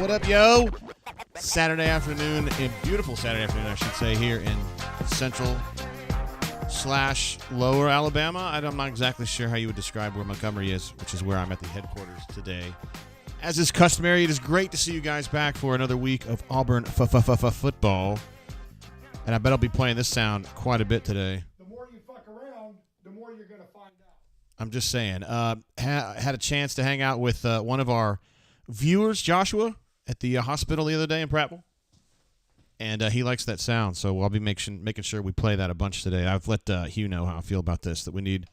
What up, yo? Saturday afternoon, a beautiful Saturday afternoon, I should say, here in central / lower Alabama. I'm not exactly sure how you would describe where Montgomery is, which is where I'm at the headquarters today. As is customary, it is great to see you guys back for another week of Auburn football. And I bet I'll be playing this sound quite a bit today. The more you fuck around, the more you're going to find out. I'm just saying. Had a chance to hang out with one of our viewers, Joshua, at the hospital the other day in Prattville. And he likes that sound, so I'll be making sure we play that a bunch today. I've let Hugh know how I feel about this, that we need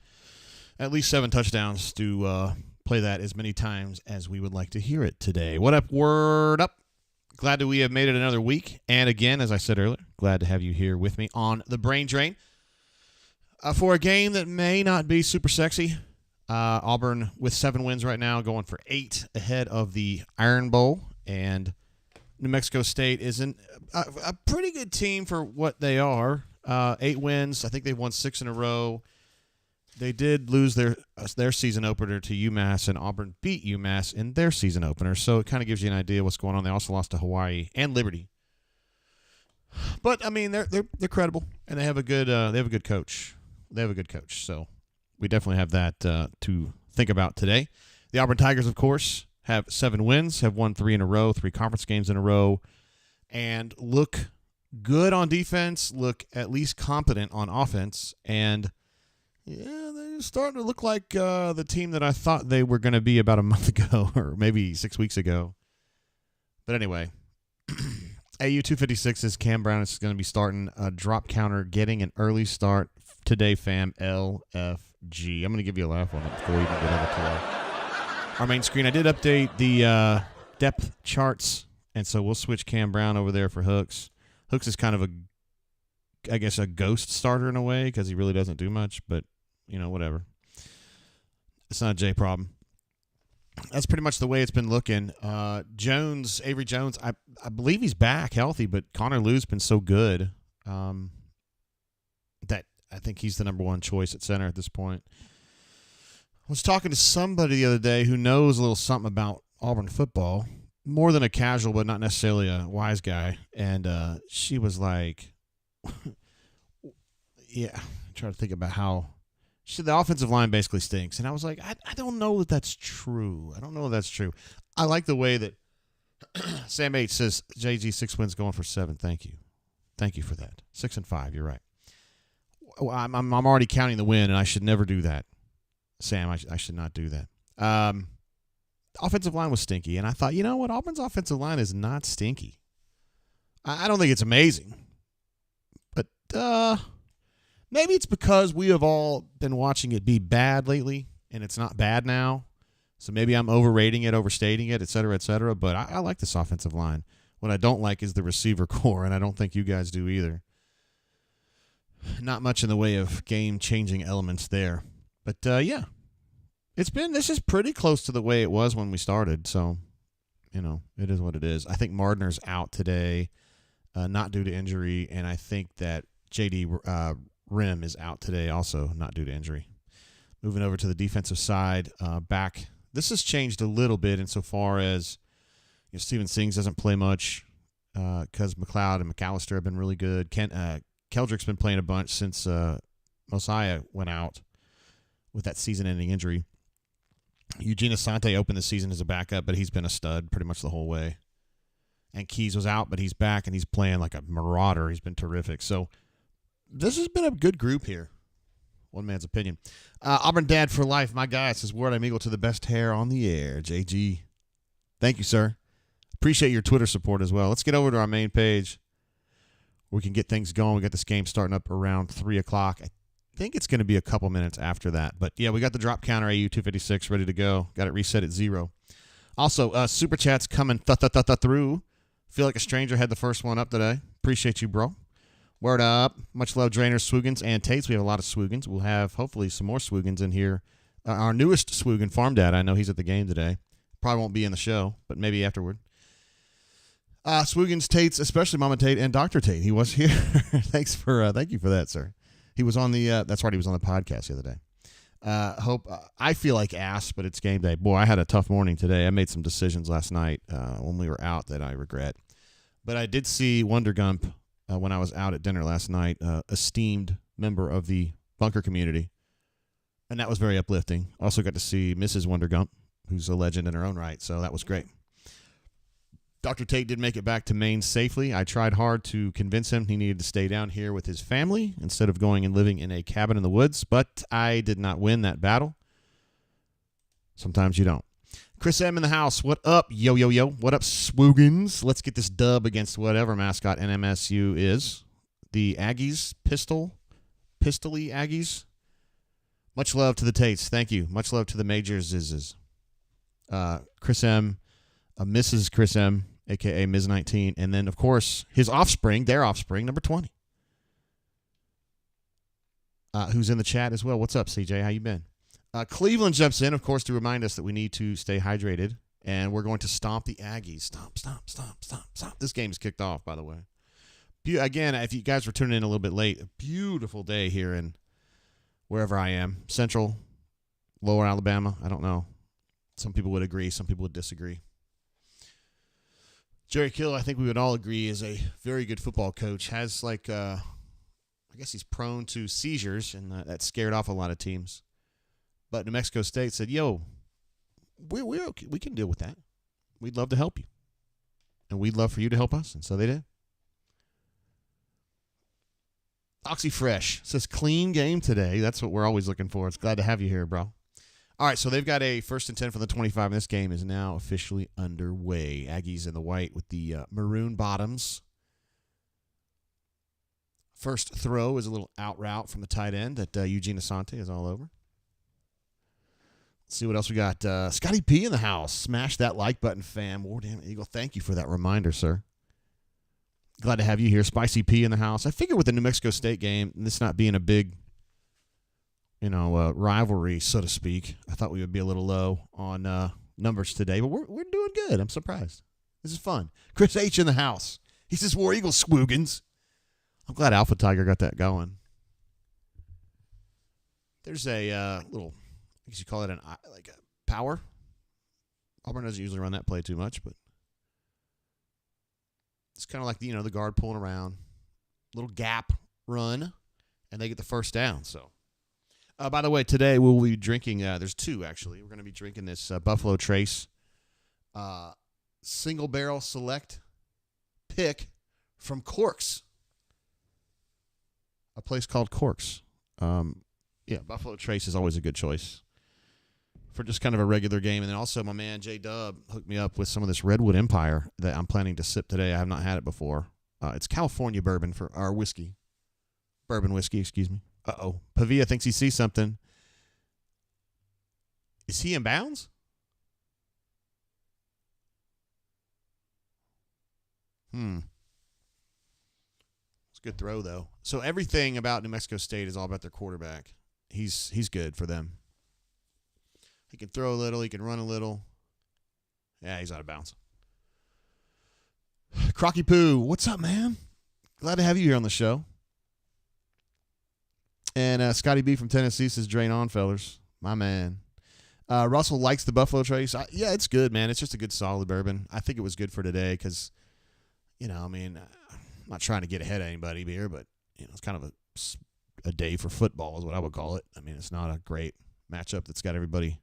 at least 7 touchdowns to play that as many times as we would like to hear it today. What up, word up? Glad that we have made it another week. And again, as I said earlier, glad to have you here with me on the Brain Drain for a game that may not be super sexy. Auburn with 7 wins right now, going for 8 ahead of the Iron Bowl. And New Mexico State is a pretty good team for what they are. 8 wins. I think they've won 6 in a row. They did lose their season opener to UMass, and Auburn beat UMass in their season opener. So it kind of gives you an idea of what's going on. They also lost to Hawaii and Liberty. But I mean, they're credible, and they have a good coach. They have a good coach. So we definitely have that to think about today. The Auburn Tigers, of course, have 7 wins, have won 3 in a row, 3 conference games in a row, and look good on defense, look at least competent on offense, and yeah, they're starting to look like the team that I thought they were going to be about a month ago or maybe 6 weeks ago. But anyway, AU 256 Cam Brown is going to be starting a drop counter, getting an early start today, fam. LFG. I'm going to give you a laugh on it before we even get over to our main screen. I did update the depth charts, and so we'll switch Cam Brown over there for Hooks. Hooks is kind of a ghost starter in a way because he really doesn't do much, but, whatever. It's not a J problem. That's pretty much the way it's been looking. Avery Jones, I believe he's back healthy, but Connor Liu's been so good that I think he's the number 1 choice at center at this point. I was talking to somebody the other day who knows a little something about Auburn football, more than a casual, but not necessarily a wise guy. And she was like, yeah, I'm trying to think about how she said the offensive line basically stinks. And I was like, I don't know that that's true. I don't know if that's true. I like the way that Sam H says JG 6 wins going for 7. Thank you. Thank you for that. 6 and 5. You're right. I'm already counting the win, and I should never do that. Sam, I should not do that. Offensive line was stinky, and I thought, you know what? Auburn's offensive line is not stinky. I don't think it's amazing. But maybe it's because we have all been watching it be bad lately, and it's not bad now. So maybe I'm overrating it, overstating it, et cetera, et cetera. But I like this offensive line. What I don't like is the receiver core, and I don't think you guys do either. Not much in the way of game-changing elements there. But, yeah, this is pretty close to the way it was when we started. So, it is what it is. I think Mardner's out today, not due to injury, and I think that J.D. Rim is out today also, not due to injury. Moving over to the defensive side, back. This has changed a little bit insofar as Steven Sings doesn't play much because McLeod and McAllister have been really good. Keldrick's been playing a bunch since Mosiah went out with that season-ending injury. Eugene Asante opened the season as a backup, but he's been a stud pretty much the whole way. And Keys was out, but he's back, and he's playing like a marauder. He's been terrific. So this has been a good group here. One man's opinion. Auburn Dad for life. My guy says, word, I'm equal to the best hair on the air. JG. Thank you, sir. Appreciate your Twitter support as well. Let's get over to our main page. We can get things going. We got this game starting up around 3 o'clock. I think it's going to be a couple minutes after that. But, yeah, we got the drop counter AU 256 ready to go. Got it reset at 0. Also, Super Chat's coming through. Feel like a stranger had the first one up today. Appreciate you, bro. Word up. Much love, Drainers, Swoogans, and Tates. We have a lot of Swoogans. We'll have, hopefully, some more Swoogans in here. Our newest Swoogan, Farm Dad, I know he's at the game today. Probably won't be in the show, but maybe afterward. Swoogans, Tates, especially Mama Tate and Dr. Tate. He was here. Thank you for that, sir. He was on the, that's right, he was on the podcast the other day. I feel like ass, but it's game day. Boy, I had a tough morning today. I made some decisions last night when we were out that I regret. But I did see Wonder Gump when I was out at dinner last night, esteemed member of the bunker community. And that was very uplifting. Also got to see Mrs. Wonder Gump, who's a legend in her own right, so that was great. Dr. Tate did make it back to Maine safely. I tried hard to convince him he needed to stay down here with his family instead of going and living in a cabin in the woods, but I did not win that battle. Sometimes you don't. Chris M in the house. What up, yo, yo, yo? What up, Swoogans? Let's get this dub against whatever mascot NMSU is. The Aggies, Pistoly Aggies. Much love to the Tates. Thank you. Much love to the Majors. Chris M, Mrs. Chris M, a.k.a. Ms. 19. And then, of course, his offspring, their offspring, number 20. Who's in the chat as well. What's up, CJ? How you been? Cleveland jumps in, of course, to remind us that we need to stay hydrated. And we're going to stomp the Aggies. Stomp, stomp, stomp, stomp, stomp. This game is kicked off, by the way. Again, if you guys were tuning in a little bit late, a beautiful day here in wherever I am. Central, Lower Alabama. I don't know. Some people would agree. Some people would disagree. Jerry Kill, I think we would all agree, is a very good football coach. Has I guess he's prone to seizures, and that scared off a lot of teams. But New Mexico State said, yo, we're okay. We can deal with that. We'd love to help you. And we'd love for you to help us. And so they did. Oxy Fresh says, clean game today. That's what we're always looking for. It's glad to have you here, bro. All right, so they've got a 1st and 10 from the 25, and this game is now officially underway. Aggies in the white with the maroon bottoms. First throw is a little out route from the tight end that Eugene Asante is all over. Let's see what else we got. Scotty P in the house. Smash that like button, fam. War Damn Eagle, thank you for that reminder, sir. Glad to have you here. Spicy P in the house. I figure with the New Mexico State game, this not being a big, rivalry, so to speak, I thought we would be a little low on numbers today, but we're doing good. I'm surprised. This is fun. Chris H in the house. He says, War Eagle Swoogans. I'm glad Alpha Tiger got that going. There's a little, I guess you call it a power. Auburn doesn't usually run that play too much, but it's kind of like the guard pulling around, little gap run, and they get the first down. So, by the way, today we'll be drinking. There's two actually. We're going to be drinking this Buffalo Trace single barrel select pick from Corks, a place called Corks. Buffalo Trace is always a good choice for just kind of a regular game. And then also my man J-Dub hooked me up with some of this Redwood Empire that I'm planning to sip today. I have not had it before. It's California bourbon for our whiskey. Bourbon whiskey, excuse me. Uh-oh. Pavia thinks he sees something. Is he in bounds? It's a good throw, though. So everything about New Mexico State is all about their quarterback. He's good for them. He can throw a little. He can run a little. Yeah, he's out of bounds. Crocky Poo, what's up, man? Glad to have you here on the show. And Scotty B from Tennessee says, drain on, fellers. My man. Russell likes the Buffalo Trace. Yeah, it's good, man. It's just a good, solid bourbon. I think it was good for today because, I'm not trying to get ahead of anybody here, but, it's kind of a day for football is what I would call it. I mean, it's not a great matchup that's got everybody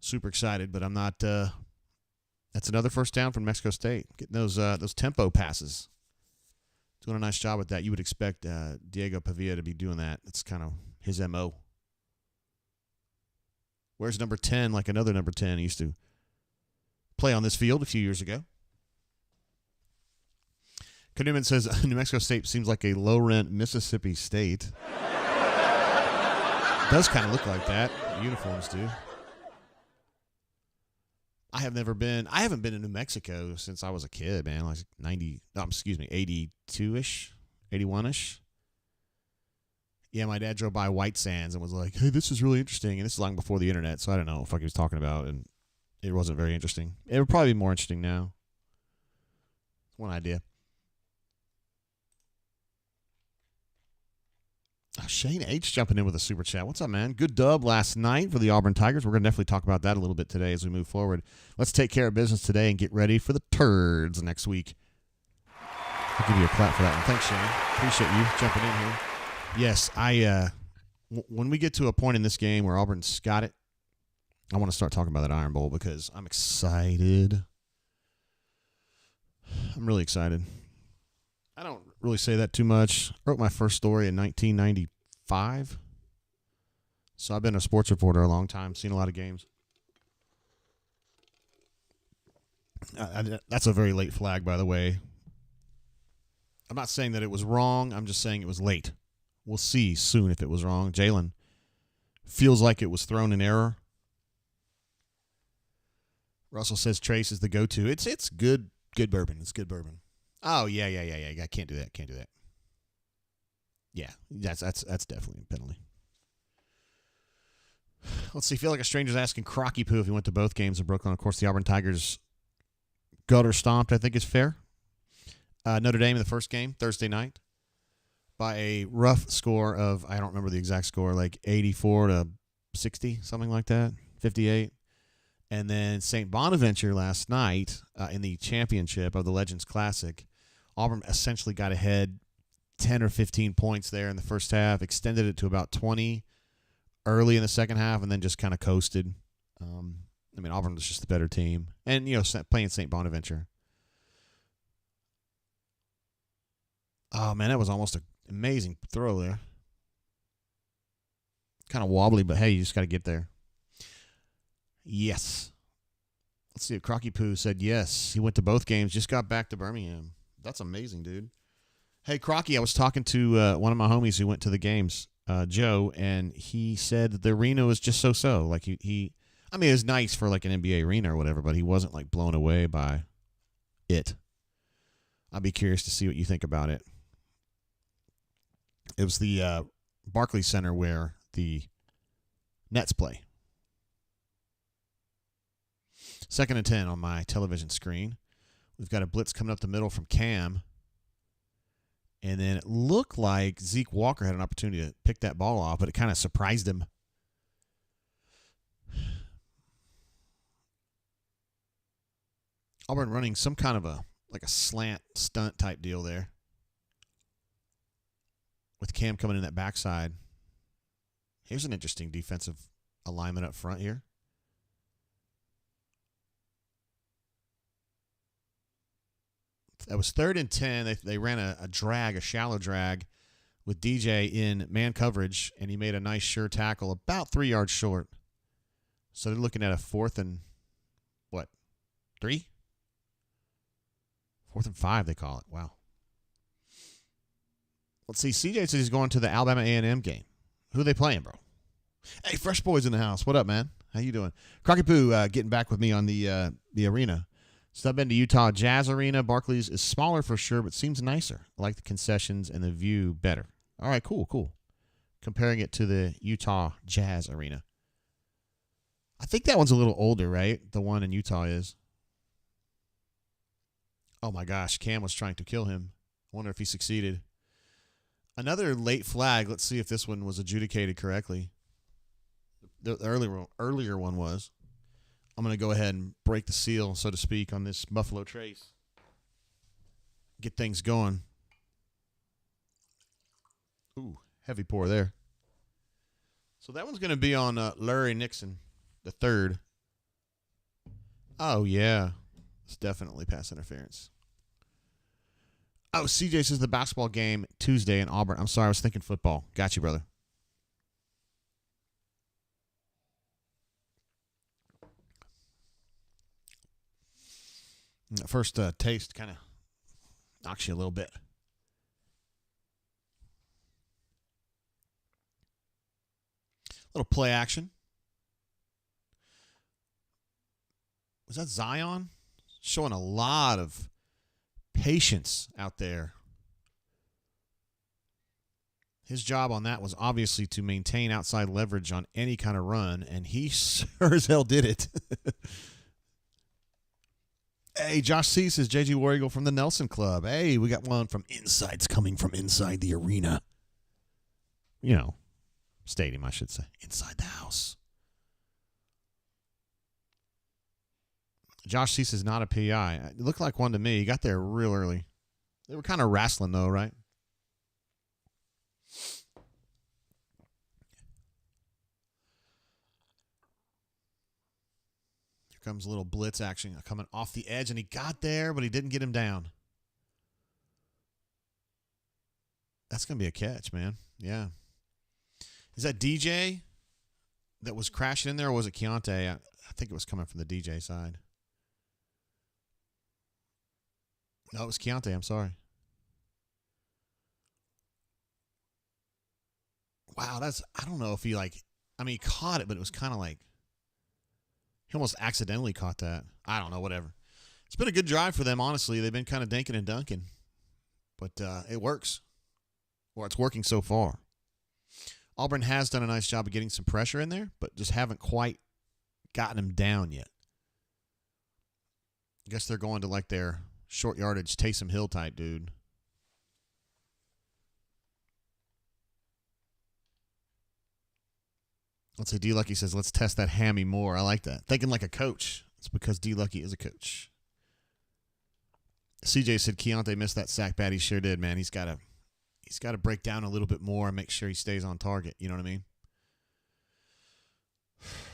super excited, but I'm not. That's another first down from Mexico State. Getting those tempo passes. Doing a nice job with that. You would expect Diego Pavia to be doing that. It's kind of his MO. Where's number 10? Like another number 10 he used to play on this field a few years ago. Kanuman says New Mexico State seems like a low-rent Mississippi State. Does kind of look like that. The uniforms do. I haven't been to New Mexico since I was a kid, man. Like 82-ish, 81-ish. Yeah, my dad drove by White Sands and was like, hey, this is really interesting. And this is long before the internet, so I don't know what he was talking about. And it wasn't very interesting. It would probably be more interesting now. One idea. Shane H. jumping in with a super chat. What's up, man? Good dub last night for the Auburn Tigers. We're going to definitely talk about that a little bit today as we move forward. Let's take care of business today and get ready for the turds next week. I'll give you a clap for that one. Thanks, Shane. Appreciate you jumping in here. Yes, when we get to a point in this game where Auburn's got it, I want to start talking about that Iron Bowl because I'm excited. I'm really excited. I don't really say that too much. I wrote my first story in 1995. So I've been a sports reporter a long time, seen a lot of games. That's a very late flag, by the way. I'm not saying that it was wrong. I'm just saying it was late. We'll see soon if it was wrong. Jalen feels like it was thrown in error. Russell says Trace is the go-to. It's good bourbon. It's good bourbon. Oh, yeah. I can't do that. Yeah, that's definitely a penalty. Let's see. Feel like a stranger's asking Crocky Poo if he went to both games in Brooklyn. Of course, the Auburn Tigers gutter stomped, I think is fair. Notre Dame in the first game, Thursday night, by a rough score of, I don't remember the exact score, like 84-60, something like that, 58. And then St. Bonaventure last night in the championship of the Legends Classic, Auburn essentially got ahead 10 or 15 points there in the first half, extended it to about 20 early in the second half, and then just kind of coasted. Auburn was just the better team. And, playing St. Bonaventure. Oh, man, that was almost an amazing throw there. Kind of wobbly, but hey, you just got to get there. Yes. Let's see if Crocky Poo said yes. He went to both games, just got back to Birmingham. That's amazing, dude. Hey, Crocky, I was talking to one of my homies who went to the games, Joe, and he said that the arena was just so-so. Like, it was nice for like an NBA arena or whatever, but he wasn't like blown away by it. I'd be curious to see what you think about it. It was the Barclays Center where the Nets play. 2nd and 10 on my television screen. We've got a blitz coming up the middle from Cam. And then it looked like Zeke Walker had an opportunity to pick that ball off, but it kind of surprised him. Auburn running some kind of a slant stunt type deal there. With Cam coming in that backside. Here's an interesting defensive alignment up front here. That was 3rd and 10. They ran a shallow drag with DJ in man coverage, and he made a nice sure tackle about 3 yards short. So they're looking at a 4th and, 3? 4th and 5, they call it. Wow. Let's see. CJ says he's going to the Alabama A&M game. Who are they playing, bro? Hey, Fresh Boys in the house. What up, man? How you doing? Crocky Poo getting back with me on the arena. So I've been to Utah Jazz Arena. Barclays is smaller for sure, but seems nicer. I like the concessions and the view better. All right, cool. Comparing it to the Utah Jazz Arena. I think that one's a little older, right? The one in Utah is. Oh, my gosh. Cam was trying to kill him. I wonder if he succeeded. Another late flag. Let's see if this one was adjudicated correctly. The earlier one was. I'm going to go ahead and break the seal, so to speak, on this Buffalo Trace. Get things going. Ooh, heavy pour there. So that one's going to be on Larry Nixon, the third. Oh, yeah. It's definitely pass interference. Oh, CJ says the basketball game Tuesday in Auburn. I'm sorry, I was thinking football. Got you, brother. That first taste kind of knocks you a little bit. Little play action. Was that Zion? Showing a lot of patience out there. His job on that was obviously to maintain outside leverage on any kind of run, and he sure as hell did it. Hey, Josh C says JG War Eagle from the Nelson Club. Hey, we got one from insides coming from inside the arena. Stadium, I should say. Inside the house. Josh C says not a PI. It looked like one to me. He got there real early. They were kind of wrestling, though, right? Here comes a little blitz action coming off the edge, and he got there, but he didn't get him down. That's going to be a catch, man. Yeah. Is that DJ that was crashing in there, or was it Keontae? I think it was coming from the DJ side. No, it was Keontae. I'm sorry. Wow, I don't know if he he caught it, but it was kind of like he almost accidentally caught that. I don't know, whatever. It's been a good drive for them, honestly. They've been kind of dinking and dunking, but it works. Or it's working so far. Auburn has done a nice job of getting some pressure in there, but just haven't quite gotten him down yet. I guess they're going to like their short yardage Taysom Hill type dude. Let's say D. Lucky says, let's test that hammy more. I like that. Thinking like a coach. It's because D. Lucky is a coach. CJ said Keontae missed that sack bad. He sure did, man. He's got to break down a little bit more and make sure he stays on target. You know what I mean?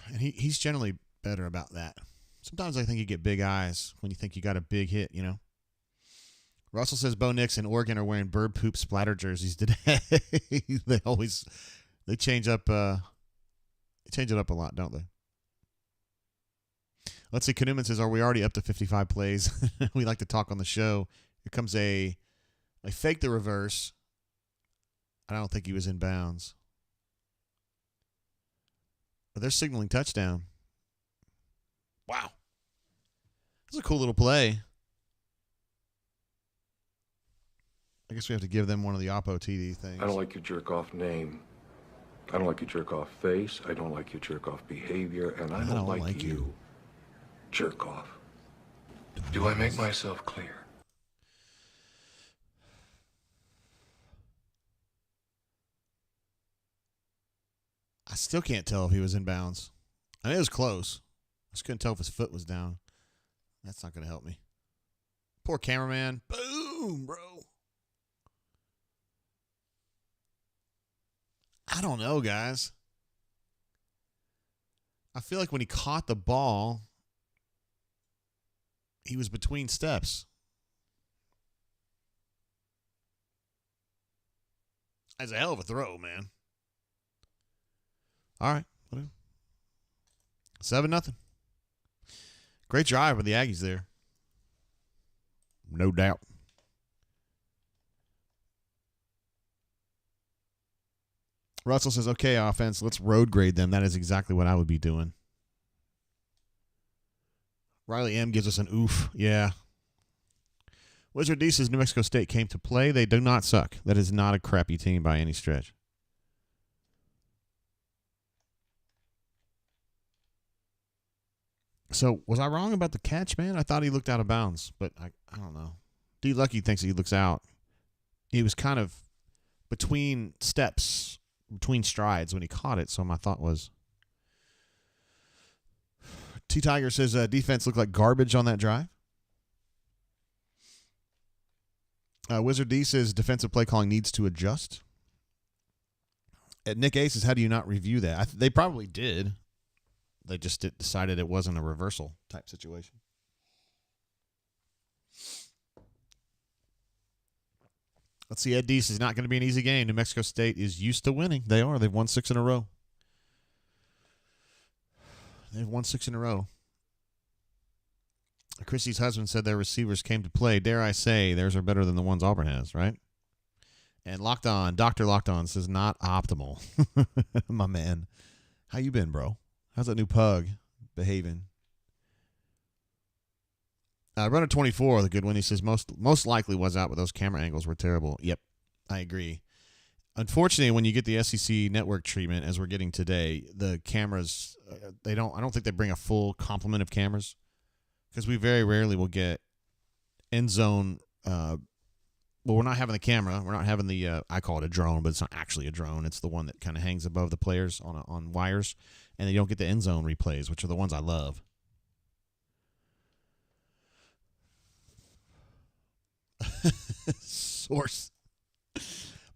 And he's generally better about that. Sometimes I think you get big eyes when you think you got a big hit, you know? Russell says Bo Nix and Oregon are wearing bird poop splatter jerseys today. They change up it up a lot, don't they? Let's see. Kanuman says, are we already up to 55 plays? We like to talk on the show. Here comes a fake the reverse. I don't think he was in bounds. But they're signaling touchdown. Wow. This is a cool little play. I guess we have to give them one of the Oppo TD things. I don't like your jerk-off name. I don't like your jerk-off face. I don't like your jerk-off behavior. And I don't like you. Jerk-off. Do I make myself clear? I still can't tell if he was in bounds. I mean, it was close. I just couldn't tell if his foot was down. That's not going to help me. Poor cameraman. Boom, bro. I don't know, guys. I feel like when he caught the ball, he was between steps. That's a hell of a throw, man. All right. 7-0. Great drive with the Aggies there. No doubt. Russell says, okay, offense, let's road grade them. That is exactly what I would be doing. Riley M. gives us an oof. Yeah. Wizard D says New Mexico State came to play. They do not suck. That is not a crappy team by any stretch. So, was I wrong about the catch, man? I thought he looked out of bounds, but I don't know. D. Lucky thinks he looks out. He was kind of between steps, between strides when he caught it, so my thought was. T. Tiger says defense looked like garbage on that drive. Wizard D says defensive play calling needs to adjust. Nick A says, how do you not review that? They probably did. They just decided it wasn't a reversal type situation. Let's see. Ed D says not going to be an easy game. New Mexico State is used to winning. They are. They've won 6 in a row. Chrissy's husband said their receivers came to play. Dare I say, theirs are better than the ones Auburn has, right? And Locked On, Dr. Locked On says not optimal. My man. How you been, bro? How's that new pug behaving? Runner 24, the good one. He says most likely was out, but those camera angles were terrible. Yep, I agree. Unfortunately, when you get the SEC network treatment, as we're getting today, the cameras I don't think they bring a full complement of cameras because we very rarely will get end zone. Well, we're not having the camera. We're not having the I call it a drone, but it's not actually a drone. It's the one that kind of hangs above the players on wires, and then you don't get the end zone replays, which are the ones I love. Source.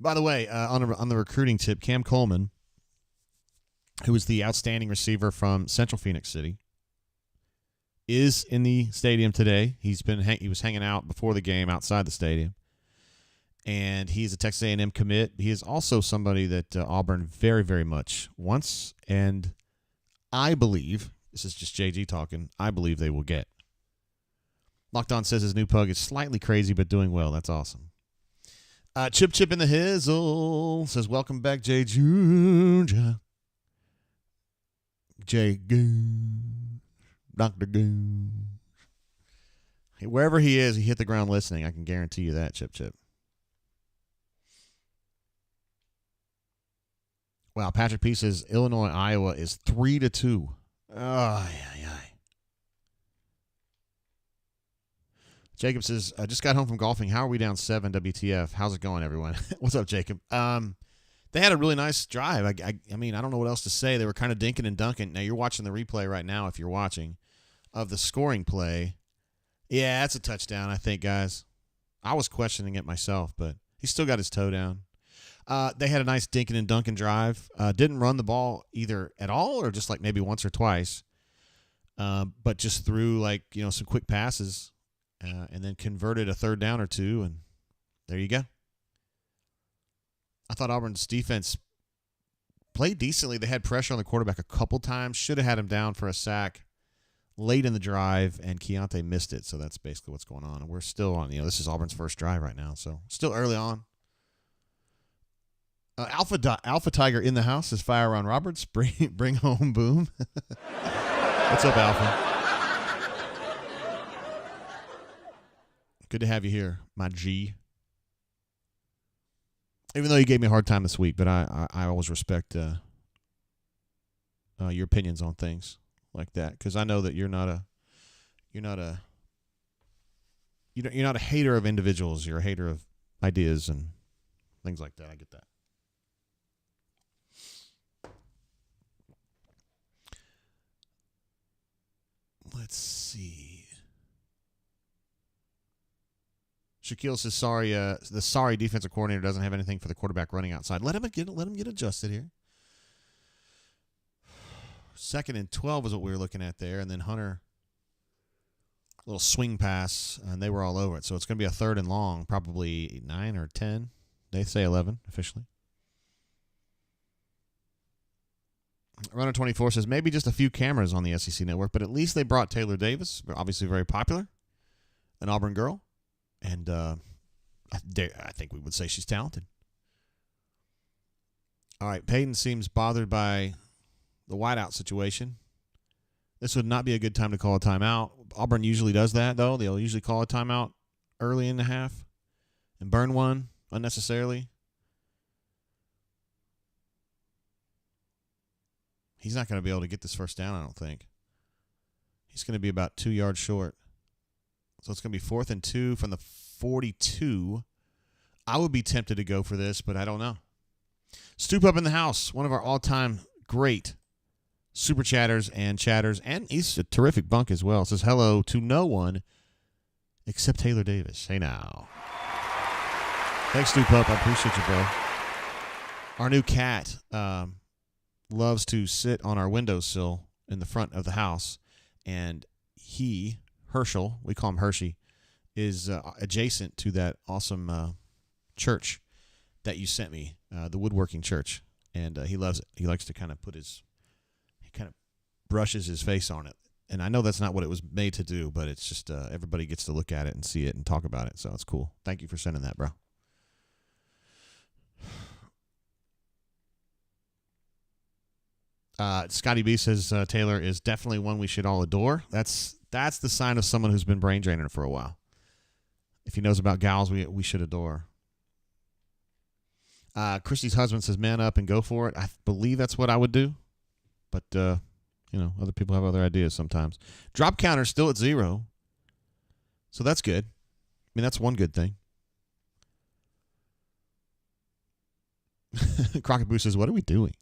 By the way, on the recruiting tip, Cam Coleman, who was the outstanding receiver from Central Phoenix City, is in the stadium today. He was hanging out before the game outside the stadium, and he's a Texas A&M commit. He is also somebody that Auburn very, very much wants, and I believe, this is just JG talking, I believe they will get. Locked On says his new pug is slightly crazy but doing well. That's awesome. Chip in the Hizzle says, welcome back, Jay Jr. Jay Goose. Dr. Goose. Hey, wherever he is, he hit the ground listening. I can guarantee you that, Chip. Wow, Patrick P says Illinois, Iowa is 3-2. Oh, yeah. Jacob says, I just got home from golfing. How are we down 7 WTF? How's it going, everyone? What's up, Jacob? They had a really nice drive. I mean, I don't know what else to say. They were kind of dinking and dunking. Now, you're watching the replay right now, if you're watching, of the scoring play. Yeah, that's a touchdown, I think, guys. I was questioning it myself, but he still got his toe down. They had a nice dinking and dunking drive. Didn't run the ball either at all or just like maybe once or twice, but just threw some quick passes. And then converted a third down or two, and there you go. I thought Auburn's defense played decently. They had pressure on the quarterback a couple times. Should have had him down for a sack late in the drive, and Keontae missed it. So that's basically what's going on. And we're still on, this is Auburn's first drive right now, so still early on. Alpha Tiger in the house is Fire on Roberts. Bring home Boom. What's up, Alpha? Good to have you here, my G. Even though you gave me a hard time this week, but I always respect your opinions on things like that, because I know that you're not a hater of individuals. You're a hater of ideas and things like that. I get that. Let's see. Shaquille says, the sorry defensive coordinator doesn't have anything for the quarterback running outside. Let him get adjusted here. 2nd and 12 is what we were looking at there. And then Hunter, a little swing pass, and they were all over it. So it's going to be a 3rd and long, probably 9 or 10. They say 11 officially. Runner 24 says, maybe just a few cameras on the SEC network, but at least they brought Taylor Davis, obviously very popular, an Auburn girl. And I think we would say she's talented. All right, Peyton seems bothered by the wideout situation. This would not be a good time to call a timeout. Auburn usually does that, though. They'll usually call a timeout early in the half and burn one unnecessarily. He's not going to be able to get this first down, I don't think. He's going to be about 2 yards short. So it's going to be 4th and 2 from the 42. I would be tempted to go for this, but I don't know. Stoop Up in the house, one of our all-time great super chatters, and he's a terrific bunk as well. Says hello to no one except Taylor Davis. Hey now. Thanks, Stoop Up. I appreciate you, bro. Our new cat loves to sit on our windowsill in the front of the house, and Herschel, we call him Hershey, is adjacent to that awesome church that you sent me, the woodworking church, and he loves it. He likes to kind of brushes his face on it, and I know that's not what it was made to do, but it's just everybody gets to look at it and see it and talk about it, so it's cool. Thank you for sending that, bro. Scotty B says Taylor is definitely one we should all adore. That's the sign of someone who's been brain draining for a while. If he knows about gals, we should adore. Christy's husband says, man up and go for it. I believe that's what I would do. But, other people have other ideas sometimes. Drop counter still at 0. So that's good. I mean, that's one good thing. Crockett Boo says, what are we doing?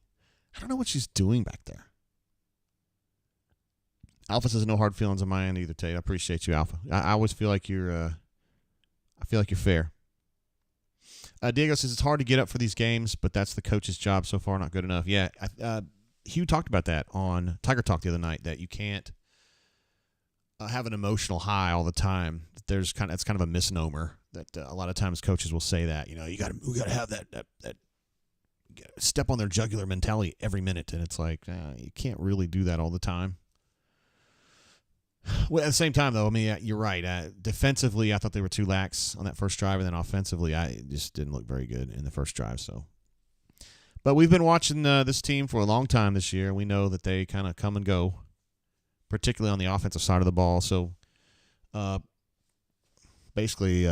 I don't know what she's doing back there. Alpha says no hard feelings on my end either, Tate. I appreciate you, Alpha. I always feel like you're fair. Diego says it's hard to get up for these games, but that's the coach's job so far. Not good enough. Yeah, Hugh talked about that on Tiger Talk the other night, that you can't have an emotional high all the time. It's kind of a misnomer that a lot of times coaches will say that. You know, we got to have that step on their jugular mentality every minute, and it's like you can't really do that all the time. Well, at the same time, though, I mean, you're right. Defensively, I thought they were too lax on that first drive, and then offensively, it just didn't look very good in the first drive. So, but we've been watching this team for a long time this year. We know that they kind of come and go, particularly on the offensive side of the ball. So, basically,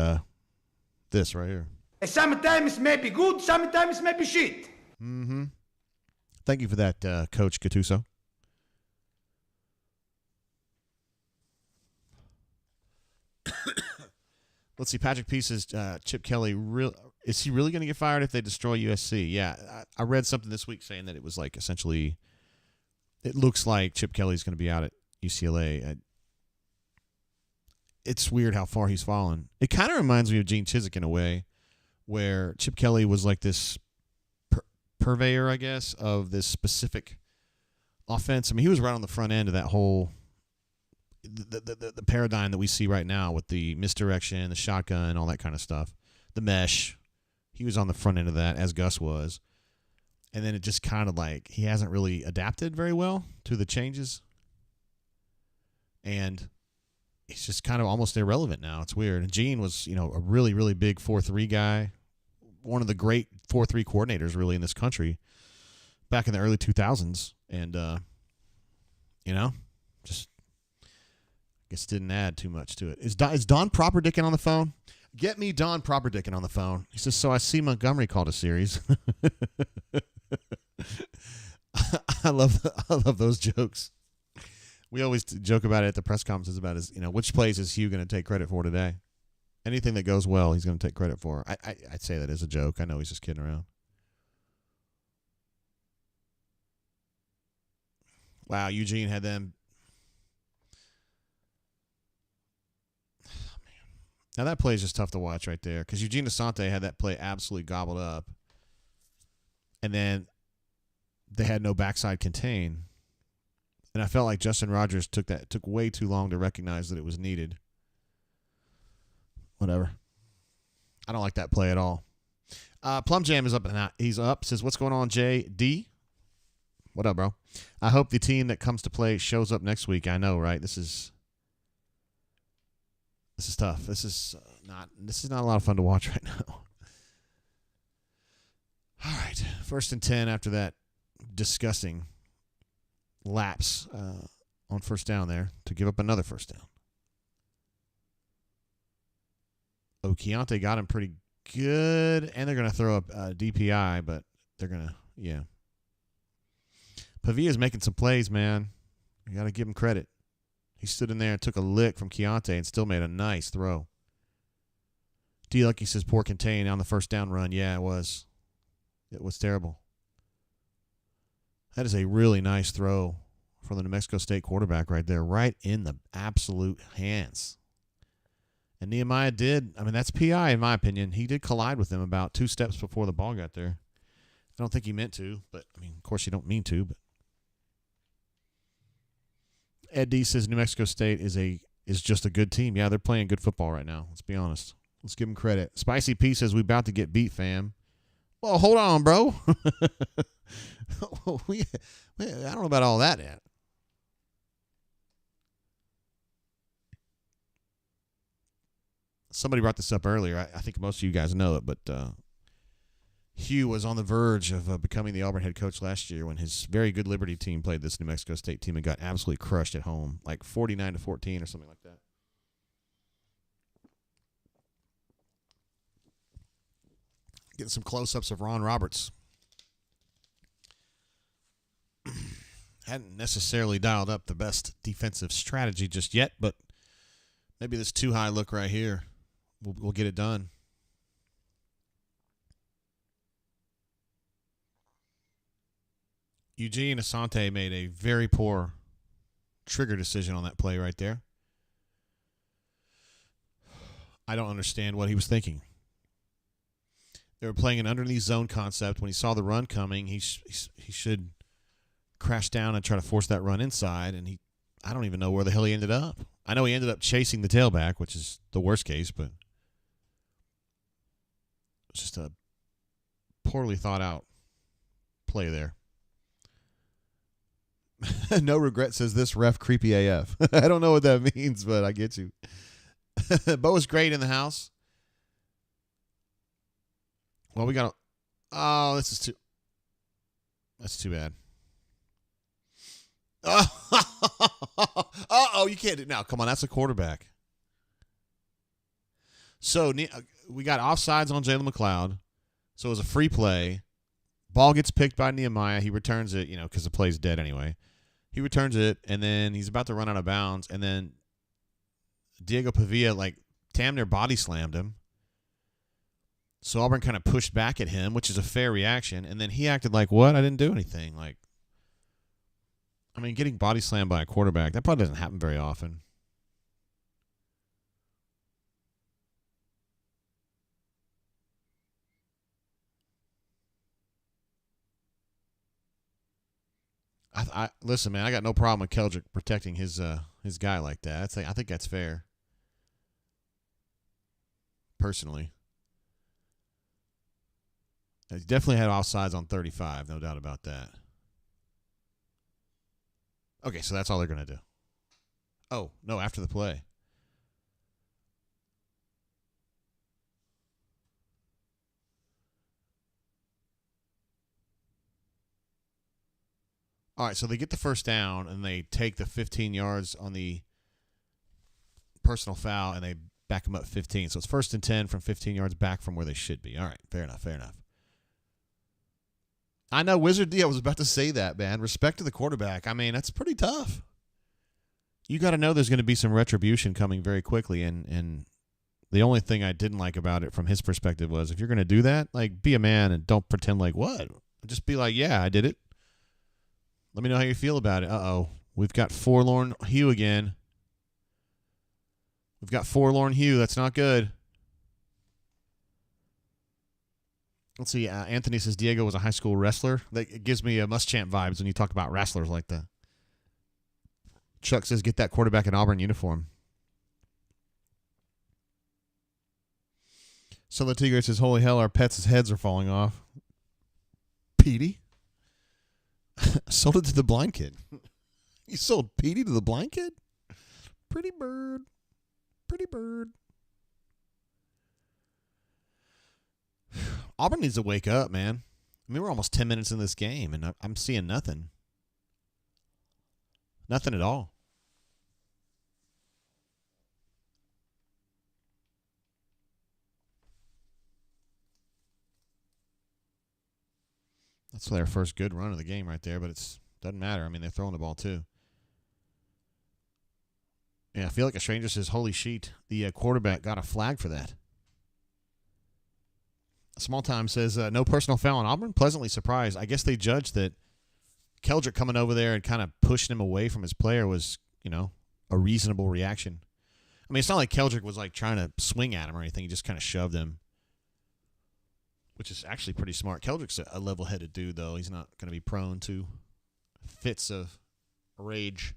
this right here. Sometimes it may be good, sometimes it may be shit. Mm-hmm. Thank you for that, Coach Gattuso. Let's see. Patrick P says Chip Kelly. Is he really going to get fired if they destroy USC? Yeah, I read something this week saying that it was like essentially. It looks like Chip Kelly's going to be out at UCLA. It's weird how far he's fallen. It kind of reminds me of Gene Chizik in a way, where Chip Kelly was like this purveyor, I guess, of this specific offense. I mean, he was right on the front end of that whole. The paradigm that we see right now with the misdirection, the shotgun, all that kind of stuff, the mesh. He was on the front end of that, as Gus was. And then it just kind of like he hasn't really adapted very well to the changes. And he's just kind of almost irrelevant now. It's weird. And Gene was, a really, really big 4-3 guy, one of the great 4-3 coordinators really in this country back in the early 2000s. And, just guess didn't add too much to it. Is Don Properdickin on the phone? Get me Don Properdickin on the phone. He says, so I see Montgomery called a series. I love those jokes. We always joke about it at the press conferences about which plays is Hugh going to take credit for today? Anything that goes well, he's going to take credit for. I'd say that as a joke. I know he's just kidding around. Wow, Eugene had them. Now, that play is just tough to watch right there because Eugene Asante had that play absolutely gobbled up. And then they had no backside contain. And I felt like Justin Rogers took way too long to recognize that it was needed. Whatever. I don't like that play at all. Plum Jam is up and out. He's up. Says, what's going on, JD? What up, bro? I hope the team that comes to play shows up next week. I know, right? This is tough. This is not a lot of fun to watch right now. All right. 1st and 10 after that disgusting lapse on first down there to give up another first down. Oh, Keontae got him pretty good, and they're going to throw up DPI, but they're going to, yeah. Pavia's making some plays, man. You got to give him credit. He stood in there and took a lick from Keontae and still made a nice throw. D. Lucky says poor contain on the first down run. Yeah, it was. It was terrible. That is a really nice throw from the New Mexico State quarterback right there, right in the absolute hands. And Nehemiah that's PI in my opinion. He did collide with him about 2 steps before the ball got there. I don't think he meant to, but, of course you don't mean to, but. Ed D says New Mexico State is just a good team. Yeah, they're playing good football right now. Let's be honest. Let's give them credit. Spicy P says we about to get beat, fam. Well, hold on, bro. I don't know about all that yet. Somebody brought this up earlier. I think most of you guys know it, but Hugh was on the verge of becoming the Auburn head coach last year when his very good Liberty team played this New Mexico State team and got absolutely crushed at home, like 49-14 or something like that. Getting some close-ups of Ron Roberts. Hadn't necessarily dialed up the best defensive strategy just yet, but maybe this too high look right here will get it done. Eugene Asante made a very poor trigger decision on that play right there. I don't understand what he was thinking. They were playing an underneath zone concept. When he saw the run coming, he should crash down and try to force that run inside, and I don't even know where the hell he ended up. I know he ended up chasing the tailback, which is the worst case, but it's just a poorly thought out play there. No regret says this ref creepy AF. I don't know what that means, but I get you. Bo was great in the house. Well, we got that's too bad. Oh, you can't do it now. Come on, that's a quarterback. So we got offsides on Jalen McLeod. So it was a free play. Ball gets picked by Nehemiah. He returns it, because the play's dead anyway. He returns it, and then he's about to run out of bounds, and then Diego Pavia, damn near body slammed him. So Auburn kind of pushed back at him, which is a fair reaction, and then he acted like, what? I didn't do anything. Getting body slammed by a quarterback, that probably doesn't happen very often. Listen, man, I got no problem with Keldrick protecting his guy like that. I think that's fair. Personally. He definitely had offsides on 35, no doubt about that. Okay, so that's all they're going to do. Oh, no, after the play. All right, so they get the first down, and they take the 15 yards on the personal foul, and they back them up 15. So it's 1st and 10 from 15 yards back from where they should be. All right, fair enough. I know, Wizard D, I was about to say that, man. Respect to the quarterback. That's pretty tough. You got to know there's going to be some retribution coming very quickly, and the only thing I didn't like about it from his perspective was if you're going to do that, be a man and don't pretend like what. Just be like, yeah, I did it. Let me know how you feel about it. Uh-oh. We've got Forlorn Hugh again. That's not good. Let's see. Anthony says Diego was a high school wrestler. It gives me Muschamp vibes when you talk about wrestlers like that. Chuck says get that quarterback in Auburn uniform. So the Tigre says, holy hell, our pets' heads are falling off. Petey? Sold it to the blind kid. You sold Petey to the blind kid? Pretty bird. Auburn needs to wake up, man. We're almost 10 minutes in this game, and I'm seeing nothing. Nothing at all. That's their first good run of the game right there, but it doesn't matter. They're throwing the ball too. Yeah, I feel like a stranger says, holy sheet, the quarterback got a flag for that. Small Time says, no personal foul on Auburn. Pleasantly surprised. I guess they judged that Keldrick coming over there and kind of pushing him away from his player was, a reasonable reaction. It's not like Keldrick was trying to swing at him or anything. He just kind of shoved him, which is actually pretty smart. Keldrick's a level-headed dude, though. He's not going to be prone to fits of rage.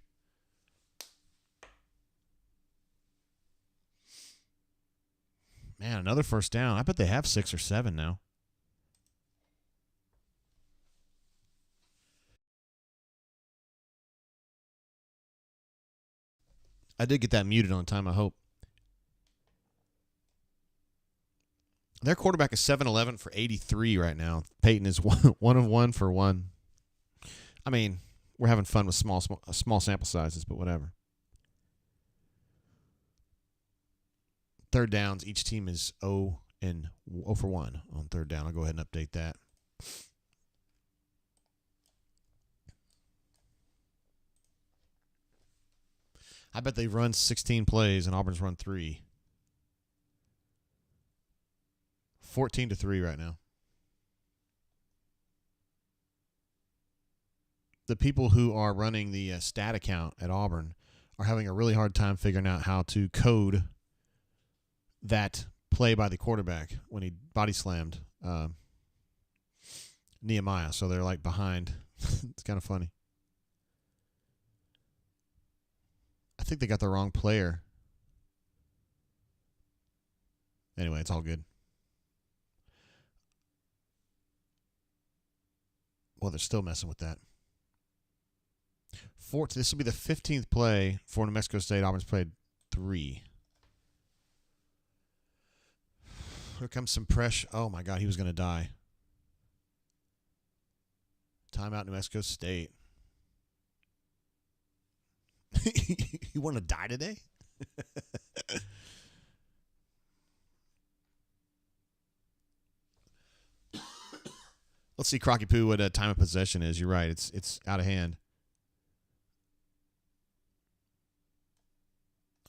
Man, another first down. I bet they have 6 or 7 now. I did get that muted on time, I hope. Their quarterback is 7-11 for 83 right now. Peyton is 1 of 1 for 1. We're having fun with small sample sizes, but whatever. Third downs, each team is 0 for 1 on third down. I'll go ahead and update that. I bet they've run 16 plays and Auburn's run 3. 14-3 right now. The people who are running the stat account at Auburn are having a really hard time figuring out how to code that play by the quarterback when he body slammed Nehemiah, so they're like behind. It's kind of funny. I think they got the wrong player. Anyway, it's all good. Well, they're still messing with that. This will be the 15th play for New Mexico State. Auburn's played 3. Here comes some pressure. Oh, my God, he was going to die. Timeout, New Mexico State. You want to die today? Let's see, Crocky Poo, what time of possession is. You're right. It's out of hand.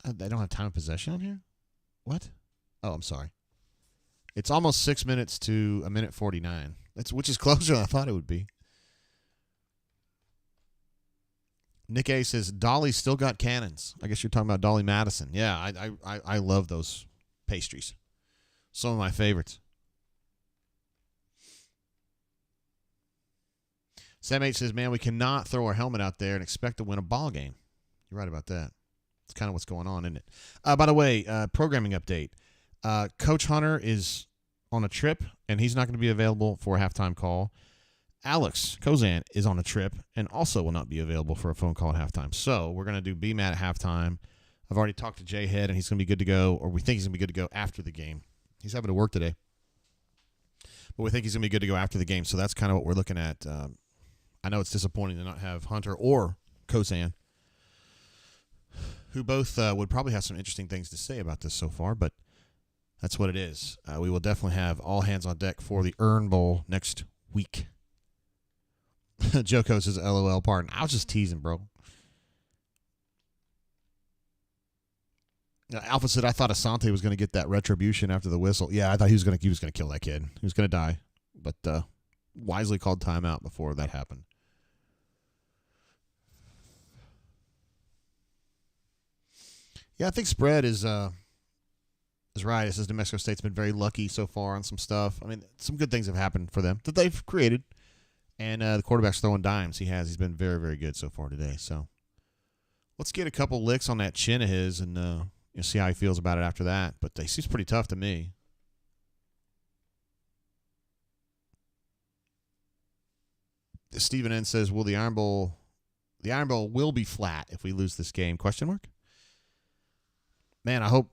They don't have time of possession on here? What? Oh, I'm sorry. It's almost 6 minutes to 1:49. Which is closer than I thought it would be. Nick A says, Dolly still got cannons. I guess you're talking about Dolly Madison. Yeah, I love those pastries. Some of my favorites. Sam H says, man, we cannot throw our helmet out there and expect to win a ball game. You're right about that. It's kind of what's going on, isn't it? By the way, programming update. Coach Hunter is on a trip, and he's not going to be available for a halftime call. Alex Kozan is on a trip and also will not be available for a phone call at halftime. So we're going to do BMAT at halftime. I've already talked to Jay Head, and he's going to be good to go, or we think he's going to be good to go after the game. He's having to work today. But we think he's going to be good to go after the game, so that's kind of what we're looking at. I know it's disappointing to not have Hunter or Kozan, who both would probably have some interesting things to say about this so far, but that's what it is. We will definitely have all hands on deck for the Earn Bowl next week. Joko says, LOL, pardon. I was just teasing, bro. Alpha said, I thought Asante was going to get that retribution after the whistle. Yeah, I thought he was going to kill that kid. He was going to die, but wisely called timeout before that happened. Yeah, I think spread is right. It says New Mexico State's been very lucky so far on some stuff. I mean, some good things have happened for them that they've created. And the quarterback's throwing dimes. He's been very, very good so far today. So let's get a couple licks on that chin of his and see how he feels about it after that. But he seems pretty tough to me. Stephen N says, "Will the Iron Bowl will be flat if we lose this game?" Question mark. Man, I hope.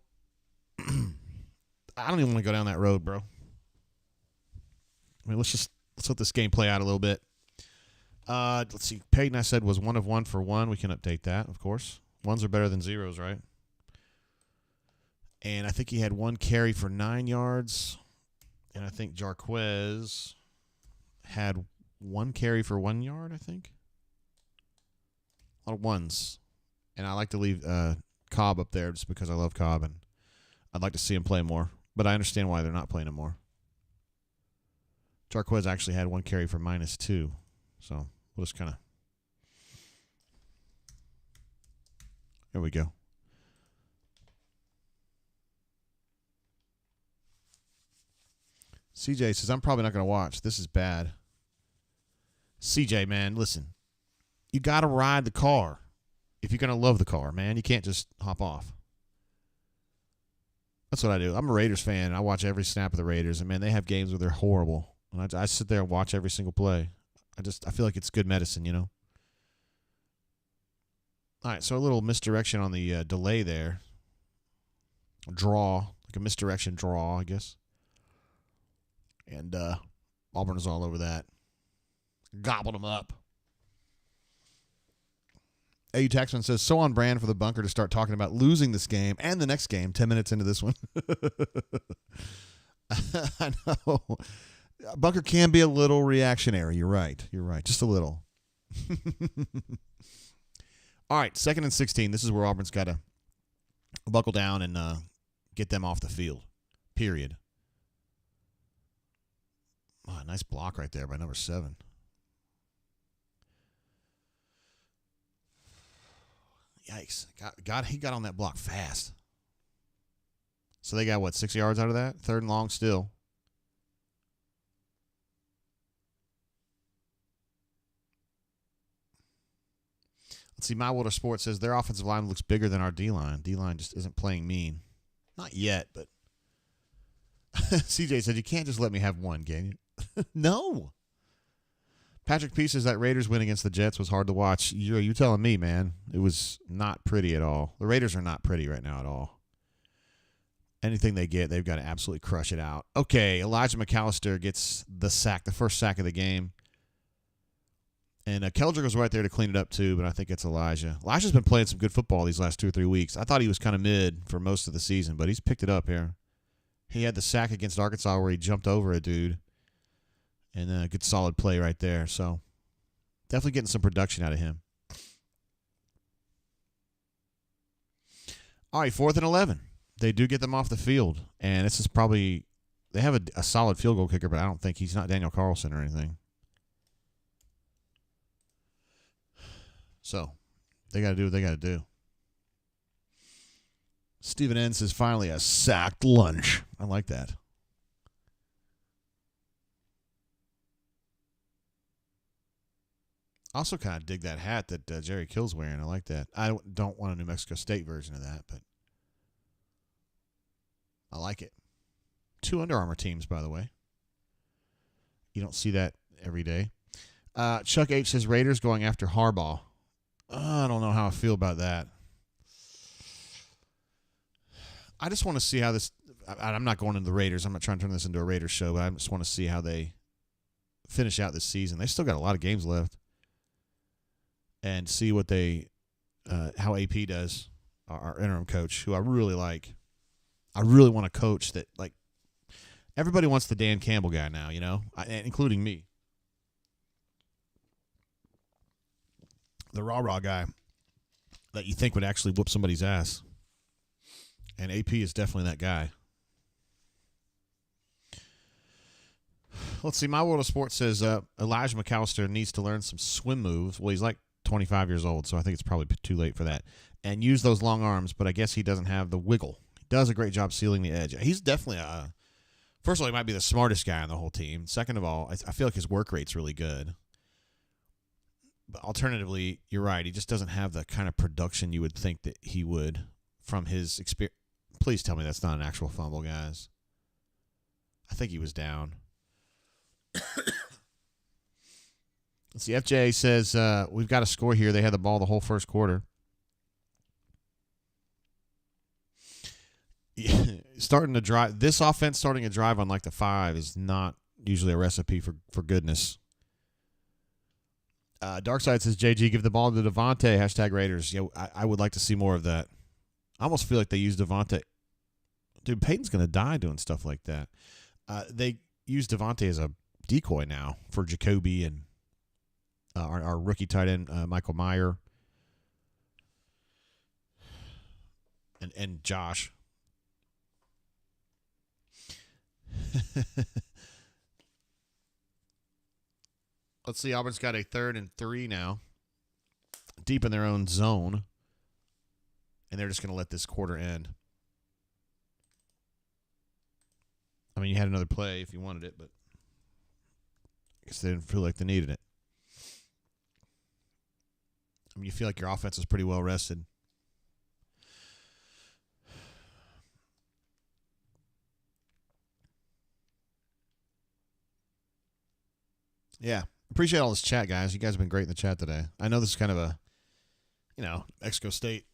I don't even want to go down that road, bro. I mean, let's let this game play out a little bit. Let's see. Peyton, I said, was 1 of 1 for 1. We can update that, of course. Ones are better than zeros, right? And I think he had 1 carry for 9 yards. And I think Jarquez had 1 carry for 1 yard, I think. A lot of ones. And I like to leave Cobb up there just because I love Cobb, and I'd like to see him play more. But I understand why they're not playing him more. Jarquez actually had 1 carry for -2. So we'll just kind of. There we go. CJ says, I'm probably not going to watch. This is bad. CJ, man, listen. You got to ride the car if you're going to love the car, man. You can't just hop off. That's what I do. I'm a Raiders fan. I watch every snap of the Raiders. And, man, they have games where they're horrible. And I sit there and watch every single play. I feel like it's good medicine, you know. All right, so a little misdirection on the delay there. Draw, like a misdirection draw, I guess. And Auburn is all over that. Gobbled them up. AU Taxman says, so on brand for the bunker to start talking about losing this game and the next game 10 minutes into this one. I know. Bunker can be a little reactionary. You're right. Just a little. All right, 2nd and 16. This is where Auburn's got to buckle down and get them off the field, period. Oh, nice block right there by number 7. Yikes. He got on that block fast. So they got, 6 yards out of that? 3rd and long still. See, My World of Sports says their offensive line looks bigger than our D-line. D-line just isn't playing mean. Not yet, but CJ said, you can't just let me have one, can you? No. Patrick P says that Raiders win against the Jets was hard to watch. You telling me, man. It was not pretty at all. The Raiders are not pretty right now at all. Anything they get, they've got to absolutely crush it out. Okay, Elijah McAllister gets the sack, the first sack of the game. And Keldrick was right there to clean it up too, but I think it's Elijah. Elijah's been playing some good football these last 2 or 3 weeks. I thought he was kind of mid for most of the season, but he's picked it up here. He had the sack against Arkansas where he jumped over a dude. And a good solid play right there. So definitely getting some production out of him. All right, 4th and 11. They do get them off the field. And this is probably, they have a solid field goal kicker, but I don't think he's not Daniel Carlson or anything. So they got to do what they got to do. Stephen N says finally a sacked lunch. I like that. I also kind of dig that hat that Jerry Kill's wearing. I like that. I don't want a New Mexico State version of that, but I like it. 2 Under Armour teams, by the way. You don't see that every day. Chuck H says Raiders going after Harbaugh. I don't know how I feel about that. I just want to see how this – I'm not going into the Raiders. I'm not trying to turn this into a Raiders show, but I just want to see how they finish out this season. They still got a lot of games left. And see what they, how AP does, our interim coach, who I really like. I really want a coach that, like, everybody wants the Dan Campbell guy now, you know, including me. The rah-rah guy that you think would actually whoop somebody's ass. And AP is definitely that guy. Let's see. My World of Sports says Elijah McAllister needs to learn some swim moves. Well, he's like 25 years old, so I think it's probably too late for that. And use those long arms, but I guess he doesn't have the wiggle. He does a great job sealing the edge. He's definitely first of all, he might be the smartest guy on the whole team. Second of all, I feel like his work rate's really good. But alternatively, you're right. He just doesn't have the kind of production you would think that he would from his experience. Please tell me that's not an actual fumble, guys. I think he was down. Let's see. FJ says we've got a score here. They had the ball the whole first quarter. Starting to drive. This offense starting a drive on like the 5 is not usually a recipe for goodness. Darkside says, JG, give the ball to Devontae. # Raiders. Yeah, I would like to see more of that. I almost feel like they use Devontae. Dude, Peyton's going to die doing stuff like that. They use Devontae as a decoy now for Jacoby and our rookie tight end, Michael Meyer. And Josh. Let's see. Auburn's got a 3rd and 3 now. Deep in their own zone. And they're just going to let this quarter end. I mean, you had another play if you wanted it, but I guess they didn't feel like they needed it. I mean, you feel like your offense is pretty well rested. Yeah. Appreciate all this chat, guys. You guys have been great in the chat today. I know this is kind of a, Mexico State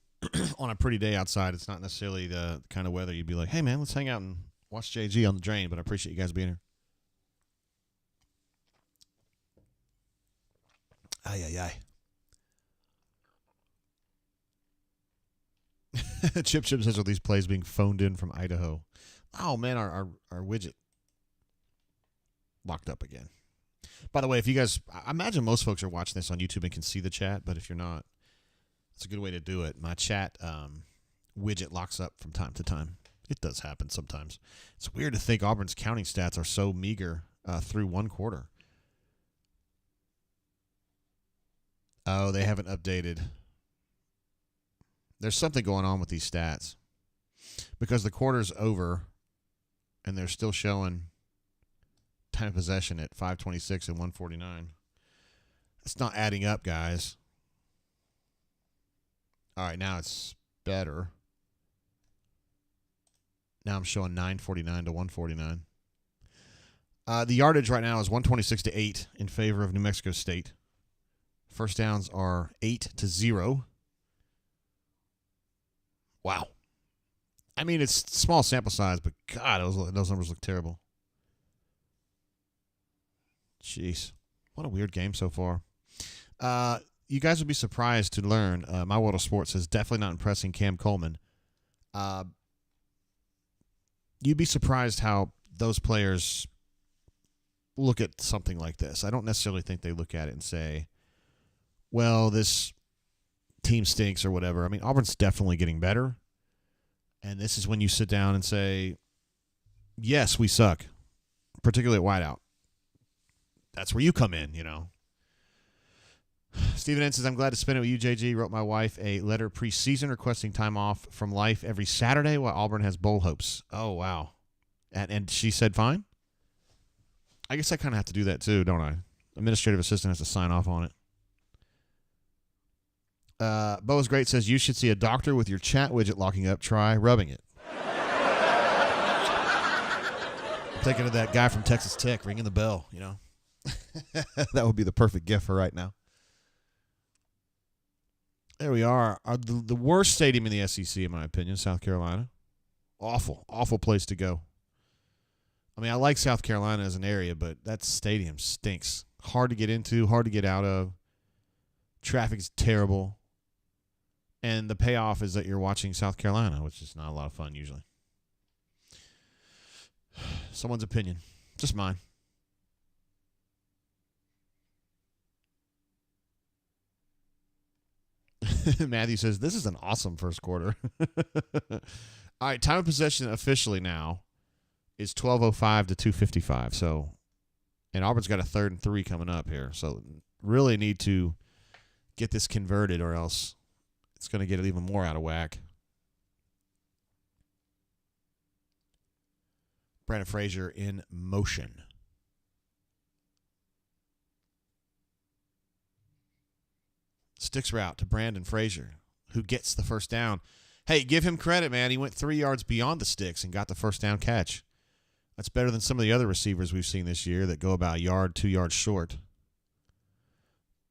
on a pretty day outside. It's not necessarily the kind of weather you'd be like, hey, man, let's hang out and watch JG on the drain, but I appreciate you guys being here. Ay. Chip says, are these plays being phoned in from Idaho? Oh, man, our widget locked up again. By the way, if you guys, I imagine most folks are watching this on YouTube and can see the chat, but if you're not, it's a good way to do it. My chat widget locks up from time to time. It does happen sometimes. It's weird to think Auburn's counting stats are so meager through one quarter. Oh, they haven't updated. There's something going on with these stats. Because the quarter's over and they're still showing time of possession at 5:26 and 1:49. It's not adding up, guys. All right, now it's better. Now I'm showing 949 to 149. The yardage right now is 126 to 8 in favor of New Mexico State. First downs are 8 to 0. Wow. I mean, it's small sample size, but God, those numbers look terrible. Jeez. What a weird game so far. You guys would be surprised to learn My World of Sports is definitely not impressing Cam Coleman. You'd be surprised how those players look at something like this. I don't necessarily think they look at it and say, well, this team stinks or whatever. I mean, Auburn's definitely getting better. And this is when you sit down and say, yes, we suck, particularly at wideout. That's where you come in, you know. Steven N says, I'm glad to spend it with you, JG. Wrote my wife a letter preseason requesting time off from life every Saturday while Auburn has bowl hopes. Oh, wow. And she said fine? I guess I kind of have to do that too, don't I? Administrative assistant has to sign off on it. Bo is Great says, you should see a doctor with your chat widget locking up. Try rubbing it. I'm thinking of that guy from Texas Tech ringing the bell, you know. That would be the perfect gift for right now. There we are. The worst stadium in the SEC, in my opinion, South Carolina. Awful, awful place to go. I mean, I like South Carolina as an area, but that stadium stinks. Hard to get into, hard to get out of. Traffic's terrible. And the payoff is that you're watching South Carolina, which is not a lot of fun usually. Someone's opinion. Just mine. Matthew says, this is an awesome first quarter. All right, time of possession officially now is 12:05 to 2:55. So, and Auburn's got a 3rd and 3 coming up here. So, really need to get this converted or else it's going to get it even more out of whack. Brandon Frazier in motion. Sticks route to Brandon Frazier, who gets the first down. Hey, give him credit, man. He went 3 yards beyond the sticks and got the first down catch. That's better than some of the other receivers we've seen this year that go about a yard, 2 yards short.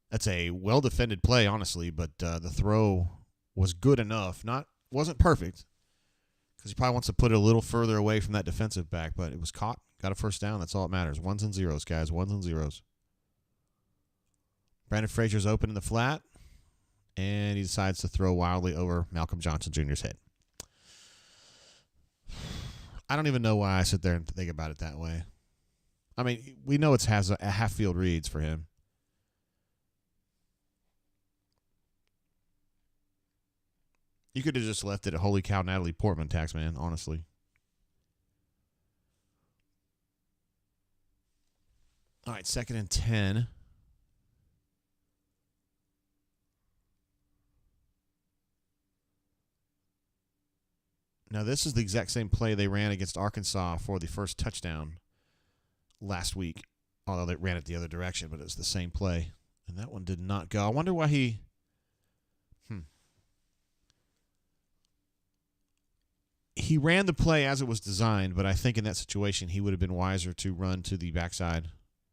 That's a well-defended play, honestly, but the throw was good enough. Wasn't perfect because he probably wants to put it a little further away from that defensive back, but it was caught. Got a first down. That's all that matters. 1s and 0s, guys. 1s and 0s. Brandon Frazier's open in the flat, and he decides to throw wildly over Malcolm Johnson Jr.'s head. I don't even know why I sit there and think about it that way. I mean, we know it has a half-field reads for him. You could have just left it at Holy Cow Natalie Portman, Taxman, honestly. All right, 2nd and 10. Now, this is the exact same play they ran against Arkansas for the first touchdown last week. Although they ran it the other direction, but it was the same play. And that one did not go. I wonder why he... He ran the play as it was designed, but I think in that situation he would have been wiser to run to the backside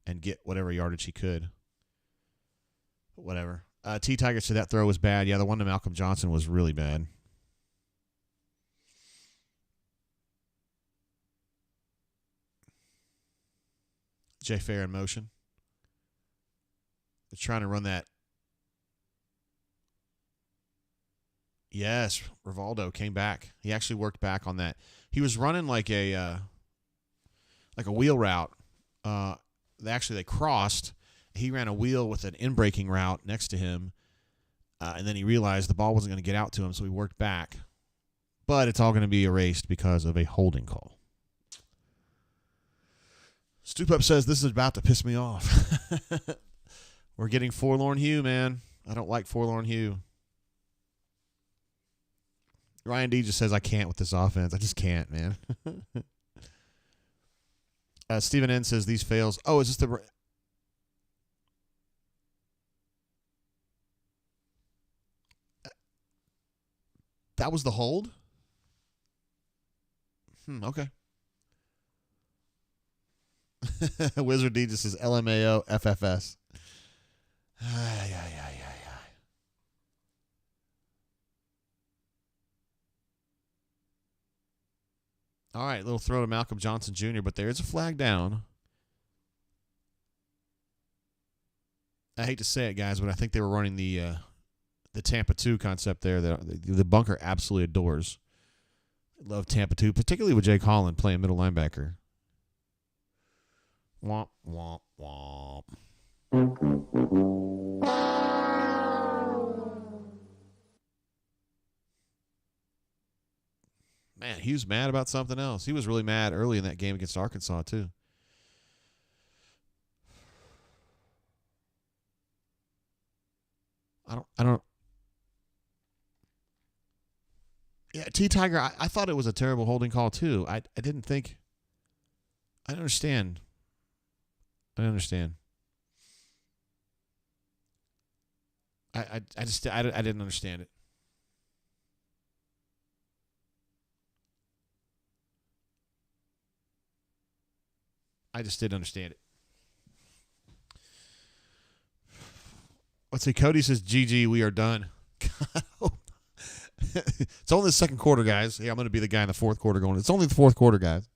and get whatever yardage he could. But whatever. Tigers said that throw was bad. Yeah, the one to Malcolm Johnson was really bad. Jay Fair in motion. They're trying to run that. Yes, Rivaldo came back. He actually worked back on that. He was running like a wheel route. They crossed. He ran a wheel with an in-breaking route next to him, and then he realized the ball wasn't going to get out to him, so he worked back. But it's all going to be erased because of a holding call. Stoop Up says, this is about to piss me off. We're getting Forlorn Hugh, man. I don't like Forlorn Hugh. Ryan D just says, I can't with this offense. I just can't, man. Stephen N says, these fails. Oh, is this the... That was the hold? Okay. Wizard D just says LMAO FFS. All right, little throw to Malcolm Johnson Jr., but there is a flag down. I hate to say it, guys, but I think they were running the Tampa 2 concept there that the bunker absolutely adores. I love Tampa 2, particularly with Jake Holland playing middle linebacker. Womp, womp, womp. Man, he was mad about something else. He was really mad early in that game against Arkansas, too. I don't. Yeah, T-Tiger, I thought it was a terrible holding call, too. I didn't think. I understand. I understand. I didn't understand it. I just didn't understand it. Let's see. Cody says, GG, we are done. It's only the second quarter, guys. Yeah, I'm going to be the guy in the fourth quarter going, it's only the fourth quarter, guys.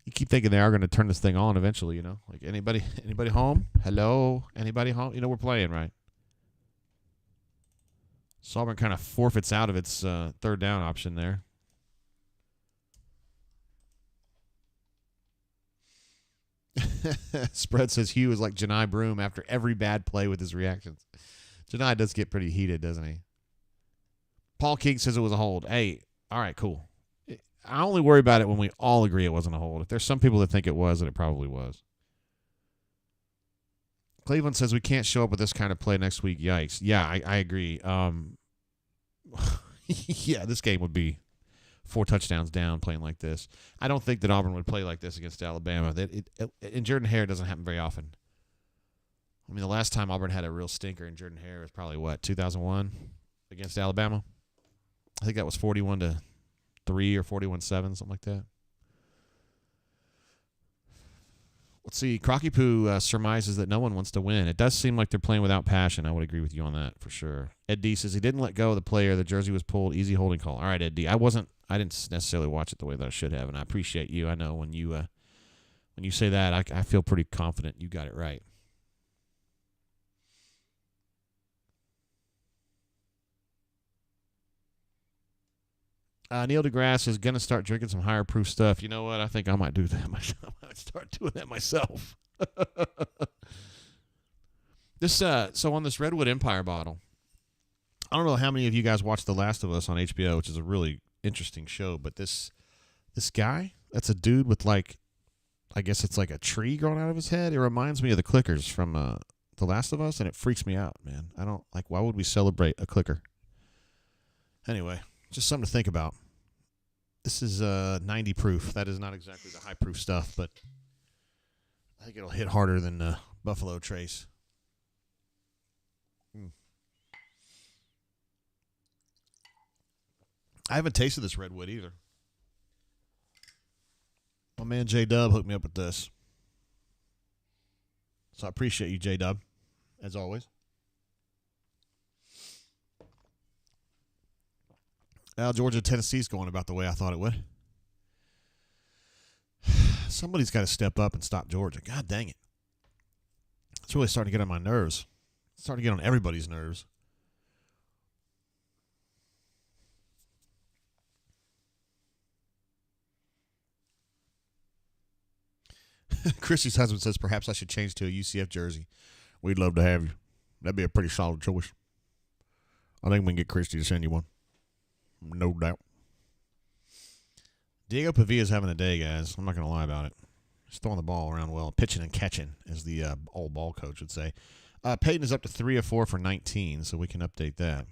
You keep thinking they are going to turn this thing on eventually, you know? Like, anybody home? Hello? Anybody home? You know, we're playing, right? So Auburn kind of forfeits out of its third down option there. Spread says Hugh is like Janai Broom after every bad play with his reactions. Janai does get pretty heated, doesn't he? Paul King says it was a hold. Hey, all right, cool. I only worry about it when we all agree it wasn't a hold. If there's some people that think it was, then it probably was. Cleveland says we can't show up with this kind of play next week. Yikes. Yeah, I agree. Yeah, this game would be 4 touchdowns down playing like this. I don't think that Auburn would play like this against Alabama. And Jordan-Hare doesn't happen very often. I mean, the last time Auburn had a real stinker in Jordan-Hare was probably, 2001 against Alabama? I think that was 41-3 or 41-7, something like that. Let's see. Crocky Poo surmises that no one wants to win. It does seem like they're playing without passion. I would agree with you on that for sure. Ed D says he didn't let go of the player. The jersey was pulled. Easy holding call. All right, Ed D. I didn't necessarily watch it the way that I should have, and I appreciate you. I know when you say that, I feel pretty confident you got it right. Neil deGrasse is going to start drinking some higher proof stuff. You know what? I think I might do that myself. I might start doing that myself. So on this Redwood Empire bottle, I don't know how many of you guys watched The Last of Us on HBO, which is a really interesting show, but this guy, that's a dude with I guess it's like a tree growing out of his head. It reminds me of the clickers from The Last of Us, and it freaks me out, man. I don't why would we celebrate a clicker? Anyway, just something to think about. This is 90 proof. That is not exactly the high proof stuff, but I think it'll hit harder than Buffalo Trace. I haven't tasted this Redwood either. My man J-Dub hooked me up with this. So I appreciate you, J-Dub, as always. Georgia, Tennessee's going about the way I thought it would. Somebody's got to step up and stop Georgia. God dang it. It's really starting to get on my nerves. It's starting to get on everybody's nerves. Christy's husband says perhaps I should change to a UCF jersey. We'd love to have you. That'd be a pretty solid choice. I think we can get Christy to send you one. No doubt. Diego Pavilla's having a day, guys. I'm not going to lie about it. He's throwing the ball around well. Pitching and catching, as the old ball coach would say. Peyton is up to 3 of 4 for 19, so we can update that.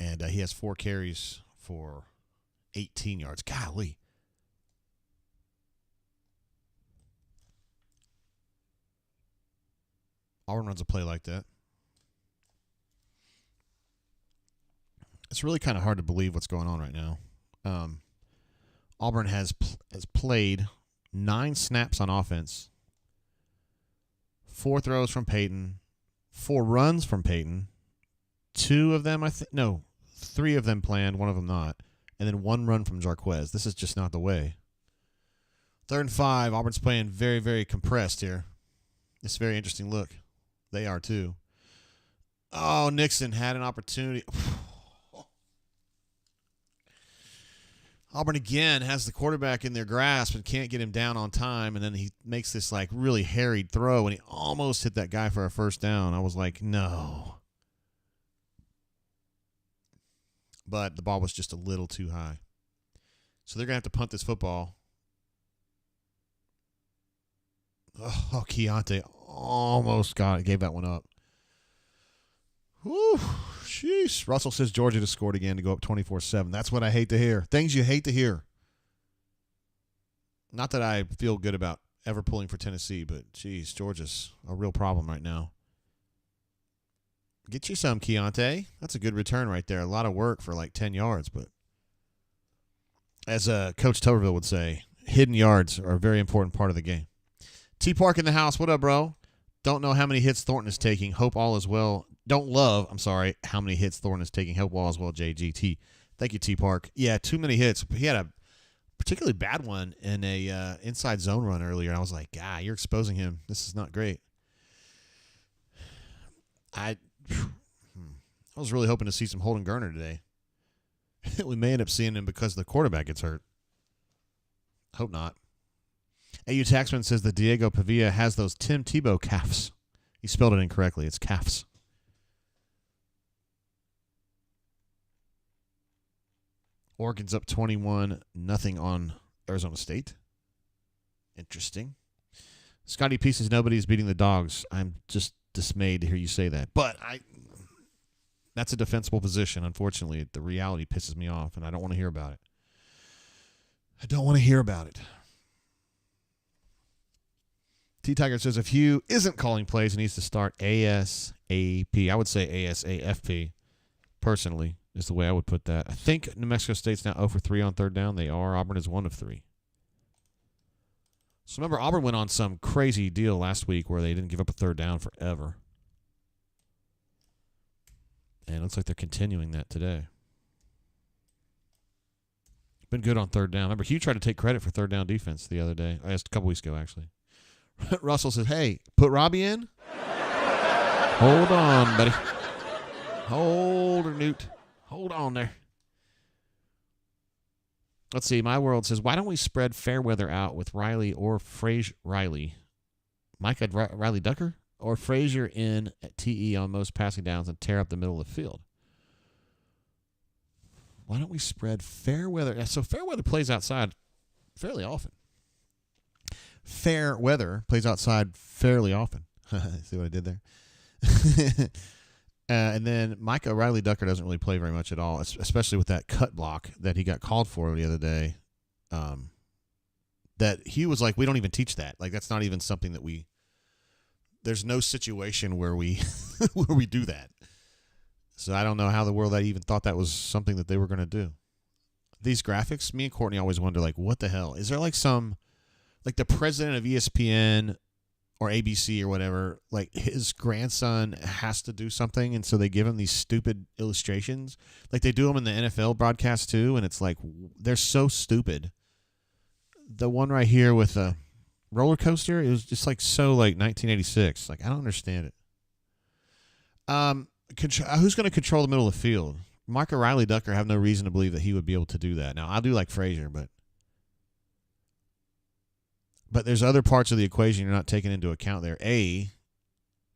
And he has 4 carries for 18 yards. Golly. Auburn runs a play like that. It's really kind of hard to believe what's going on right now. Auburn has played 9 snaps on offense, 4 throws from Peyton, 4 runs from Peyton, 2 of them, 3 of them planned, 1 of them not, and then 1 run from Jarquez. This is just not the way. 3rd and 5, Auburn's playing very, very compressed here. It's a very interesting look. They are too. Oh, Nixon had an opportunity. Auburn again has the quarterback in their grasp and can't get him down on time, and then he makes this like really harried throw, and he almost hit that guy for a first down. I was like, no. But the ball was just a little too high. So they're going to have to punt this football. Oh, Keontae almost gave that one up. Whew, jeez. Russell says Georgia just scored again to go up 24-7. That's what I hate to hear. Things you hate to hear. Not that I feel good about ever pulling for Tennessee, but, geez, Georgia's a real problem right now. Get you some, Keontae. That's a good return right there. A lot of work for like 10 yards, but as Coach Tuberville would say, hidden yards are a very important part of the game. T-Park in the house. What up, bro? Don't know how many hits Thornton is taking. Hope all is well. How many hits Thornton is taking. Hope all is well, JGT. Thank you, T-Park. Yeah, too many hits. He had a particularly bad one in a inside zone run earlier, and I was like, you're exposing him. This is not great. I was really hoping to see some Holden Gerner today. We may end up seeing him because the quarterback gets hurt. Hope not. AU Taxman says that Diego Pavia has those Tim Tebow calves. He spelled it incorrectly. It's calves. Oregon's up 21-0 on Arizona State. Interesting. Scotty P says nobody's beating the Dogs. I'm just dismayed to hear you say that. But that's a defensible position. Unfortunately, the reality pisses me off, and I don't want to hear about it. T-Tiger says if Hugh isn't calling plays, he needs to start ASAP. I would say ASAFP, personally, is the way I would put that. I think New Mexico State's now 0 for 3 on 3rd down. They are. Auburn is 1 of 3. So remember, Auburn went on some crazy deal last week where they didn't give up a 3rd down forever. And it looks like they're continuing that today. Been good on 3rd down. Remember, Hugh tried to take credit for 3rd down defense the other day. A couple weeks ago, actually. Russell says, hey, put Robbie in? Hold on, buddy. Hold her, Newt. Hold on there. Let's see. My World says, why don't we spread Fairweather out with Riley or Micah Riley Ducker? Or Frazier in at TE on most passing downs and tear up the middle of the field? Why don't we spread Fairweather? So Fairweather plays outside fairly often. Fairweather plays outside fairly often. See what I did there? And then Micah Riley Ducker doesn't really play very much at all, especially with that cut block that he got called for the other day. That he was like, we don't even teach that. Like, that's not even something that there's no situation where we where we do that. So I don't know how the world even thought that was something that they were going to do. These graphics, me and Courtney always wonder, like, what the hell? Is there like the president of ESPN or ABC or whatever, like his grandson has to do something, and so they give him these stupid illustrations? Like they do them in the NFL broadcast too, and it's like, they're so stupid. The one right here with a roller coaster, it was just like so like 1986. Like, I don't understand it. Who's going to control the middle of the field? Micah Riley Ducker, I have no reason to believe that he would be able to do that. Now, I do like Frazier, but there's other parts of the equation you're not taking into account there. A,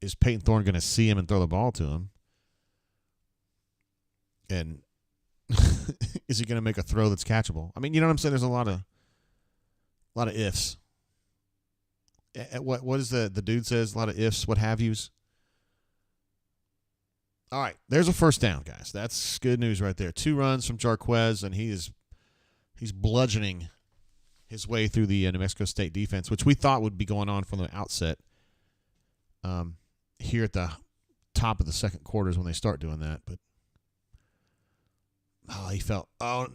is Peyton Thorne going to see him and throw the ball to him? And is he going to make a throw that's catchable? I mean, you know what I'm saying? There's a lot of ifs. What is the dude says? A lot of ifs, what have yous. All right, there's a first down, guys. That's good news right there. 2 runs from Jarquez, and he's bludgeoning his way through the New Mexico State defense, which we thought would be going on from the outset. here at the top of the second quarters when they start doing that. But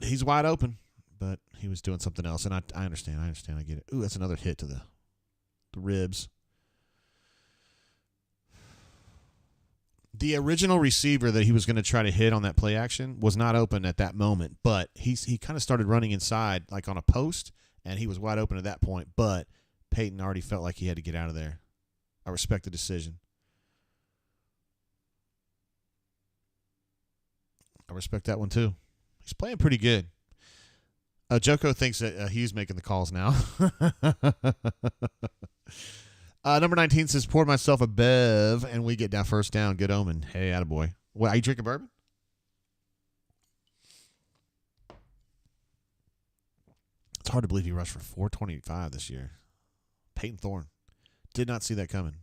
he's wide open, but he was doing something else. And I understand. I get it. Ooh, that's another hit to the ribs. The original receiver that he was going to try to hit on that play action was not open at that moment, but he kind of started running inside like on a post, and he was wide open at that point, but Peyton already felt like he had to get out of there. I respect the decision. I respect that one too. He's playing pretty good. Joko thinks that he's making the calls now. Number 19 says, poured myself a bev, and we get down first down. Good omen. Hey, attaboy. What, are you drinking bourbon? It's hard to believe he rushed for 425 this year. Peyton Thorne. Did not see that coming.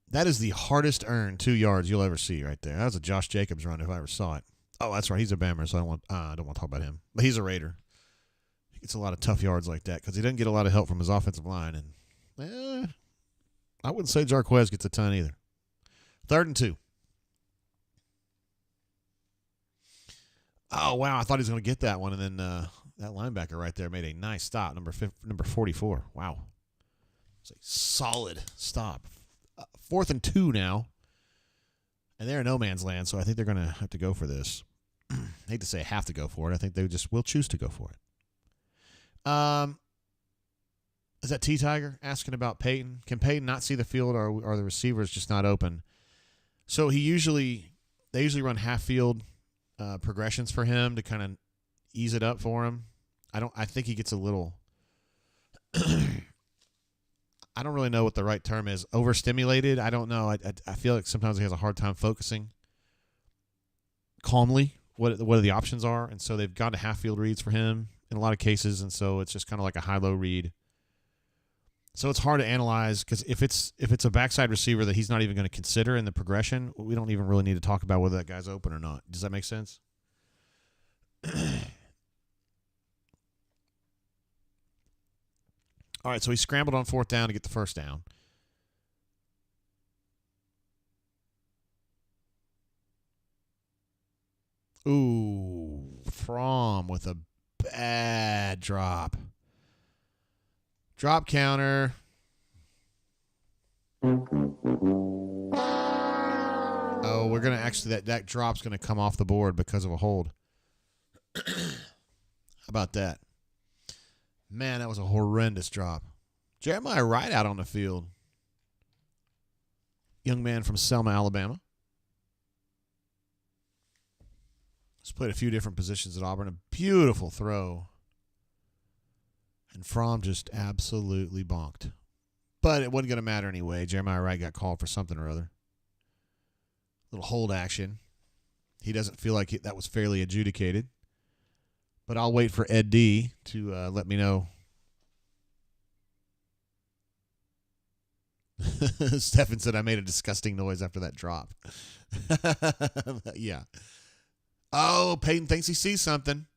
That is the hardest earned 2 yards you'll ever see right there. That was a Josh Jacobs run if I ever saw it. Oh, that's right. He's a Bammer, so I don't want to talk about him. But he's a Raider. He gets a lot of tough yards like that because he doesn't get a lot of help from his offensive line, and I wouldn't say Jarquez gets a ton either. 3rd and 2. Oh, wow. I thought he was going to get that one. And then that linebacker right there made a nice stop, number 44. Wow. It's a solid stop. 4th and 2 now. And they're in no man's land, so I think they're going to have to go for this. I hate to say have to go for it. I think they just will choose to go for it. Is that T-Tiger asking about Peyton? Can Peyton not see the field, or are the receivers just not open? So they usually run half-field progressions for him to kind of ease it up for him. I think he gets a little I don't really know what the right term is. Overstimulated? I don't know. I feel like sometimes he has a hard time focusing calmly what the options are, and so they've gone to half-field reads for him in a lot of cases, and so it's just kind of like a high-low read. So it's hard to analyze because if it's a backside receiver that he's not even going to consider in the progression, we don't even really need to talk about whether that guy's open or not. Does that make sense? All right, so he scrambled on 4th down to get the first down. Ooh, Fromm with a bad drop. Drop counter. Oh, we're going to actually, that drop's going to come off the board because of a hold. How about that? Man, that was a horrendous drop. Jeremiah Wright out on the field. Young man from Selma, Alabama. He's played a few different positions at Auburn. A beautiful throw. And Fromm just absolutely bonked. But it wasn't going to matter anyway. Jeremiah Wright got called for something or other. Little hold action. He doesn't feel like that was fairly adjudicated. But I'll wait for Ed D to let me know. Stefan said I made a disgusting noise after that drop. Yeah. Oh, Peyton thinks he sees something.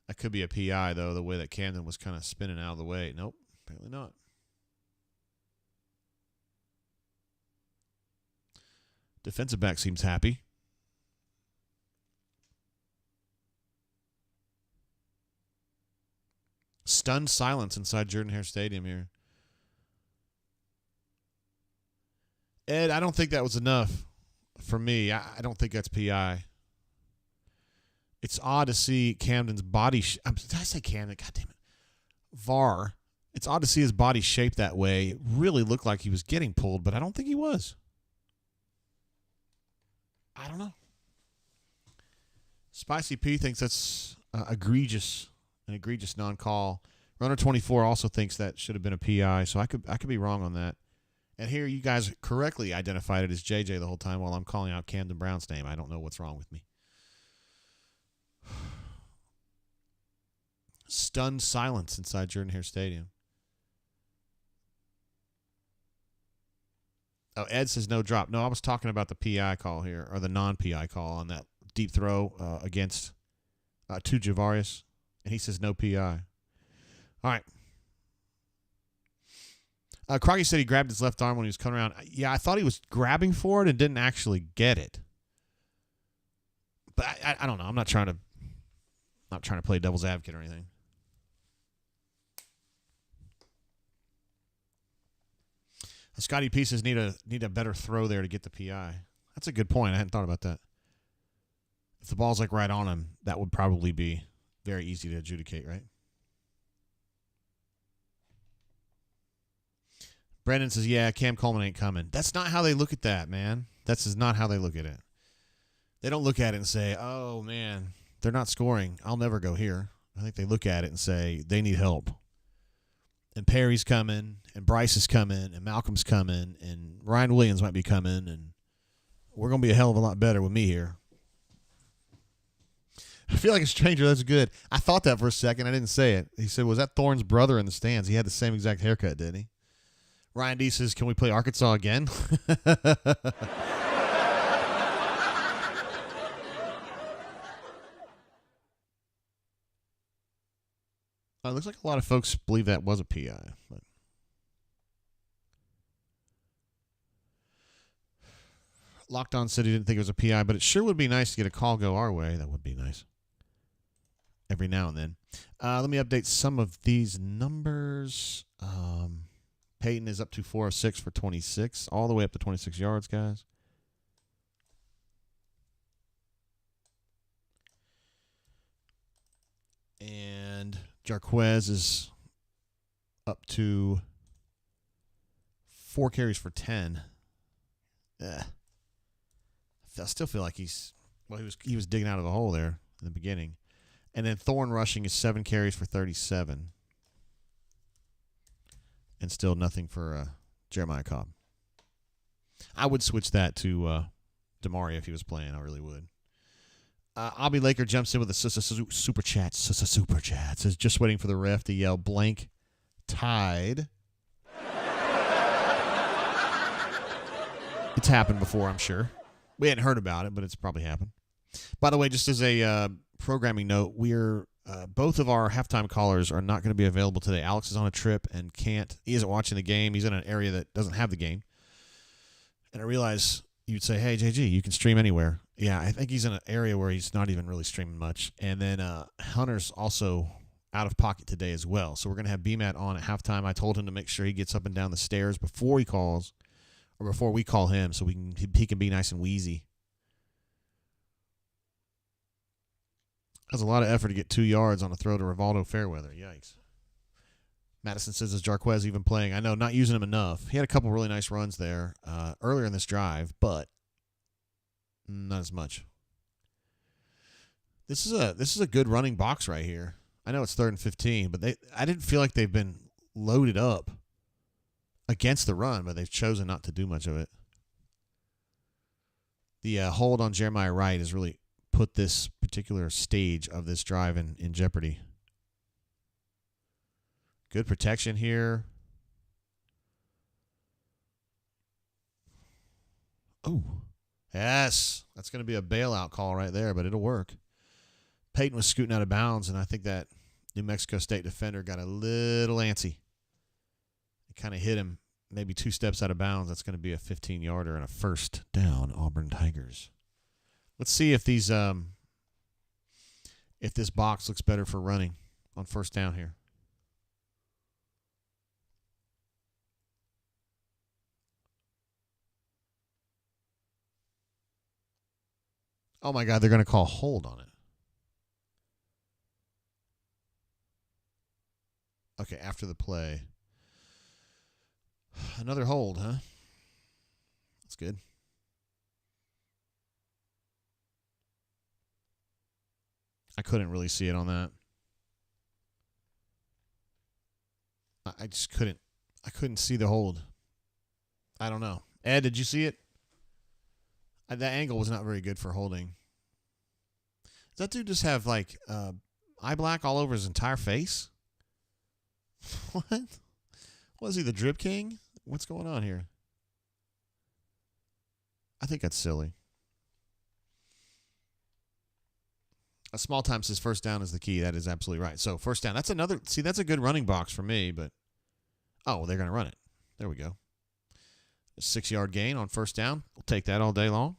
That could be a PI, though, the way that Camden was kind of spinning out of the way. Nope, apparently not. Defensive back seems happy. Stunned silence inside Jordan-Hare Stadium here. Ed, I don't think that was enough for me. I don't think that's PI. It's odd to see Camden's body. Did I say Camden? God damn it. VAR. It's odd to see his body shaped that way. It really looked like he was getting pulled, but I don't think he was. I don't know. Spicy P thinks that's an egregious non-call. Runner 24 also thinks that should have been a PI, so I could be wrong on that. And here you guys correctly identified it as JJ the whole time while I'm calling out Camden Brown's name. I don't know what's wrong with me. Stunned silence inside Jordan-Hare Stadium. Oh, Ed says no drop. No, I was talking about the PI call here, or the non-PI call on that deep throw against to Javarius. And he says no PI. All right. Crocky said he grabbed his left arm when he was coming around. Yeah, I thought he was grabbing for it and didn't actually get it. But I don't know. I'm not trying to play devil's advocate or anything. Scotty Pieces need a better throw there to get the PI. That's a good point. I hadn't thought about that. If the ball's like right on him, that would probably be very easy to adjudicate, right? Brendan says, yeah, Cam Coleman ain't coming. That's not how they look at that, man. That's just not how they look at it. They don't look at it and say, oh, man, they're not scoring. I'll never go here. I think they look at it and say, they need help. And Perry's coming, and Bryce is coming, and Malcolm's coming, and Ryan Williams might be coming, and we're going to be a hell of a lot better with me here. I feel like a stranger. That's good. I thought that for a second. I didn't say it. He said, was that Thorne's brother in the stands? He had the same exact haircut, didn't he? Ryan D says, can we play Arkansas again? It looks like a lot of folks believe that was a PI. But Locked On said he didn't think it was a PI, but it sure would be nice to get a call go our way. That would be nice. Every now and then. Let me update some of these numbers. Peyton is up to 406 for 26, all the way up to 26 yards, guys. And Jarquez is up to 4 carries for 10. I still feel like he was digging out of a hole there in the beginning. And then Thorne rushing is 7 carries for 37. And still nothing for Jeremiah Cobb. I would switch that to DeMario if he was playing. I really would. Abby Laker jumps in with a super chat. Super chat. Says, just waiting for the ref to yell blank tied. It's happened before, I'm sure. We hadn't heard about it, but it's probably happened. By the way, just as a programming note, we're both of our halftime callers are not going to be available today. Alex is on a trip and he isn't watching the game. He's in an area that doesn't have the game. And I realize you'd say, hey, JG, you can stream anywhere. Yeah, I think he's in an area where he's not even really streaming much. And then Hunter's also out of pocket today as well. So we're going to have BMAT on at halftime. I told him to make sure he gets up and down the stairs before he calls or before we call him so he can be nice and wheezy. That's a lot of effort to get 2 yards on a throw to Rivaldo Fairweather. Yikes. Madison says, is Jarquez even playing? I know, not using him enough. He had a couple really nice runs there earlier in this drive, but not as much. This is a good running box right here. I know it's 3rd and 15, but I didn't feel like they've been loaded up against the run, but they've chosen not to do much of it. The hold on Jeremiah Wright has really put this particular stage of this drive in jeopardy. Good protection here. Oh, yes. That's going to be a bailout call right there, but it'll work. Peyton was scooting out of bounds, and I think that New Mexico State defender got a little antsy. It kind of hit him maybe 2 steps out of bounds. That's going to be a 15-yarder and a first down, Auburn Tigers. Let's see if this box looks better for running on first down here. Oh, my God, they're going to call hold on it. Okay, after the play. Another hold, huh? That's good. I couldn't really see it on that. I just couldn't. I couldn't see the hold. I don't know. Ed, did you see it? That angle was not very good for holding. Does that dude just have like eye black all over his entire face? What? Was he the drip king? What's going on here? I think that's silly. A small time says first down is the key. That is absolutely right. So first down. That's a good running box for me, but oh, they're going to run it. There we go. A 6-yard gain on first down. We'll take that all day long.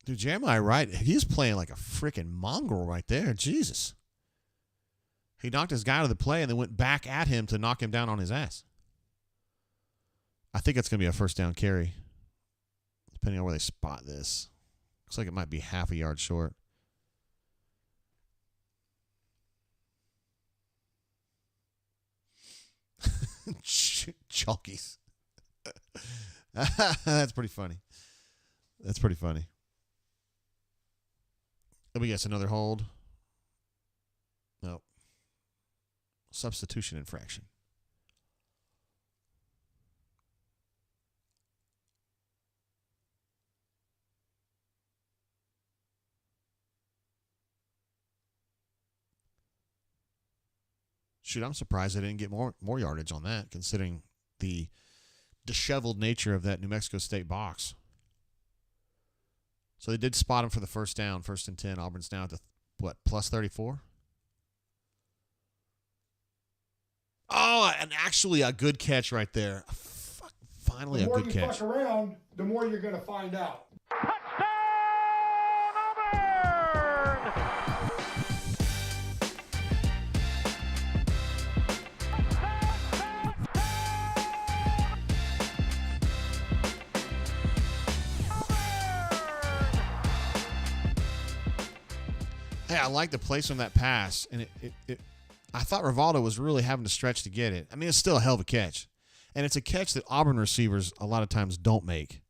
Dude, Jeremiah Wright, he's playing like a freaking mongrel right there. Jesus. He knocked his guy out of the play and then went back at him to knock him down on his ass. I think it's going to be a first down carry, depending on where they spot this. Looks like it might be half a yard short. Chalkies. That's pretty funny. That's pretty funny. Let me guess, another hold. No. Substitution infraction. Shoot, I'm surprised they didn't get more yardage on that, considering the disheveled nature of that New Mexico State box. So they did spot him for the first down, 1st and 10. Auburn's now at the, plus 34? Oh, and actually a good catch right there. Finally a good catch. The more you fuck around, the more you're going to find out. Hey, I like the place on that pass, and I thought Rivaldo was really having to stretch to get it. I mean, it's still a hell of a catch, and it's a catch that Auburn receivers a lot of times don't make.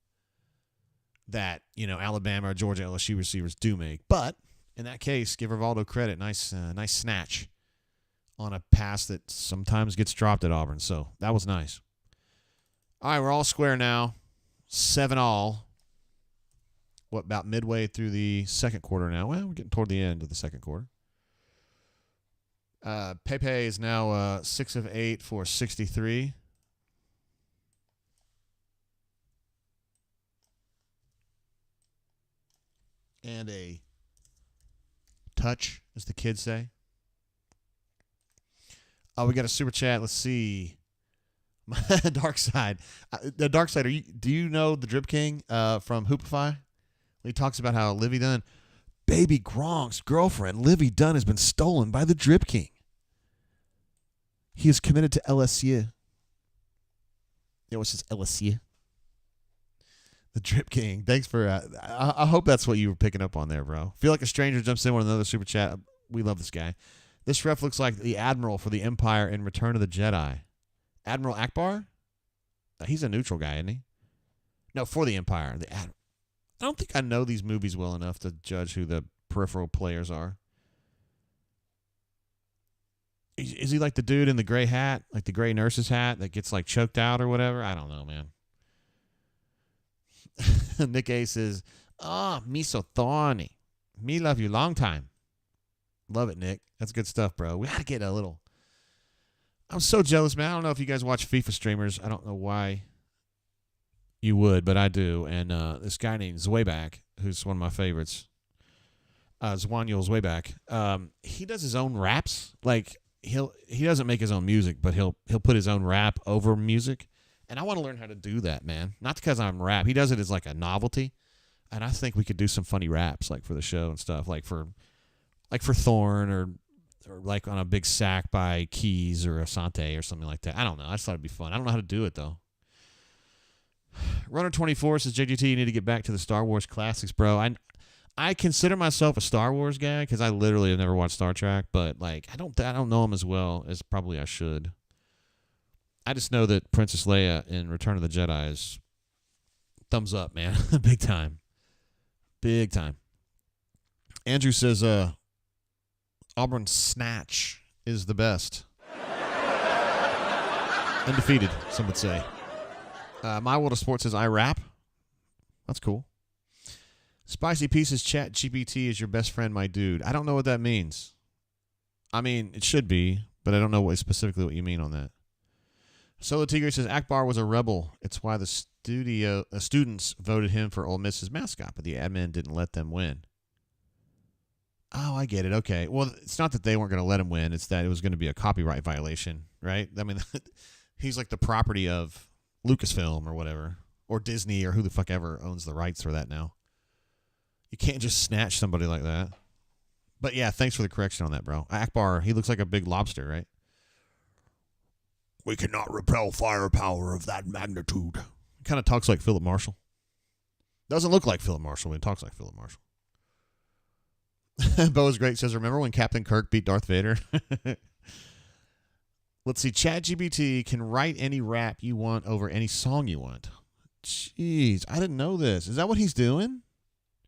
That Alabama or Georgia LSU receivers do make, but in that case, give Rivaldo credit. Nice snatch on a pass that sometimes gets dropped at Auburn. So that was nice. All right, we're all square now, 7-all. What, about midway through the second quarter now? Well, we're getting toward the end of the second quarter. Pepe is now 6 of 8 for 63. And a touch, as the kids say. Oh, we got a super chat. Let's see. Dark Side. The Dark Side, do you know the Drip King from Hoopify? He talks about how Livy Dunn, baby Gronk's girlfriend, Livy Dunn, has been stolen by the Drip King. He is committed to LSU. Yeah, what's his LSU? The Drip King. Thanks for. I hope that's what you were picking up on there, bro. Feel like a stranger jumps in with another super chat. We love this guy. This ref looks like the Admiral for the Empire in Return of the Jedi. Admiral Akbar? He's a neutral guy, isn't he? No, for the Empire. The Admiral. I don't think I know these movies well enough to judge who the peripheral players are. Is he like the dude in the gray hat, like the gray nurse's hat that gets like choked out or whatever? I don't know, man. Nick A says, me so thorny. Me love you long time. Love it, Nick. That's good stuff, bro. We got to get a little. I'm so jealous, man. I don't know if you guys watch FIFA streamers. I don't know why you would, but I do. And this guy named Zwayback, who's one of my favorites, Zwanyul Zwayback, he does his own raps. Like he doesn't make his own music, but he'll put his own rap over music. And I want to learn how to do that, man. Not because I'm rap. He does it as like a novelty. And I think we could do some funny raps like for the show and stuff, like for Thorn or like on a big sack by Keys or Asante or something like that. I don't know. I just thought it'd be fun. I don't know how to do it though. Runner 24 says, JGT, you need to get back to the Star Wars classics, bro. I consider myself a Star Wars guy because I literally have never watched Star Trek, but like I don't know them as well as probably I should. I just know that Princess Leia in Return of the Jedi is thumbs up, man. Big time. Big time. Andrew says, Auburn Snatch is the best. Undefeated, some would say. My World of Sports says, I rap. That's cool. Spicy Pieces Chat GPT is your best friend, my dude. I don't know what that means. I mean, it should be, but I don't know specifically what you mean on that. Solo Tigre says, Akbar was a rebel. It's why the students voted him for Ole Miss's mascot, but the admin didn't let them win. Oh, I get it. Okay. Well, it's not that they weren't going to let him win. It's that it was going to be a copyright violation, right? I mean, he's like the property of Lucasfilm or whatever, or Disney or who the fuck ever owns the rights for that now. You can't just snatch somebody like that. But yeah, thanks for the correction on that, bro. Akbar, he looks like a big lobster, right? We cannot repel firepower of that magnitude. He kind of talks like Philip Marshall. Doesn't look like Philip Marshall, but he talks like Philip Marshall. Bo is great. Says, remember when Captain Kirk beat Darth Vader? Let's see. ChatGPT can write any rap you want over any song you want. Jeez, I didn't know this. Is that what he's doing?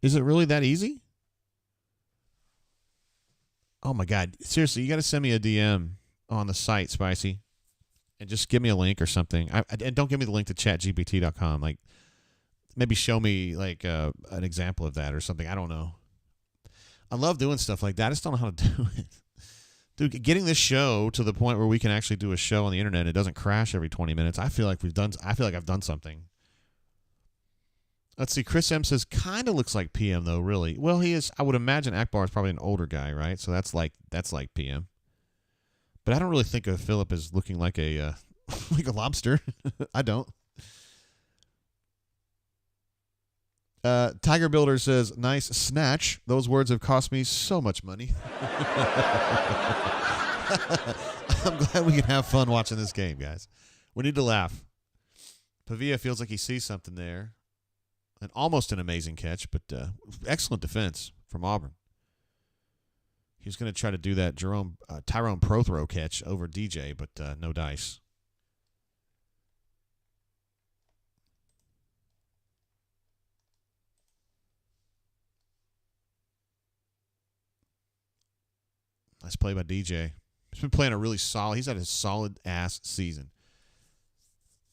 Is it really that easy? Oh, my God. Seriously, you got to send me a DM on the site, Spicy, and just give me a link or something. And don't give me the link to chatgpt.com. Like, maybe show me, like, an example of that or something. I don't know. I love doing stuff like that. I just don't know how to do it. Dude, getting this show to the point where we can actually do a show on the internet, it doesn't crash every 20 minutes. I feel like I've done something. Let's see. Chris M says, kind of looks like PM though, really. Well, he is. I would imagine Akbar is probably an older guy, right? So that's like PM. But I don't really think of Philip as looking like a like a lobster. I don't. Tiger Builder says, nice snatch. Those words have cost me so much money. I'm glad we can have fun watching this game, guys. We need to laugh. Pavia feels like he sees something there. And almost an amazing catch, but excellent defense from Auburn. He was going to try to do that Tyrone Prothro catch over DJ, but no dice. Nice play by DJ. He's been playing he's had a solid-ass season.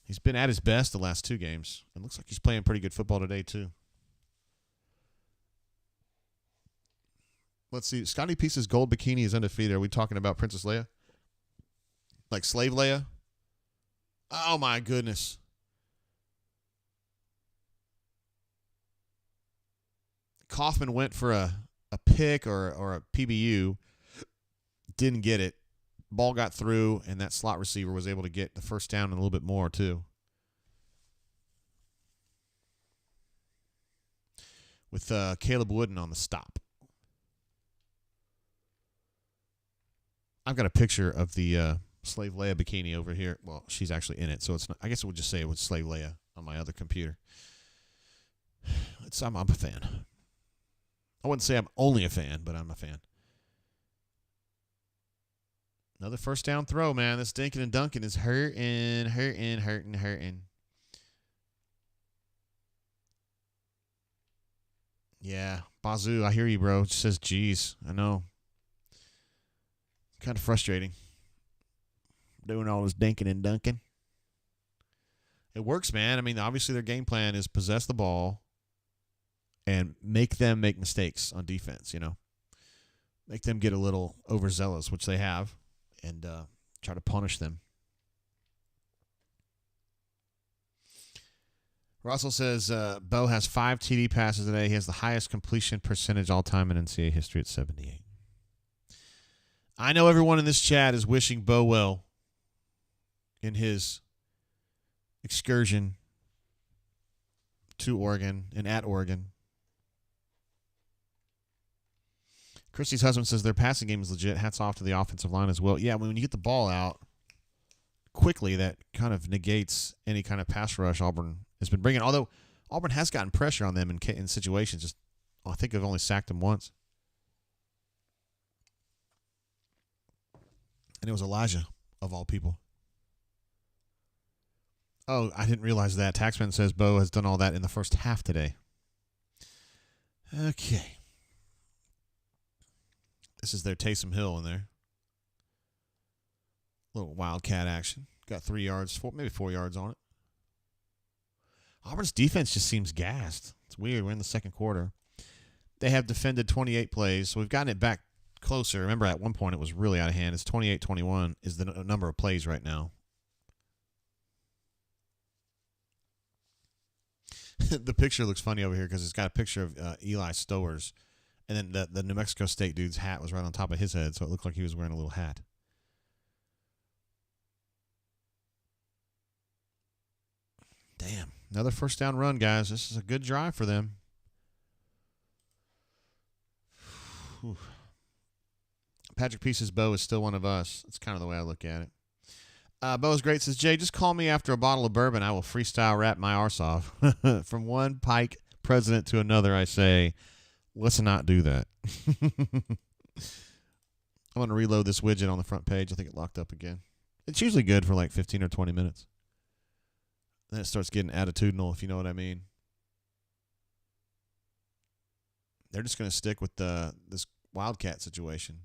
He's been at his best the last two games. It looks like he's playing pretty good football today, too. Let's see. Scotty Piece's gold bikini is undefeated. Are we talking about Princess Leia? Like Slave Leia? Oh, my goodness. Kaufman went for a pick or a PBU. Didn't get it. Ball got through, and that slot receiver was able to get the first down and a little bit more, too. With Caleb Wooden on the stop. I've got a picture of the Slave Leia bikini over here. Well, she's actually in it, so it's not, I guess we'll just say it was Slave Leia on my other computer. I'm a fan. I wouldn't say I'm only a fan, but I'm a fan. Another first down throw, man. This Dinkin and Duncan is hurting. Yeah, Bazoo, I hear you, bro. It just says, geez. I know. Kind of frustrating. Doing all this dinking and dunking. It works, man. I mean, obviously their game plan is possess the ball and make them make mistakes on defense, you know. Make them get a little overzealous, which they have. And try to punish them. Russell says, Bo has 5 TD passes today. He has the highest completion percentage all time in NCAA history at 78. I know everyone in this chat is wishing Bo well in his excursion to Oregon and at Oregon. Christy's husband says their passing game is legit. Hats off to the offensive line as well. Yeah, when you get the ball out quickly, that kind of negates any kind of pass rush Auburn has been bringing. Although Auburn has gotten pressure on them in situations. Just I think they've only sacked them once. And it was Elijah, of all people. Oh, I didn't realize that. Taxman says Bo has done all that in the first half today. Okay. This is their Taysom Hill in there. Little wildcat action. Got 3 yards, maybe 4 yards on it. Auburn's defense just seems gassed. It's weird. We're in the second quarter. They have defended 28 plays, so we've gotten it back closer. Remember, at one point it was really out of hand. It's 28-21 is the number of plays right now. The picture looks funny over here because it's got a picture of Eli Stowers And then the New Mexico State dude's hat was right on top of his head, so it looked like he was wearing a little hat. Damn. Another first down run, guys. This is a good drive for them. Whew. Patrick Peace's Bo is still one of us. That's kind of the way I look at it. Bo is great. Says, Jay, just call me after a bottle of bourbon. I will freestyle rap my arse off. From one Pike president to another, I say, let's not do that. I'm going to reload this widget on the front page. I think it locked up again. It's usually good for like 15 or 20 minutes. Then it starts getting attitudinal, if you know what I mean. They're just going to stick with this Wildcat situation.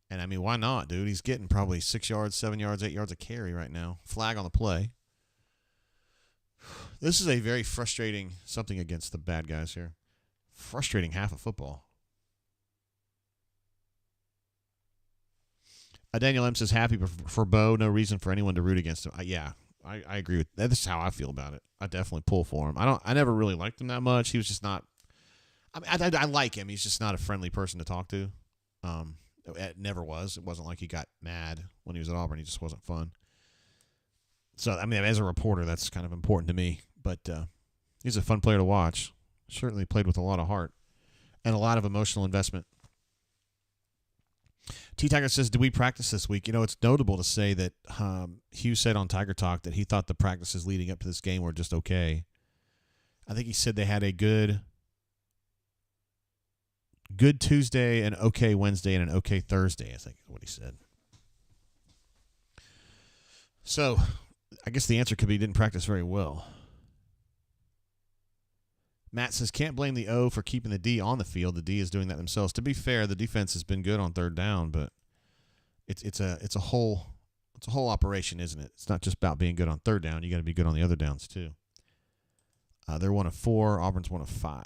And, I mean, why not, dude? He's getting probably 6 yards, 7 yards, 8 yards of carry right now. Flag on the play. This is a very frustrating something against the bad guys here. Frustrating half of football. Daniel M. says, happy for Bo. No reason for anyone to root against him. Yeah, I agree with that. This is how I feel about it. I definitely pull for him. I never really liked him that much. He was just not. I mean, I like him. He's just not a friendly person to talk to. It never was. It wasn't like he got mad when he was at Auburn. He just wasn't fun. So, I mean, as a reporter, that's kind of important to me. But he's a fun player to watch. Certainly played with a lot of heart and a lot of emotional investment. T-Tiger says, do we practice this week? You know, it's notable to say that Hugh said on Tiger Talk that he thought the practices leading up to this game were just okay. I think he said they had a good Tuesday, an okay Wednesday, and an okay Thursday, I think is what he said. So, I guess the answer could be he didn't practice very well. Matt says, can't blame the O for keeping the D on the field. The D is doing that themselves. To be fair, the defense has been good on third down, but it's a whole operation, isn't it? It's not just about being good on third down. You got to be good on the other downs too. They're 1 of 4. Auburn's 1 of 5.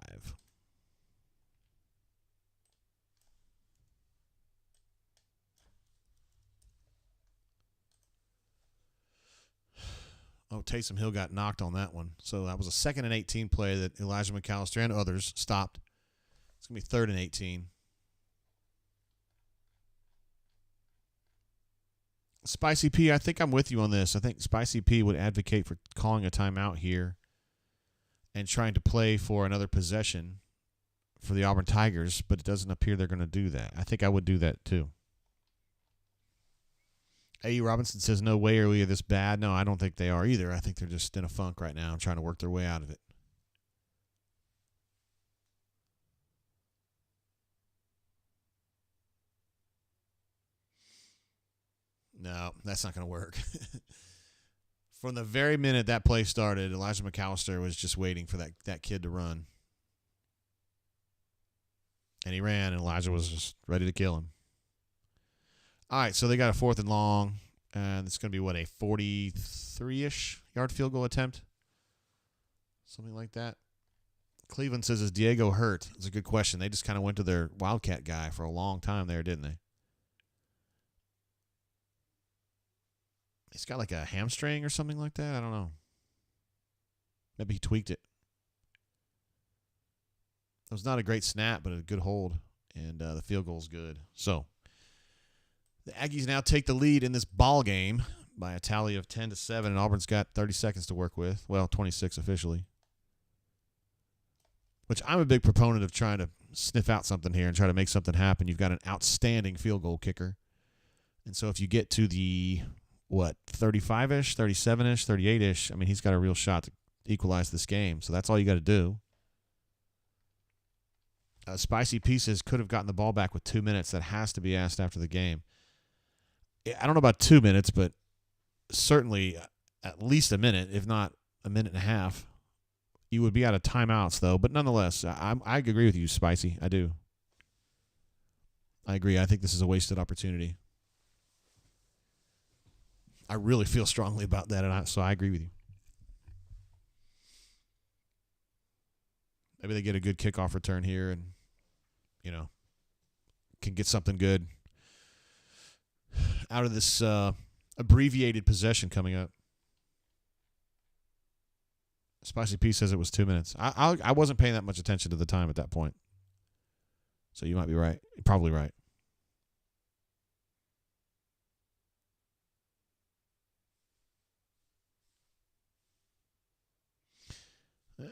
Oh, Taysom Hill got knocked on that one. So that was a 2nd and 18 play that Elijah McAllister and others stopped. It's going to be 3rd and 18. Spicy P, I think I'm with you on this. I think Spicy P would advocate for calling a timeout here and trying to play for another possession for the Auburn Tigers, but it doesn't appear they're going to do that. I think I would do that too. A.E. Robinson says, no way are we this bad. No, I don't think they are either. I think they're just in a funk right now and trying to work their way out of it. No, that's not going to work. From the very minute that play started, Elijah McAllister was just waiting for that kid to run. And he ran, and Elijah was just ready to kill him. All right, so they got a 4th and long, and it's going to be, a 43-ish yard field goal attempt? Something like that. Cleveland says, is Diego hurt? It's a good question. They just kind of went to their Wildcat guy for a long time there, didn't they? He's got like a hamstring or something like that. I don't know. Maybe he tweaked it. It was not a great snap, but a good hold, and the field goal is good. So the Aggies now take the lead in this ball game by a tally of 10-7, and Auburn's got 30 seconds to work with. Well, 26 officially. Which I'm a big proponent of trying to sniff out something here and try to make something happen. You've got an outstanding field goal kicker. And so if you get to the, 35-ish, 37-ish, 38-ish, I mean, he's got a real shot to equalize this game. So that's all you got to do. Spicy Pieces could have gotten the ball back with 2 minutes. That has to be asked after the game. I don't know about 2 minutes, but certainly at least a minute, if not a minute and a half. You would be out of timeouts, though. But nonetheless, I agree with you, Spicy. I do. I agree. I think this is a wasted opportunity. I really feel strongly about that, and so I agree with you. Maybe they get a good kickoff return here and, can get something good out of this abbreviated possession coming up. Spicy P says it was 2 minutes. I wasn't paying that much attention to the time at that point. So you might be right. You're probably right.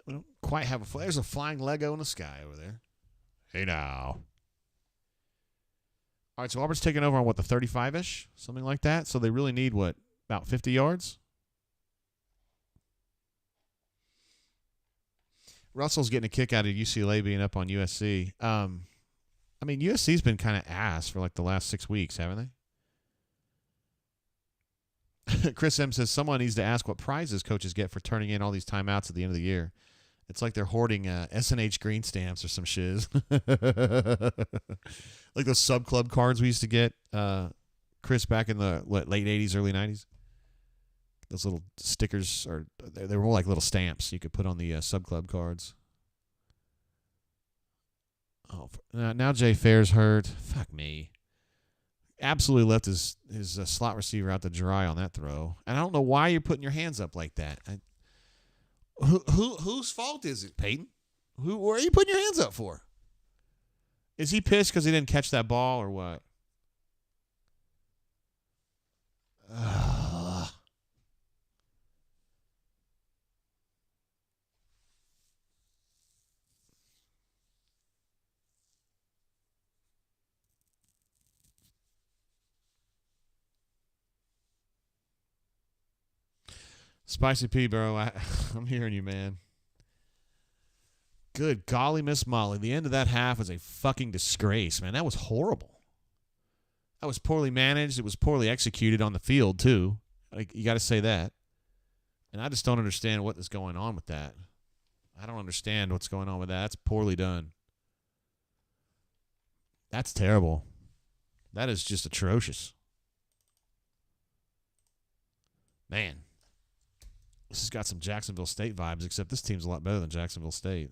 We don't quite have a... There's a flying Lego in the sky over there. Hey, now. All right, so Auburn's taking over on, what, the 35-ish? Something like that? So they really need, what, about 50 yards? Russell's getting a kick out of UCLA being up on USC. I mean, USC's been kind of ass for, like, the last 6 weeks, haven't they? Chris M. says, someone needs to ask what prizes coaches get for turning in all these timeouts at the end of the year. It's like they're hoarding S&H green stamps or some shiz. Like those sub-club cards we used to get, Chris, back in the late 80s, early 90s. Those little stickers, they were more like little stamps you could put on the sub-club cards. Oh, now Jay Fair's hurt. Fuck me. Absolutely left his slot receiver out to dry on that throw. And I don't know why you're putting your hands up like that. Whose fault is it, Peyton? Where are you putting your hands up for? Is he pissed because he didn't catch that ball or what? Spicy P, bro. I'm hearing you, man. Good golly, Miss Molly. The end of that half was a fucking disgrace, man. That was horrible. That was poorly managed. It was poorly executed on the field, too. You got to say that. And I just don't understand what is going on with that. I don't understand what's going on with that. That's poorly done. That's terrible. That is just atrocious. Man. This has got some Jacksonville State vibes, except this team's a lot better than Jacksonville State.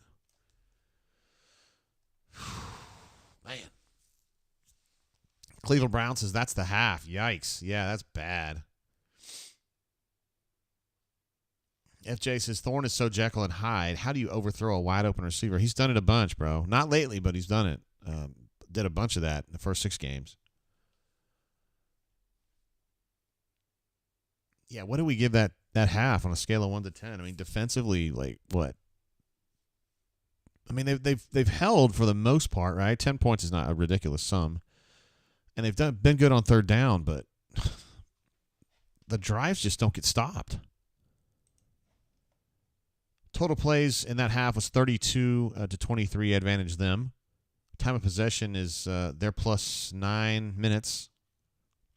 Man. Cleveland Brown says that's the half. Yikes. Yeah, that's bad. FJ says Thorne is so Jekyll and Hyde. How do you overthrow a wide open receiver? He's done it a bunch, bro. Not lately, but he's done it. Did a bunch of that in the first 6 games. Yeah, what do we give that half on a scale of 1 to 10? I mean, defensively, like what? I mean, they've held for the most part, right? 10 points is not a ridiculous sum, and they've been good on third down, but the drives just don't get stopped. Total plays in that half was 32 to 23, advantage them. Time of possession is they're plus 9 minutes,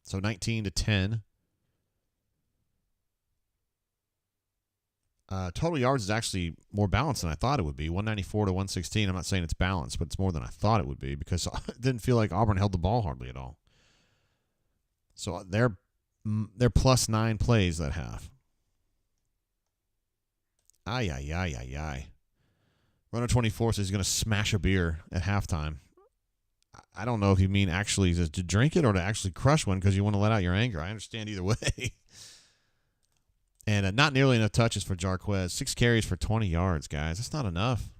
so 19 to 10. Total yards is actually more balanced than I thought it would be, 194 to 116. I'm not saying it's balanced, but it's more than I thought it would be because it didn't feel like Auburn held the ball hardly at all. So they're plus 9 plays that half. Ay. Runner 24 says he's going to smash a beer at halftime. I don't know if you mean actually to drink it or to actually crush one because you want to let out your anger. I understand either way. And not nearly enough touches for Jarquez. 6 carries for 20 yards, guys. That's not enough.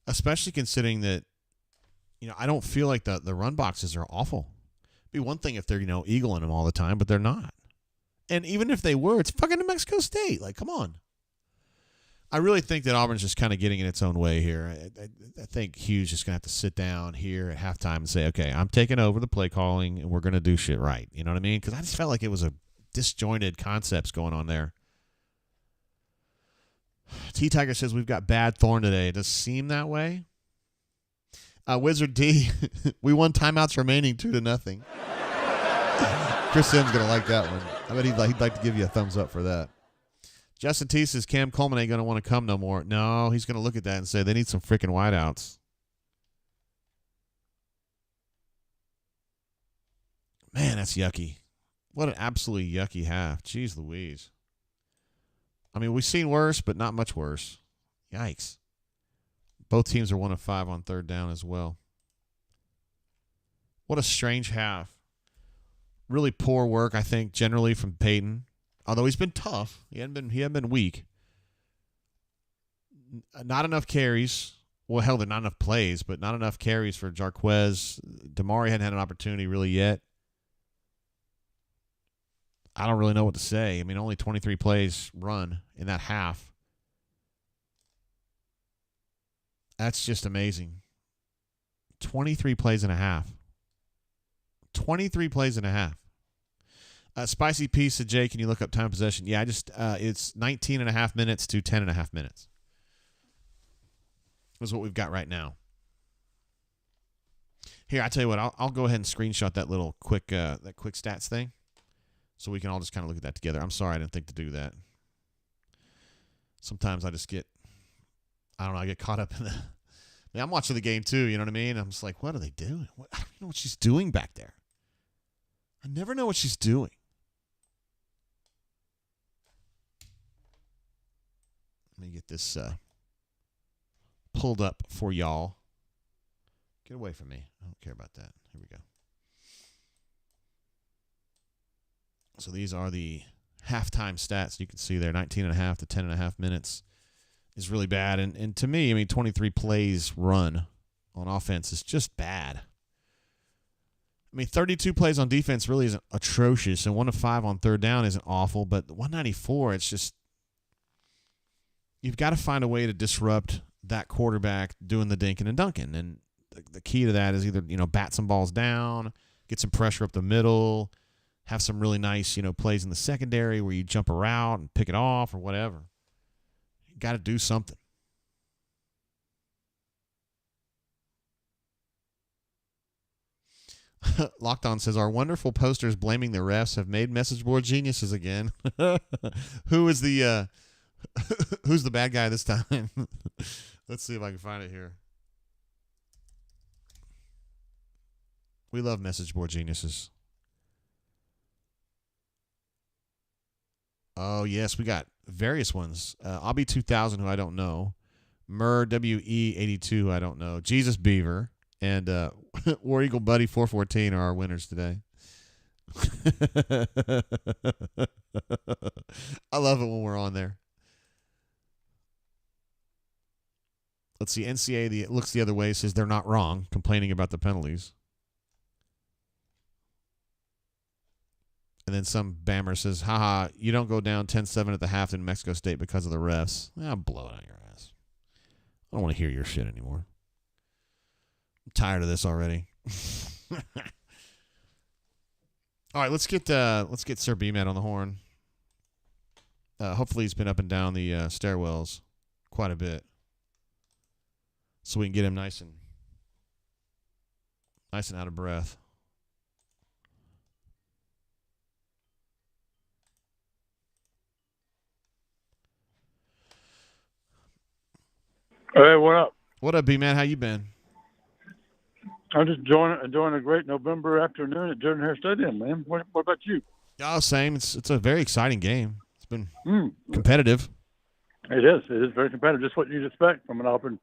Especially considering that, I don't feel like the run boxes are awful. It'd be one thing if they're, eagling them all the time, but they're not. And even if they were, it's fucking New Mexico State. Like, come on. I really think that Auburn's just kind of getting in its own way here. I think Hugh's just going to have to sit down here at halftime and say, okay, I'm taking over the play calling, and we're going to do shit right. You know what I mean? Because I just felt like it was a disjointed concepts going on there. T-Tiger says we've got bad Thorne today. It does seem that way. Wizard D, we won timeouts remaining 2-0. Chris Sims going to like that one. I bet he'd like to give you a thumbs up for that. Justin T says Cam Coleman ain't going to want to come no more. No, he's going to look at that and say they need some freaking wideouts. Man, that's yucky. What an absolutely yucky half. Jeez Louise. I mean, we've seen worse, but not much worse. Yikes. Both teams are 1 of 5 on third down as well. What a strange half. Really poor work, I think, generally from Peyton. Although he's been tough. He hadn't been weak. Not enough carries. well, hell, there are not enough plays, but not enough carries for Jarquez. Damari hadn't had an opportunity really yet. I don't really know what to say. I mean, only 23 plays run in that half. That's just amazing. 23 plays and a half. 23 plays and a half. Spicy P said, Jay, can you look up time of possession? Yeah, it's 19 and a half minutes to 10 and a half minutes. Is what we've got right now. Here, I tell you what, I'll go ahead and screenshot that little quick stats thing, so we can all just kind of look at that together. I'm sorry I didn't think to do that. Sometimes I just I get caught up in the. I mean, I'm watching the game too. You know what I mean? I'm just like, what are they doing? I don't know what she's doing back there. I never know what she's doing. Let me get this pulled up for y'all. Get away from me. I don't care about that. Here we go. So these are the halftime stats. You can see there, 19 and a half to 10 and a half minutes is really bad. And to me, I mean, 23 plays run on offense is just bad. I mean, 32 plays on defense really isn't atrocious, and 1 of 5 on third down isn't awful, but 194, it's just you've got to find a way to disrupt that quarterback doing the dinking and dunking. And the key to that is either, bat some balls down, get some pressure up the middle, have some really nice, plays in the secondary where you jump a route and pick it off or whatever. You got to do something. Locked On says, our wonderful posters blaming the refs have made message board geniuses again. Who's the bad guy this time? Let's see if I can find it here. We love message board geniuses. Oh, yes, we got various ones. I'll be 2000, who I don't know. Mur WE82, who I don't know. Jesus Beaver. And War Eagle Buddy 414 are our winners today. I love it when we're on there. Let's see. NCAA looks the other way, says they're not wrong, complaining about the penalties. And then some Bammer says, haha, you don't go down 10-7 at the half in Mexico State because of the refs. I'll blow it on your ass. I don't want to hear your shit anymore. I'm tired of this already. All right, let's get Sir B-Man on the horn. Hopefully he's been up and down the stairwells quite a bit, so we can get him nice and out of breath. Hey, what up? What up, B-Man? How you been? I'm just enjoying a great November afternoon at Jordan-Hare Stadium, man. What about you? Oh, same. It's a very exciting game. It's been competitive. It is. It is very competitive. Just what you'd expect from an Auburn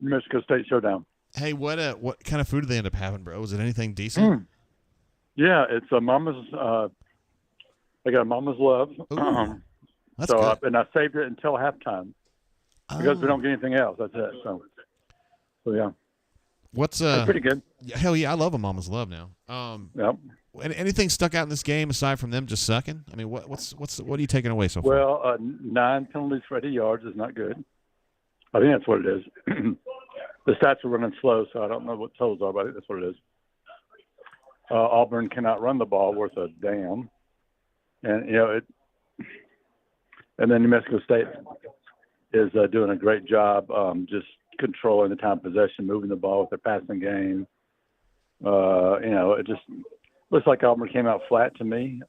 Mexico State showdown. Hey, what kind of food did they end up having, bro? Was it anything decent? Yeah, it's a Mama's. I got a Mama's Love. That's good. And I saved it until halftime because we don't get anything else. That's it. So yeah. What's That's pretty good. Hell yeah, I love a Mama's Love now. Yep. Anything stuck out in this game aside from them just sucking? I mean, what are you taking away so far? Well, 9 penalties for 80 yards is not good. I think that's what it is. The stats are running slow, so I don't know what totals are, but I think that's what it is. Auburn cannot run the ball worth a damn, and and then New Mexico State is doing a great job just controlling the time of possession, moving the ball with their passing game. It just looks like Auburn came out flat to me.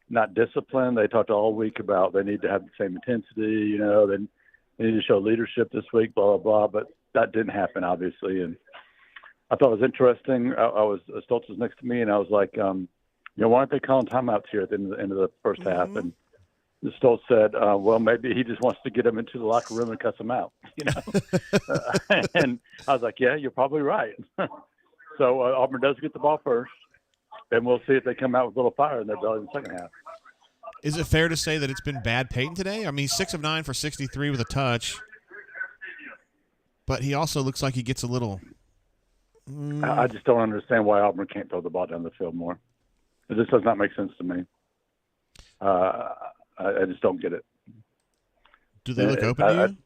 Not disciplined. They talked all week about they need to have the same intensity. They need to show leadership this week, blah, blah, blah. But that didn't happen, obviously. And I thought it was interesting. Stoltz was next to me, and I was like, why aren't they calling timeouts here at the end of the first half? And Stoltz said, well, maybe he just wants to get them into the locker room and cuss them out, And I was like, yeah, you're probably right. So Auburn does get the ball first, and we'll see if they come out with a little fire in their belly in the second half. Is it fair to say that it's been bad Peyton today? I mean, he's 6 of 9 for 63 with a touch. But he also looks like he gets a little. I just don't understand why Auburn can't throw the ball down the field more. It just does not make sense to me. I just don't get it. Do they look open to you?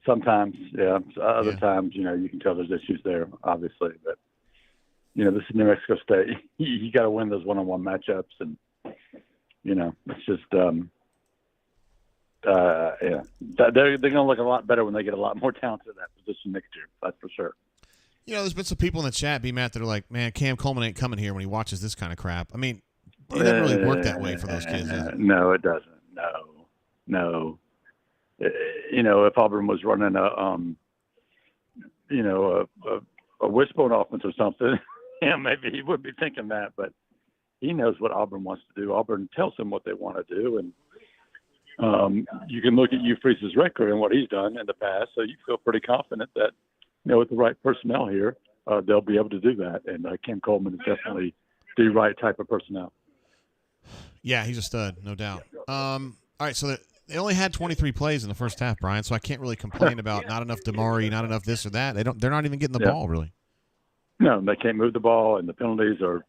Sometimes, yeah. Other times, you can tell there's issues there, obviously. But, this is New Mexico State. You got to win those one-on-one matchups. And, it's just, yeah. They're going to look a lot better when they get a lot more talent in that position next year. That's for sure. There's been some people in the chat, B-Matt, that are like, man, Cam Coleman ain't coming here when he watches this kind of crap. I mean, it doesn't really work that way for those kids, does it? No, it doesn't. No. If Auburn was running a wishbone offense or something, maybe he would be thinking that. But he knows what Auburn wants to do. Auburn tells him what they want to do, and you can look at Hugh Freeze's record and what he's done in the past. So you feel pretty confident that with the right personnel here, they'll be able to do that. And Cam Coleman is definitely the right type of personnel. Yeah, he's a stud, no doubt. All right, so they only had 23 plays in the first half, Brian, so I can't really complain about not enough Damari, not enough this or that. They're not even getting the ball, really. No, they can't move the ball, and the penalties are,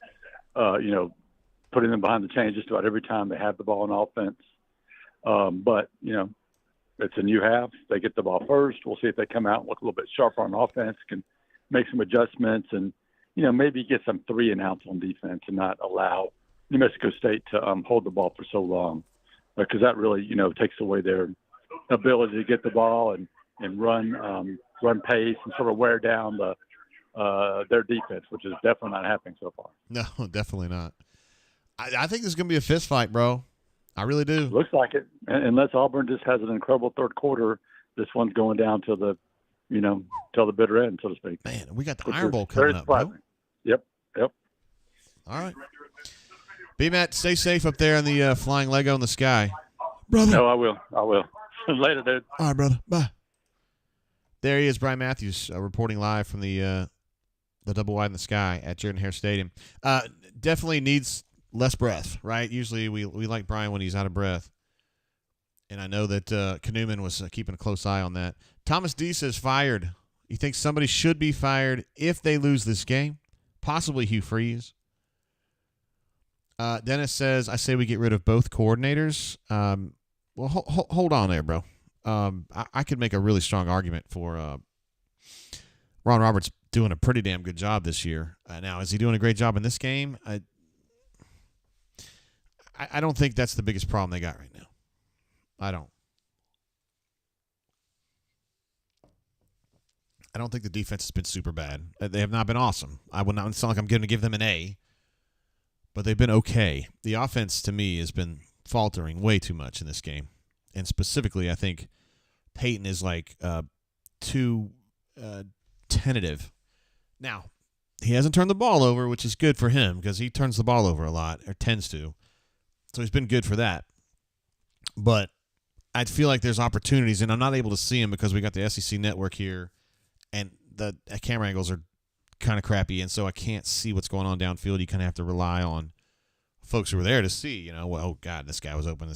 putting them behind the chain just about every time they have the ball on offense. But, it's a new half. They get the ball first. We'll see if they come out and look a little bit sharper on offense, can make some adjustments, and, maybe get some 3-and-outs on defense and not allow New Mexico State to hold the ball for so long. Because that really, takes away their ability to get the ball and run pace and sort of wear down their defense, which is definitely not happening so far. No, definitely not. I think this is going to be a fist fight, bro. I really do. Looks like it. Unless Auburn just has an incredible third quarter, this one's going down till the bitter end, so to speak. Man, we got the Iron Bowl coming up, bro. Yep. All right. B-Matt, stay safe up there in the flying Lego in the sky. Brother. No, I will. Later, dude. All right, brother. Bye. There he is, Brian Matthews, reporting live from the double wide in the sky at Jordan-Hare Stadium. Definitely needs less breath, right? Usually we like Brian when he's out of breath. And I know that Knuman was keeping a close eye on that. Thomas D says fired. He thinks somebody should be fired if they lose this game, possibly Hugh Freeze. Dennis says, I say we get rid of both coordinators. Well, hold on there, bro. I could make a really strong argument for Ron Roberts doing a pretty damn good job this year. Now, is he doing a great job in this game? I don't think that's the biggest problem they got right now. I don't think the defense has been super bad. They have not been awesome. I would not sound like I'm going to give them an A. But they've been okay. The offense, to me, has been faltering way too much in this game. And specifically, I think Peyton is too tentative. Now, he hasn't turned the ball over, which is good for him because he turns the ball over a lot, or tends to. So he's been good for that. But I feel like there's opportunities, and I'm not able to see them because we got the SEC network here, and the camera angles are kind of crappy, and so I can't see what's going on downfield. You kind of have to rely on folks who were there to see, oh, God, this guy was open,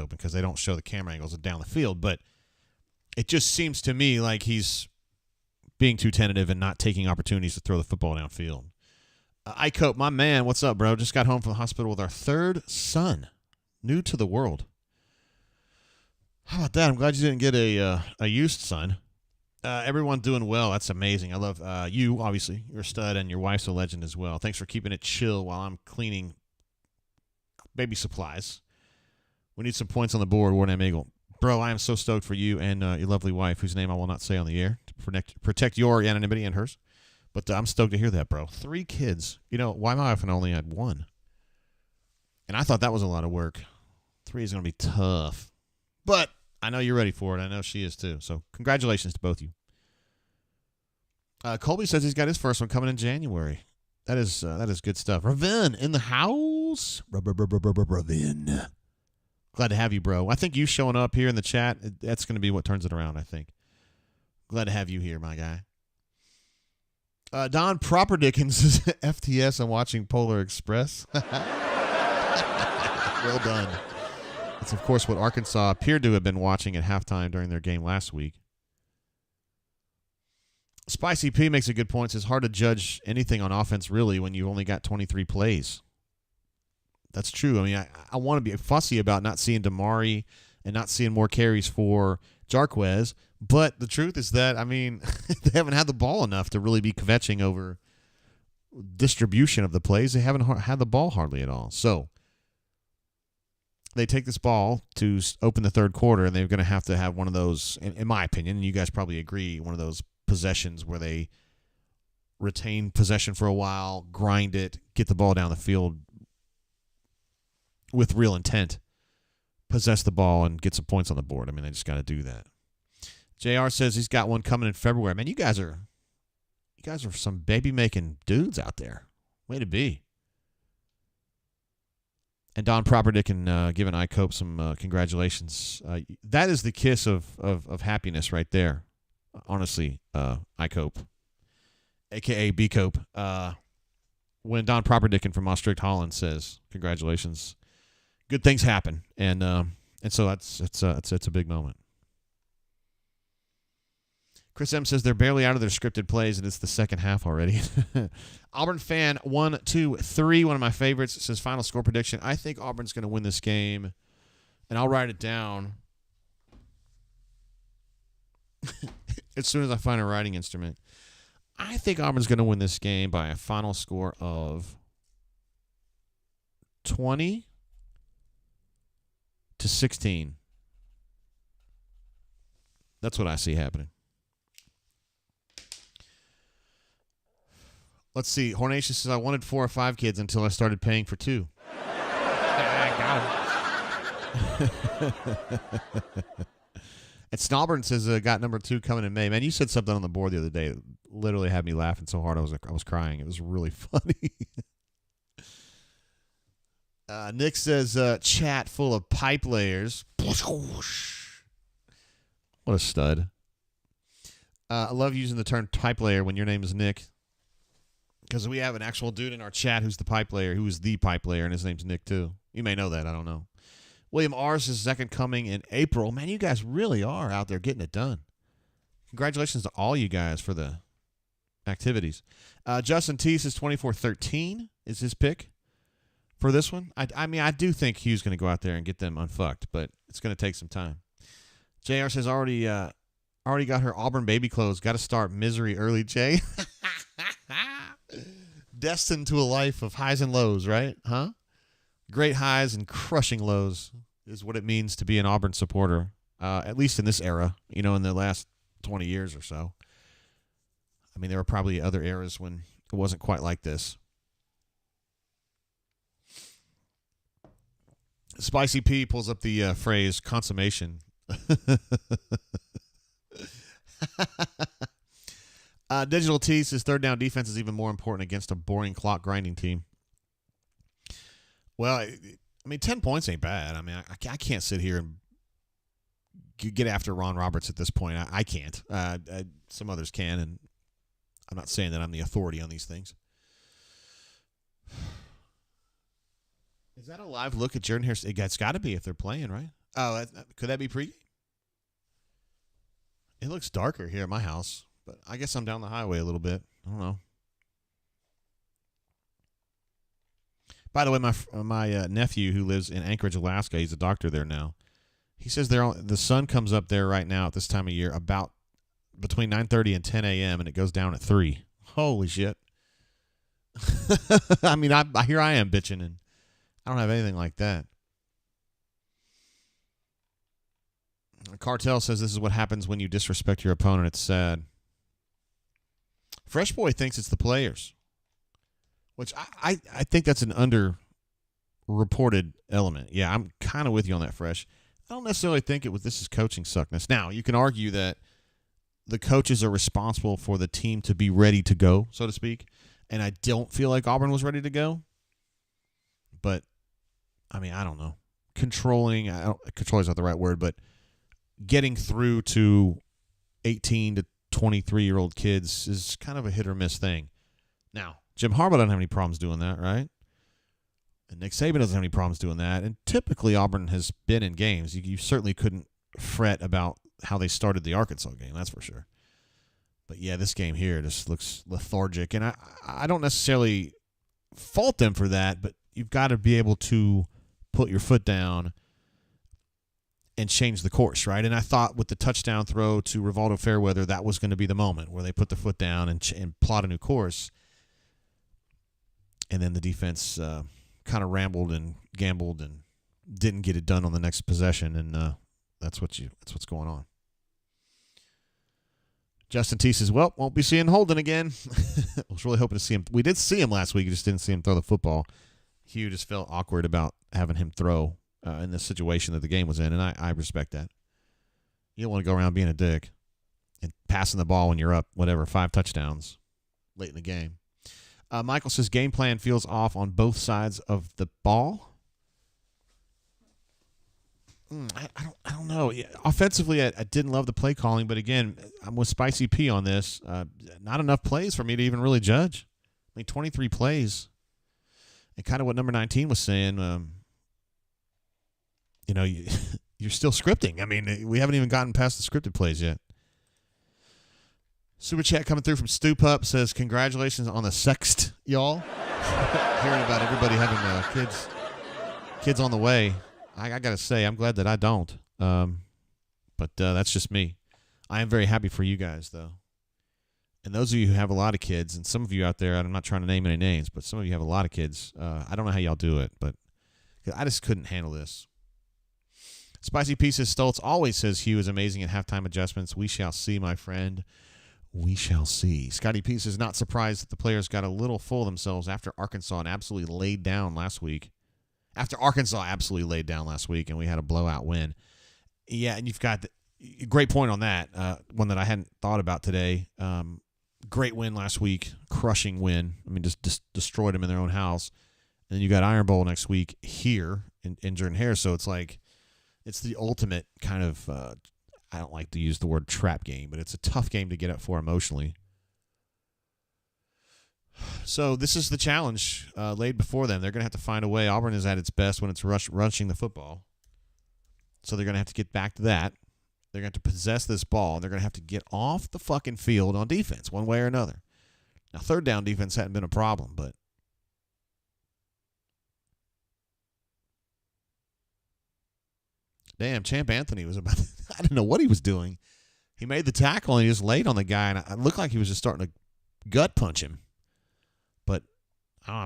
because they don't show the camera angles down the field. But it just seems to me like he's being too tentative and not taking opportunities to throw the football downfield. Cope, my man, what's up, bro? Just got home from the hospital with our third son, new to the world. How about that? I'm glad you didn't get a used son. Everyone doing well. That's amazing. I love you, obviously. You're a stud, and your wife's a legend as well. Thanks for keeping it chill while I'm cleaning baby supplies. We need some points on the board, Warren M. Eagle. Bro, I am so stoked for you and your lovely wife, whose name I will not say on the air, to protect your anonymity and hers. But I'm stoked to hear that, bro. 3 kids. Why my wife only had 1? And I thought that was a lot of work. 3 is going to be tough. But I know you're ready for it. I know she is too. So congratulations to both of you. Colby says he's got his first one coming in January. That is good stuff. Ravin in the house. Ravin. Glad to have you, bro. I think you showing up here in the chat, that's going to be what turns it around, I think. Glad to have you here, my guy. Don Proper Dickens says, FTS, I'm watching Polar Express. Well done. That's, of course, what Arkansas appeared to have been watching at halftime during their game last week. Spicy P makes a good point. It's hard to judge anything on offense, really, when you only got 23 plays. That's true. I mean, I want to be fussy about not seeing Damari and not seeing more carries for Jarquez, but the truth is that, I mean, they haven't had the ball enough to really be kvetching over distribution of the plays. They haven't had the ball hardly at all. So they take this ball to open the third quarter, and they're going to have one of those, in my opinion, and you guys probably agree, one of those possessions where they retain possession for a while, grind it, get the ball down the field with real intent, possess the ball, and get some points on the board. I mean, they just got to do that. JR says he's got one coming in February. Man, you guys are some baby-making dudes out there. Way to be. And Don Properdick giving Icope some congratulations. That is the kiss of happiness right there. Honestly, Icope, a.k.a. B-Cope. When Don Properdick from Maastricht, Holland says, congratulations, good things happen. And so it's a big moment. Chris M says they're barely out of their scripted plays, and it's the second half already. Auburn fan 123, one of my favorites, says final score prediction. I think Auburn's going to win this game, and I'll write it down as soon as I find a writing instrument. I think Auburn's going to win this game by a final score of 20-16. That's what I see happening. Let's see. Hornatius says, I wanted 4 or 5 kids until I started paying for 2. I got him. And Snauburn says, got number 2 coming in May. Man, you said something on the board the other day that literally had me laughing so hard I was crying. It was really funny. Nick says, chat full of pipe layers. What a stud. I love using the term pipe layer when your name is Nick, because we have an actual dude in our chat who's the pipe layer, who is the pipe layer, and his name's Nick too. You may know that. I don't know. William R. says second coming in April. Man, you guys really are out there getting it done. Congratulations to all you guys for the activities. Justin T says 24-13 is his pick for this one. I mean, I do think Hugh's going to go out there and get them unfucked, but it's going to take some time. JR says already got her Auburn baby clothes. Got to start misery early, Jay. Destined to a life of highs and lows, right? Huh? Great highs and crushing lows is what it means to be an Auburn supporter, at least in this era, in the last 20 years or so. I mean, there were probably other eras when it wasn't quite like this. Spicy P pulls up the phrase consummation. Digital T says third down defense is even more important against a boring clock grinding team. Well, I mean, 10 points ain't bad. I mean, I can't sit here and get after Ron Roberts at this point. I can't. Some others can, and I'm not saying that I'm the authority on these things. Is that a live look at Jordan-Hare? It's got to be if they're playing, right? Oh, could that be pregame? It looks darker here at my house, but I guess I'm down the highway a little bit. I don't know. By the way, my nephew who lives in Anchorage, Alaska, he's a doctor there now. He says the sun comes up there right now at this time of year about between 9:30 and 10 a.m. and it goes down at 3. Holy shit! I mean, here I am bitching, and I don't have anything like that. Cartel says this is what happens when you disrespect your opponent. It's sad. Fresh Boy thinks it's the players, which I think that's an underreported element. Yeah, I'm kind of with you on that, Fresh. I don't necessarily think this is coaching suckness. Now, you can argue that the coaches are responsible for the team to be ready to go, so to speak, and I don't feel like Auburn was ready to go. But, I mean, I don't know. Controlling is not the right word, but getting through to 18 to 23-year-old kids is kind of a hit-or-miss thing. Now, Jim Harbaugh doesn't have any problems doing that, right? And Nick Saban doesn't have any problems doing that. And typically Auburn has been in games. You certainly couldn't fret about how they started the Arkansas game, that's for sure. But, yeah, this game here just looks lethargic. And I don't necessarily fault them for that, but you've got to be able to put your foot down and change the course, right? And I thought with the touchdown throw to Rivaldo Fairweather, that was going to be the moment where they put their foot down and plot a new course. And then the defense kind of rambled and gambled and didn't get it done on the next possession, and that's what's going on. Justin T says, well, won't be seeing Holden again. I was really hoping to see him. We did see him last week. We just didn't see him throw the football. Hugh just felt awkward about having him throw in the situation that the game was in, and I respect that. You don't want to go around being a dick and passing the ball when you're up, 5 touchdowns late in the game. Michael says, game plan feels off on both sides of the ball. I don't know. Yeah, offensively, I didn't love the play calling, but again, I'm with Spicy P on this. Not enough plays for me to even really judge. 23 plays. And kind of what number 19 was saying, you're still scripting. We haven't even gotten past the scripted plays yet. Super chat coming through from Stu Pup says, congratulations on the sext, y'all. Hearing about everybody having kids on the way. I got to say, I'm glad that I don't. But that's just me. I am very happy for you guys, though. And those of you who have a lot of kids, and some of you out there, I'm not trying to name any names, but some of you have a lot of kids. I don't know how y'all do it, but I just couldn't handle this. Spicy Pieces Stoltz always says Hugh is amazing at halftime adjustments. We shall see, my friend. We shall see. Scotty Peace is not surprised that the players got a little full of themselves after Arkansas absolutely laid down last week. And we had a blowout win. Yeah, and you've got great point on that. One that I hadn't thought about today. Great win last week, crushing win. Just destroyed them in their own house. And then you got Iron Bowl next week here in Jordan-Hare. So it's like it's the ultimate kind of. I don't like to use the word trap game, but it's a tough game to get up for emotionally. So this is the challenge laid before them. They're going to have to find a way. Auburn is at its best when it's rushing the football. So they're going to have to get back to that. They're going to have to possess this ball. They're going to have to get off the fucking field on defense one way or another. Now, third down defense hadn't been a problem, but damn, Champ Anthony was about I didn't know what he was doing. He made the tackle and he just laid on the guy, and it looked like he was just starting to gut punch him. But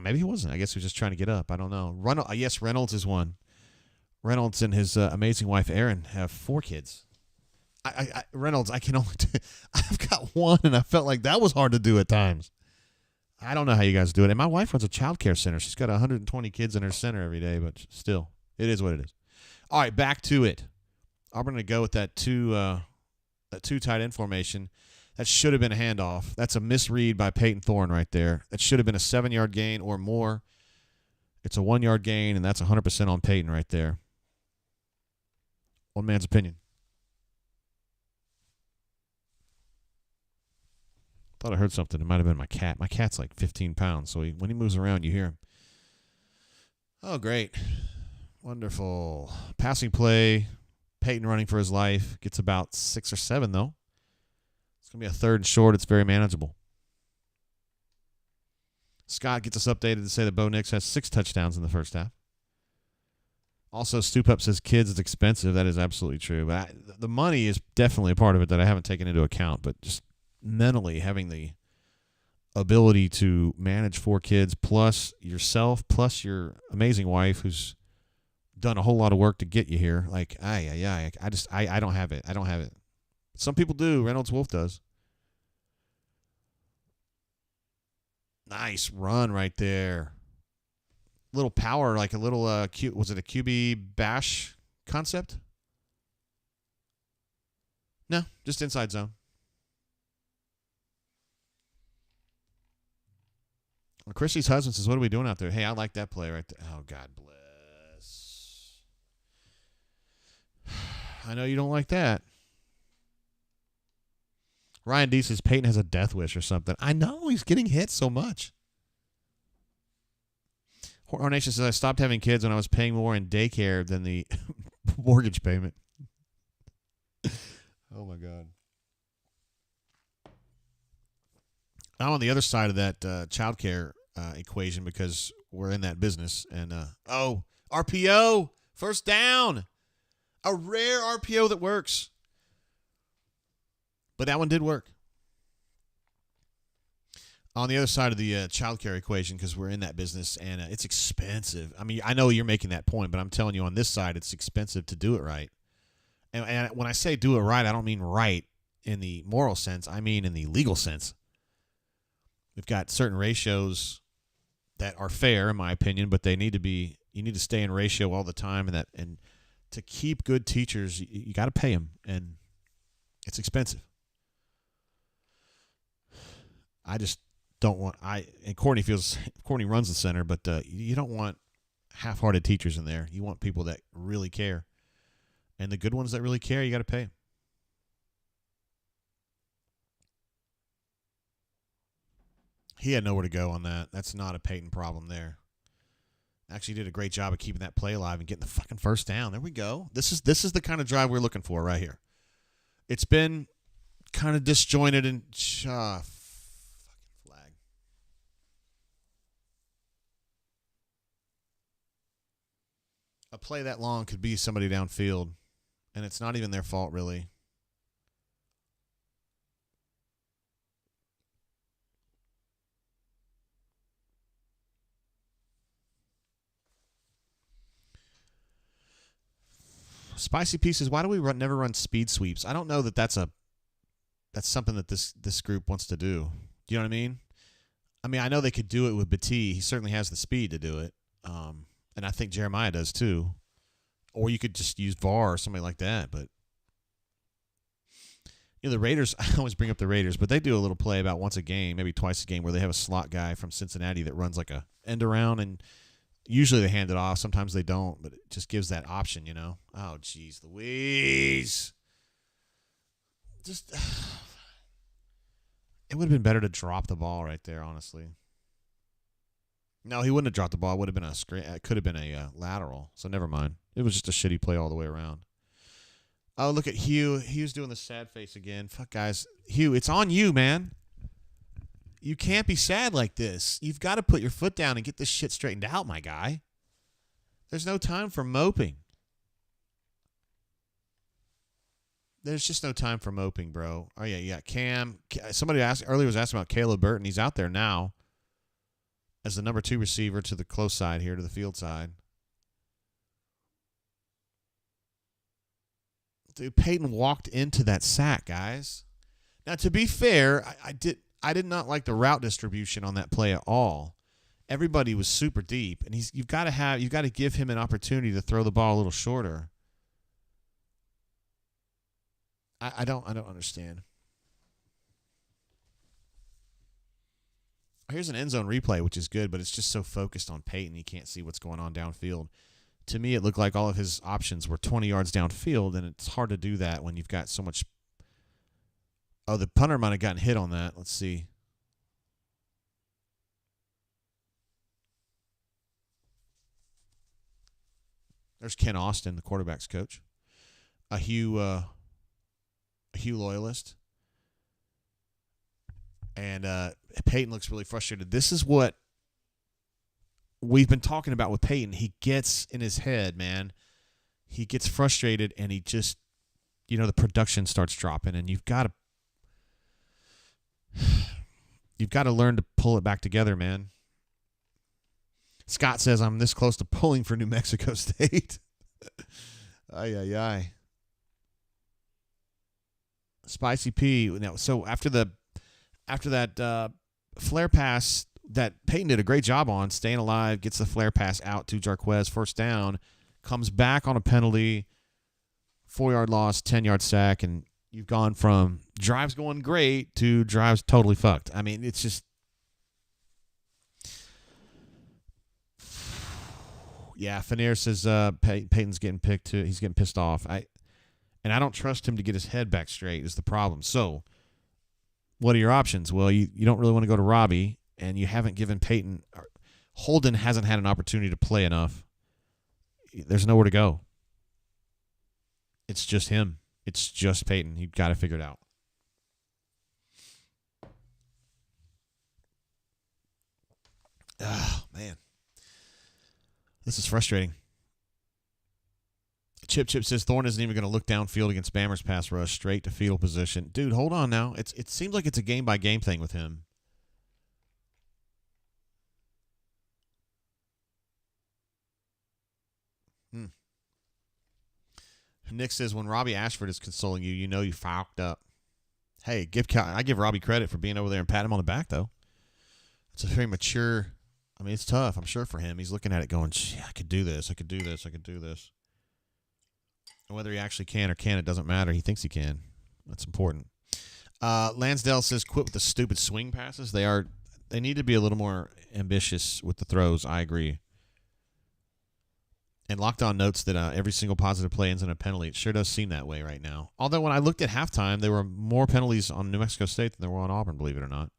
maybe he wasn't. I guess he was just trying to get up. I don't know. Yes, Reynolds is one. Reynolds and his amazing wife, Erin, have 4 kids. Reynolds, I've got one, and I felt like that was hard to do at times. I don't know how you guys do it. And my wife runs a child care center. She's got 120 kids in her center every day, but still, it is what it is. All right, back to it. Auburn going to go with that two tight end formation. That should have been a handoff. That's a misread by Peyton Thorne right there. That should have been a 7-yard gain or more. It's a 1-yard gain, and that's 100% on Peyton right there. One man's opinion. Thought I heard something. It might have been my cat. My cat's like 15 pounds, so when he moves around, you hear him. Oh, great. Wonderful. Passing play. Peyton running for his life. Gets about 6 or 7, though. It's going to be a 3rd and short. It's very manageable. Scott gets us updated to say that Bo Nix has 6 touchdowns in the first half. Also, Stoop Up says kids is expensive. That is absolutely true. But the money is definitely a part of it that I haven't taken into account. But just mentally having the ability to manage 4 kids plus yourself plus your amazing wife who's done a whole lot of work to get you here. Like, I don't have it. I don't have it. Some people do. Reynolds Wolf does. Nice run right there. Little power, like a little, was it a QB bash concept? No, just inside zone. Well, Chrissy's husband says, what are we doing out there? Hey, I like that play right there. Oh, God bless. I know you don't like that. Ryan D says Peyton has a death wish or something. I know. He's getting hit so much. Hornation says, I stopped having kids when I was paying more in daycare than the mortgage payment. Oh, my God. I'm on the other side of that childcare equation because we're in that business. And, RPO, first down. A rare RPO that works. But that one did work. On the other side of the childcare equation, because we're in that business and it's expensive. I mean, I know you're making that point, but I'm telling you on this side, it's expensive to do it right. And when I say do it right, I don't mean right in the moral sense. I mean in the legal sense. We've got certain ratios that are fair, in my opinion, but they need to be. You need to stay in ratio all the time, and to keep good teachers, you got to pay them, and it's expensive. I just don't want. And Courtney runs the center, but you don't want half-hearted teachers in there. You want people that really care, and the good ones that really care, you got to pay them. He had nowhere to go on that. That's not a Peyton problem there. Actually did a great job of keeping that play alive and getting the fucking first down. There we go. This is the kind of drive we're looking for right here. It's been kind of disjointed and fucking flag. A play that long could be somebody downfield, and it's not even their fault really. Spicy pieces. Why do we never run speed sweeps? I don't know that that's something that this group wants to do. Do you know what I mean? I know they could do it with Batee. He certainly has the speed to do it, and I think Jeremiah does too. Or you could just use VAR or somebody like that. But the Raiders. I always bring up the Raiders, but they do a little play about once a game, maybe twice a game, where they have a slot guy from Cincinnati that runs like a end around and. Usually they hand it off. Sometimes they don't, but it just gives that option, Oh, jeez, Louise. Just, it would have been better to drop the ball right there, honestly. No, he wouldn't have dropped the ball. It would have been a screen. It could have been a lateral, so never mind. It was just a shitty play all the way around. Oh, look at Hugh. Hugh's doing the sad face again. Fuck, guys. Hugh, it's on you, man. You can't be sad like this. You've got to put your foot down and get this shit straightened out, my guy. There's no time for moping. There's just no time for moping, bro. Oh, yeah. Cam. Somebody earlier was asking about Caleb Burton. He's out there now as the number 2 receiver to the close side here, to the field side. Dude, Peyton walked into that sack, guys. Now, to be fair, I did not like the route distribution on that play at all. Everybody was super deep, and you've got to give him an opportunity to throw the ball a little shorter. I don't understand. Here's an end zone replay, which is good, but it's just so focused on Peyton, he can't see what's going on downfield. To me, it looked like all of his options were 20 yards downfield, and it's hard to do that when you've got so much. Oh, the punter might have gotten hit on that. Let's see. There's Ken Austin, the quarterback's coach. A Hugh loyalist. And Peyton looks really frustrated. This is what we've been talking about with Peyton. He gets in his head, man. He gets frustrated, and he just, the production starts dropping, and you've got to learn to pull it back together, man. Scott says, I'm this close to pulling for New Mexico State. Ay. Spicy P. Now, so after that flare pass that Peyton did a great job on, staying alive, gets the flare pass out to Jarquez, first down, comes back on a penalty, 4-yard loss, 10-yard sack, and you've gone from drives going great to drives totally fucked. It's just. Yeah, Fanier says Peyton's getting picked too. He's getting pissed off. I don't trust him to get his head back straight is the problem. So, what are your options? Well, you don't really want to go to Robbie, and you haven't given Peyton. Holden hasn't had an opportunity to play enough. There's nowhere to go. It's just him. It's just Peyton. You've got to figure it out. Oh, man. This is frustrating. Chip says Thorne isn't even going to look downfield against Bammer's pass rush, straight to fetal position. Dude, hold on now. It seems like it's a game-by-game thing with him. Nick says, when Robbie Ashford is consoling you, you know you fucked up. Hey, I give Robbie credit for being over there and patting him on the back, though. It's a very mature. I mean, it's tough, I'm sure, for him. He's looking at it going, gee, I could do this. I could do this. I could do this. And whether he actually can or can't, it doesn't matter. He thinks he can. That's important. Lansdale says, quit with the stupid swing passes. They need to be a little more ambitious with the throws. I agree. And Locked On notes that every single positive play ends in a penalty. It sure does seem that way right now. Although when I looked at halftime, there were more penalties on New Mexico State than there were on Auburn, believe it or not.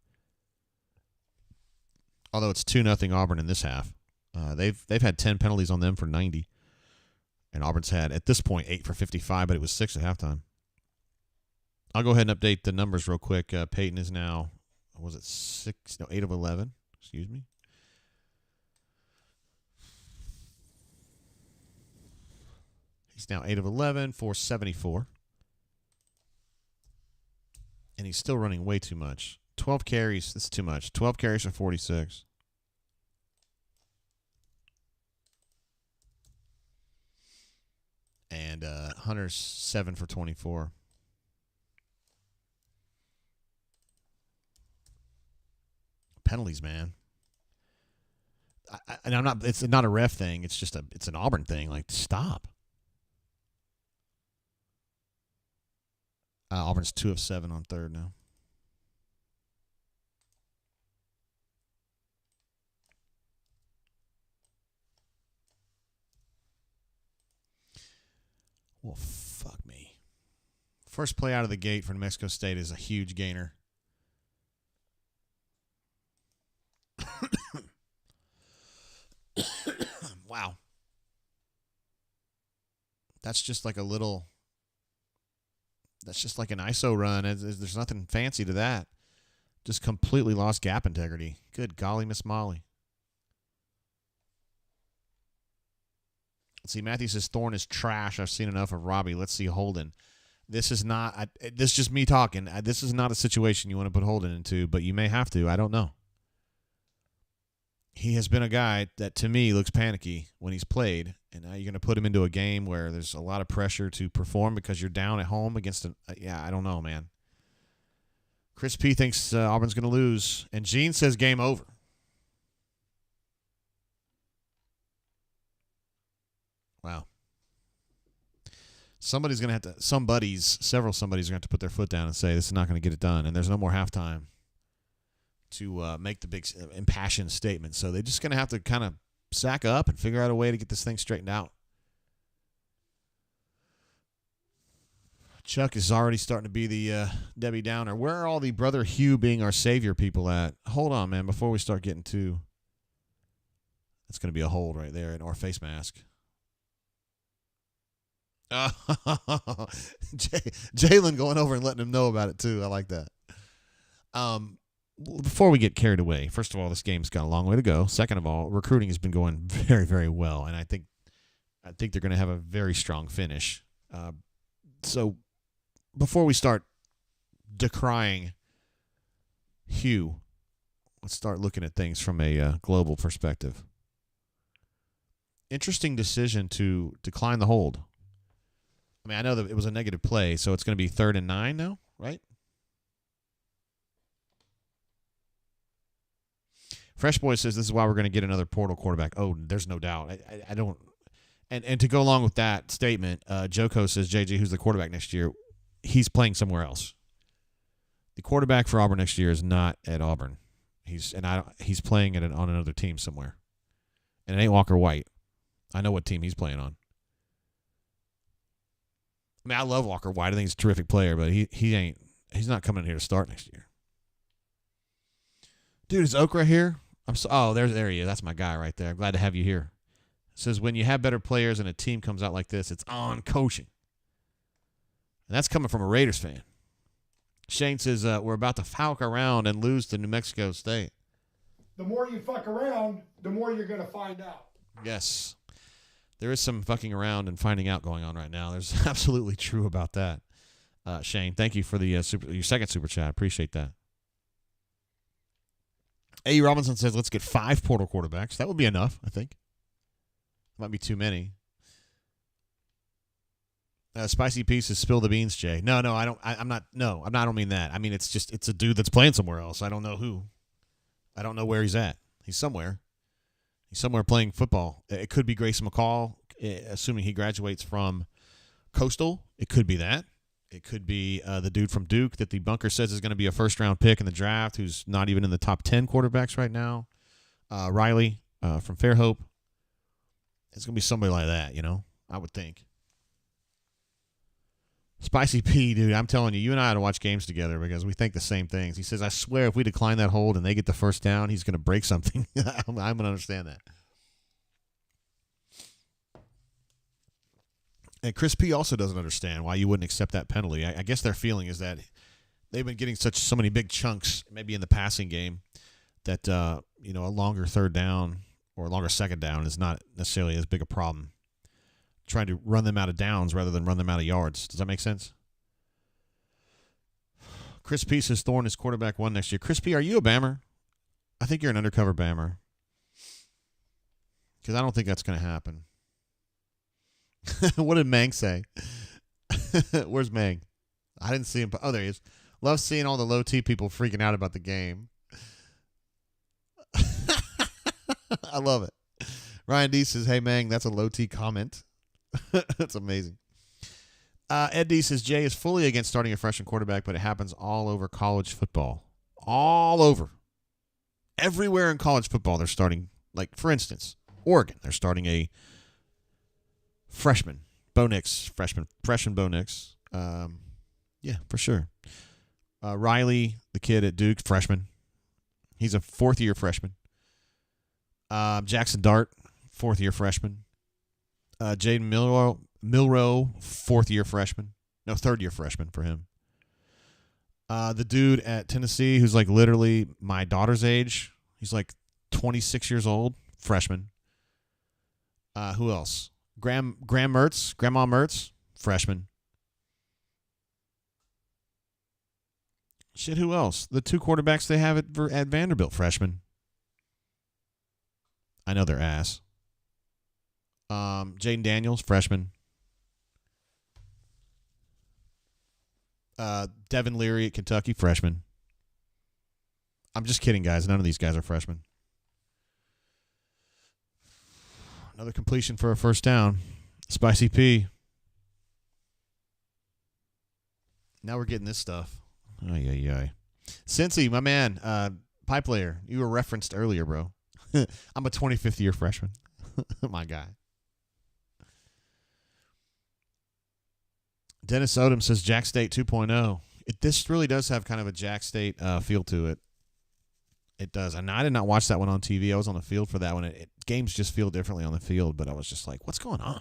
Although it's 2-0 Auburn in this half. They've had 10 penalties on them for 90. And Auburn's had, at this point, 8 for 55, but it was 6 at halftime. I'll go ahead and update the numbers real quick. Peyton is now, 8 of 11. Excuse me. He's now 8 of 11 for 74. And he's still running way too much. 12 carries. This is too much. 12 carries for 46. And Hunter's 7 for 24. Penalties, man. And I'm not. It's not a ref thing. It's just it's an Auburn thing. Like, stop. Auburn's 2 of 7 on third now. Well, fuck me. First play out of the gate for New Mexico State is a huge gainer. Wow. That's just like an ISO run. There's nothing fancy to that. Just completely lost gap integrity. Good golly, Miss Molly. Let's see, Matthew says Thorne is trash. I've seen enough of Robbie. Let's see Holden. This is not. This is just me talking. This is not a situation you want to put Holden into, but you may have to. I don't know. He has been a guy that, to me, looks panicky when he's played, and now you're going to put him into a game where there's a lot of pressure to perform because you're down at home against I don't know, man. Chris P. thinks Auburn's going to lose, and Gene says game over. Wow. Several somebody's going to have to put their foot down and say this is not going to get it done, and there's no more halftime to make the big impassioned statement. So they're just going to have to kind of sack up and figure out a way to get this thing straightened out. Chuck is already starting to be the Debbie Downer. Where are all the Brother Hugh being our savior people at? Hold on, man, before we start getting to... That's going to be a hold right there in our face mask. Jalen going over and letting him know about it, too. I like that. Before we get carried away, first of all, this game's got a long way to go. Second of all, recruiting has been going very, very well, and I think they're going to have a very strong finish. So before we start decrying Hugh, let's start looking at things from a global perspective. Interesting decision to decline the hold. I mean, I know that it was a negative play, so it's going to be 3rd and 9 now, right? Fresh Boy says this is why we're going to get another portal quarterback. Oh, there's no doubt. I don't. And to go along with that statement, Joko says, JJ, who's the quarterback next year? He's playing somewhere else. The quarterback for Auburn next year is not at Auburn. He's playing on another team somewhere. And it ain't Walker White. I know what team he's playing on. I mean, I love Walker White. I think he's a terrific player, but he's not coming in here to start next year. Dude, is Okra here? There he is. That's my guy right there. I'm glad to have you here. It says, when you have better players and a team comes out like this, it's on coaching. And that's coming from a Raiders fan. Shane says, we're about to falk around and lose to New Mexico State. The more you fuck around, the more you're going to find out. Yes. There is some fucking around and finding out going on right now. There's absolutely true about that. Shane, thank you for the your second super chat. Appreciate that. A. Robinson says, let's get 5 portal quarterbacks. That would be enough, I think. Might be too many. Spicy Pieces, spill the beans, Jay. No, I don't. I'm not. No, I don't mean that. I mean, it's a dude that's playing somewhere else. I don't know who. I don't know where he's at. He's somewhere. He's somewhere playing football. It could be Grayson McCall, assuming he graduates from Coastal. It could be that. It could be the dude from Duke that the bunker says is going to be a first-round pick in the draft, who's not even in the top 10 quarterbacks right now. Riley from Fairhope. It's going to be somebody like that, I would think. Spicy P, dude, I'm telling you, you and I ought to watch games together because we think the same things. He says, I swear if we decline that hold and they get the first down, he's going to break something. I'm going to understand that. And Chris P also doesn't understand why you wouldn't accept that penalty. I guess their feeling is that they've been getting so many big chunks, maybe in the passing game, that a longer third down or a longer second down is not necessarily as big a problem. Trying to run them out of downs rather than run them out of yards. Does that make sense? Chris P says Thorne is quarterback 1 next year. Chris P, are you a Bammer? I think you're an undercover Bammer. Because I don't think that's going to happen. What did Mang say? Where's Mang? I didn't see him. Oh, there he is. Love seeing all the low T people freaking out about the game. I love it. Ryan D says, hey, Mang, that's a low T comment. That's amazing. Ed D says, Jay is fully against starting a freshman quarterback, but it happens all over college football. All over. Everywhere in college football, they're starting, like, for instance, Oregon, they're starting a freshman, Bo Nix, freshman Bo Nix. Yeah, for sure. Riley, the kid at Duke, freshman. He's a fourth-year freshman. Jackson Dart, fourth-year freshman. Jaden Milrow, fourth-year freshman. No, third-year freshman for him. The dude at Tennessee who's like literally my daughter's age. He's like 26 years old, freshman. Who else? Grandma Mertz, freshman. Shit, who else? The 2 quarterbacks they have at Vanderbilt, freshman. I know they're ass. Jaden Daniels, freshman. Devin Leary at Kentucky, freshman. I'm just kidding, guys. None of these guys are freshmen. Another completion for a first down. Spicy P. Now we're getting this stuff. Ay. Cincy, my man, pipe player, you were referenced earlier, bro. I'm a 25th year freshman. My guy. Dennis Odom says Jack State 2.0. This really does have kind of a Jack State feel to it. It does. And I did not watch that one on TV. I was on the field for that one. Games just feel differently on the field, but I was just like, what's going on?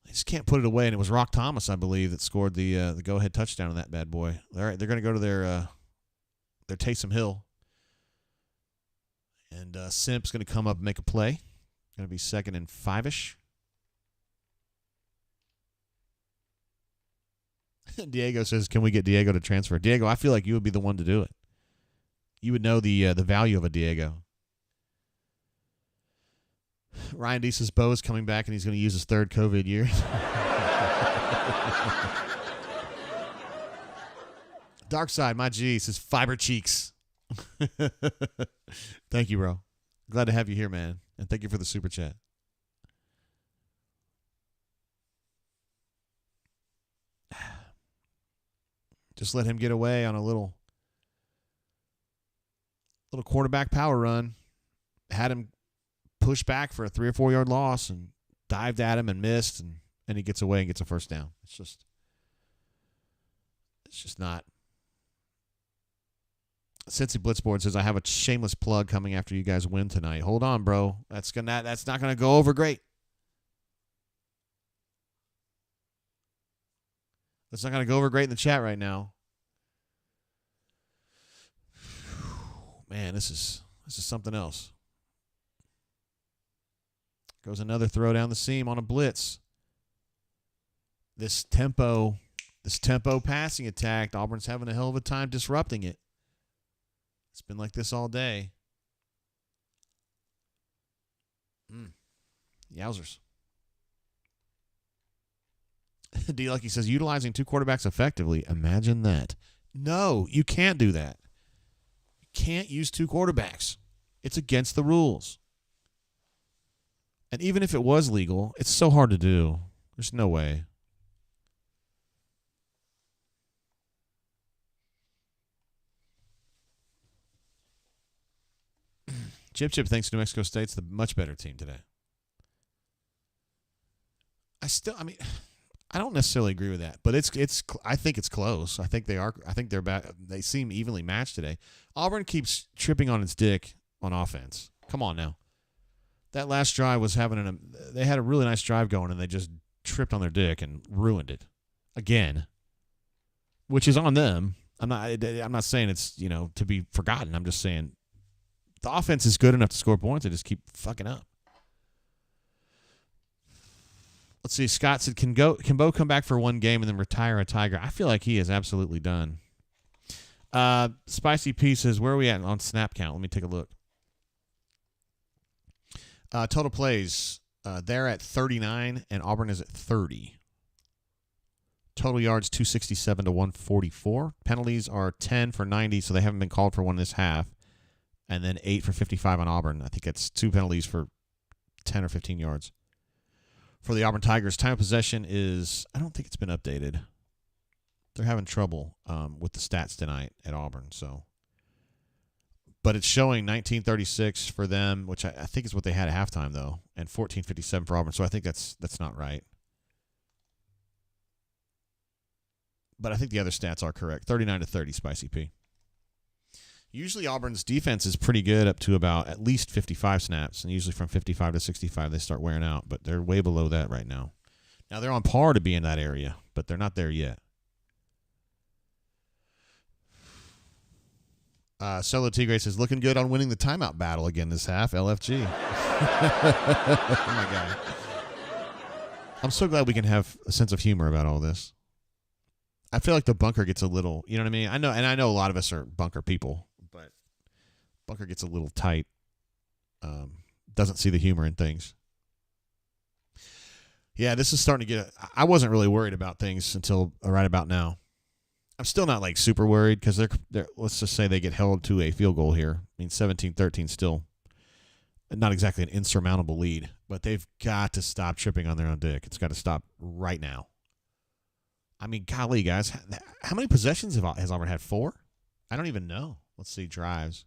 I just can't put it away. And it was Rock Thomas, I believe, that scored the go-ahead touchdown on that bad boy. All right, they're going to go to their Taysom Hill. And Simp's going to come up and make a play. Going to be 2nd and 5-ish. Diego says, can we get Diego to transfer? Diego, I feel like you would be the one to do it. You would know the value of a Diego. Ryan D says Bo is coming back and he's going to use his 3rd COVID year. Dark Side, my G, says fiber cheeks. Thank you, bro. Glad to have you here, man. And thank you for the super chat. Just let him get away on a little quarterback power run. Had him push back for a 3 or 4 yard loss and dived at him and missed, and he gets away and gets a first down. It's just not. Cincy Blitzboard says, I have a shameless plug coming after you guys win tonight. Hold on, bro. That's not gonna go over great. That's not going to go over great in the chat right now. Man, this is This is something else. Goes another throw down the seam on a blitz. This tempo passing attack, Auburn's having a hell of a time disrupting it. It's been like this all day. Yowzers. D. Lucky says, utilizing two quarterbacks effectively. Imagine that. No, you can't do that. You can't use two quarterbacks. It's against the rules. And even if it was legal, it's so hard to do. There's no way. Chip thinks New Mexico State's the much better team today. I don't necessarily agree with that, but I think it's close. I think they are. I think they seem evenly matched today. Auburn keeps tripping on its dick on offense. Come on now. That last drive was they had a really nice drive going, and they just tripped on their dick and ruined it again, which is on them. I'm not saying it's to be forgotten. I'm just saying the offense is good enough to score points. They just keep fucking up. Let's see. Scott said, Can Bo come back for one game and then retire a Tiger? I feel like he is absolutely done. Spicy P says, where are we at on snap count? Let me take a look. Total plays, they're at 39, and Auburn is at 30. Total yards, 267 to 144. Penalties are 10 for 90, so they haven't been called for one this half. And then 8 for 55 on Auburn. I think it's 2 penalties for 10 or 15 yards. For the Auburn Tigers, time of possession is, I don't think it's been updated. They're having trouble with the stats tonight at Auburn. But it's showing 1936 for them, which I think is what they had at halftime, though, and 14:57 for Auburn. So I think that's not right. But I think the other stats are correct. 39-30, Spicy P. Usually Auburn's defense is pretty good up to about at least 55 snaps, and usually from 55 to 65 they start wearing out, but they're way below that right now. Now they're on par to be in that area, but they're not there yet. Solo Tigre says, looking good on winning the timeout battle again this half, LFG. Oh, my God. I'm so glad we can have a sense of humor about all this. I feel like the bunker gets a little, you know what I mean? I know a lot of us are bunker people, but bunker gets a little tight. Doesn't see the humor in things. Yeah, this is starting to I wasn't really worried about things until right about now. I'm still not like super worried because they're let's just say they get held to a field goal here. I mean, 17-13 still not exactly an insurmountable lead, but they've got to stop tripping on their own dick. It's got to stop right now. I mean, golly, guys, how many possessions has Auburn had? 4? I don't even know. Let's see, drives.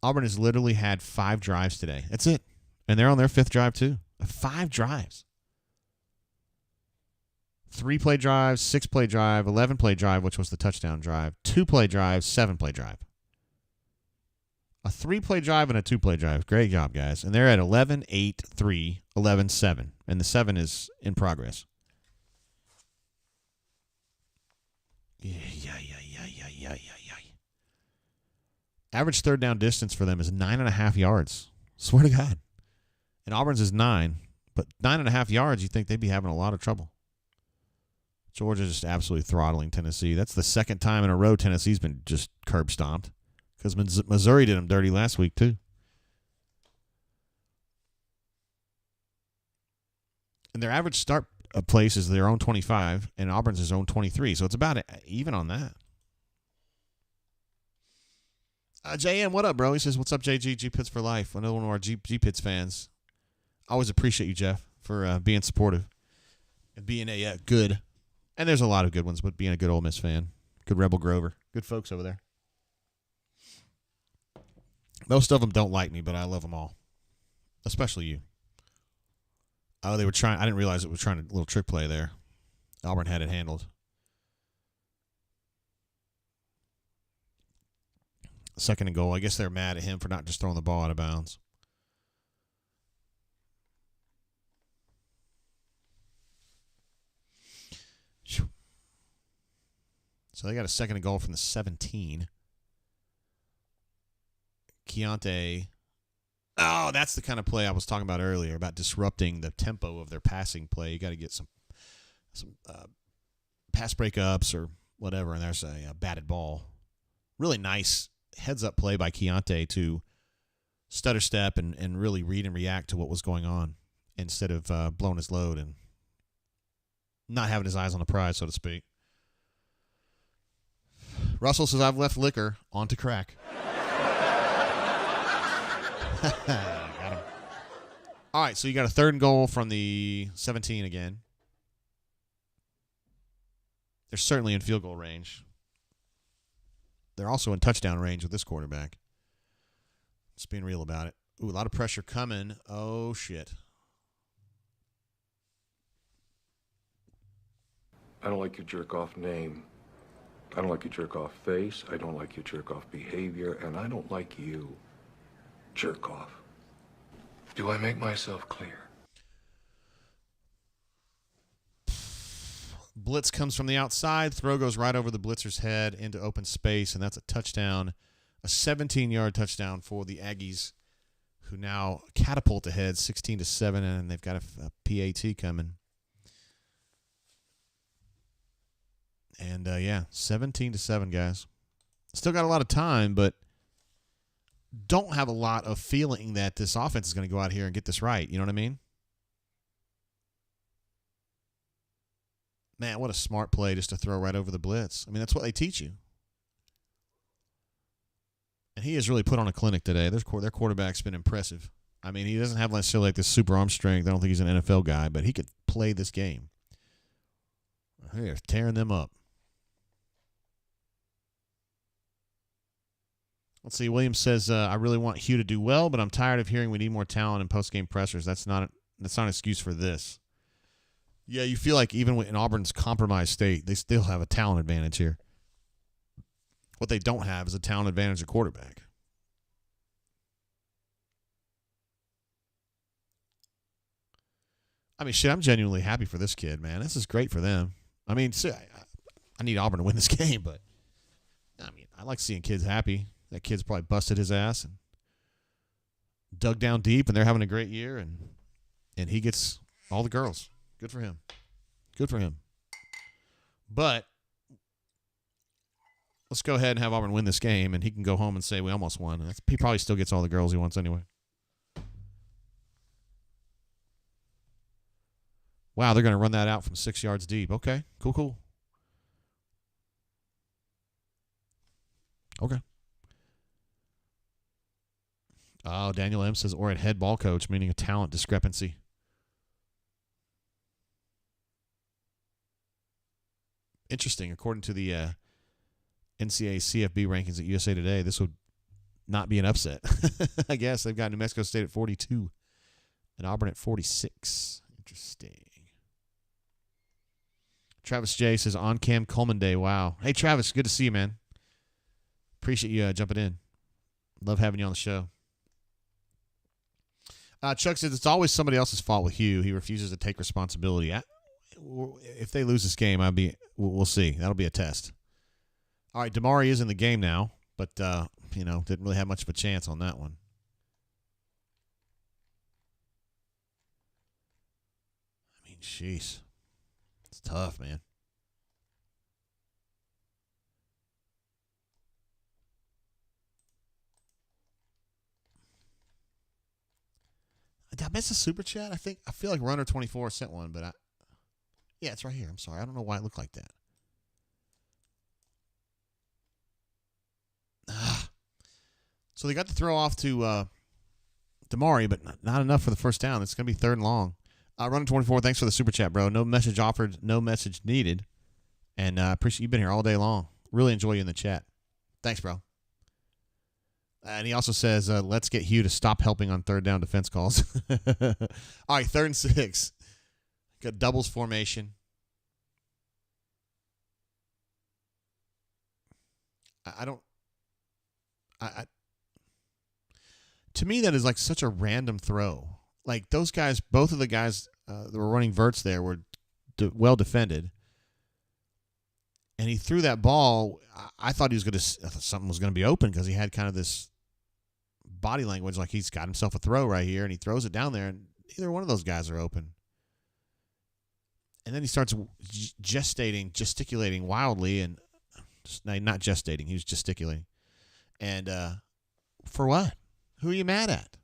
Auburn has literally had 5 drives today. That's it. And they're on their 5th drive, too. 5 drives. 3-play drive, 6-play drive, 11-play drive, which was the touchdown drive, 2-play drive, 7-play drive. A 3-play drive and a 2-play drive. Great job, guys. And they're at 11, 8, 3, 11, 7. And the 7 is in progress. Yeah. Average third down distance for them is 9.5 yards. Swear to God. And Auburn's is 9. But 9.5 yards, you think they'd be having a lot of trouble. Georgia just absolutely throttling Tennessee. That's the second time in a row Tennessee's been just curb stomped. Because Missouri did them dirty last week, too. And their average start place is their own 25, and Auburn's his own 23. So it's about even on that. JM, what up, bro? He says, what's up, JG? G-Pits for life. Another one of our G-Pits fans. I always appreciate you, Jeff, for being supportive and being a good. And there's a lot of good ones, but being a good Ole Miss fan. Good Rebel Grover. Good folks over there. Most of them don't like me, but I love them all. Especially you. Oh, they were trying. I didn't realize it was trying a little trick play there. Auburn had it handled. Second and goal. I guess they're mad at him for not just throwing the ball out of bounds. So they got a second and goal from the 17. Keontae. Oh, that's the kind of play I was talking about earlier about disrupting the tempo of their passing play. You got to get some pass breakups or whatever, and there's a batted ball. Really nice heads-up play by Keontae to stutter step and really read and react to what was going on instead of blowing his load and not having his eyes on the prize, so to speak. Russell says, I've left liquor on to crack. Got him. All right, so you got a 3rd and goal from the 17 again. They're certainly in field goal range. They're also in touchdown range with this quarterback. Just being real about it. Ooh, a lot of pressure coming. Oh, shit. I don't like your jerk-off name. I don't like your jerk-off face. I don't like your jerk-off behavior. And I don't like you. Jerk-off. Do I make myself clear? Blitz comes from the outside. Throw goes right over the blitzer's head into open space, and that's a touchdown. A 17-yard touchdown for the Aggies, who now catapult ahead 16-7, and they've got a PAT coming. And, 17-7, guys. Still got a lot of time, but don't have a lot of feeling that this offense is going to go out here and get this right. You know what I mean? Man, what a smart play just to throw right over the blitz. I mean, that's what they teach you. And he has really put on a clinic today. Their quarterback's been impressive. I mean, he doesn't have necessarily like this super arm strength. I don't think he's an NFL guy, but he could play this game. They're tearing them up. Let's see. Williams says, I really want Hugh to do well, but I'm tired of hearing we need more talent in post-game pressers. That's not an excuse for this. Yeah, you feel like even in Auburn's compromised state, they still have a talent advantage here. What they don't have is a talent advantage at quarterback. I mean, shit, I'm genuinely happy for this kid, man. This is great for them. I mean, I need Auburn to win this game, but I mean, I like seeing kids happy. That kid's probably busted his ass and dug down deep, and they're having a great year, and he gets all the girls. Good for him. Good for him. But let's go ahead and have Auburn win this game, and he can go home and say we almost won. He probably still gets all the girls he wants anyway. Wow, they're going to run that out from 6 yards deep. Okay, cool. Okay. Oh, Daniel M. says, or at head ball coach, meaning a talent discrepancy. Interesting. According to the NCAA CFB rankings at USA Today, this would not be an upset. I guess they've got New Mexico State at 42 and Auburn at 46. Interesting. Travis J says, on-cam Coleman Day. Wow. Hey, Travis, good to see you, man. Appreciate you jumping in. Love having you on the show. Chuck says, it's always somebody else's fault with Hugh. He refuses to take responsibility. If they lose this game, we'll see. That'll be a test. All right, Damari is in the game now, but, didn't really have much of a chance on that one. I mean, jeez. It's tough, man. Did I miss a super chat? I feel like Runner24 sent one, but yeah, it's right here. I'm sorry. I don't know why it looked like that. So they got to throw off to Damari, but not enough for the first down. It's going to be 3rd and long. Runner24, thanks for the super chat, bro. No message offered, no message needed. And I appreciate you've been here all day long. Really enjoy you in the chat. Thanks, bro. And he also says, let's get Hugh to stop helping on 3rd down defense calls. All right, 3rd and 6. Got doubles formation. To me, that is like such a random throw. Like those guys, both of the guys that were running verts there were well defended. And he threw that ball. I thought something was going to be open because he had kind of this body language like he's got himself a throw right here, and he throws it down there, and neither one of those guys are open. And then he starts gesticulating wildly, and not gestating, he was gesticulating. And for what? Who are you mad at?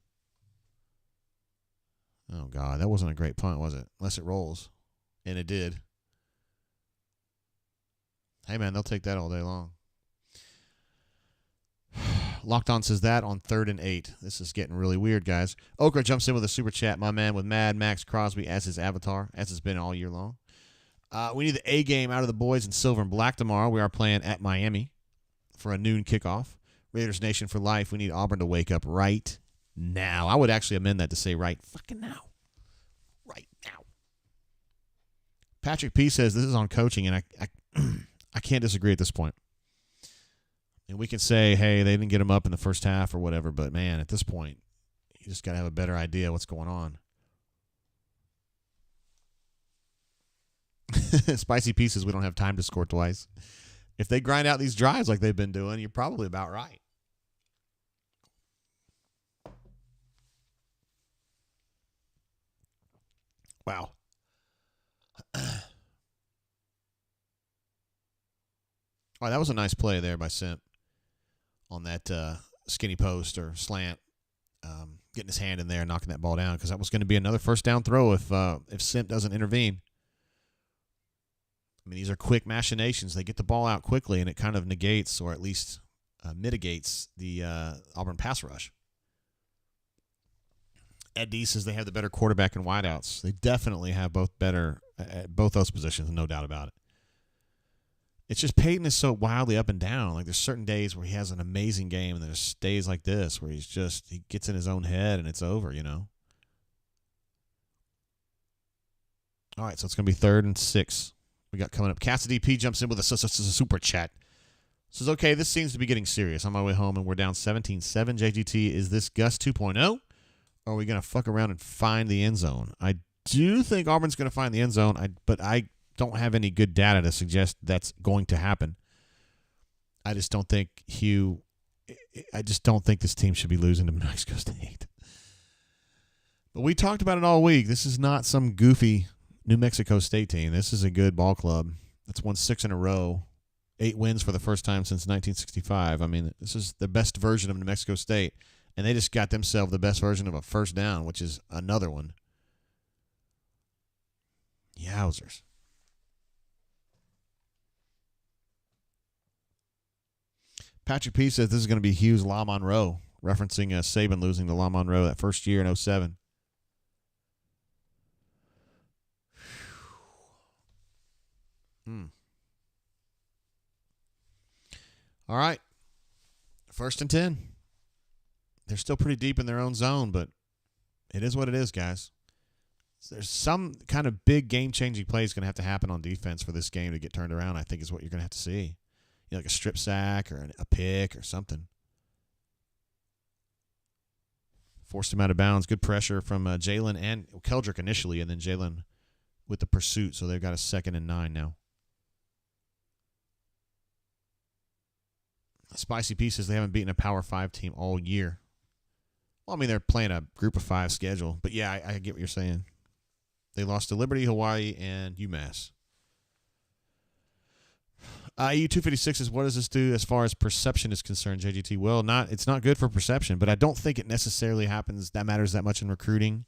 Oh, God, that wasn't a great punt, was it? Unless it rolls. And it did. Hey, man, they'll take that all day long. Locked On says that on 3rd and 8. This is getting really weird, guys. Okra jumps in with a super chat. My man with Mad Max Crosby as his avatar, as it's been all year long. We need the A game out of the boys in silver and black tomorrow. We are playing at Miami for a noon kickoff. Raiders Nation for life. We need Auburn to wake up right now. I would actually amend that to say right fucking now. Right now. Patrick P. says this is on coaching, and I can't disagree at this point. And we can say, hey, they didn't get him up in the first half or whatever, but, man, at this point, you just got to have a better idea what's going on. Spicy Pieces, we don't have time to score twice. If they grind out these drives like they've been doing, you're probably about right. Wow. All right, that was a nice play there by Simp on that skinny post or slant, getting his hand in there and knocking that ball down, because that was going to be another first down throw if Simp doesn't intervene. I mean, these are quick machinations. They get the ball out quickly, and it kind of negates or at least mitigates the Auburn pass rush. Ed D says they have the better quarterback and wideouts. They definitely have both better at both those positions, no doubt about it. It's just Peyton is so wildly up and down. Like, there's certain days where he has an amazing game, and there's days like this where he gets in his own head and it's over, you know. All right, so it's going to be 3rd and 6. We got coming up. Cassidy P jumps in with a super chat. Says, okay, this seems to be getting serious. On my way home, and we're down 17-7. JGT, is this Gus 2.0? Or are we going to fuck around and find the end zone? I do think Auburn's going to find the end zone, but I don't have any good data to suggest that's going to happen. I just don't think this team should be losing to Mexico State. But we talked about it all week. This is not some goofy New Mexico State team. This is a good ball club that's won 6 in a row, 8 wins for the first time since 1965. I mean, this is the best version of New Mexico State, and they just got themselves the best version of a first down, which is another one. Yowzers. Patrick P. says this is going to be Hughes La Monroe, referencing Saban losing to La Monroe that first year in 2007. All right. 1st and 10. They're still pretty deep in their own zone, but it is what it is, guys. There's some kind of big game-changing play is going to have to happen on defense for this game to get turned around, I think is what you're going to have to see. You know, like a strip sack or a pick or something. Forced him out of bounds. Good pressure from Jalen and Keldrick initially, and then Jalen with the pursuit. So they've got a 2nd and 9 now. Spicy Pieces, they haven't beaten a Power 5 team all year. Well, I mean, they're playing a Group of 5 schedule. But, yeah, I get what you're saying. They lost to Liberty, Hawaii, and UMass. EU256 is, what does this do as far as perception is concerned, JGT? Well, it's not good for perception, but I don't think it necessarily matters that much in recruiting.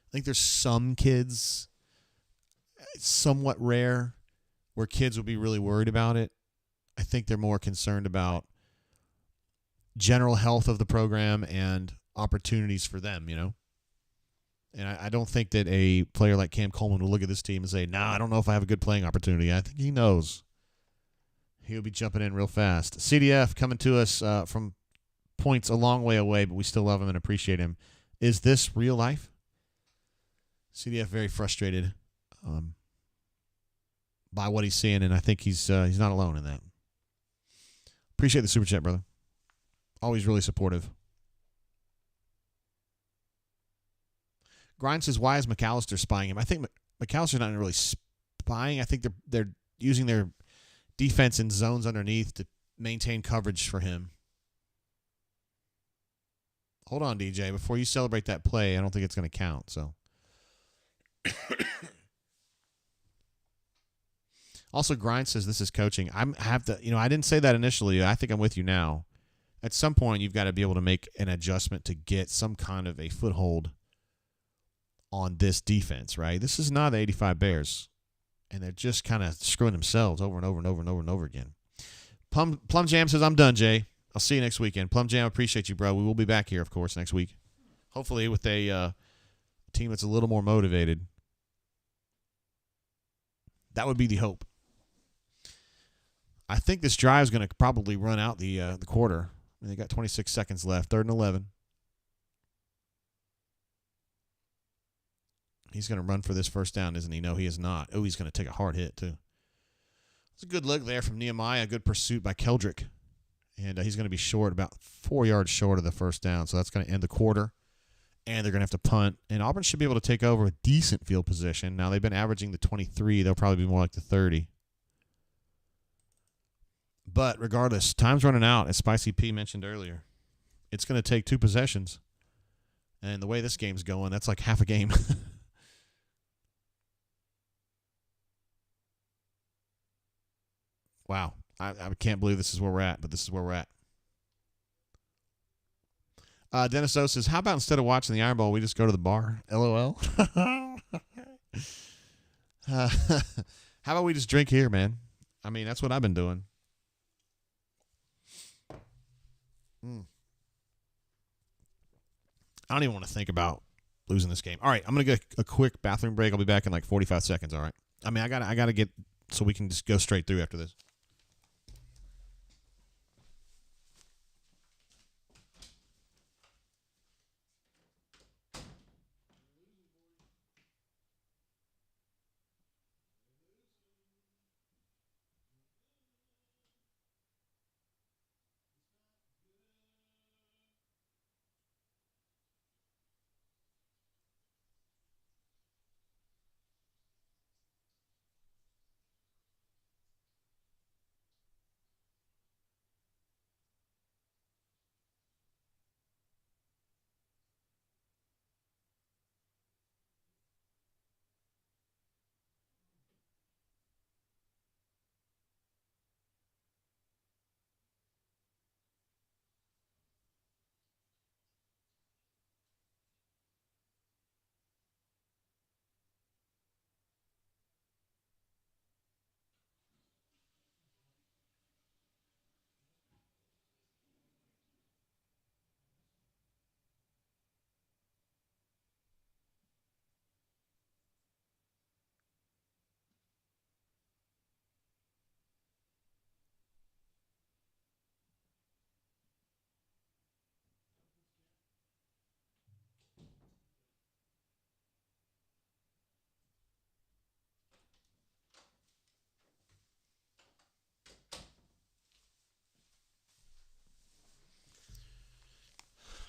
I think there's some kids, it's somewhat rare, where kids will be really worried about it. I think they're more concerned about general health of the program and opportunities for them, you know? And I don't think that a player like Cam Coleman will look at this team and say, I don't know if I have a good playing opportunity. I think he knows. He'll be jumping in real fast. CDF coming to us from points a long way away, but we still love him and appreciate him. Is this real life? CDF very frustrated by what he's seeing, and I think he's not alone in that. Appreciate the super chat, brother. Always really supportive. Grind says, why is McAllister spying him? I think McAllister's not really spying. I think they're using their defense in zones underneath to maintain coverage for him. Hold on, DJ. Before you celebrate that play, I don't think it's going to count. So, also, Grind says this is coaching. I didn't say that initially. I think I'm with you now. At some point, you've got to be able to make an adjustment to get some kind of a foothold on this defense, right? This is not the 85 Bears, and they're just kind of screwing themselves over and over and over and over and over again. Plum Jam says, I'm done, Jay. I'll see you next weekend. Plum Jam, appreciate you, bro. We will be back here, of course, next week. Hopefully with a team that's a little more motivated. That would be the hope. I think this drive is going to probably run out the quarter. They got 26 seconds left, 3rd and 11. He's going to run for this first down, isn't he? No, he is not. Oh, he's going to take a hard hit, too. It's a good look there from Nehemiah. Good pursuit by Keldrick. And he's going to be short, about 4 yards short of the first down. So that's going to end the quarter. And they're going to have to punt. And Auburn should be able to take over a decent field position. Now, they've been averaging the 23. They'll probably be more like the 30. But regardless, time's running out, as Spicy P mentioned earlier. It's going to take 2 possessions. And the way this game's going, that's like half a game. Wow. I can't believe this is where we're at, but this is where we're at. Dennis O says, how about instead of watching the Iron Bowl, we just go to the bar? LOL. How about we just drink here, man? I mean, that's what I've been doing. I don't even want to think about losing this game. All right, I'm going to get a quick bathroom break. I'll be back in like 45 seconds, all right? I mean, I got to get so we can just go straight through after this.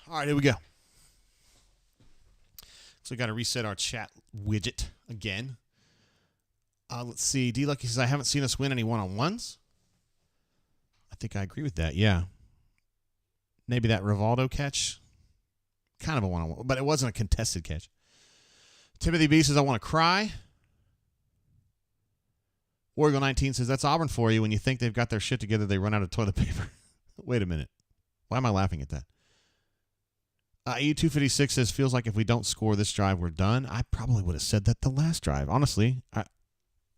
All right, here we go. So we got to reset our chat widget again. Let's see. D-Lucky says, I haven't seen us win any one-on-ones. I think I agree with that, yeah. Maybe that Rivaldo catch. Kind of a one-on-one, but it wasn't a contested catch. Timothy B says, I want to cry. Oregon 19 says, that's Auburn for you. When you think they've got their shit together, they run out of toilet paper. Wait a minute. Why am I laughing at that? EU256 says, feels like if we don't score this drive, we're done. I probably would have said that the last drive. Honestly,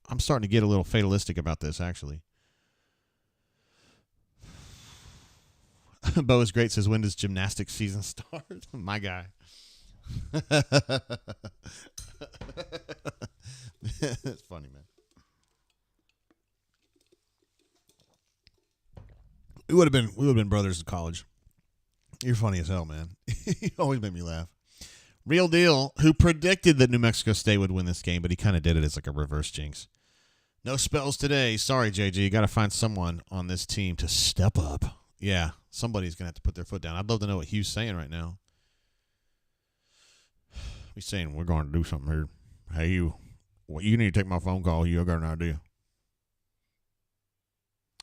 I'm starting to get a little fatalistic about this, actually. Bo is great says, when does gymnastics season start? My guy. It's funny, man. We would have been brothers in college. You're funny as hell, man. You always make me laugh. Real Deal, who predicted that New Mexico State would win this game, but he kind of did it as like a reverse jinx. No spells today. Sorry, JG. You got to find someone on this team to step up. Yeah, somebody's going to have to put their foot down. I'd love to know what Hugh's saying right now. He's saying, we're going to do something here. Hey, you need to take my phone call. You got an idea.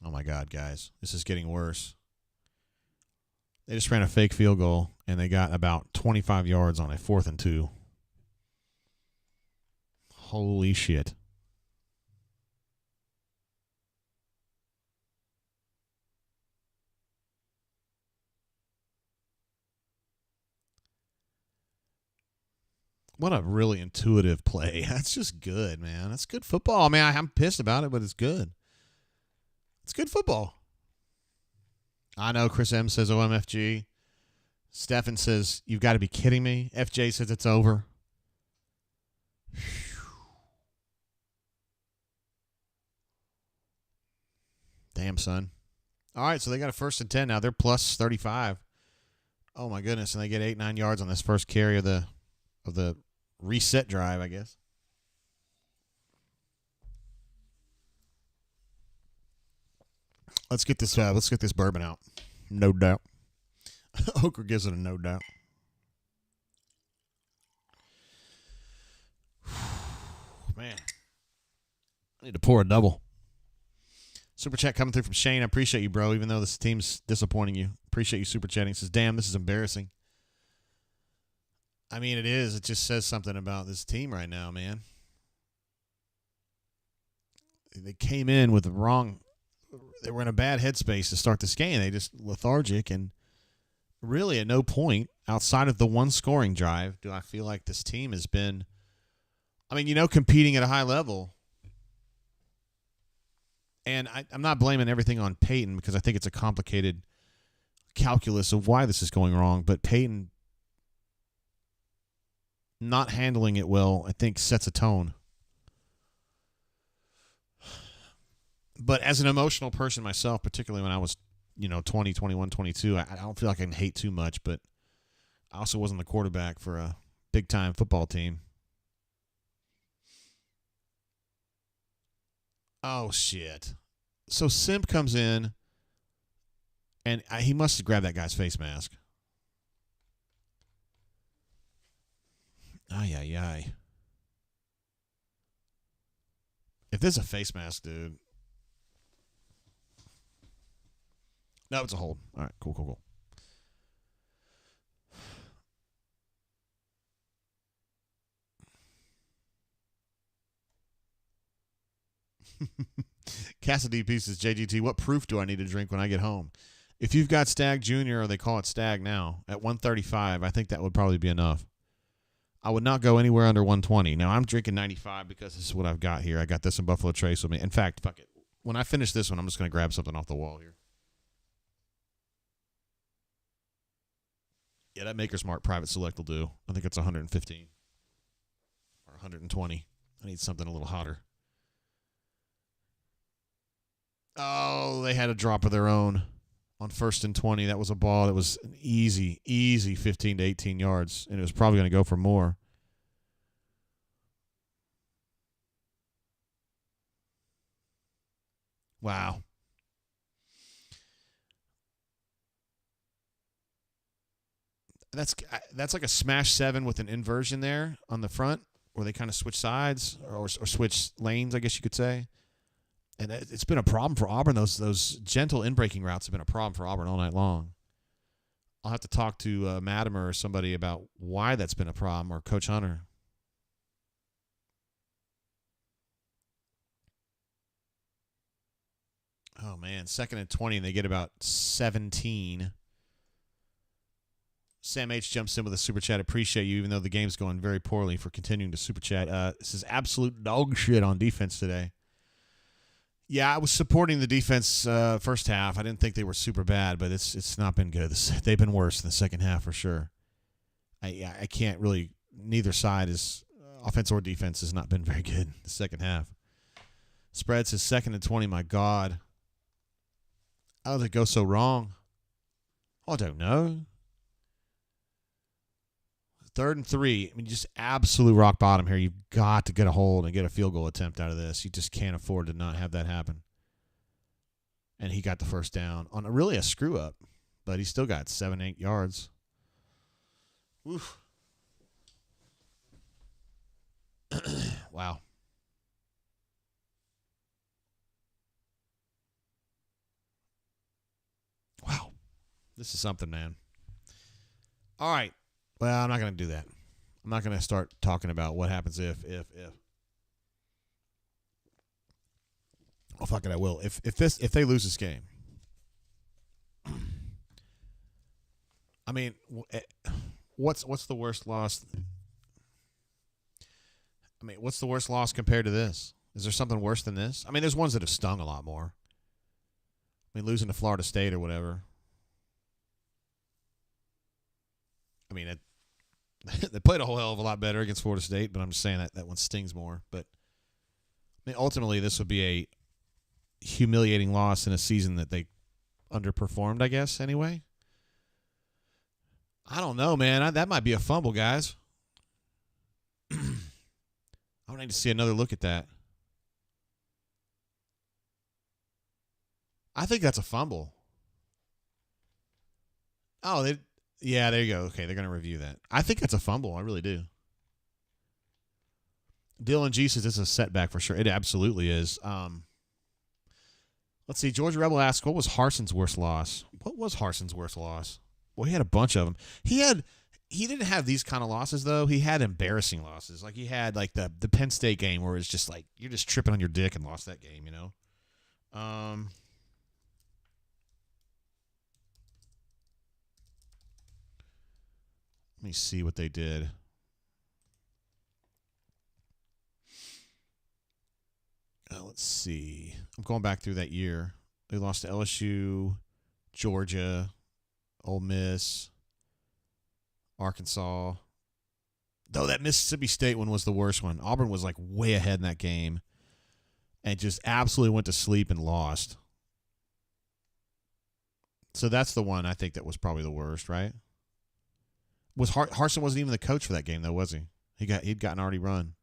Oh, my God, guys. This is getting worse. They just ran a fake field goal, and they got about 25 yards on a 4th and 2. Holy shit. What a really intuitive play. That's just good, man. That's good football. I mean, I'm pissed about it, but it's good. It's good football. I know Chris M says OMFG. Stefan says, you've got to be kidding me. FJ says it's over. Damn, son. All right, so they got a 1st and 10 now. They're plus 35. Oh, my goodness. And they get 8-9 yards on this first carry of the reset drive, I guess. Let's get this bourbon out. No doubt. Oker gives it a no doubt. Man. I need to pour a double. Super chat coming through from Shane. I appreciate you, bro, even though this team's disappointing you. Appreciate you super chatting. He says, damn, this is embarrassing. I mean, it is. It just says something about this team right now, man. They came in with the wrong. They were in a bad headspace to start this game. They just lethargic, and really at no point outside of the one scoring drive do I feel like this team has been, I mean, competing at a high level. And I'm not blaming everything on Peyton because I think it's a complicated calculus of why this is going wrong. But Peyton not handling it well, I think, sets a tone. But as an emotional person myself, particularly when I was, 20, 21, 22, I don't feel like I can hate too much. But I also wasn't the quarterback for a big-time football team. Oh, shit. So Simp comes in, and he must have grabbed that guy's face mask. Ay, ay, ay. If there's a face mask, dude. No, it's a hold. All right, cool. Cassidy Pieces, JGT, what proof do I need to drink when I get home? If you've got Stag Jr., or they call it Stag now, at 135, I think that would probably be enough. I would not go anywhere under 120. Now, I'm drinking 95 because this is what I've got here. I got this in Buffalo Trace with me. In fact, fuck it. When I finish this one, I'm just going to grab something off the wall here. Yeah, that Maker's Mark Private Select will do. I think it's 115 or 120. I need something a little hotter. Oh, they had a drop of their own on 1st and 20. That was a ball that was an easy 15 to 18 yards, and it was probably going to go for more. Wow. That's like a smash 7 with an inversion there on the front where they kind of switch sides or switch lanes, I guess you could say. And it's been a problem for Auburn. Those gentle in-breaking routes have been a problem for Auburn all night long. I'll have to talk to Madimer or somebody about why that's been a problem, or Coach Hunter. Oh, man. 2nd and 20, and they get about 17. Sam H. jumps in with a super chat. Appreciate you, even though the game's going very poorly, for continuing to super chat. This is absolute dog shit on defense today. Yeah, I was supporting the defense first half. I didn't think they were super bad, but it's not been good. They've been worse in the second half for sure. I can't really. Neither side is offense or defense has not been very good in the second half. Spread says 2nd and 20. My God, how did it go so wrong? I don't know. 3rd and 3. I mean, just absolute rock bottom here. You've got to get a hold and get a field goal attempt out of this. You just can't afford to not have that happen. And he got the first down on really a screw up, but he still got 7-8 yards. Oof. Wow. Wow. This is something, man. All right. Well, I'm not going to do that. I'm not going to start talking about what happens if. Oh, fuck it, I will. If they lose this game, I mean, what's the worst loss? I mean, what's the worst loss compared to this? Is there something worse than this? I mean, there's ones that have stung a lot more. I mean, losing to Florida State or whatever. I mean, they played a whole hell of a lot better against Florida State, but I'm just saying that one stings more. But I mean, ultimately, this would be a humiliating loss in a season that they underperformed, I guess, anyway. I don't know, man. That might be a fumble, guys. I would need to see another look at that. I think that's a fumble. Oh, yeah, there you go. Okay, they're going to review that. I think that's a fumble. I really do. Dylan G says it's a setback for sure. It absolutely is. Let's see. George Rebel asks, what was Harson's worst loss? What was Harson's worst loss? Well, he had a bunch of them. He didn't have these kind of losses, though. He had embarrassing losses. Like, he had, like, the Penn State game where it's just, like, you're just tripping on your dick and lost that game, you know? Let me see what they did. Let's see. I'm going back through that year. They lost to LSU, Georgia, Ole Miss, Arkansas. Though that Mississippi State one was the worst one. Auburn was like way ahead in that game and just absolutely went to sleep and lost. So that's the one I think that was probably the worst, right? Harsin wasn't even the coach for that game, though, was he? He'd gotten already run.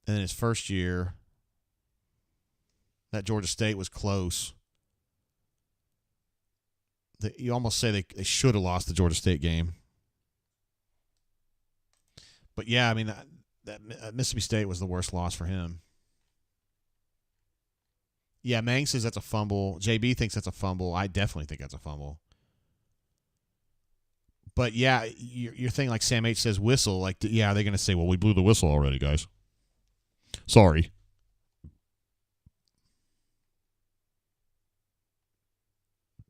And then his first year, that Georgia State was close. You almost say they should have lost the Georgia State game. But, yeah, I mean, that Mississippi State was the worst loss for him. Yeah, Mang says that's a fumble. JB thinks that's a fumble. I definitely think that's a fumble. But, yeah, your thing like Sam H says whistle. Like, yeah, they're going to say, well, we blew the whistle already, guys. Sorry.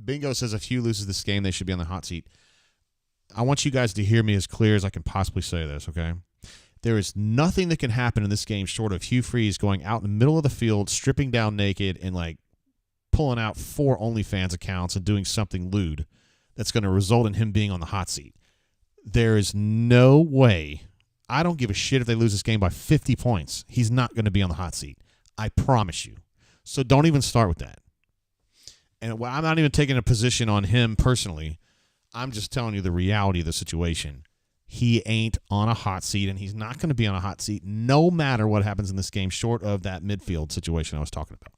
Bingo says if Hugh loses this game, they should be on the hot seat. I want you guys to hear me as clear as I can possibly say this, okay? There is nothing that can happen in this game short of Hugh Freeze going out in the middle of the field, stripping down naked, and, like, pulling out 4 OnlyFans accounts and doing something lewd that's going to result in him being on the hot seat. There is no way. I don't give a shit if they lose this game by 50 points. He's not going to be on the hot seat. I promise you. So don't even start with that. And I'm not even taking a position on him personally. I'm just telling you the reality of the situation. He ain't on a hot seat, and he's not going to be on a hot seat no matter what happens in this game short of that midfield situation I was talking about.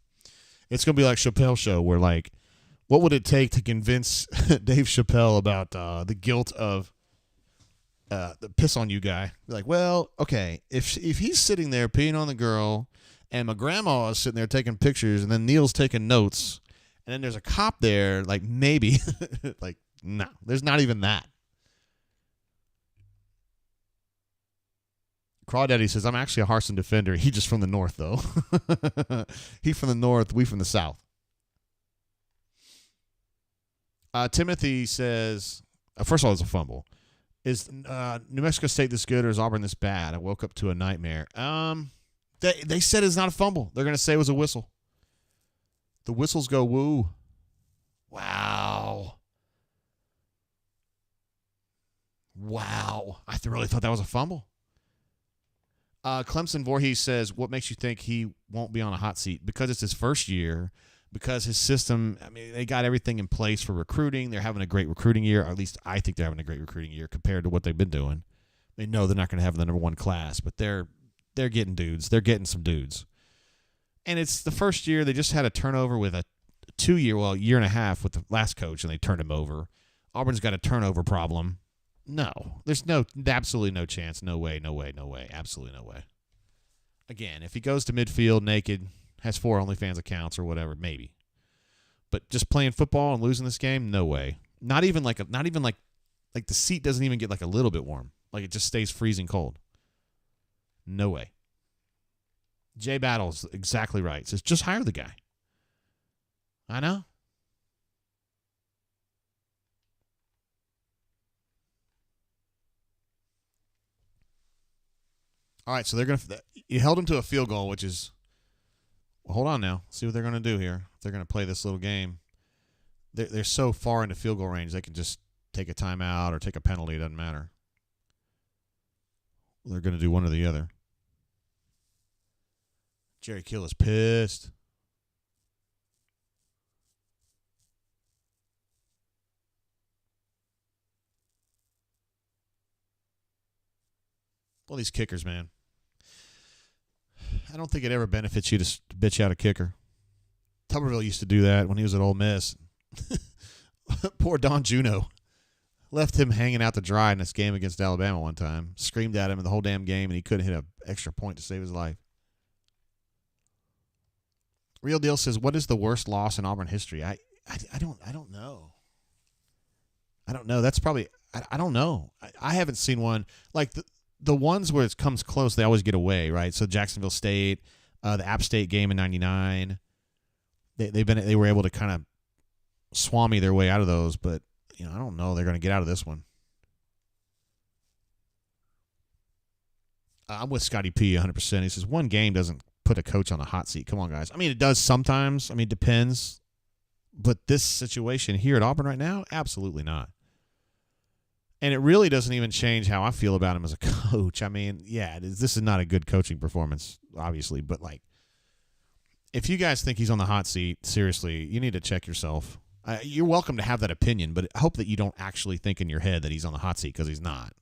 It's going to be like Chappelle's show where, like, what would it take to convince Dave Chappelle about the guilt of the piss on you guy? Like, well, okay, if he's sitting there peeing on the girl and my grandma is sitting there taking pictures and then Neil's taking notes and then there's a cop there, like, maybe. Like, no, there's not even that. Crawdaddy says, I'm actually a Harsin defender. He just from the north, though. He from the north, we from the south. Timothy says, first of all, it's a fumble. Is New Mexico State this good or is Auburn this bad? I woke up to a nightmare. They said it's not a fumble. They're going to say it was a whistle. The whistles go woo. Wow. I really thought that was a fumble. Clemson Voorhees says, what makes you think he won't be on a hot seat? Because it's his first year. Because his system, I mean, they got everything in place for recruiting. They're having a great recruiting year. Or at least I think they're having a great recruiting year compared to what they've been doing. They know they're not going to have the number 1 class, but they're getting dudes. They're getting some dudes. And it's the first year. They just had a turnover with a 2-year, year and a half with the last coach, and they turned him over. Auburn's got a turnover problem. No. There's absolutely no chance. No way. Absolutely no way. Again, if he goes to midfield naked, has 4 OnlyFans accounts or whatever, maybe. But just playing football and losing this game, no way. Not even like the seat doesn't even get like a little bit warm. Like it just stays freezing cold. No way. Jay Battle's exactly right. Says just hire the guy. I know. All right, so you held them to a field goal, which is, well, hold on now. See what they're going to do here. They're going to play this little game. They're so far into field goal range, they can just take a timeout or take a penalty. It doesn't matter. They're going to do one or the other. Jerry Kill is pissed. Well, these kickers, man. I don't think it ever benefits you to bitch out a kicker. Tuberville used to do that when he was at Ole Miss. Poor Don Juno. Left him hanging out to dry in this game against Alabama one time. Screamed at him the whole damn game, and he couldn't hit an extra point to save his life. Real Deal says, what is the worst loss in Auburn history? I don't know. I don't know. That's probably I don't know. I haven't seen one like the ones where it comes close, they always get away, right? So Jacksonville State, the App State game in '99, they were able to kind of swami their way out of those, but I don't know they're going to get out of this one. I'm with Scotty P 100%. He says one game doesn't put a coach on the hot seat. Come on, guys. I mean, it does sometimes. I mean, it depends. But this situation here at Auburn right now, absolutely not. And it really doesn't even change how I feel about him as a coach. I mean, yeah, this is not a good coaching performance, obviously. But, like, if you guys think he's on the hot seat, seriously, you need to check yourself. You're welcome to have that opinion, but I hope that you don't actually think in your head that he's on the hot seat because he's not.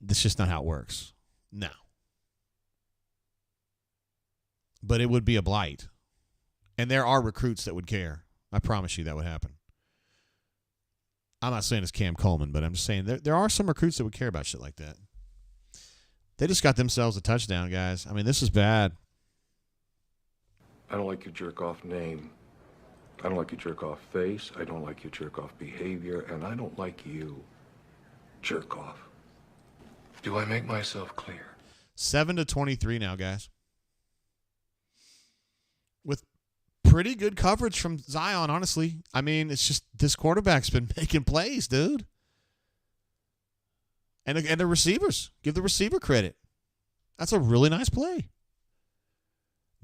That's just not how it works. No. But it would be a blight. And there are recruits that would care. I promise you that would happen. I'm not saying it's Cam Coleman, but I'm just saying there are some recruits that would care about shit like that. They just got themselves a touchdown, guys. I mean, this is bad. I don't like your jerk-off name. I don't like your jerk-off face. I don't like your jerk-off behavior. And I don't like you. Jerk-off. Do I make myself clear? 7-23 now, guys. With pretty good coverage from Zion, honestly. I mean, it's just this quarterback's been making plays, dude. And the receivers. Give the receiver credit. That's a really nice play.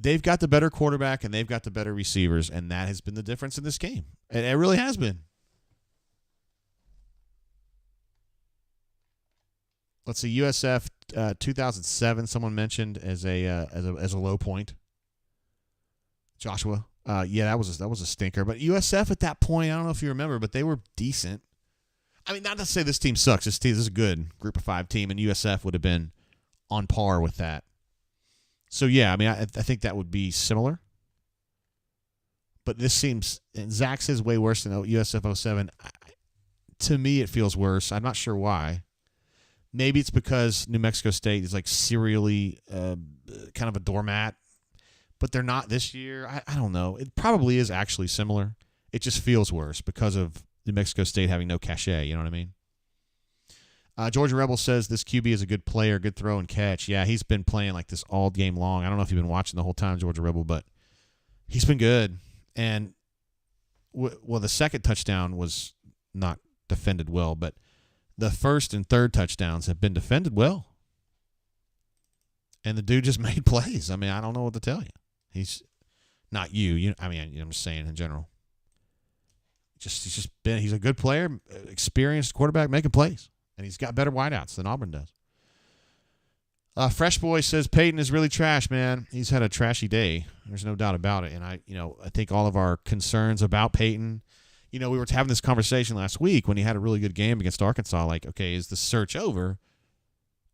They've got the better quarterback and they've got the better receivers, and that has been the difference in this game. And it really has been. Let's see, USF 2007. Someone mentioned as a low point. Joshua, yeah, that was a stinker. But USF at that point, I don't know if you remember, but they were decent. I mean, not to say this team sucks. This is a good Group of 5 team, and USF would have been on par with that. So yeah, I mean, I think that would be similar. But this seems, and Zach says way worse than USF 07. To me, it feels worse. I'm not sure why. Maybe it's because New Mexico State is like serially kind of a doormat, but they're not this year. I don't know. It probably is actually similar. It just feels worse because of New Mexico State having no cachet. You know what I mean? Georgia Rebel says this QB is a good player, good throw and catch. Yeah, he's been playing like this all game long. I don't know if you've been watching the whole time, Georgia Rebel, but he's been good. And, well, the second touchdown was not defended well, but the first and third touchdowns have been defended well. And the dude just made plays. I mean, I don't know what to tell you. He's not you. I mean, I'm just saying in general. He's a good player, experienced quarterback making plays. And he's got better wideouts than Auburn does. Fresh Boy says Peyton is really trash, man. He's had a trashy day. There's no doubt about it. And I think all of our concerns about Peyton, we were having this conversation last week when he had a really good game against Arkansas. Like, okay, is the search over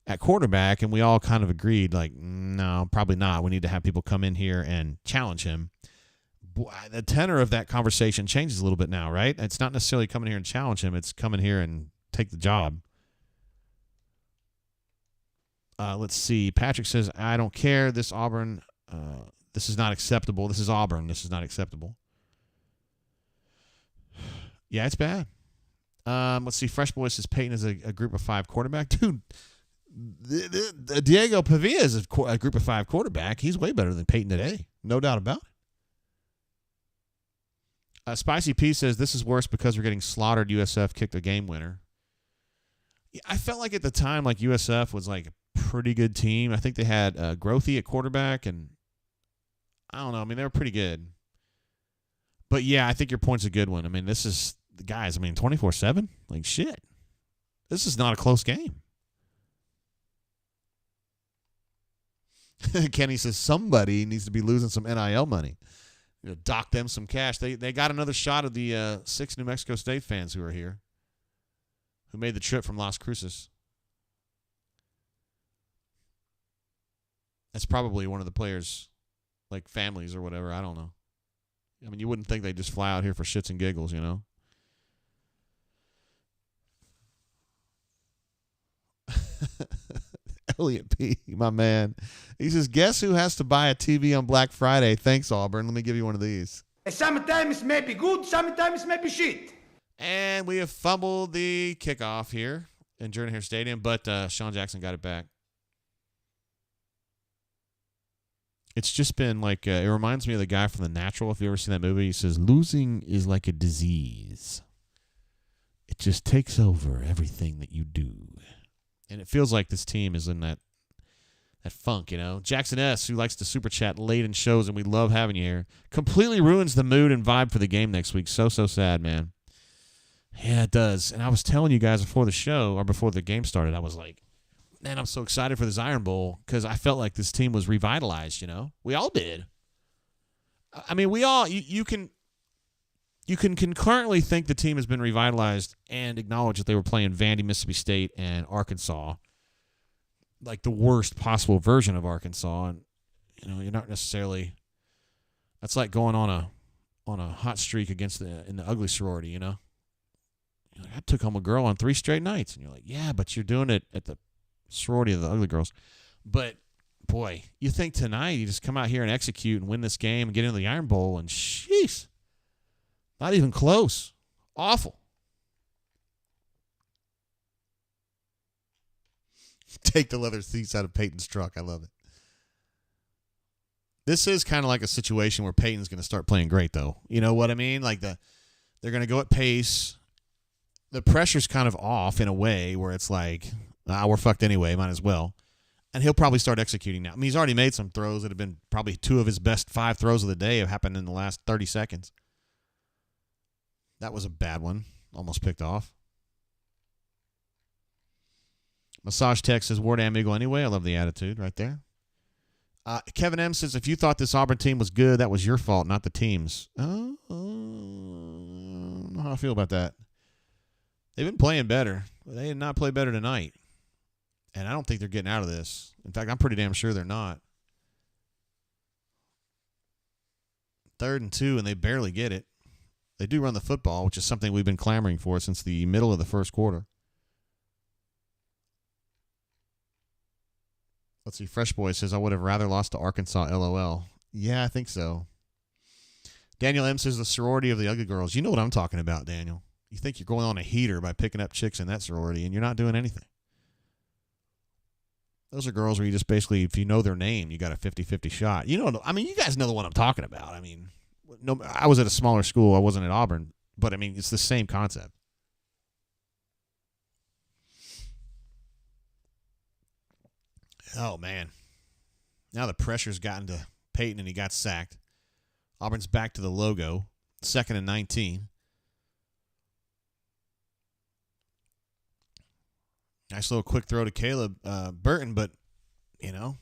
at quarterback? And we all kind of agreed, like, no, probably not. We need to have people come in here and challenge him. The tenor of that conversation changes a little bit now, right? It's not necessarily coming here and challenge him. It's coming here and take the job. Let's see. Patrick says, I don't care. This Auburn, this is not acceptable. This is Auburn. This is not acceptable. Yeah, it's bad. Let's see. Fresh Boy says Peyton is a group of 5 quarterback. Dude, Diego Pavia is a group of 5 quarterback. He's way better than Peyton today. No doubt about it. Spicy P says this is worse because we're getting slaughtered. USF kicked a game winner. I felt like at the time, like USF was like a pretty good team. I think they had Grothy at quarterback, and I don't know. I mean, they were pretty good. But yeah, I think your point's a good one. I mean, this is guys. I mean, 24/7, like shit. This is not a close game. Kenny says somebody needs to be losing some NIL money. Dock them some cash. They got another shot of the 6 New Mexico State fans who are here, who made the trip from Las Cruces. That's probably one of the players' like families or whatever. I don't know. I mean, you wouldn't think they'd just fly out here for shits and giggles, you know? Elliot P., my man. He says, guess who has to buy a TV on Black Friday? Thanks, Auburn. Let me give you one of these. Sometimes it may be good, sometimes it may be shit. And we have fumbled the kickoff here in Jordan-Hare Stadium, but Sean Jackson got it back. It's just been like, it reminds me of the guy from The Natural, if you ever seen that movie. He says, losing is like a disease. It just takes over everything that you do. And it feels like this team is in that funk, you know. Jackson S., who likes to super chat late in shows, and we love having you here, completely ruins the mood and vibe for the game next week. So sad, man. Yeah, it does. And I was telling you guys before the show, or before the game started, I was like, man, I'm so excited for this Iron Bowl because I felt like this team was revitalized, you know? We all did. I mean, we all, you can concurrently think the team has been revitalized and acknowledge that they were playing Vandy, Mississippi State, and Arkansas, like the worst possible version of Arkansas. And, you know, you're not necessarily, that's like going on a hot streak against in the ugly sorority, you know? You're like, I took home a girl on 3 straight nights. And you're like, yeah, but you're doing it at the sorority of the ugly girls. But boy, you think tonight you just come out here and execute and win this game and get into the Iron Bowl, and sheesh, not even close. Awful. Take the leather seats out of Peyton's truck. I love it. This is kind of like a situation where Peyton's going to start playing great, though. You know what I mean? Like they're going to go at pace. The pressure's kind of off in a way where it's like, we're fucked anyway, might as well. And he'll probably start executing now. I mean, he's already made some throws that have been probably 2 of his best 5 throws of the day have happened in the last 30 seconds. That was a bad one. Almost picked off. Massage Tech says, Ward Amigo anyway. I love the attitude right there. Kevin M. says, if you thought this Auburn team was good, that was your fault, not the team's. I don't know how I feel about that. They've been playing better. They did not play better tonight. And I don't think they're getting out of this. In fact, I'm pretty damn sure they're not. 3rd and 2, and they barely get it. They do run the football, which is something we've been clamoring for since the middle of the first quarter. Let's see. Fresh Boy says, I would have rather lost to Arkansas, LOL. Yeah, I think so. Daniel M. says, the sorority of the ugly girls. You know what I'm talking about, Daniel. You think you're going on a heater by picking up chicks in that sorority, and you're not doing anything. Those are girls where you just basically, if you know their name, you got a 50-50 shot. You know, I mean, you guys know the one I'm talking about. I mean, no, I was at a smaller school. I wasn't at Auburn. But, I mean, it's the same concept. Oh, man. Now the pressure's gotten to Peyton, and he got sacked. Auburn's back to the logo. 2nd and 19. Nice little quick throw to Caleb Burton, but, you know,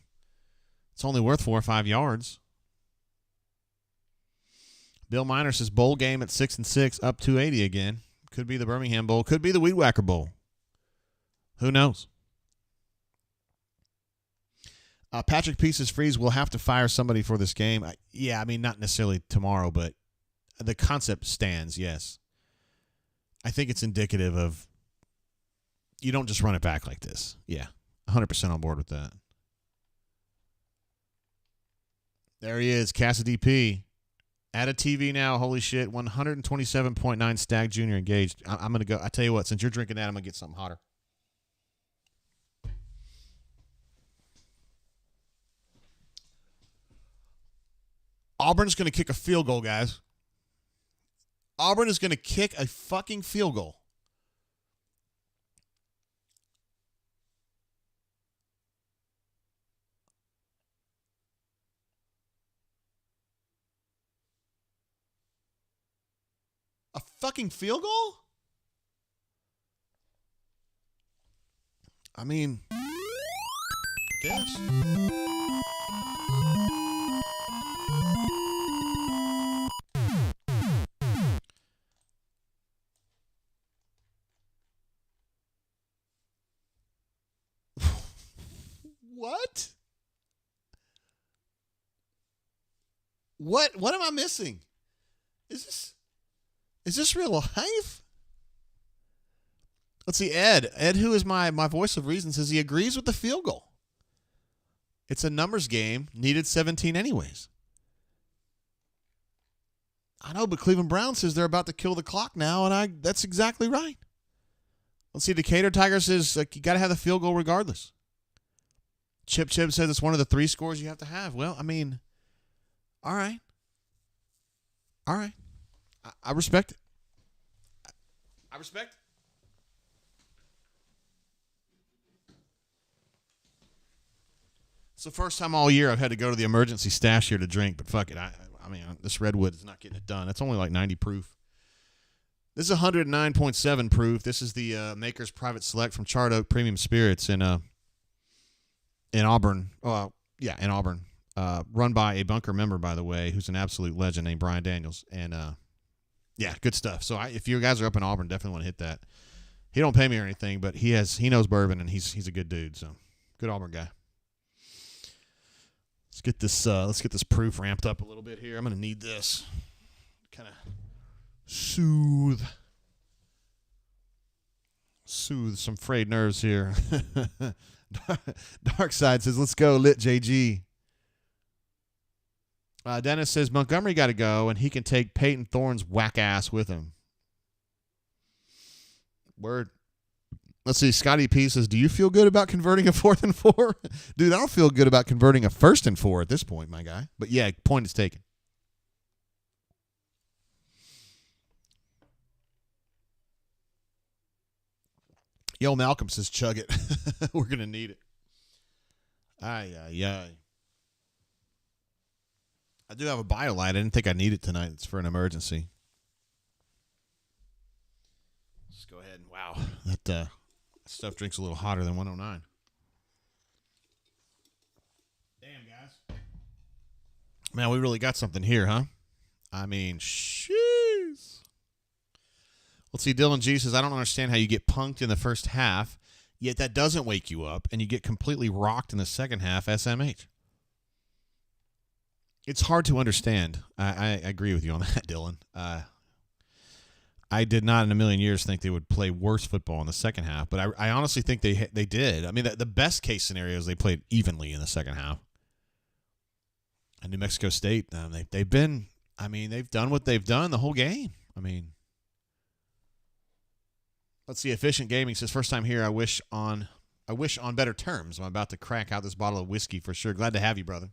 it's only worth 4 or 5 yards. Bill Miner says bowl game at 6-6, up 280 again. Could be the Birmingham Bowl. Could be the Weed Whacker Bowl. Who knows? Patrick Pieces Freeze will have to fire somebody for this game. Yeah, I mean, not necessarily tomorrow, but the concept stands, yes. I think it's indicative of you don't just run it back like this. Yeah, 100% on board with that. There he is, Cassidy P. Add a TV now. Holy shit. 127.9 Stag Junior engaged. I'm going to go. I tell you what, since you're drinking that, I'm going to get something hotter. Auburn's going to kick a field goal, guys. Auburn is going to kick a fucking field goal. A fucking field goal? I mean, I guess. What? What am I missing? Is this real life? Let's see, Ed. Ed, who is my voice of reason, says he agrees with the field goal. It's a numbers game. Needed 17 anyways. I know, but Cleveland Browns says they're about to kill the clock now, and that's exactly right. Let's see, Decatur Tigers says you got to have the field goal regardless. Chip says it's one of the 3 scores you have to have. Well, I mean, all right. All right. I respect it. I respect it. It's the first time all year I've had to go to the emergency stash here to drink, but fuck it. I mean, this Redwood is not getting it done. It's only like 90 proof. This is 109.7 proof. This is the Maker's Private Select from Charred Oak Premium Spirits in Auburn. Yeah, in Auburn. Run by a bunker member, by the way, who's an absolute legend named Brian Daniels. And, yeah, good stuff. So if you guys are up in Auburn, definitely want to hit that. He don't pay me or anything, but he knows bourbon, and he's a good dude. So good Auburn guy. Let's get this proof ramped up a little bit here. I'm gonna need this. Kind of soothe some frayed nerves here. Dark Side says, "Let's go, lit JG." Dennis says Montgomery got to go, and he can take Peyton Thorne's whack ass with him. Word. Let's see. Scotty P says, "Do you feel good about converting a 4th and 4?" Dude, I don't feel good about converting a 1st and 4 at this point, my guy. But yeah, point is taken. Yo, Malcolm says, "Chug it." We're gonna need it. Aye. I do have a BioLite. I didn't think I need it tonight. It's for an emergency. Let's go ahead and wow, that stuff drinks a little hotter than 109. Damn, guys. Man, we really got something here, huh? I mean, jeez. Let's see. Dylan G says, "I don't understand how you get punked in the first half, yet that doesn't wake you up, and you get completely rocked in the second half, SMH." It's hard to understand. I agree with you on that, Dylan. I did not in a million years think they would play worse football in the second half, but I honestly think they did. I mean, the best case scenario is they played evenly in the second half. And New Mexico State, they've done what they've done the whole game. I mean, let's see. Efficient Gaming says, "First time here. I wish on better terms. I'm about to crack out this bottle of whiskey for sure. Glad to have you, brother."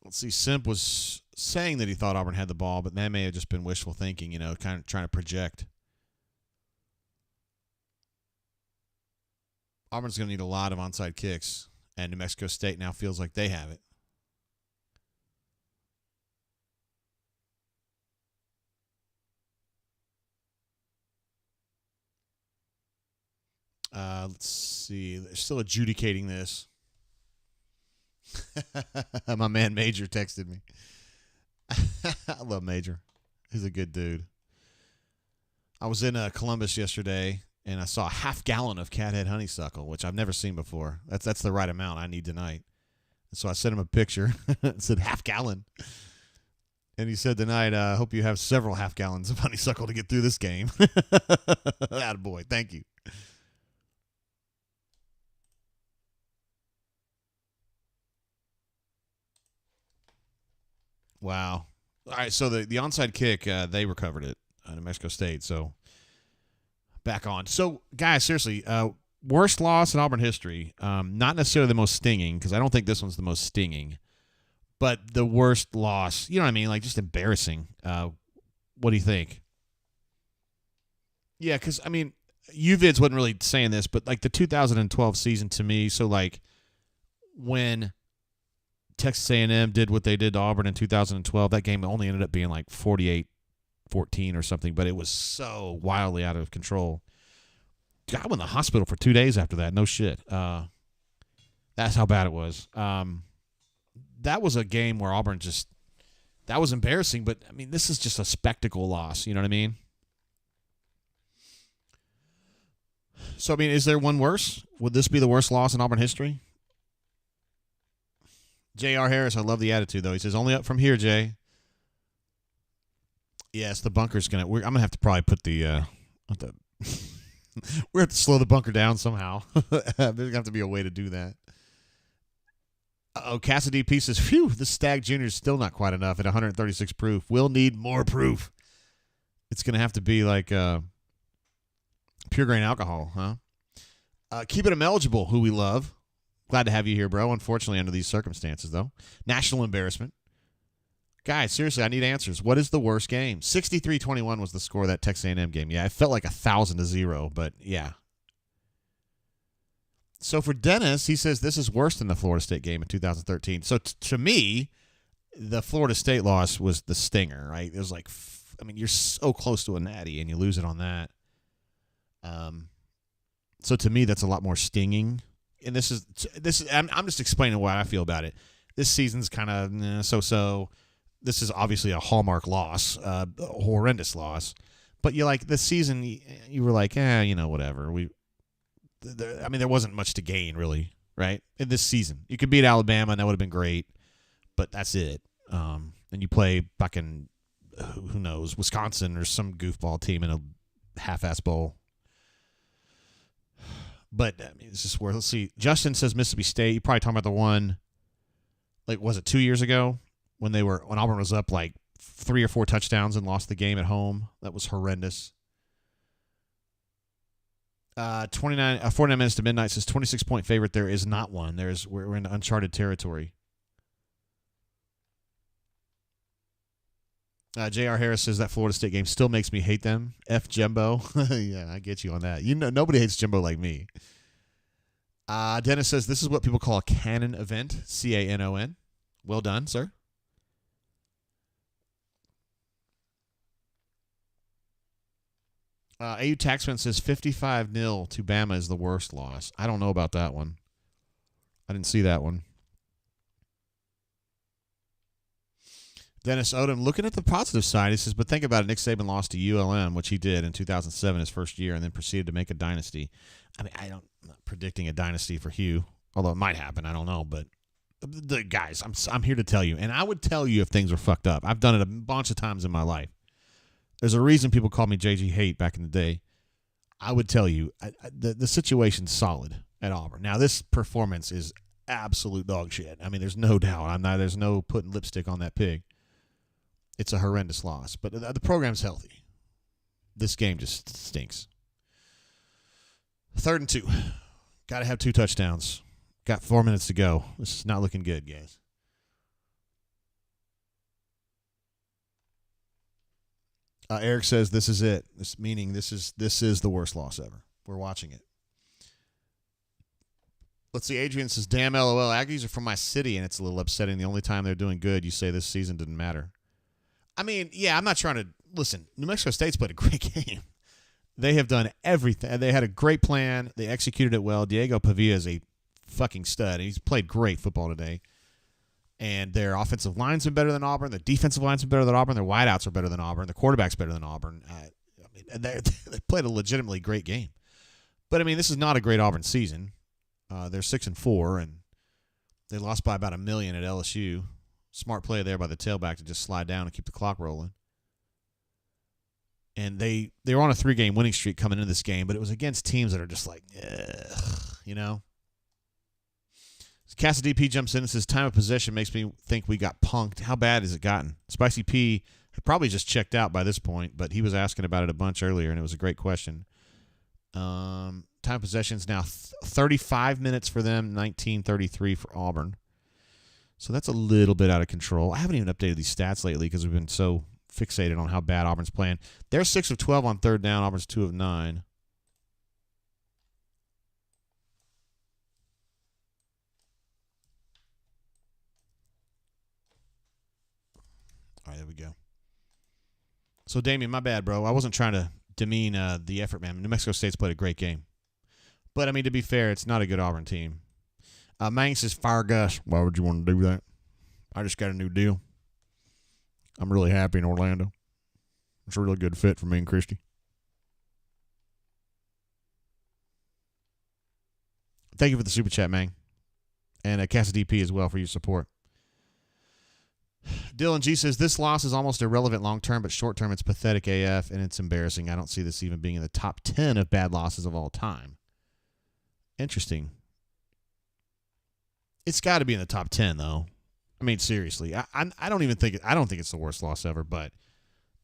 Let's see. Simp was saying that he thought Auburn had the ball, but that may have just been wishful thinking, kind of trying to project. Auburn's going to need a lot of onside kicks, and New Mexico State now feels like they have it. Let's see. They're still adjudicating this. My man Major texted me. I love Major. He's a good dude. I was in Columbus yesterday, and I saw a half gallon of Cathead honeysuckle, which I've never seen before. That's the right amount I need tonight. And so I sent him a picture. It said half gallon. And he said tonight, I hope you have several half gallons of honeysuckle to get through this game. Attaboy. Thank you. Wow. All right, so the onside kick, they recovered it New Mexico State. So back on. So, guys, seriously, worst loss in Auburn history. Not necessarily the most stinging, because I don't think this one's the most stinging, but the worst loss. You know what I mean? Like, just embarrassing. What do you think? Yeah, because, I mean, UVids wasn't really saying this, but, like, the 2012 season to me, so, like, when Texas A&M did what they did to Auburn in 2012, that game only ended up being, like, 48-14 or something, but it was so wildly out of control. I went to the hospital for 2 days after that. No shit. That's how bad it was. That was a game where Auburn just – that was embarrassing, but, I mean, this is just a spectacle loss. You know what I mean? So, I mean, is there one worse? Would this be the worst loss in Auburn history? J.R. Harris, I love the attitude, though. He says, only up from here, Jay. Yes, the bunker's going to – I'm going to have to probably put the we're going to have to slow the bunker down somehow. There's going to have to be a way to do that. Cassidy P says, phew, the Stag Jr. is still not quite enough at 136 proof. We'll need more proof. It's going to have to be like pure grain alcohol, huh? Keeping him eligible, who we love. Glad to have you here, bro. Unfortunately, under these circumstances, though. National embarrassment. Guys, seriously, I need answers. What is the worst game? 63-21 was the score of that Texas A&M game. Yeah, it felt like 1,000-0, but yeah. So for Dennis, he says this is worse than the Florida State game in 2013. So to me, the Florida State loss was the stinger, right? It was like, I mean, you're so close to a natty and you lose it on that. So to me, that's a lot more stinging. And this is I'm just explaining what I feel about it. This season's kind of so-so. This is obviously a hallmark loss, a horrendous loss. But you like this season, you were like, whatever. There wasn't much to gain, really, right? In this season. You could beat Alabama, and that would have been great, but that's it. And you play fucking, who knows, Wisconsin or some goofball team in a half-ass bowl. But I mean, it's just worth. Let's see. Justin says Mississippi State. You're probably talking about the one, like, was it 2 years ago when Auburn was up like 3 or 4 touchdowns and lost the game at home? That was horrendous. 49 minutes to midnight says 26-point favorite. There is not one. We're in uncharted territory. J.R. Harris says that Florida State game still makes me hate them. F Jimbo. Yeah, I get you on that. Nobody hates Jimbo like me. Dennis says this is what people call a canon event. CANON. Well done, sir. AU Taxman says 55-0 to Bama is the worst loss. I don't know about that one. I didn't see that one. Dennis Odom, looking at the positive side, he says, but think about it. Nick Saban lost to ULM, which he did in 2007, his first year, and then proceeded to make a dynasty. I mean, I'm not predicting a dynasty for Hugh, although it might happen. I don't know. But the guys, I'm here to tell you, and I would tell you if things were fucked up. I've done it a bunch of times in my life. There's a reason people called me JG Hate back in the day. I would tell you the situation's solid at Auburn. Now, this performance is absolute dog shit. I mean, there's no doubt. There's no putting lipstick on that pig. It's a horrendous loss, but the program's healthy. This game just stinks. 3rd and 2. Got to have 2 touchdowns. Got 4 minutes to go. This is not looking good, guys. Eric says this is it. This is the worst loss ever. We're watching it. Let's see. Adrian says, damn LOL. Aggies are from my city, and it's a little upsetting. The only time they're doing good, you say this season didn't matter. I mean, yeah, I'm not trying to – listen, New Mexico State's played a great game. They have done everything. They had a great plan. They executed it well. Diego Pavia is a fucking stud. He's played great football today. And their offensive line's been better than Auburn. Their defensive line's been better than Auburn. Their wideouts are better than Auburn. Their quarterback's better than Auburn. They played a legitimately great game. But, I mean, this is not a great Auburn season. They're 6-4, and they lost by about $1 million at LSU. Smart play there by the tailback to just slide down and keep the clock rolling. And they were on a 3-game winning streak coming into this game, but it was against teams that are just like, ugh, you know? Casa DP jumps in and says, time of possession makes me think we got punked. How bad has it gotten? Spicy P probably just checked out by this point, but he was asking about it a bunch earlier, and it was a great question. Time of possession is now 35 minutes for them, 19:33 for Auburn. So that's a little bit out of control. I haven't even updated these stats lately because we've been so fixated on how bad Auburn's playing. They're 6 of 12 on third down. Auburn's 2 of 9. All right, there we go. So, Damien, my bad, bro. I wasn't trying to demean the effort, man. New Mexico State's played a great game. But, I mean, to be fair, it's not a good Auburn team. Mang says, fire Gus. Why would you want to do that? I just got a new deal. I'm really happy in Orlando. It's a really good fit for me and Christy. Thank you for the super chat, Mang. And Casa DP as well for your support. Dylan G says, this loss is almost irrelevant long-term, but short-term it's pathetic AF, and it's embarrassing. I don't see this even being in the top 10 of bad losses of all time. Interesting. It's got to be in the top 10, though. I mean, seriously. I don't even think I don't think it's the worst loss ever, but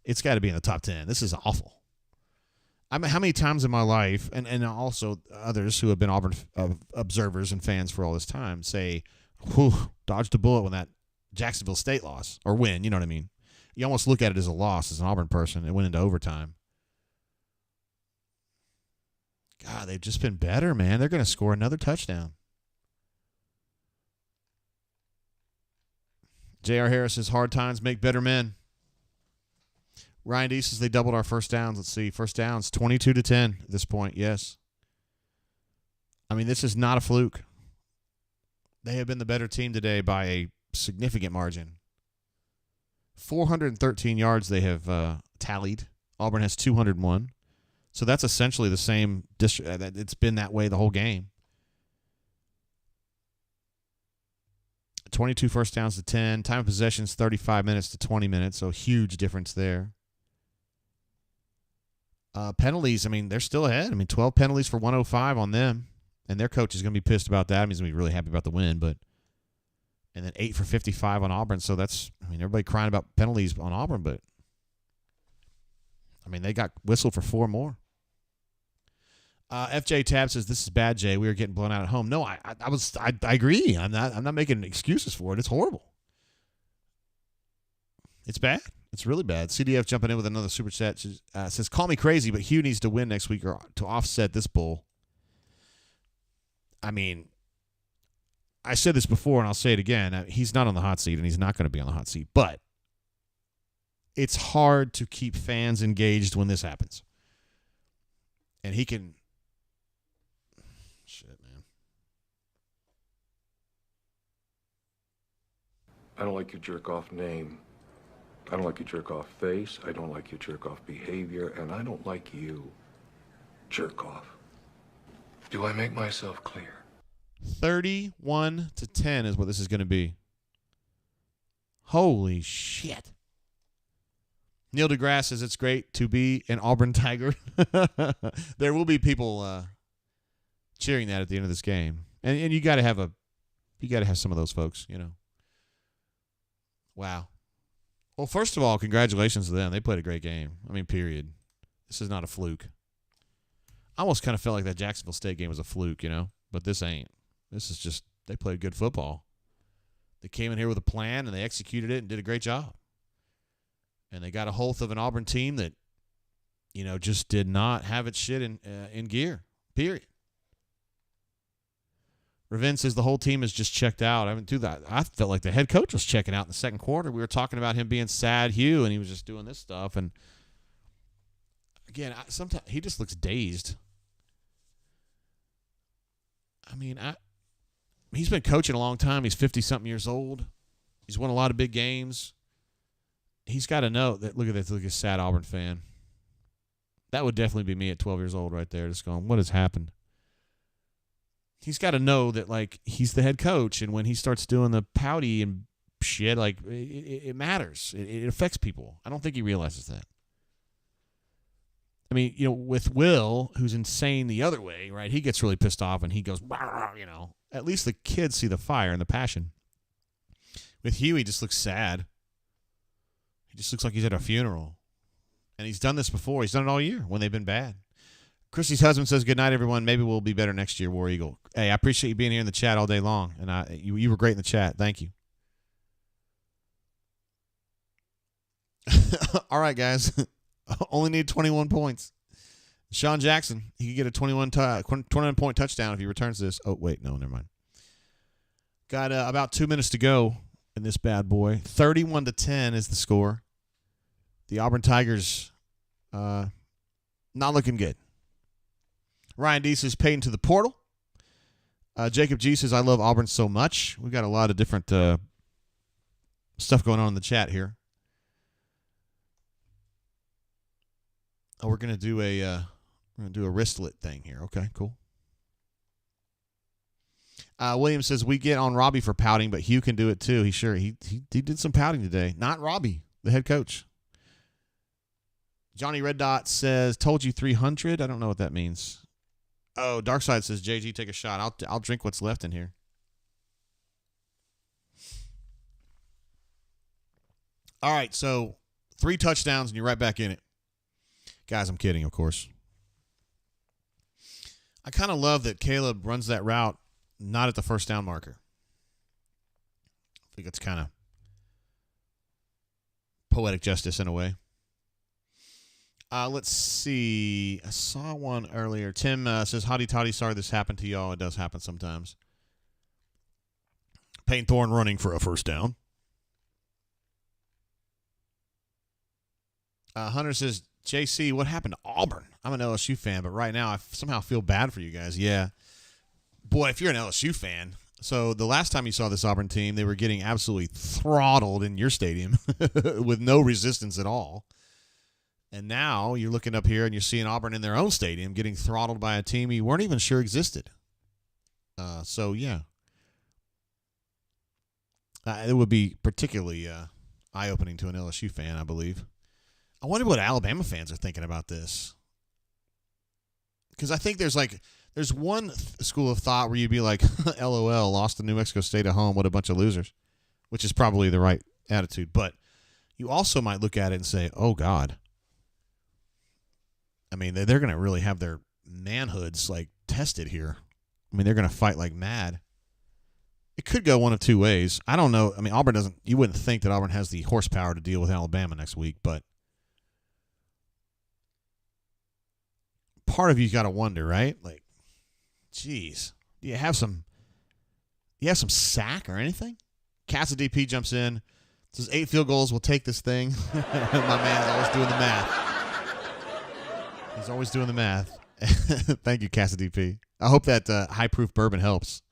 it's got to be in the top 10. This is awful. I mean, how many times in my life, and also others who have been Auburn observers and fans for all this time, say, whew, dodged a bullet when that Jacksonville State loss, or win, you know what I mean? You almost look at it as a loss as an Auburn person. It went into overtime. God, they've just been better, man. They're going to score another touchdown. J.R. Harris says, hard times make better men. Ryan D says they doubled our first downs. Let's see. First downs, 22-10 at this point, yes. I mean, this is not a fluke. They have been the better team today by a significant margin. 413 yards they have tallied. Auburn has 201. So that's essentially the same. It's been that way the whole game. 22 first downs to 10. Time of possession is 35 minutes to 20 minutes, so huge difference there. Penalties, I mean, they're still ahead. I mean, 12 penalties for 105 on them, and their coach is going to be pissed about that. I mean, he's going to be really happy about the win, but and then 8 for 55 on Auburn, so that's, I mean, everybody crying about penalties on Auburn, but I mean, they got whistled for 4 more. FJ Tab says, this is bad, Jay. We were getting blown out at home. No, I agree. I'm not making excuses for it. It's horrible. It's bad. It's really bad. CDF jumping in with another super chat says, call me crazy, but Hugh needs to win next week or to offset this bowl. I mean, I said this before and I'll say it again. He's not on the hot seat and he's not going to be on the hot seat, but it's hard to keep fans engaged when this happens. And he can... Shit, man. I don't like your jerk-off name. I don't like your jerk-off face. I don't like your jerk-off behavior. And I don't like you. Jerk-off. Do I make myself clear? 31-10 is what this is going to be. Holy shit. Neil deGrasse says it's great to be an Auburn Tiger. There will be people cheering that at the end of this game, and you got to have some of those folks, you know. Wow. Well, first of all, congratulations to them. They played a great game. I mean, period. This is not a fluke. I almost kind of felt like that Jacksonville State game was a fluke, you know, but this ain't. This is just they played good football. They came in here with a plan and they executed it and did a great job. And they got a hold of an Auburn team that, you know, just did not have its shit in gear, period. Ravin says the whole team is just checked out. I mean, do that. I felt like the head coach was checking out in the second quarter. We were talking about him being sad, Hugh, and he was just doing this stuff. And, again, sometimes he just looks dazed. I mean, he's been coaching a long time. He's 50-something years old. He's won a lot of big games. He's got to know that, look at this, look at this sad Auburn fan. That would definitely be me at 12 years old right there, just going, what has happened? He's got to know that, like, he's the head coach, and when he starts doing the pouty and shit, like, it matters. It affects people. I don't think he realizes that. I mean, you know, with Will, who's insane the other way, right, he gets really pissed off, and he goes, you know. At least the kids see the fire and the passion. With Hugh, he just looks sad. He just looks like he's at a funeral. And he's done this before. He's done it all year when they've been bad. Christy's husband says, good night, everyone. Maybe we'll be better next year, War Eagle. Hey, I appreciate you being here in the chat all day long. And you were great in the chat. Thank you. All right, guys. Only need 21 points. Sean Jackson, he could get a 21-point touchdown if he returns this. Oh, wait. No, never mind. Got about 2 minutes to go in this bad boy. 31-10 is the score. The Auburn Tigers not looking good. Ryan D says, Peyton to the portal. Jacob G says, I love Auburn so much. We've got a lot of different stuff going on in the chat here. Oh, we're gonna do a wristlet thing here. Okay, cool. William says, we get on Robbie for pouting, but Hugh can do it too. He did some pouting today. Not Robbie, the head coach. Johnny Red Dot says, told you 300. I don't know what that means. Oh, Darkside says, JG, take a shot. I'll drink what's left in here. All right, so 3 touchdowns and you're right back in it. Guys, I'm kidding, of course. I kind of love that Caleb runs that route not at the first down marker. I think it's kind of poetic justice in a way. Let's see. I saw one earlier. Tim says, Hotty Toddy, sorry this happened to y'all. It does happen sometimes. Payne Thorne running for a first down. Hunter says, JC, what happened to Auburn? I'm an LSU fan, but right now I somehow feel bad for you guys. Yeah. Boy, if you're an LSU fan, so the last time you saw this Auburn team, they were getting absolutely throttled in your stadium with no resistance at all. And now you're looking up here and you're seeing Auburn in their own stadium getting throttled by a team you weren't even sure existed. So, yeah. It would be particularly eye-opening to an LSU fan, I believe. I wonder what Alabama fans are thinking about this. Because I think there's one school of thought where you'd be like, LOL, lost to New Mexico State at home, what a bunch of losers, which is probably the right attitude. But you also might look at it and say, oh, God. I mean, they're going to really have their manhoods, tested here. I mean, they're going to fight like mad. It could go one of two ways. I don't know. I mean, you wouldn't think that Auburn has the horsepower to deal with Alabama next week, but part of you's got to wonder, right? Geez, do you have some sack or anything? Casa DP jumps in, says 8 field goals will take this thing. My man's always doing the math. He's always doing the math. Thank you, Casa DP. I hope that high-proof bourbon helps.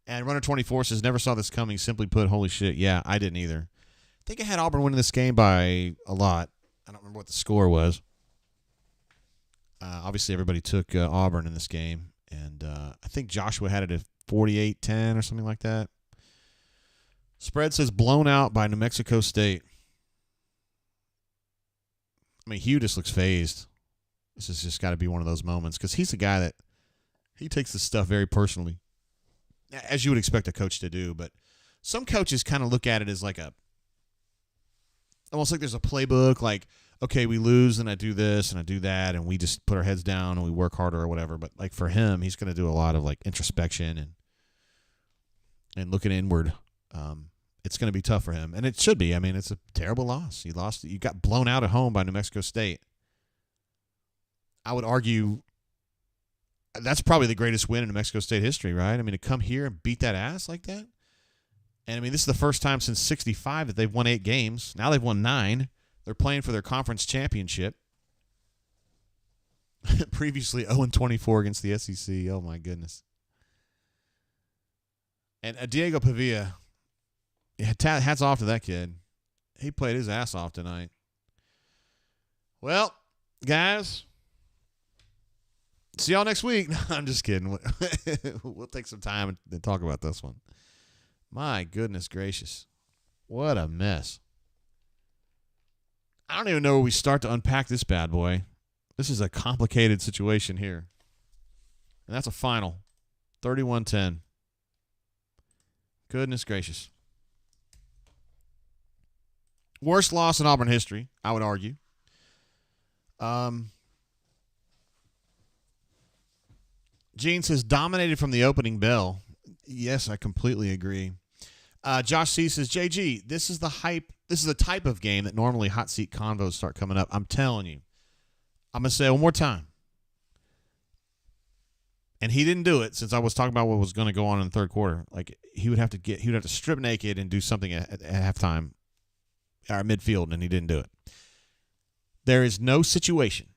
And Runner24 says, never saw this coming. Simply put, holy shit. Yeah, I didn't either. I think I had Auburn winning this game by a lot. I don't remember what the score was. Obviously, everybody took Auburn in this game. And I think Joshua had it at 48-10 or something like that. Spread says, blown out by New Mexico State. I mean, Hugh just looks phased. This has just got to be one of those moments because he's a guy that he takes this stuff very personally, as you would expect a coach to do. But some coaches kind of look at it as almost like there's a playbook, okay, we lose and I do this and I do that and we just put our heads down and we work harder or whatever. But for him, he's going to do a lot of introspection and looking inward. It's going to be tough for him, and it should be. I mean, it's a terrible loss. You got blown out at home by New Mexico State. I would argue that's probably the greatest win in New Mexico State history, right? I mean, to come here and beat that ass like that. And, I mean, this is the first time since 65 that they've won 8 games. Now they've won 9. They're playing for their conference championship. Previously 0-24 against the SEC. Oh, my goodness. And Diego Pavia, hats off to that kid. He played his ass off tonight. Well, guys, see y'all next week. No, I'm just kidding. We'll take some time and talk about this one. My goodness gracious. What a mess. I don't even know where we start to unpack this bad boy. This is a complicated situation here. And that's a final. 31-10. Goodness gracious. Worst loss in Auburn history, I would argue. Gene says, dominated from the opening bell. Yes, I completely agree. Josh C says, JG, this is the hype. This is the type of game that normally hot seat convos start coming up. I'm telling you. I'm going to say it one more time. And he didn't do it since I was talking about what was going to go on in the third quarter. Like he would have to strip naked and do something at halftime or midfield, and he didn't do it. There is no situation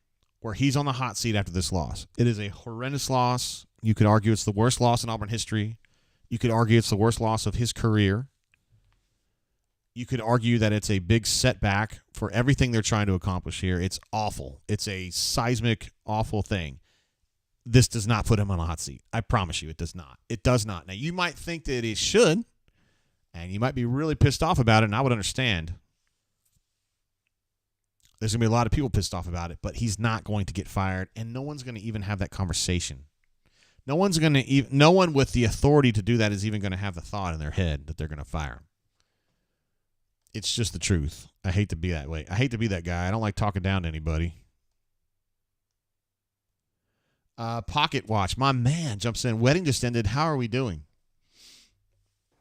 where he's on the hot seat after this loss. It is a horrendous loss. You could argue it's the worst loss in Auburn history. You could argue it's the worst loss of his career. You could argue that it's a big setback for everything they're trying to accomplish here. It's awful. It's a seismic, awful thing. This does not put him on a hot seat. I promise you it does not. It does not. Now, you might think that it should, and you might be really pissed off about it, and I would understand. There's going to be a lot of people pissed off about it, but he's not going to get fired, and no one's going to even have that conversation. No one with the authority to do that is even going to have the thought in their head that they're going to fire him. It's just the truth. I hate to be that way. I hate to be that guy. I don't like talking down to anybody. Pocket Watch. My man jumps in. Wedding just ended. How are we doing?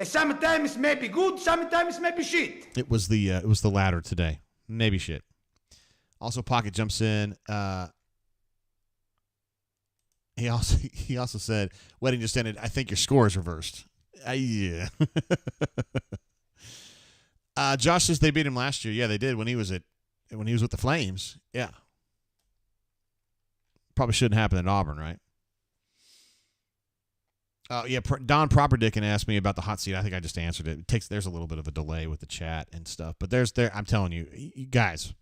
Sometimes maybe good, sometimes maybe shit. It was the latter today. Maybe shit. Also, Pocket jumps in. He also said, wedding just ended. I think your score is reversed. Yeah. Josh says they beat him last year. Yeah, they did when he was with the Flames. Yeah. Probably shouldn't happen at Auburn, right? Yeah, Don Properdickin asked me about the hot seat. I think I just answered it. There's a little bit of a delay with the chat and stuff, but I'm telling you guys,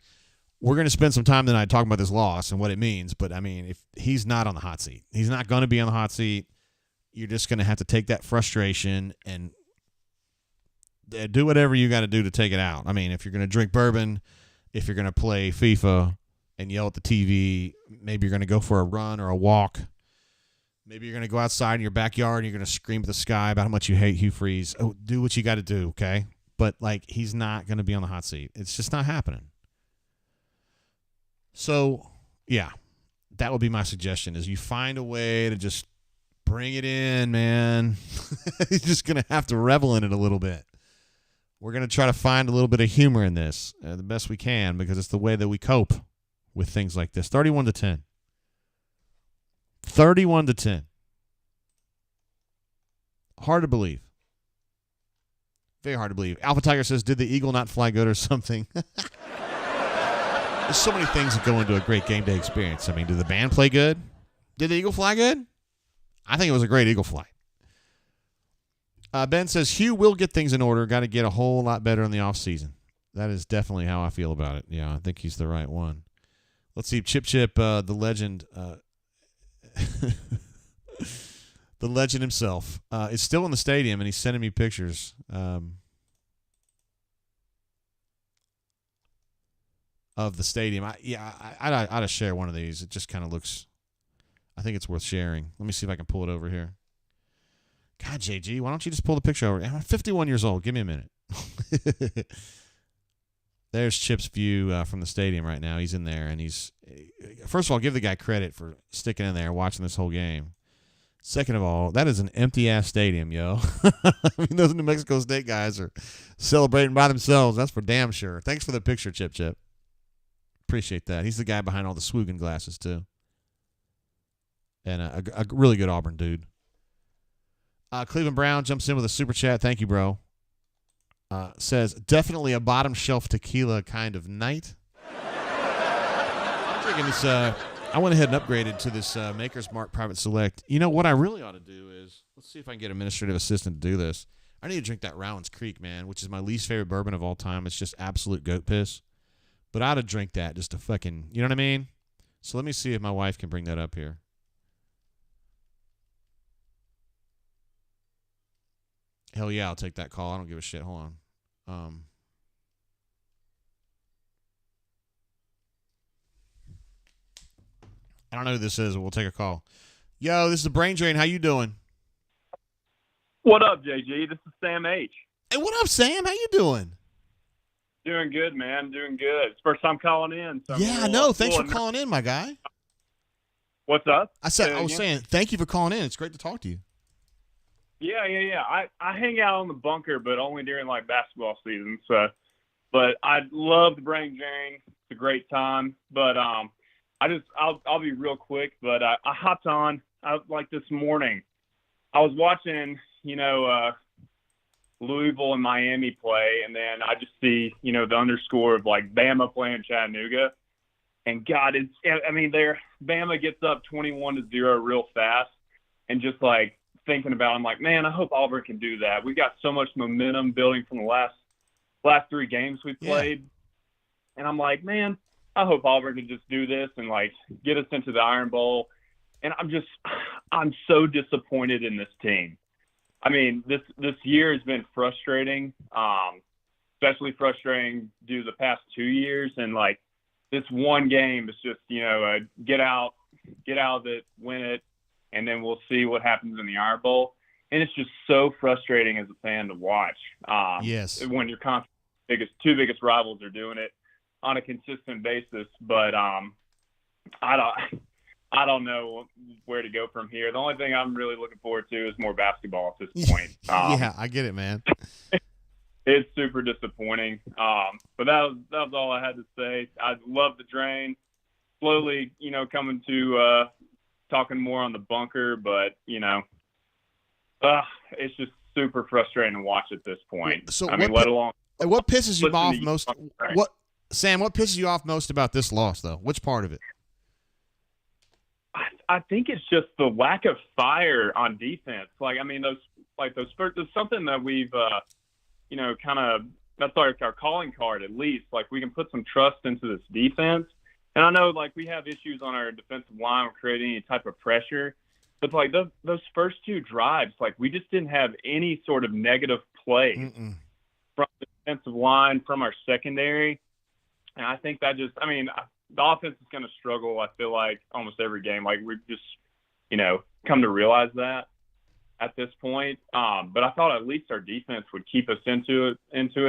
we're going to spend some time tonight talking about this loss and what it means. But I mean, if he's not on the hot seat, he's not going to be on the hot seat. You're just going to have to take that frustration and do whatever you got to do to take it out. I mean, if you're going to drink bourbon, if you're going to play FIFA and yell at the TV, maybe you're going to go for a run or a walk. Maybe you're going to go outside in your backyard and you're going to scream at the sky about how much you hate Hugh Freeze. Oh, do what you got to do, okay? But, like, he's not going to be on the hot seat. It's just not happening. So, yeah, that would be my suggestion is you find a way to just bring it in, man. He's just going to have to revel in it a little bit. We're going to try to find a little bit of humor in this the best we can because it's the way that we cope with things like this. 31-10. 31-10. Hard to believe. Very hard to believe. Alpha Tiger says, did the eagle not fly good or something? There's so many things that go into a great game day experience. I mean, did the band play good? Did the eagle fly good? I think it was a great eagle flight. Ben says, Hugh will get things in order. Got to get a whole lot better in the offseason. That is definitely how I feel about it. Yeah, I think he's the right one. Let's see. Chip, the legend, the legend himself, is still in the stadium, and he's sending me pictures of the stadium. I ought to share one of these. It just kind of looks, I think it's worth sharing. Let me see if I can pull it over here. God, JG, why don't you just pull the picture over? I'm 51 years old. Give me a minute. There's Chip's view from the stadium right now. He's in there, and first of all, give the guy credit for sticking in there, watching this whole game. Second of all, that is an empty-ass stadium, yo. I mean, those New Mexico State guys are celebrating by themselves. That's for damn sure. Thanks for the picture, Chip. Appreciate that. He's the guy behind all the Swoogan glasses, too. And a really good Auburn dude. Cleveland Brown jumps in with a super chat. Thank you, bro. Says, definitely a bottom shelf tequila kind of night. I'm drinking this. I went ahead and upgraded to this Maker's Mark Private Select. You know what I really ought to do is, let's see if I can get an administrative assistant to do this. I need to drink that Rowan's Creek, man, which is my least favorite bourbon of all time. It's just absolute goat piss. But I ought to drink that just to fucking, you know what I mean? So let me see if my wife can bring that up here. Hell yeah, I'll take that call. I don't give a shit. Hold on. I don't know who this is, but we'll take a call. Yo, this is the Brain Drain. How you doing? What up, JG? This is Sam H. Hey, what up, Sam? How you doing? Doing good, man. Doing good. It's first time calling in. So Yeah, I know. Thanks for calling in, my guy. What's up? I was saying, thank you for calling in. It's great to talk to you. Yeah. I hang out on the bunker, but only during like basketball season. So, but I love to bring Jane. It's a great time. But I'll be real quick. But I hopped on like this morning. I was watching, Louisville and Miami play, and then I just see, the underscore of like Bama playing Chattanooga. And God, Bama gets up 21-0 real fast, and just like thinking about, I'm like, man, I hope Auburn can do that. We got so much momentum building from the last 3 games we played, and I'm like, man, I hope Auburn can just do this and like get us into the Iron Bowl. And I'm so disappointed in this team. I mean, this year has been frustrating, especially frustrating due to the past 2 years. And like this one game is just, get out of it, win it, and then we'll see what happens in the Iron Bowl. And it's just so frustrating as a fan to watch. Yes. When your two biggest rivals are doing it on a consistent basis. But I don't know where to go from here. The only thing I'm really looking forward to is more basketball at this point. Yeah, I get it, man. It's super disappointing. But that was all I had to say. I love the drain. Slowly, coming to talking more on the bunker, but it's just super frustrating to watch at this point. So what pisses you off most? Sam, what pisses you off most about this loss, though? Which part of it? I think it's just the lack of fire on defense. Those first, it's something that we've, that's our calling card at least. Like we can put some trust into this defense. And I know like we have issues on our defensive line with creating any type of pressure, but like those first 2 drives, like we just didn't have any sort of negative play from the defensive line, from our secondary. And I think that the offense is going to struggle, I feel like, almost every game. Like, we've just, come to realize that at this point. But I thought at least our defense would keep us into it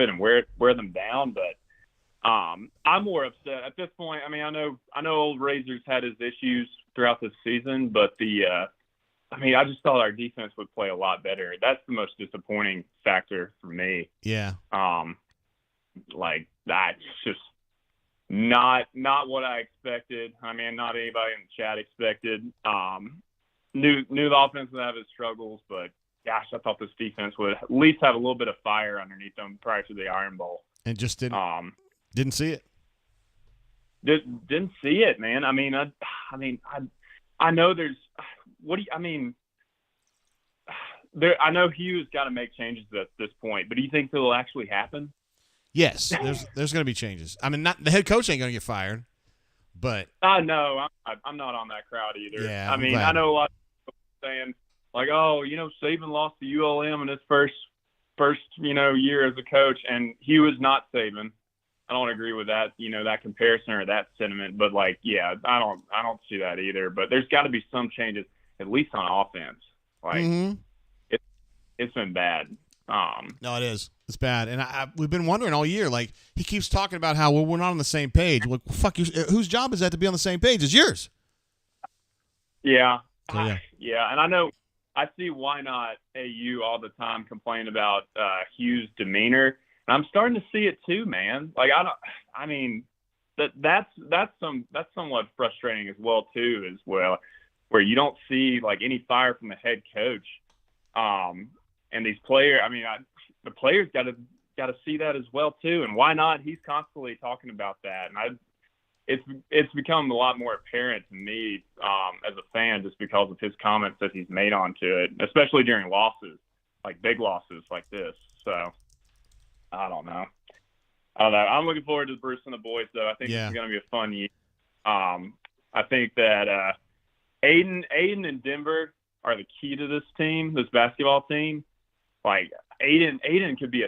and wear them down. But I'm more upset at this point. I mean, I know Old Razor's had his issues throughout this season, but I just thought our defense would play a lot better. That's the most disappointing factor for me. Yeah. Like, that's just not what I expected. I mean, not anybody in the chat expected. Knew the offense would have its struggles, but gosh, I thought this defense would at least have a little bit of fire underneath them prior to the Iron Bowl. And just didn't see it. Didn't see it, man. I know there's. I know Hugh's got to make changes at this point, but do you think it'll actually happen? Yes, there's going to be changes. I mean, not the head coach ain't going to get fired, but no, I'm not on that crowd either. Yeah, I know a lot of people saying like, oh, Saban lost to ULM in his first year as a coach, and Hugh is not Saban. I don't agree with that, that comparison or that sentiment. But like, yeah, I don't see that either. But there's got to be some changes, at least on offense. Like, it's been bad. No, it is. It's bad. And we've been wondering all year, like, he keeps talking about how, we're not on the same page. Well, fuck you. Whose job is that to be on the same page? It's yours. Yeah. So, yeah. And I know I see Why Not AU all the time complain about Hugh's demeanor. And I'm starting to see it too, man. Like, that's somewhat frustrating as well, too, where you don't see like any fire from the head coach. And these players, the players got to see that as well too. And Why Not? He's constantly talking about that, and it's become a lot more apparent to me as a fan just because of his comments that he's made onto it, especially during losses, like big losses like this. So I don't know. I'm looking forward to Bruce and the boys, though. I think this is going to be a fun year. I think that Aiden and Denver are the key to this team, this basketball team. Like, Aiden could be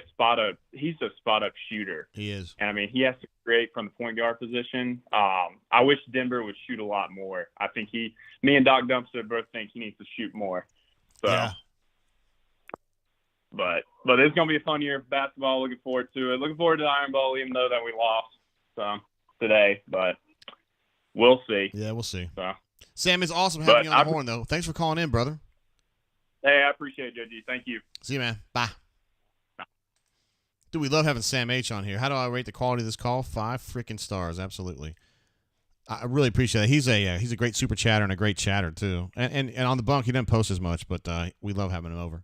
he's a spot-up shooter. He is. And, he has to create from the point guard position. I wish Denver would shoot a lot more. I think me and Doc Dumpster both think he needs to shoot more. So, But it's going to be a fun year of basketball. Looking forward to it. Looking forward to the Iron Bowl, even though that we lost today. But we'll see. Yeah, we'll see. So. Sam, it's awesome having you on the horn, though. Thanks for calling in, brother. Hey, I appreciate it, JG. Thank you. See you, man. Bye. Dude, we love having Sam H on here. How do I rate the quality of this call? 5 freaking stars. Absolutely. I really appreciate it. He's a great super chatter and a great chatter, too. And on the bunk, he doesn't post as much, but we love having him over.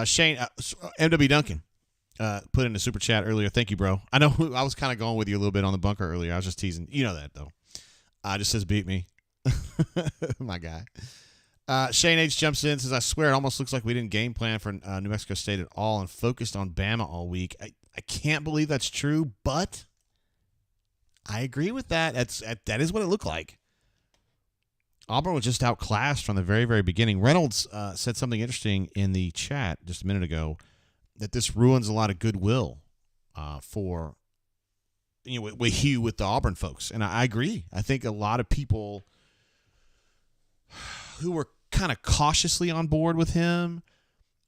Shane, MW Duncan, put in a super chat earlier. Thank you, bro. I know I was kind of going with you a little bit on the bunker earlier. I was just teasing. You know that, though. Just says beat me. My guy. Shane H jumps in, says, I swear it almost looks like we didn't game plan for New Mexico State at all and focused on Bama all week. I can't believe that's true, but I agree with that. That is what it looked like. Auburn was just outclassed from the very, very beginning. Reynolds said something interesting in the chat just a minute ago, that this ruins a lot of goodwill for with the Auburn folks. And I agree. I think a lot of people who were kind of cautiously on board with him,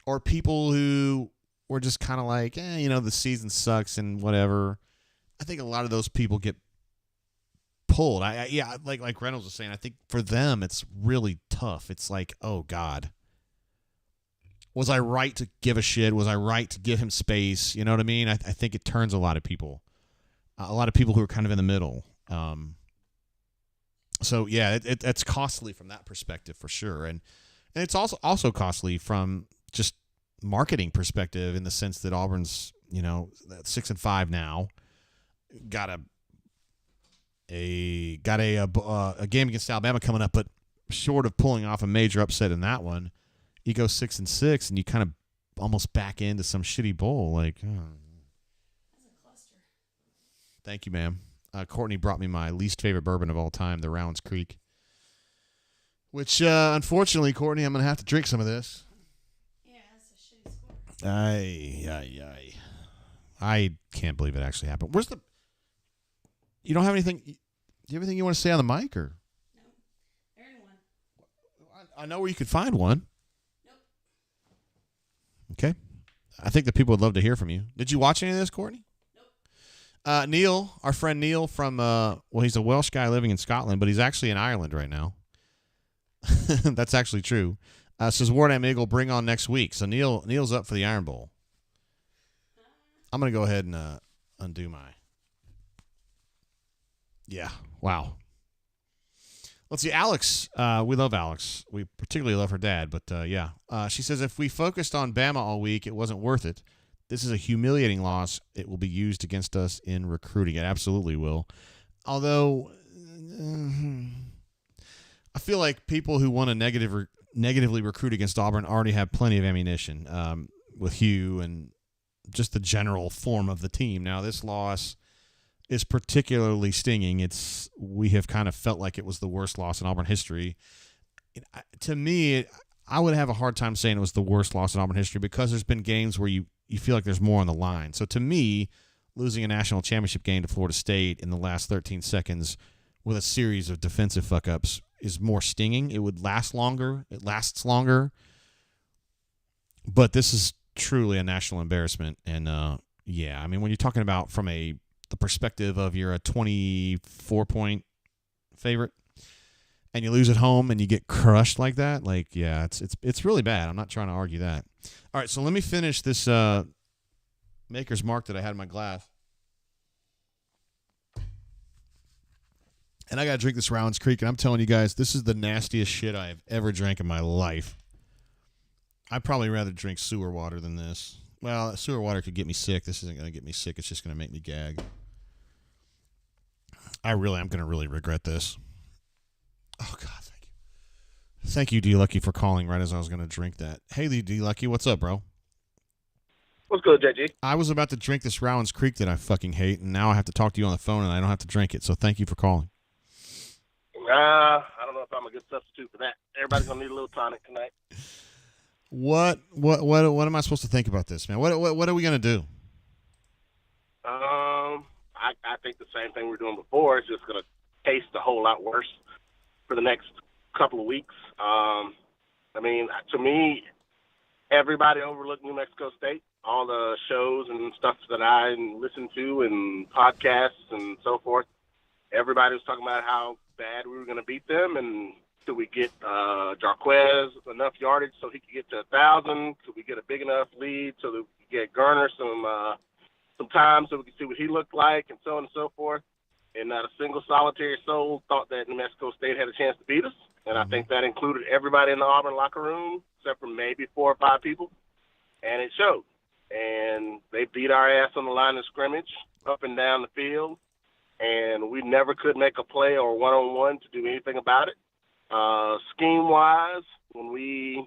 or people who were just kind of like, the season sucks and whatever. I think a lot of those people get pulled. Like Reynolds was saying, I think for them it's really tough. It's like, oh God, was I right to give a shit? Was I right to give him space? You know what I mean? I think it turns a lot of people who are kind of in the middle. So yeah, it's costly from that perspective for sure, and it's also costly from just marketing perspective, in the sense that Auburn's 6-5 now, got a game against Alabama coming up, but short of pulling off a major upset in that one, you go 6-6, and you kind of almost back into some shitty bowl. Like, That's a cluster. Thank you, ma'am. Courtney brought me my least favorite bourbon of all time, the Rounds Creek. Which, unfortunately, Courtney, I'm going to have to drink some of this. Yeah, that's a shitty score. I can't believe it actually happened. You don't have anything? Do you have anything you want to say on the mic, or? No, there ain't one. I know where you could find one. Nope. Okay. I think the people would love to hear from you. Did you watch any of this, Courtney? Neil, our friend Neil from, he's a Welsh guy living in Scotland, but he's actually in Ireland right now. That's actually true. Says Warden Eagle, bring on next week. So Neil's up for the Iron Bowl. I'm going to go ahead and undo my. Yeah, wow. Let's see, Alex. We love Alex. We particularly love her dad, but yeah. She says, if we focused on Bama all week, it wasn't worth it. This is a humiliating loss. It will be used against us in recruiting. It absolutely will. Although, I feel like people who want to negatively recruit against Auburn already have plenty of ammunition with Hugh and just the general form of the team. Now, this loss is particularly stinging. We have kind of felt like it was the worst loss in Auburn history. To me, I would have a hard time saying it was the worst loss in Auburn history, because there's been games where you feel like there's more on the line. So to me, losing a national championship game to Florida State in the last 13 seconds with a series of defensive fuck-ups is more stinging. It would last longer. It lasts longer. But this is truly a national embarrassment. And, yeah, I mean, when you're talking about from the perspective of you're a 24-point favorite and you lose at home and you get crushed like that, like, yeah, it's really bad. I'm not trying to argue that. All right, so let me finish this Maker's Mark that I had in my glass. And I got to drink this Rounds Creek, and I'm telling you guys, this is the nastiest shit I have ever drank in my life. I'd probably rather drink sewer water than this. Well, sewer water could get me sick. This isn't going to get me sick. It's just going to make me gag. I'm going to really regret this. Oh, God, thank you. Thank you, D-Lucky, for calling right as I was going to drink that. Hey, D-Lucky, what's up, bro? What's good, JG? I was about to drink this Rounds Creek that I fucking hate, and now I have to talk to you on the phone, and I don't have to drink it, so thank you for calling. I don't know if I'm a good substitute for that. Everybody's going to need a little tonic tonight. What am I supposed to think about this, man? What are we going to do? I think the same thing we were doing before. It's just going to taste a whole lot worse for the next couple of weeks. I mean, to me, everybody overlooked New Mexico State. All the shows and stuff that I listened to and podcasts and so forth, everybody was talking about how bad we were going to beat them, and could we get Jarquez enough yardage so he could get to 1,000? Could we get a big enough lead so that we could get Garner some time so we could see what he looked like, and so on and so forth? And not a single solitary soul thought that New Mexico State had a chance to beat us. And I think that included everybody in the Auburn locker room, except for maybe 4 or 5 people. And it showed. And they beat our ass on the line of scrimmage, up and down the field. And we never could make a play or one-on-one to do anything about it. Scheme-wise, when we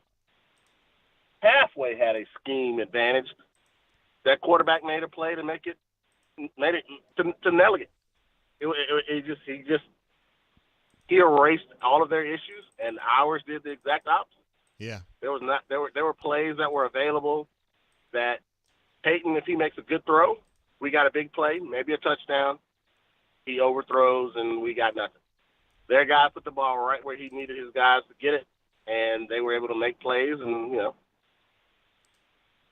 halfway had a scheme advantage, that quarterback made a play to make it to nail it. He erased all of their issues, and ours did the exact opposite. Yeah. There were plays that were available that Peyton, if he makes a good throw, we got a big play, maybe a touchdown. He overthrows, and we got nothing. Their guy put the ball right where he needed his guys to get it, and they were able to make plays. And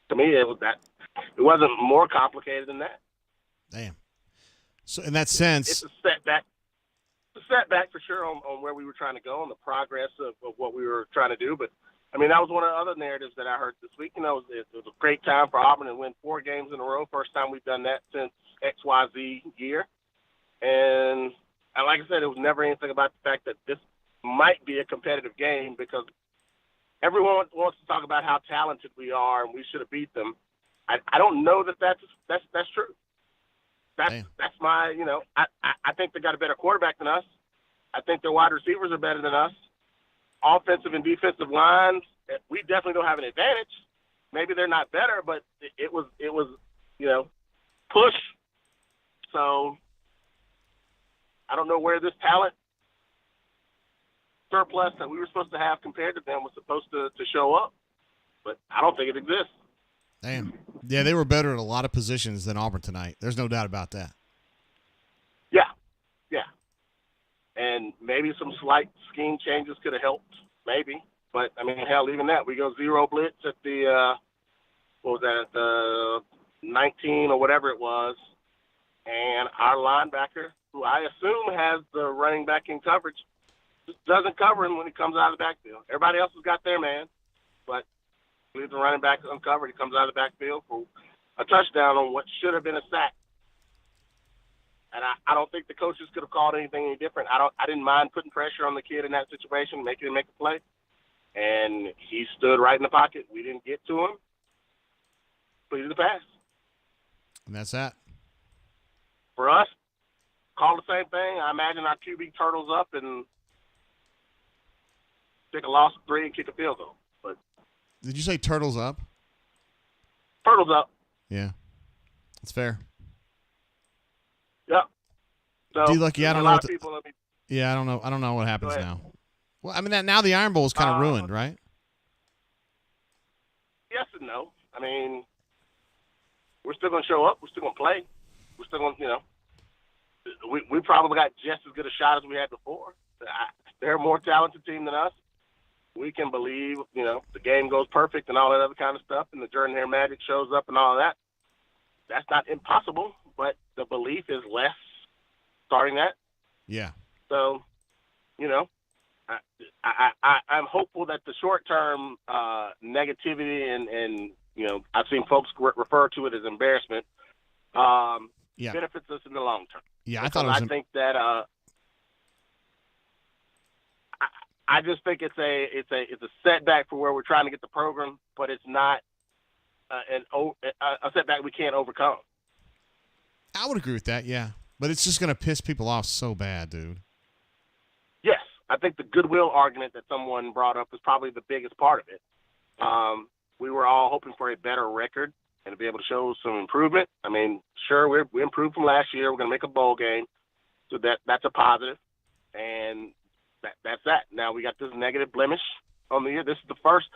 to me, it wasn't more complicated than that. Damn. So in that sense, it's a setback. It's a setback for sure on where we were trying to go and the progress of what we were trying to do. But I mean, that was one of the other narratives that I heard this week. It was a great time for Auburn to win 4 games in a row. First time we've done that since XYZ year. And like I said, it was never anything about the fact that this might be a competitive game, because everyone wants to talk about how talented we are and we should have beat them. I don't know that that's true. That's my, I think they got a better quarterback than us. I think their wide receivers are better than us. Offensive and defensive lines, we definitely don't have an advantage. Maybe they're not better, but it was push. So I don't know where this talent surplus that we were supposed to have compared to them was supposed to show up, but I don't think it exists. Damn. Yeah, they were better at a lot of positions than Auburn tonight. There's no doubt about that. Yeah. And maybe some slight scheme changes could have helped, maybe. But, I mean, hell, even that. We go 0 blitz at the, at the 19 or whatever it was, and our linebacker, who I assume has the running back in coverage, just doesn't cover him when he comes out of the backfield. Everybody else has got their man, but leaves the running back uncovered. He comes out of the backfield for a touchdown on what should have been a sack. And I don't think the coaches could have called anything any different. I didn't mind putting pressure on the kid in that situation, making him make a play. And he stood right in the pocket. We didn't get to him. Completed the pass. And that's that. For us, call the same thing. I imagine our QB turtles up and take a loss of 3 and kick a field goal. But did you say turtles up? Turtles up. Yeah, that's fair. Yep. So D-Lucky, I don't know. I don't know. I don't know what happens Go now. Well, I mean, now the Iron Bowl is kind of ruined, right? Yes and no. I mean, we're still going to show up. We're still going to play. We're still going to, we probably got just as good a shot as we had before. They're a more talented team than us. We can believe, the game goes perfect and all that other kind of stuff, and the Jordan-Hare magic shows up and all of that. That's not impossible, but the belief is less starting that. Yeah. So, I'm hopeful that the short-term negativity and I've seen folks refer to it as embarrassment, benefits us in the long term. Yeah, I think that I just think it's a setback for where we're trying to get the program, but it's not a setback we can't overcome. I would agree with that, yeah. But it's just going to piss people off so bad, dude. Yes. I think the goodwill argument that someone brought up is probably the biggest part of it. We were all hoping for a better record and to be able to show some improvement. I mean, sure, we improved from last year. We're going to make a bowl game, so that's a positive. And that's that. Now we got this negative blemish on the year. This is the first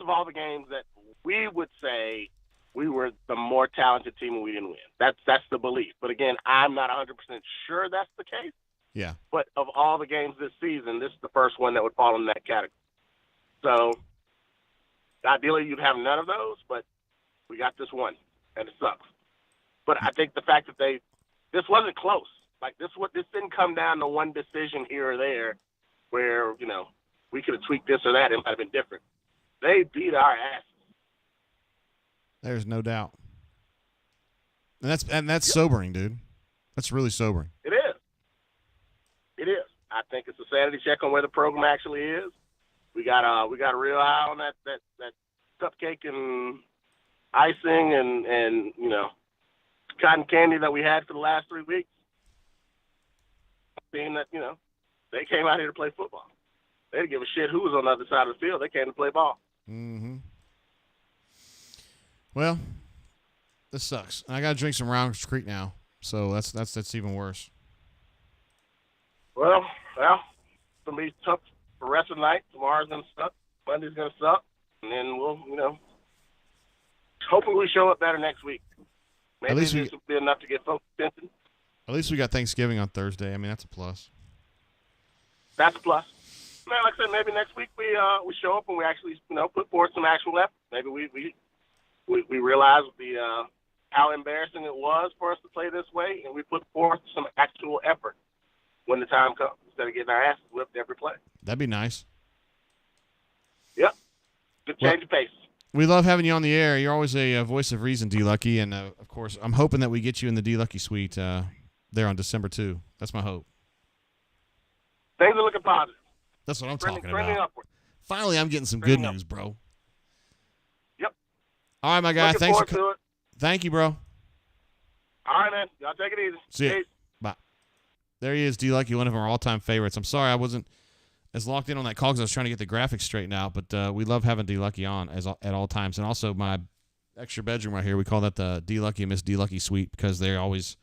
of all the games that we would say we were the more talented team and we didn't win. That's the belief. But again, I'm not 100% sure that's the case. Yeah. But of all the games this season, this is the first one that would fall in that category. So Ideally, you'd have none of those, but we got this one, and it sucks. But I think the fact that this wasn't close. Like this didn't come down to one decision here or there, where we could have tweaked this or that. It might have been different. They beat our asses. There's no doubt. And that's sobering, dude. That's really sobering. It is. It is. I think it's a sanity check on where the program actually is. We got a real eye on that cupcake and icing and cotton candy that we had for the last 3 weeks. Being that they came out here to play football. They didn't give a shit who was on the other side of the field. They came to play ball. Mm-hmm. Well, this sucks. I got to drink some Rounds Creek now, so that's even worse. Well, it's gonna be tough for the rest of the night. Tomorrow's gonna suck. Monday's gonna suck, and then we'll, hopefully we show up better next week. Maybe this will be enough to get folks' attention. At least we got Thanksgiving on Thursday. I mean, that's a plus. That's a plus. Man, like I said, maybe next week we show up and we actually put forth some actual effort. Maybe we realize how embarrassing it was for us to play this way, and we put forth some actual effort when the time comes, instead of getting our asses whipped every play. That'd be nice. Yep. Good change of pace. We love having you on the air. You're always a voice of reason, D. Lucky, and of course, I'm hoping that we get you in the D. Lucky suite there on December 2. That's my hope. Things are looking positive. That's what I'm talking trending about. Upward. Finally, I'm getting some good news, bro. Yep. All right, my guy. Looking Thanks forward to it. Thank you, bro. All right, man. Y'all take it easy. See ya. Peace. Bye. There he is, D. Lucky, one of our all-time favorites. I'm sorry I wasn't as locked in on that call because I was trying to get the graphics straightened out, but we love having D. Lucky on at all times. And also my extra bedroom right here, we call that the D. Lucky and Miss D. Lucky suite because they always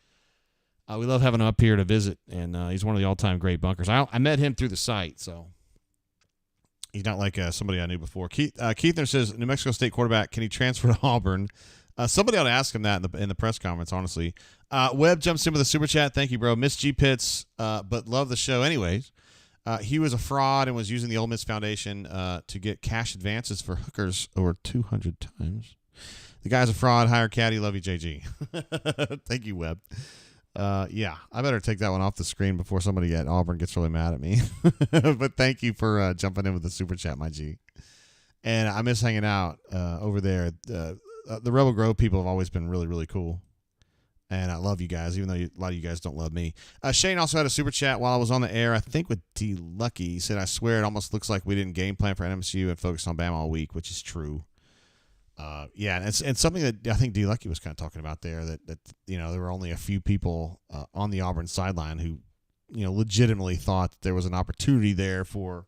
we love having him up here to visit, and he's one of the all-time great bunkers. I met him through the site, so he's not like somebody I knew before. Keithner says, New Mexico State quarterback, can he transfer to Auburn? Somebody ought to ask him that in the press conference, honestly. Webb jumps in with a super chat. Thank you, bro. Miss G. Pitts, but love the show anyways. He was a fraud and was using the Ole Miss Foundation to get cash advances for hookers over 200 times. The guy's a fraud. Hire caddy. Love you, JG. Thank you, Webb. Yeah, I better take that one off the screen before somebody at Auburn gets really mad at me. But thank you for jumping in with the super chat, my G. And I miss hanging out over there. The Rebel Grove people have always been really, really cool. And I love you guys, even though a lot of you guys don't love me. Shane also had a super chat while I was on the air, I think with D. Lucky. He said, I swear it almost looks like we didn't game plan for NMSU and focus on Bama all week, which is true. Yeah, and it's something that I think D. Lucky was kind of talking about there, that there were only a few people on the Auburn sideline who legitimately thought that there was an opportunity there for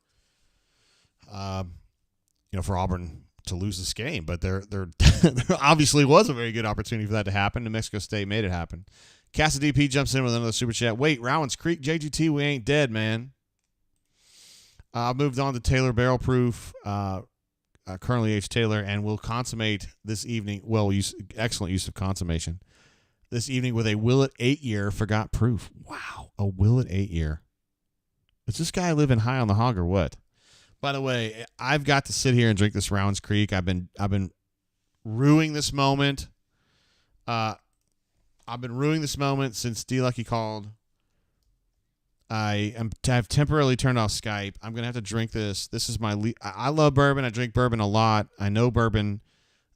for Auburn to lose this game, but there obviously was a very good opportunity for that to happen. New Mexico State made it happen. Casa DP jumps in with another super chat. Wait, Rowan's Creek, JGT, we ain't dead, man. I moved on to Taylor Barrel Proof, currently H. Taylor, and will consummate this evening. Well, excellent use of consummation this evening with a Willet 8-year forgot proof. Wow, a Willet 8-year. Is this guy living high on the hog or what? By the way, I've got to sit here and drink this Rounds Creek. I've been ruining this moment. I've been ruining this moment since D. Lucky called. I've temporarily turned off Skype. I'm gonna have to drink this. This is my I love bourbon. I drink bourbon a lot. I know bourbon.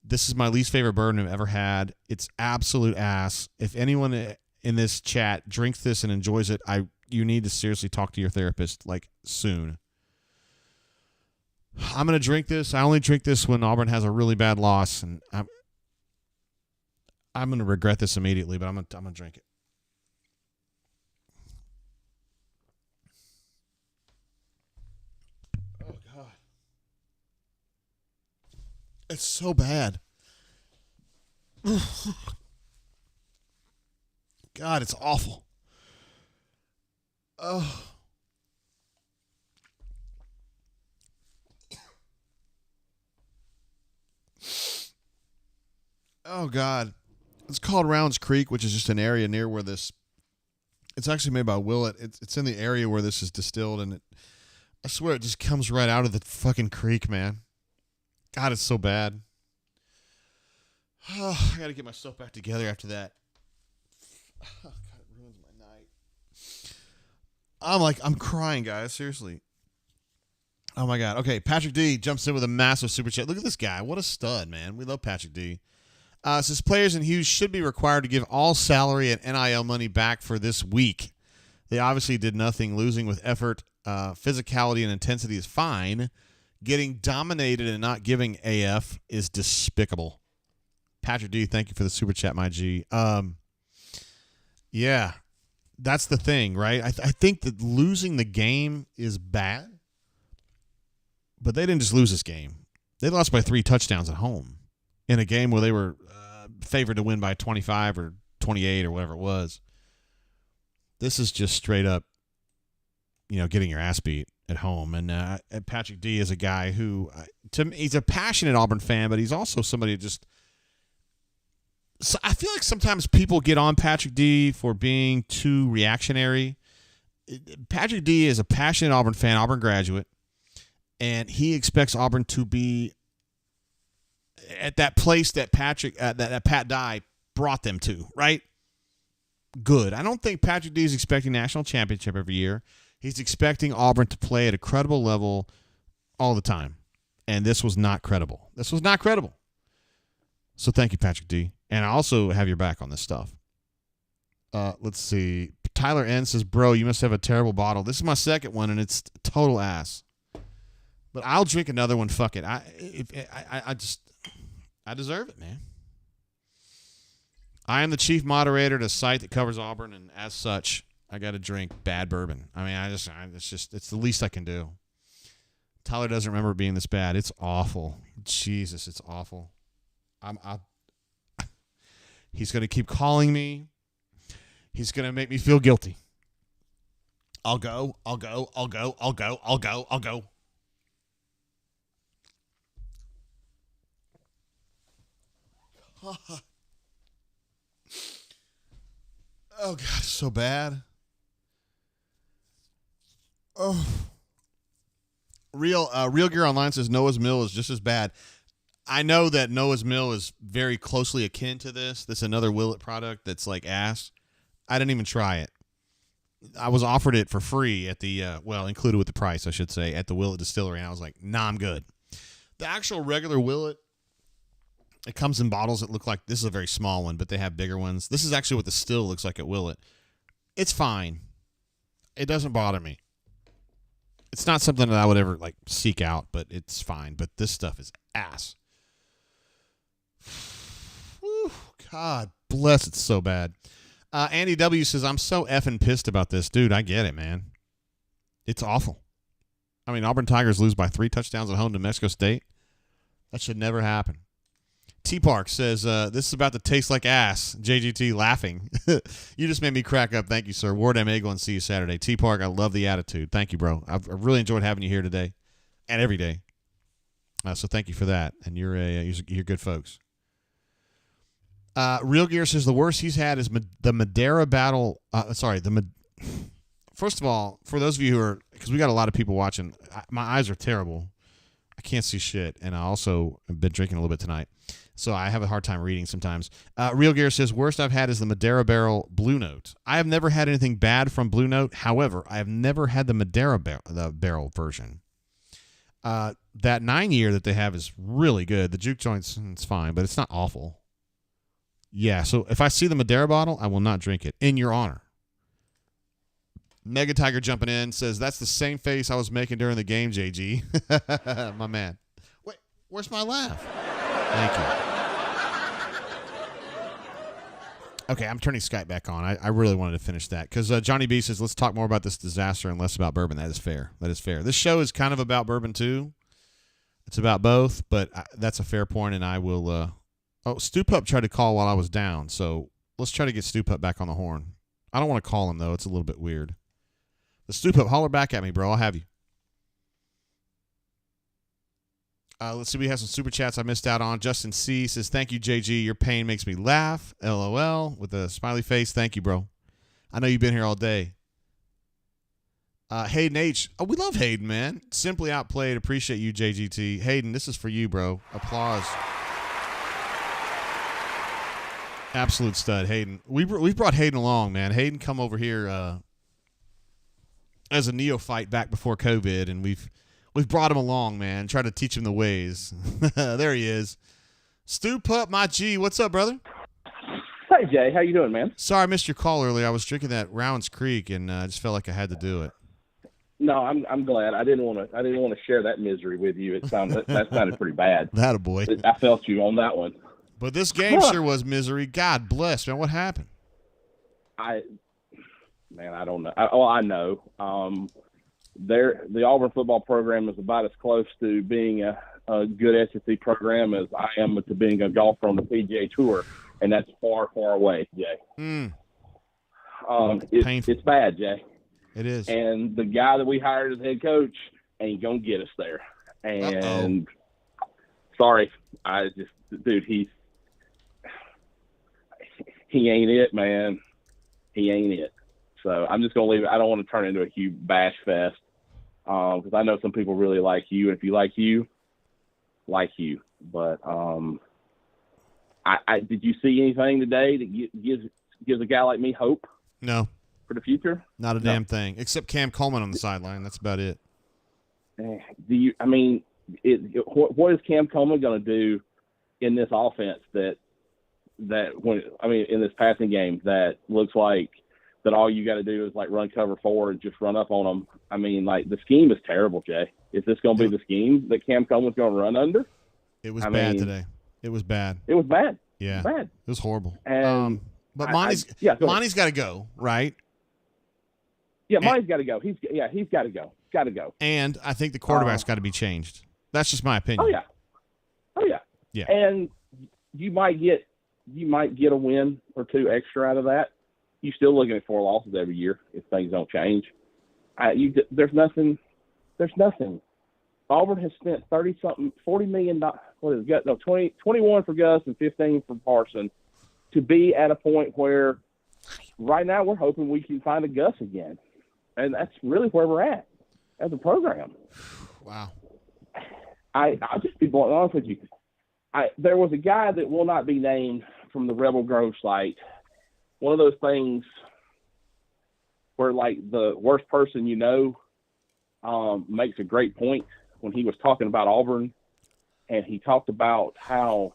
This is my least favorite bourbon I've ever had. It's absolute ass. If anyone in this chat drinks this and enjoys it, you need to seriously talk to your therapist soon. I'm going to drink this. I only drink this when Auburn has a really bad loss, and I'm going to regret this immediately, but I'm going to drink it. Oh, God. It's so bad. God, it's awful. Oh. Oh, God. It's called Rounds Creek, which is just an area near where this... It's actually made by Willet. It's in the area where this is distilled, and I swear it just comes right out of the fucking creek, man. God, it's so bad. Oh, I got to get myself back together after that. Oh, God, it ruins my night. I'm crying, guys. Seriously. Oh, my God. Okay, Patrick D jumps in with a massive super chat. Look at this guy. What a stud, man. We love Patrick D. Says players in Hughes should be required to give all salary and NIL money back for this week. They obviously did nothing. Losing with effort, physicality, and intensity is fine. Getting dominated and not giving AF is despicable. Patrick D, thank you for the super chat, my G. Yeah, that's the thing, right? I think that losing the game is bad. But they didn't just lose this game. They lost by 3 touchdowns at home in a game where they were favored to win by 25 or 28 or whatever it was. This is just straight up, getting your ass beat at home. And Patrick D is a guy who, to me, he's a passionate Auburn fan, but he's also somebody who just – so I feel like sometimes people get on Patrick D for being too reactionary. Patrick D is a passionate Auburn fan, Auburn graduate. And he expects Auburn to be at that place that that Pat Dye brought them to, right? Good. I don't think Patrick D is expecting national championship every year. He's expecting Auburn to play at a credible level all the time. And this was not credible. So thank you, Patrick D. And I also have your back on this stuff. Let's see. Tyler N says, bro, you must have a terrible bottle. This is my second one, and it's total ass. But I'll drink another one. Fuck it. I deserve it, man. I am the chief moderator at a site that covers Auburn, and as such, I got to drink bad bourbon. I mean, it's the least I can do. Tyler doesn't remember it being this bad. It's awful. Jesus, it's awful. He's going to keep calling me. He's going to make me feel guilty. I'll go. Oh, God, it's so bad. Oh. Real Gear Online says Noah's Mill is just as bad. I know that Noah's Mill is very closely akin to this. This is another Willet product that's like ass. I didn't even try it. I was offered it for free at the, included with the price, I should say, at the Willet Distillery, and I was like, nah, I'm good. The actual regular Willet, it comes in bottles that look like, this is a very small one, but they have bigger ones. This is actually what the still looks like at Willet. It's fine. It doesn't bother me. It's not something that I would ever, seek out, but it's fine. But this stuff is ass. Whew, God bless, it's so bad. Andy W. says, I'm so effing pissed about this. Dude, I get it, man. It's awful. I mean, Auburn Tigers lose by 3 touchdowns at home to Mexico State. That should never happen. T-Park says, this is about to taste like ass. JGT laughing. You just made me crack up. Thank you, sir. Ward M. Eagle, and see you Saturday. T-Park, I love the attitude. Thank you, bro. I've really enjoyed having you here today and every day. So thank you for that. And you're good folks. Real Gear says the worst he's had is the Madeira battle. First of all, for those of you who are, because we got a lot of people watching, my eyes are terrible. I can't see shit. And I also have been drinking a little bit tonight. So I have a hard time reading sometimes. Real Gear says, worst I've had is the Madeira Barrel Blue Note. I have never had anything bad from Blue Note. However, I have never had the Madeira Barrel version. That 9-year that they have is really good. The juke joints, it's fine, but it's not awful. Yeah, so if I see the Madeira bottle, I will not drink it. In your honor. Mega Tiger jumping in says, that's the same face I was making during the game, JG. My man. Wait, where's my laugh? Thank you. Okay, I'm turning Skype back on. I really wanted to finish that because Johnny B says, let's talk more about this disaster and less about bourbon. That is fair. This show is kind of about bourbon too. It's about both, but that's a fair point, and I will... Stu Pup tried to call while I was down, so let's try to get Stu Pup back on the horn. I don't want to call him, though. It's a little bit weird. The Stu Pup, holler back at me, bro. I'll have you. Let's see. We have some super chats I missed out on. Justin C. says, thank you, JG. Your pain makes me laugh. LOL with a smiley face. Thank you, bro. I know you've been here all day. Hayden H. Oh, we love Hayden, man. Simply outplayed. Appreciate you, JGT. Hayden, this is for you, bro. Applause. Absolute stud, Hayden. We've brought Hayden along, man. Hayden come over here as a neophyte back before COVID, and we've brought him along, man. Tried to teach him the ways. There he is. Stu Pup, my G. What's up, brother? Hey, Jay. How you doing, man? Sorry I missed your call earlier. I was drinking that Rounds Creek, and I just felt like I had to do it. No, I'm glad. I didn't want to share that misery with you. That sounded pretty bad. That a boy. I felt you on that one. But this game sure was misery. God bless, man. What happened? I don't know. I know. The Auburn football program is about as close to being a good SEC program as I am to being a golfer on the PGA Tour, and that's far, far away, Jay. It's bad, Jay. It is. And the guy that we hired as head coach ain't gonna get us there. And sorry, dude, he ain't it, man. He ain't it. So I'm just gonna leave it. I don't want to turn it into a huge bash fest because I know some people really like you, and if you like you. But I did you see anything today that gives a guy like me hope? No. For the future? Not a damn thing, except Cam Coleman on the sideline. That's about it. What is Cam Coleman going to do in this offense in this passing game that looks like that all you got to do is like run cover 4 and just run up on them? I mean, like the scheme is terrible, Jay. Is this going to be the scheme that Cam Coleman's going to run under? It was bad today. It was bad. It was bad. Yeah. It was bad. It was horrible. But Monty's got to go, right? Yeah, Monty's got to go. He's got to go. Got to go. And I think the quarterback's got to be changed. That's just my opinion. Oh yeah. Yeah. And you might get a win or 2 extra out of that. You're still looking at 4 losses every year if things don't change. There's nothing. Auburn has spent $40 million. What is it? No, 21 for Gus and 15 for Parson to be at a point where right now we're hoping we can find a Gus again. And that's really where we're at as a program. Wow. I'll just be blunt honest with you. There was a guy that will not be named from the Rebel Grove site. One of those things where, like, the worst person you know makes a great point when he was talking about Auburn, and he talked about how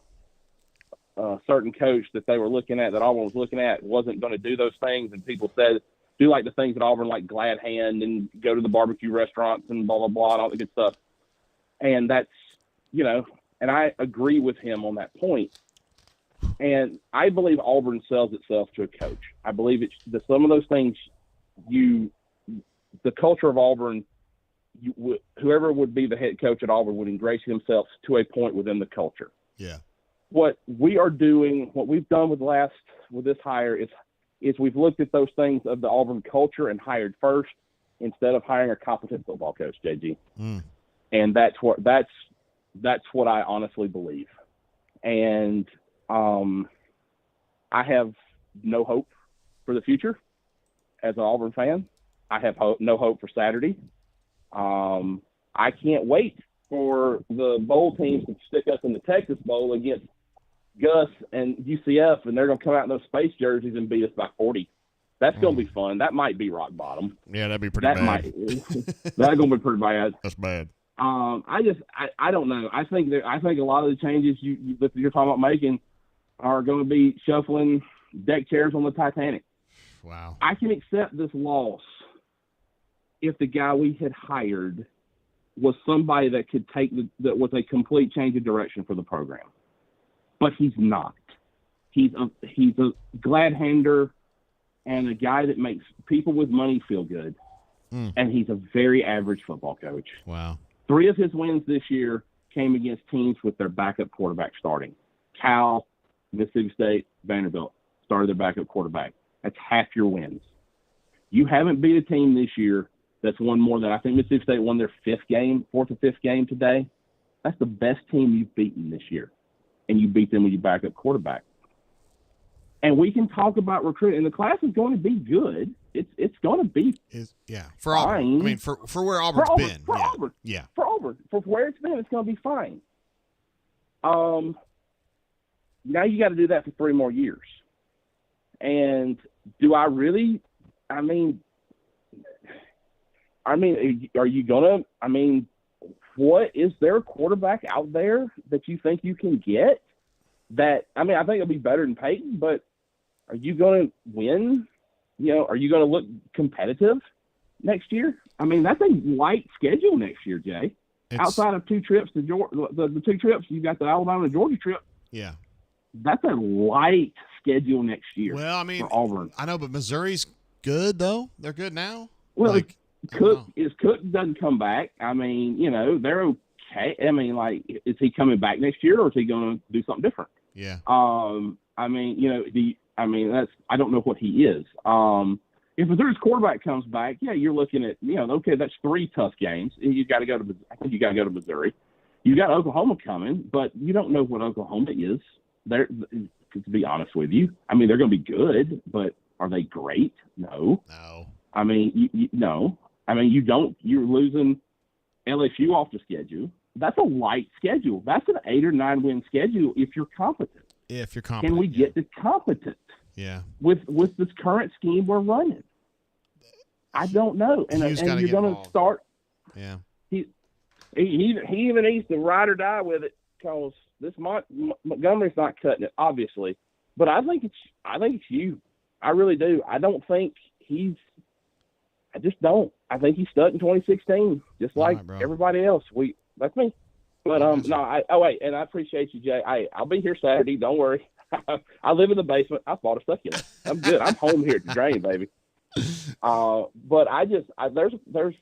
a certain coach that they were looking at, that Auburn was looking at, wasn't going to do those things, and people said, do like the things that Auburn, like glad hand and go to the barbecue restaurants and blah, blah, blah, and all the good stuff. And that's, and I agree with him on that point. And I believe Auburn sells itself to a coach. I believe some of those things, the culture of Auburn, whoever would be the head coach at Auburn would ingratiate themselves to a point within the culture. Yeah. What we are doing, what we've done with this hire is we've looked at those things of the Auburn culture and hired first instead of hiring a competent football coach, JG. And that's what I honestly believe. And I have no hope for the future as an Auburn fan. I have no hope for Saturday. I can't wait for the bowl teams to stick us in the Texas Bowl against Gus and UCF, and they're going to come out in those space jerseys and beat us by 40. That's going to be fun. That might be rock bottom. Yeah, that'd be pretty bad. That's going to be pretty bad. That's bad. I don't know. I think a lot of the changes you're talking about making are going to be shuffling deck chairs on the Titanic. Wow. I can accept this loss if the guy we had hired was somebody that could that was a complete change of direction for the program. But he's not. He's a glad hander and a guy that makes people with money feel good. And he's a very average football coach. Wow. 3 of his wins this year came against teams with their backup quarterback starting. Cal, Mississippi State, Vanderbilt started their backup quarterback. That's half your wins. You haven't beat a team this year that's won more than, I think Mississippi State won their 4th or 5th game today. That's the best team you've beaten this year. And you beat them with your backup quarterback. And we can talk about recruiting. And the class is going to be good. It's going to be for Auburn. fine. I mean, for where Auburn's been. For Auburn. Yeah. For Auburn. For where it's been, it's going to be fine. Now you got to do that for 3 more years. And do I really? I mean, are you going to? What is there a quarterback out there that you think you can get? I think it'll be better than Peyton, but are you going to win? Are you going to look competitive next year? That's a light schedule next year, Jay. Outside of 2 trips to Georgia, the 2 trips, you got the Alabama and Georgia trip. Yeah. That's a light schedule next year. Well, for Auburn. I know, but Missouri's good though. They're good now. Well, Cook doesn't come back. They're okay. Is he coming back next year, or is he going to do something different? Yeah. I don't know what he is. If Missouri's quarterback comes back, yeah, you're looking at, okay, that's 3 tough games. I think you got to go to Missouri. You got Oklahoma coming, but you don't know what Oklahoma is. To be honest with you, they're going to be good, but are they great? No. No. No. You're losing LSU off the schedule. That's a light schedule. That's an 8 or 9 win schedule if you're competent. Can we get to competent? Yeah. With this current scheme we're running, I don't know. And you're going to start. Yeah. He even needs to ride or die with it, because this Montgomery's not cutting it, obviously. But I think it's you. I really do. I don't think I just don't. I think he's stuck in 2016, just like everybody else. That's me. But and I appreciate you, Jay. I'll be here Saturday. Don't worry. I live in the basement. I bought a succulent. I'm good. I'm home here at the drain, baby. But there's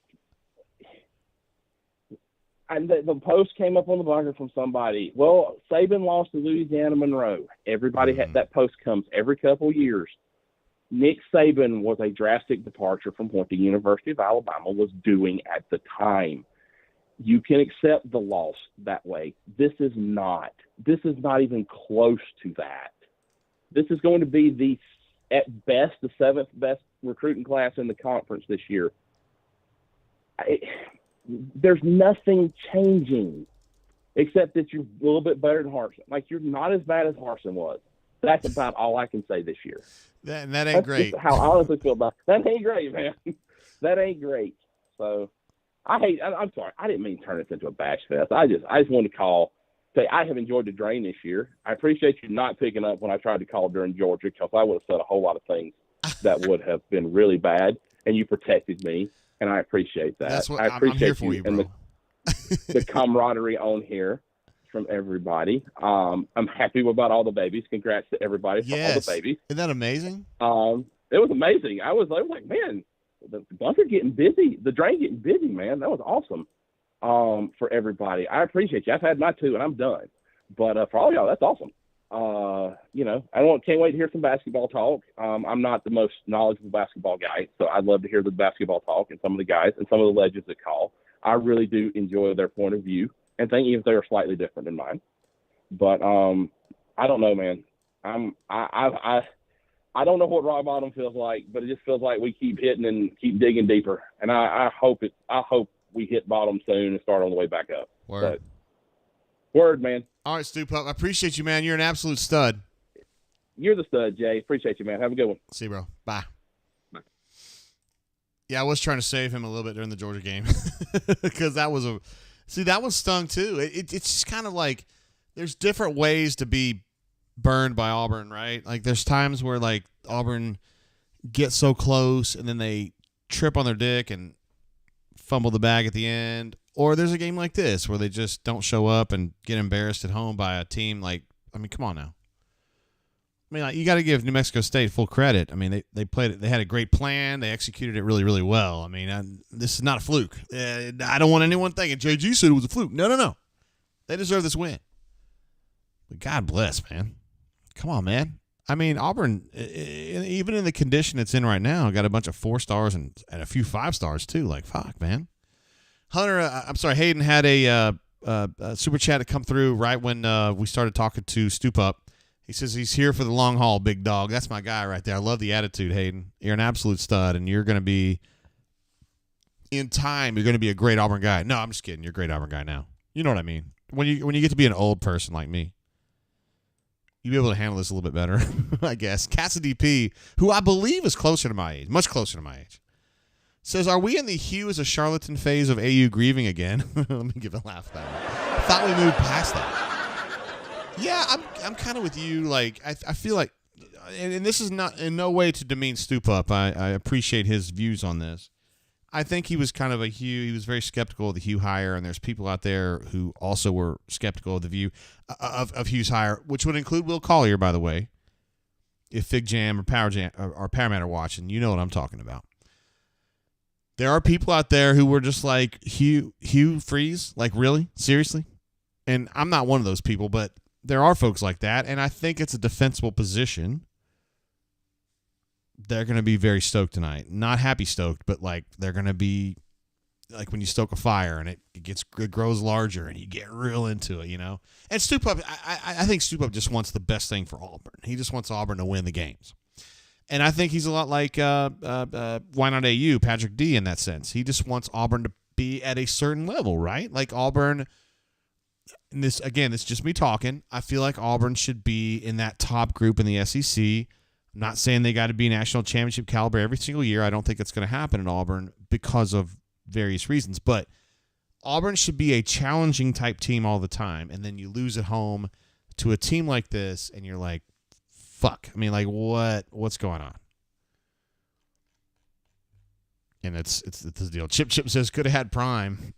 and the post came up on the bunker from somebody. Well, Saban lost to Louisiana Monroe. Everybody had that post comes every couple years. Nick Saban was a drastic departure from what the University of Alabama was doing at the time. You can accept the loss that way. This is not even close to that. This is going to be at best, the 7th best recruiting class in the conference this year. There's nothing changing except that you're a little bit better than Harsin. You're not as bad as Harsin was. That's about all I can say this year. That ain't great. Just how I honestly feel about it. That ain't great, man. That ain't great. So I'm sorry. I didn't mean to turn this into a bash fest. I just wanted to say I have enjoyed the drain this year. I appreciate you not picking up when I tried to call during Georgia, because I would have said a whole lot of things that would have been really bad, and you protected me, and I appreciate that. That's what I appreciate I'm here for you, bro. And the camaraderie on here from everybody. I'm happy about all the babies. Congrats to everybody for all the babies. Isn't that amazing? It was amazing. I was like, man, the bunker getting busy, the drain getting busy, man. That was awesome. For everybody. I appreciate you. I've had my 2 and I'm done. But for all y'all, that's awesome. Can't wait to hear some basketball talk. I'm not the most knowledgeable basketball guy, so I'd love to hear the basketball talk and some of the guys and some of the legends that call. I really do enjoy their point of view, and think even if they're slightly different than mine. But I don't know, man. I don't know what rock bottom feels like, but it just feels like we keep hitting and keep digging deeper. And I hope we hit bottom soon and start on the way back up. Word, man. All right, Stu Pup. I appreciate you, man. You're an absolute stud. You're the stud, Jay. Appreciate you, man. Have a good one. See you, bro. Bye. Yeah, I was trying to save him a little bit during the Georgia game because that one stung too. It's just kind of like there's different ways to be burned by Auburn, right? There's times where Auburn gets so close and then they trip on their dick and fumble the bag at the end. Or there's a game like this where they just don't show up and get embarrassed at home by a team come on now. You got to give New Mexico State full credit. They played it. They had a great plan. They executed it really, really well. This is not a fluke. I don't want anyone thinking JG said it was a fluke. No. They deserve this win. But God bless, man. Come on, man. Auburn, even in the condition it's in right now, got a bunch of 4 stars and a few 5 stars too. Fuck, man. Hayden had a super chat to come through right when we started talking to Stoop Up. He says he's here for the long haul, big dog. That's my guy right there. I love the attitude, Hayden. You're an absolute stud, and you're going to be, in time, you're going to be a great Auburn guy. No, I'm just kidding. You're a great Auburn guy now. You know what I mean. When you get to be an old person like me, you'll be able to handle this a little bit better, I guess. Cassidy P., who I believe is closer to my age, much closer to my age, says, are we in the Hugh is a charlatan phase of AU grieving again? Let me give a laugh at that one. I thought we moved past that. Yeah, I'm kind of with you. Like, I feel like, and this is not in no way to demean Stupup. I appreciate his views on this. I think he was kind of he was very skeptical of the Hugh hire, and there's people out there who also were skeptical of the view of Hugh's hire, which would include Will Collier, by the way. If Fig Jam or Paramount are watching, you know what I'm talking about. There are people out there who were just like, Hugh Freeze? Like, really? Seriously? And I'm not one of those people, but there are folks like that, and I think it's a defensible position. They're going to be very stoked tonight. Not happy stoked, but like they're going to be like when you stoke a fire and it grows larger and you get real into it, you know? And Stupup, I think Stupup just wants the best thing for Auburn. He just wants Auburn to win the games. And I think he's a lot like Why Not AU, Patrick D. in that sense. He just wants Auburn to be at a certain level, right? Like Auburn... And this is just me talking. I feel like Auburn should be in that top group in the SEC. I'm not saying they got to be national championship caliber every single year. I don't think it's going to happen at Auburn because of various reasons. But Auburn should be a challenging type team all the time. And then you lose at home to a team like this, and you're like, fuck. I mean, like, what's going on? And it's the deal. Chip says, could have had Prime.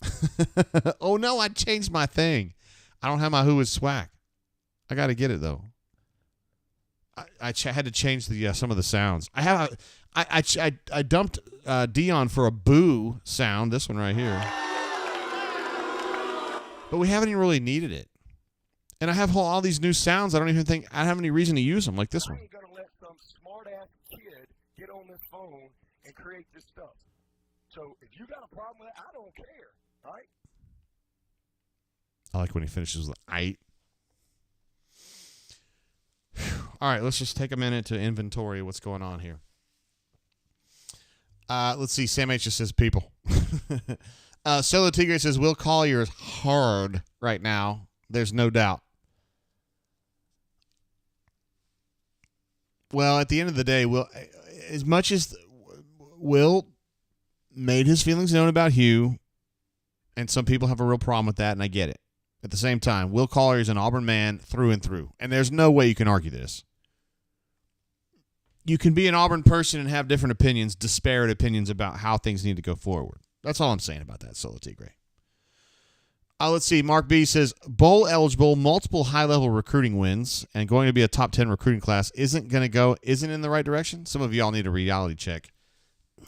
Oh, no, I changed my thing. I don't have my Who is Swack. I got to get it, though. I had to change the some of the sounds. I dumped Dion for a boo sound, this one right here. But we haven't even really needed it. And I have all these new sounds. I don't even think I have any reason to use them, like this one. I ain't going to let some smart-ass kid get on this phone and create this stuff. So if you got a problem with it, I don't care, all right? I like when he finishes with "aight." All right, let's just take a minute to inventory what's going on here. Let's see. Sam H just says people. Solo Tigre says Will Collier is hard right now. There's no doubt. Well, at the end of the day, Will, as much as Will made his feelings known about Hugh, and some people have a real problem with that, and I get it. At the same time, Will Collier is an Auburn man through and through, and there's no way you can argue this. You can be an Auburn person and have different opinions, disparate opinions about how things need to go forward. That's all I'm saying about that, Solo Tigre. Let's see. Mark B says, bowl eligible, multiple high-level recruiting wins, and going to be a top 10 recruiting class isn't in the right direction. Some of y'all need a reality check.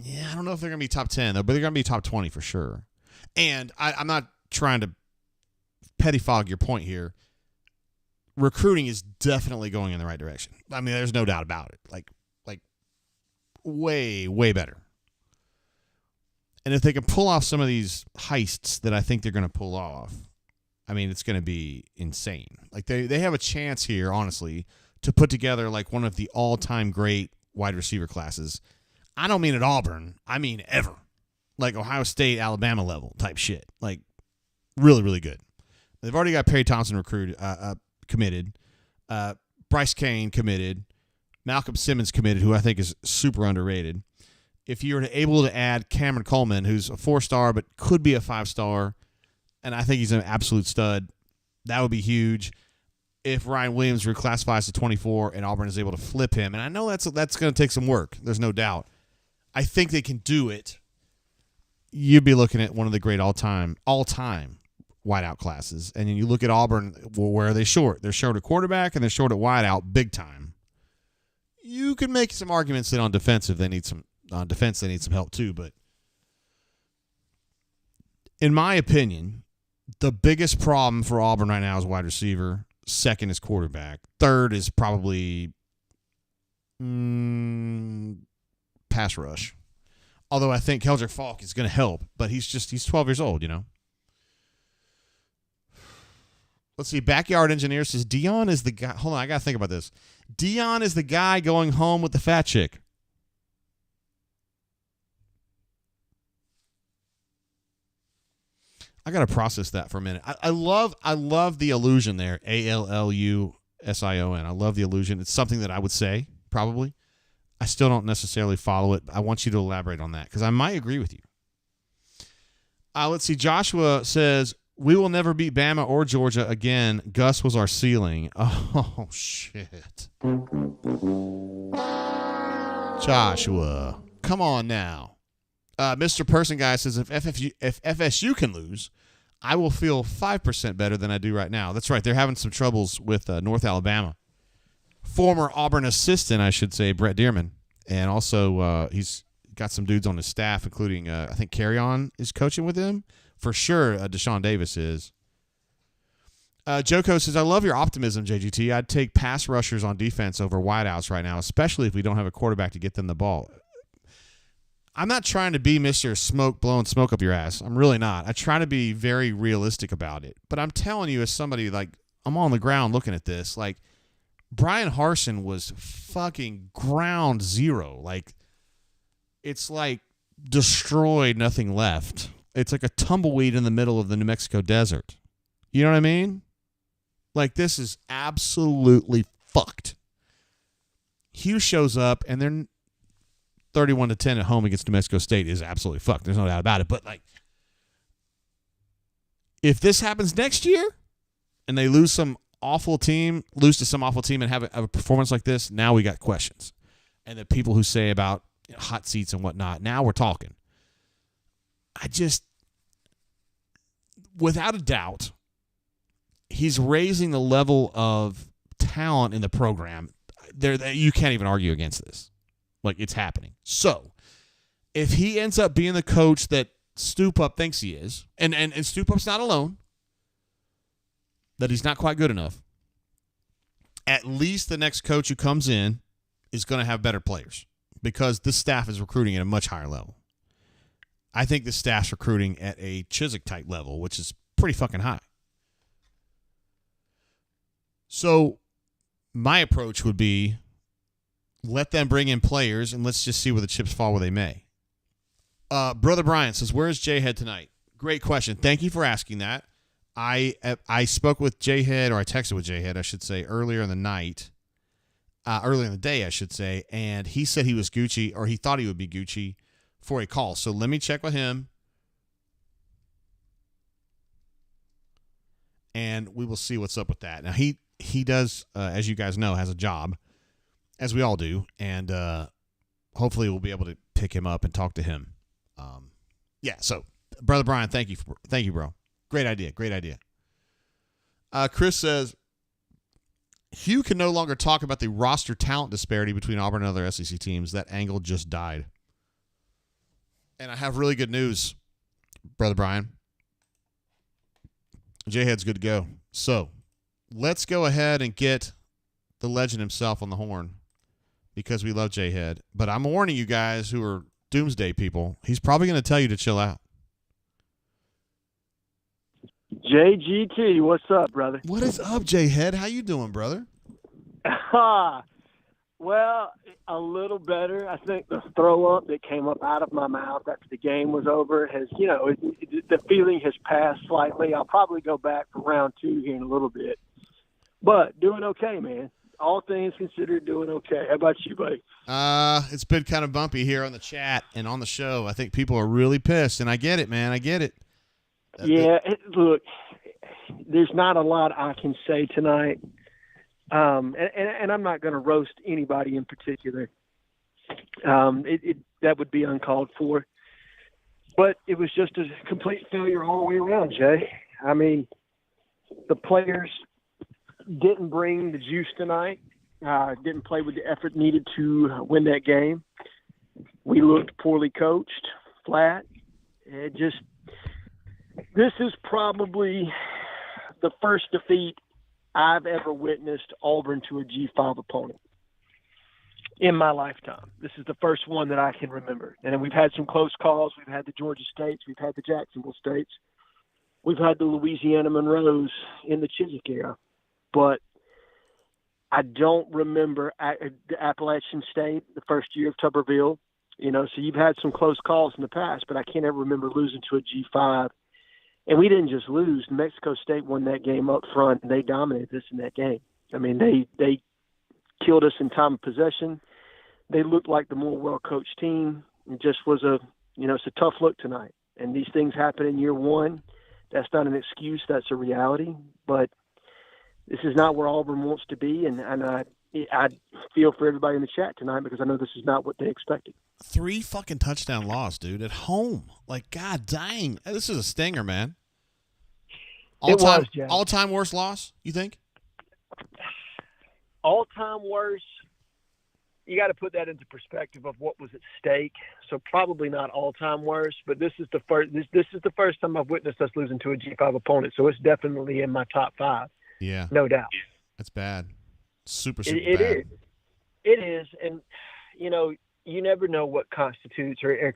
Yeah, I don't know if they're going to be top 10, though, but they're going to be top 20 for sure. And I'm not trying to pettifog your point here. Recruiting is definitely going in the right direction. I mean, there's no doubt about it. Like way, way better. And if they can pull off some of these heists that I think they're going to pull off, I mean, it's going to be insane. Like they have a chance here, honestly, to put together like one of the all-time great wide receiver classes. I don't mean at Auburn. I mean ever. Like Ohio State, Alabama level type shit. Like really, really good. They've already got Perry Thompson committed. Bryce Kane committed. Malcolm Simmons committed, who I think is super underrated. If you were able to add Cameron Coleman, who's a 4-star but could be a 5-star, and I think he's an absolute stud, that would be huge. If Ryan Williams reclassifies to 24 and Auburn is able to flip him, and I know that's going to take some work, there's no doubt. I think they can do it. You'd be looking at one of the great all-time wideout classes. And then you look at Auburn, where are they short? They're short at quarterback and they're short at wideout big time. You could make some arguments that on defense they need some help too. But in my opinion, the biggest problem for Auburn right now is wide receiver. Second is quarterback. Third is probably pass rush. Although I think Keldrick Falk is going to help, but he's 12 years old, you know. Let's see. Backyard Engineer says Dion is the guy. Hold on, I got to think about this. Dion is the guy going home with the fat chick. I got to process that for a minute. I love the illusion there. ALLUSION. I love the illusion. It's something that I would say, probably. I still don't necessarily follow it. I want you to elaborate on that because I might agree with you. Let's see. Joshua says, we will never beat Bama or Georgia again. Gus was our ceiling. Oh, shit. Joshua, come on now. Mr. Person Guy says, if FSU can lose, I will feel 5% better than I do right now. That's right. They're having some troubles with North Alabama. Former Auburn assistant, I should say, Brett Dearman. And also he's got some dudes on his staff, including, I think, Carry-On is coaching with him. For sure, Deshaun Davis is. Joko says, I love your optimism, JGT. I'd take pass rushers on defense over wideouts right now, especially if we don't have a quarterback to get them the ball. I'm not trying to be Mr. Smoke, blowing smoke up your ass. I'm really not. I try to be very realistic about it. But I'm telling you, as somebody, like, I'm on the ground looking at this, like, Brian Harsin was fucking ground zero. Like, it's like destroyed, nothing left. It's like a tumbleweed in the middle of the New Mexico desert. You know what I mean? Like, this is absolutely fucked. Hugh shows up, and they're 31-10 at home against New Mexico State is absolutely fucked. There's no doubt about it. But, like, if this happens next year and they lose to some awful team and have a performance like this, now we got questions. And the people who say about hot seats and whatnot, now we're talking. Without a doubt, he's raising the level of talent in the program. You can't even argue against this. Like, it's happening. So, if he ends up being the coach that Stoop Up thinks he is, and Stoop Up's not alone, that he's not quite good enough, at least the next coach who comes in is going to have better players because this staff is recruiting at a much higher level. I think the staff's recruiting at a Chiswick-type level, which is pretty fucking high. So my approach would be let them bring in players, and let's just see where the chips fall where they may. Brother Brian says, where's J-Head tonight? Great question. Thank you for asking that. I spoke with J-Head, or I texted with J-Head, I should say, earlier in the day, I should say, and he said he was Gucci, or he thought he would be Gucci for a call. So let me check with him, and we will see what's up with that. Now, he does, as you guys know, has a job, as we all do, and hopefully we'll be able to pick him up and talk to him. So, Brother Brian, thank you, bro. Great idea. Chris says, Hugh can no longer talk about the roster talent disparity between Auburn and other SEC teams. That angle just died. And I have really good news, Brother Brian. J-Head's good to go. So, let's go ahead and get the legend himself on the horn because we love J-Head. But I'm warning you guys who are doomsday people, he's probably going to tell you to chill out. JGT, what's up, brother? What is up, J-Head? How you doing, brother? Well, a little better. I think the throw up that came up out of my mouth after the game was over has, the feeling has passed slightly. I'll probably go back for round 2 here in a little bit. But doing okay, man. All things considered, doing okay. How about you, buddy? It's been kind of bumpy here on the chat and on the show. I think people are really pissed, and I get it, man. I get it. Look, there's not a lot I can say tonight. And I'm not going to roast anybody in particular. That would be uncalled for. But it was just a complete failure all the way around, Jay. I mean, the players didn't bring the juice tonight, didn't play with the effort needed to win that game. We looked poorly coached, flat. This is probably the first defeat I've ever witnessed Auburn to a G5 opponent in my lifetime. This is the first one that I can remember. And then we've had some close calls. We've had the Georgia States. We've had the Jacksonville States. we've had the Louisiana Monroes in the Chiswick era, but I don't remember the Appalachian State, the first year of Tuberville. So you've had some close calls in the past, but I can't ever remember losing to a G5. And we didn't just lose. Mexico State won that game up front, and they dominated us in that game. I mean, they killed us in time of possession. They looked like the more well-coached team. It just was it's a tough look tonight. And these things happen in year one. That's not an excuse. That's a reality. But this is not where Auburn wants to be, and I feel for everybody in the chat tonight because I know this is not what they expected. 3 fucking touchdown loss, dude, at home. Like, God dang. This is a stinger, man. All-time worst loss, you think? All-time worst, you got to put that into perspective of what was at stake. So probably not all-time worst, but this is the first time I've witnessed us losing to a G5 opponent, so it's definitely in my top 5. Yeah. No doubt. That's bad. Super bad. It is. And, you never know what constitutes or it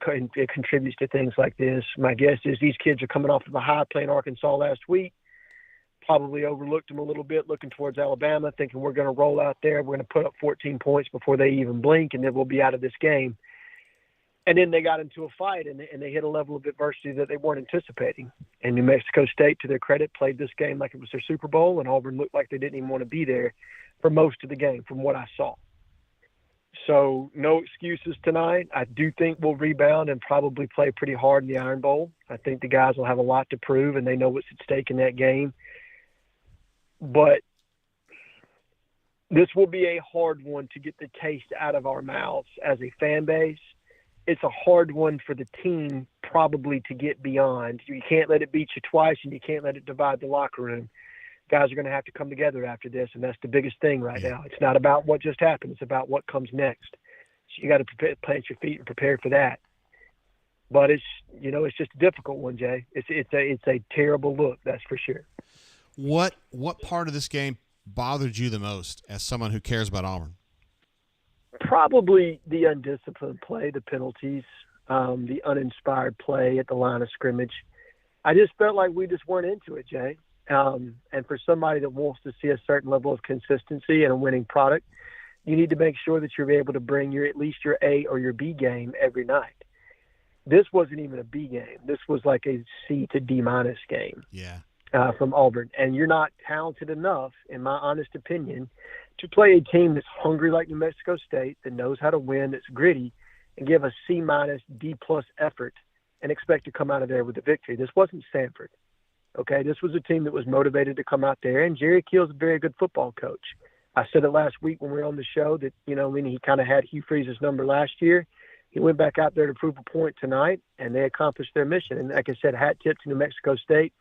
contributes to things like this. My guess is these kids are coming off of a high playing Arkansas last week, probably overlooked them a little bit, looking towards Alabama, thinking we're going to roll out there, we're going to put up 14 points before they even blink, and then we'll be out of this game. And then they got into a fight, and they hit a level of adversity that they weren't anticipating. And New Mexico State, to their credit, played this game like it was their Super Bowl, and Auburn looked like they didn't even want to be there for most of the game from what I saw. So no excuses tonight. I do think we'll rebound and probably play pretty hard in the Iron Bowl. I think the guys will have a lot to prove, and they know what's at stake in that game. But this will be a hard one to get the taste out of our mouths as a fan base. It's a hard one for the team probably to get beyond. You can't let it beat you twice, and you can't let it divide the locker room. Guys are going to have to come together after this, and that's the biggest thing right now. It's not about what just happened. It's about what comes next. So you got to plant your feet and prepare for that. But it's just a difficult one, Jay. It's a terrible look, that's for sure. What part of this game bothered you the most as someone who cares about Auburn? Probably the undisciplined play, the penalties, the uninspired play at the line of scrimmage. I just felt like we just weren't into it, Jay. And for somebody that wants to see a certain level of consistency and a winning product, you need to make sure that you're able to bring at least your A or your B game every night. This wasn't even a B game. This was like a C to D minus game. Yeah. From Auburn. And you're not talented enough, in my honest opinion, to play a team that's hungry like New Mexico State, that knows how to win, that's gritty, and give a C minus, D plus effort and expect to come out of there with a victory. This wasn't Stanford. Okay, this was a team that was motivated to come out there, and Jerry Keel's a very good football coach. I said it last week when we were on the show that, when he kind of had Hugh Freeze's number last year, he went back out there to prove a point tonight, and they accomplished their mission. And like I said, hat tip to New Mexico State.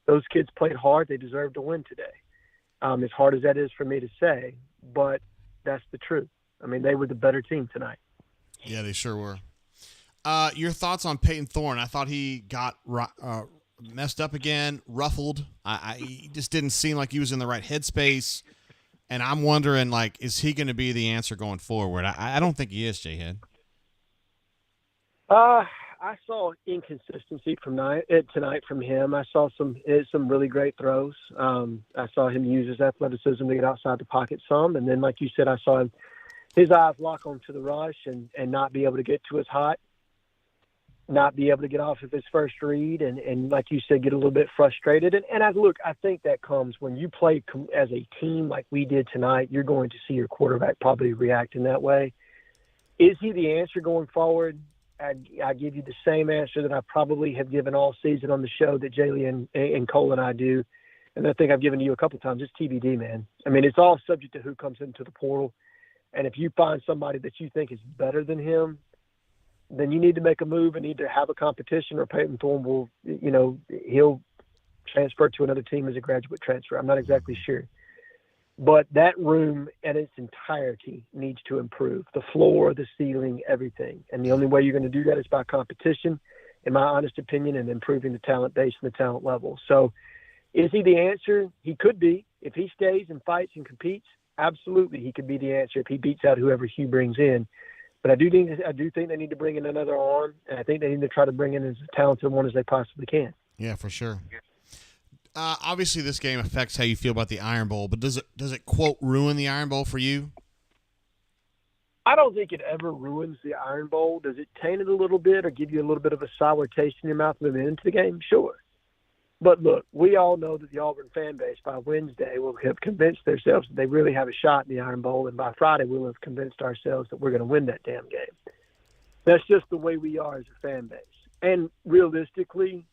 Those kids played hard. They deserve to win today. As hard as that is for me to say, but that's the truth. I mean, they were the better team tonight. Yeah, they sure were. Your thoughts on Peyton Thorne? I thought he got messed up again, ruffled. He just didn't seem like he was in the right headspace. And I'm wondering, is he going to be the answer going forward? I don't think he is, J-Head. I saw inconsistency tonight from him. I saw some really great throws. I saw him use his athleticism to get outside the pocket some. And then, like you said, I saw his eyes lock onto the rush and not be able to get to his hot, not be able to get off of his first read, and like you said, get a little bit frustrated. And I think that comes when you play as a team like we did tonight. You're going to see your quarterback probably react in that way. Is he the answer going forward? I give you the same answer that I probably have given all season on the show that Jaylee and Cole and I do, and I think I've given to you a couple times. It's TBD, man. I mean, it's all subject to who comes into the portal, and if you find somebody that you think is better than him, then you need to make a move and either have a competition or Peyton Thorne will, he'll transfer to another team as a graduate transfer. I'm not exactly sure. But that room in its entirety needs to improve. The floor, the ceiling, everything. And the only way you're going to do that is by competition, in my honest opinion, and improving the talent base and the talent level. So is he the answer? He could be. If he stays and fights and competes, absolutely he could be the answer if he beats out whoever Hugh brings in. But I do think they need to bring in another arm, and I think they need to try to bring in as talented one as they possibly can. Yeah, for sure. Obviously, this game affects how you feel about the Iron Bowl, but does it quote ruin the Iron Bowl for you? I don't think it ever ruins the Iron Bowl. Does it taint it a little bit or give you a little bit of a sour taste in your mouth moving into the game? Sure. But look, we all know that the Auburn fan base by Wednesday will have convinced themselves that they really have a shot in the Iron Bowl, and by Friday we'll have convinced ourselves that we're going to win that damn game. That's just the way we are as a fan base. And realistically,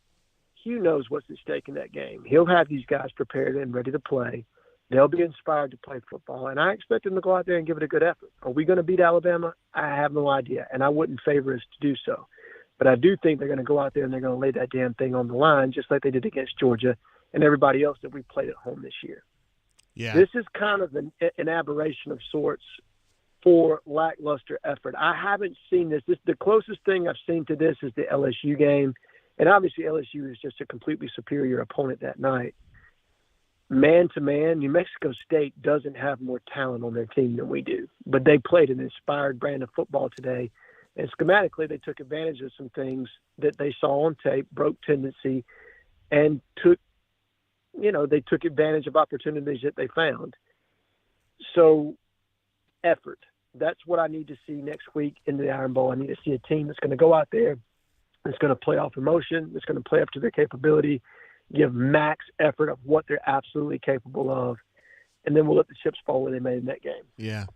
Hugh knows what's at stake in that game. He'll have these guys prepared and ready to play. They'll be inspired to play football, and I expect them to go out there and give it a good effort. Are we going to beat Alabama? I have no idea, and I wouldn't favor us to do so. But I do think they're going to go out there and they're going to lay that damn thing on the line, just like they did against Georgia and everybody else that we played at home this year. Yeah. This is kind of an aberration of sorts for lackluster effort. I haven't seen this. The closest thing I've seen to this is the LSU game, and obviously LSU is just a completely superior opponent that night. Man-to-man, New Mexico State doesn't have more talent on their team than we do, but they played an inspired brand of football today, and schematically they took advantage of some things that they saw on tape, broke tendency, and took advantage of opportunities that they found. So effort, that's what I need to see next week in the Iron Bowl. I need to see a team that's going to go out there, that's going to play off emotion, that's going to play up to their capability, give max effort of what they're absolutely capable of, and then we'll let the chips fall where they made in that game. Yeah.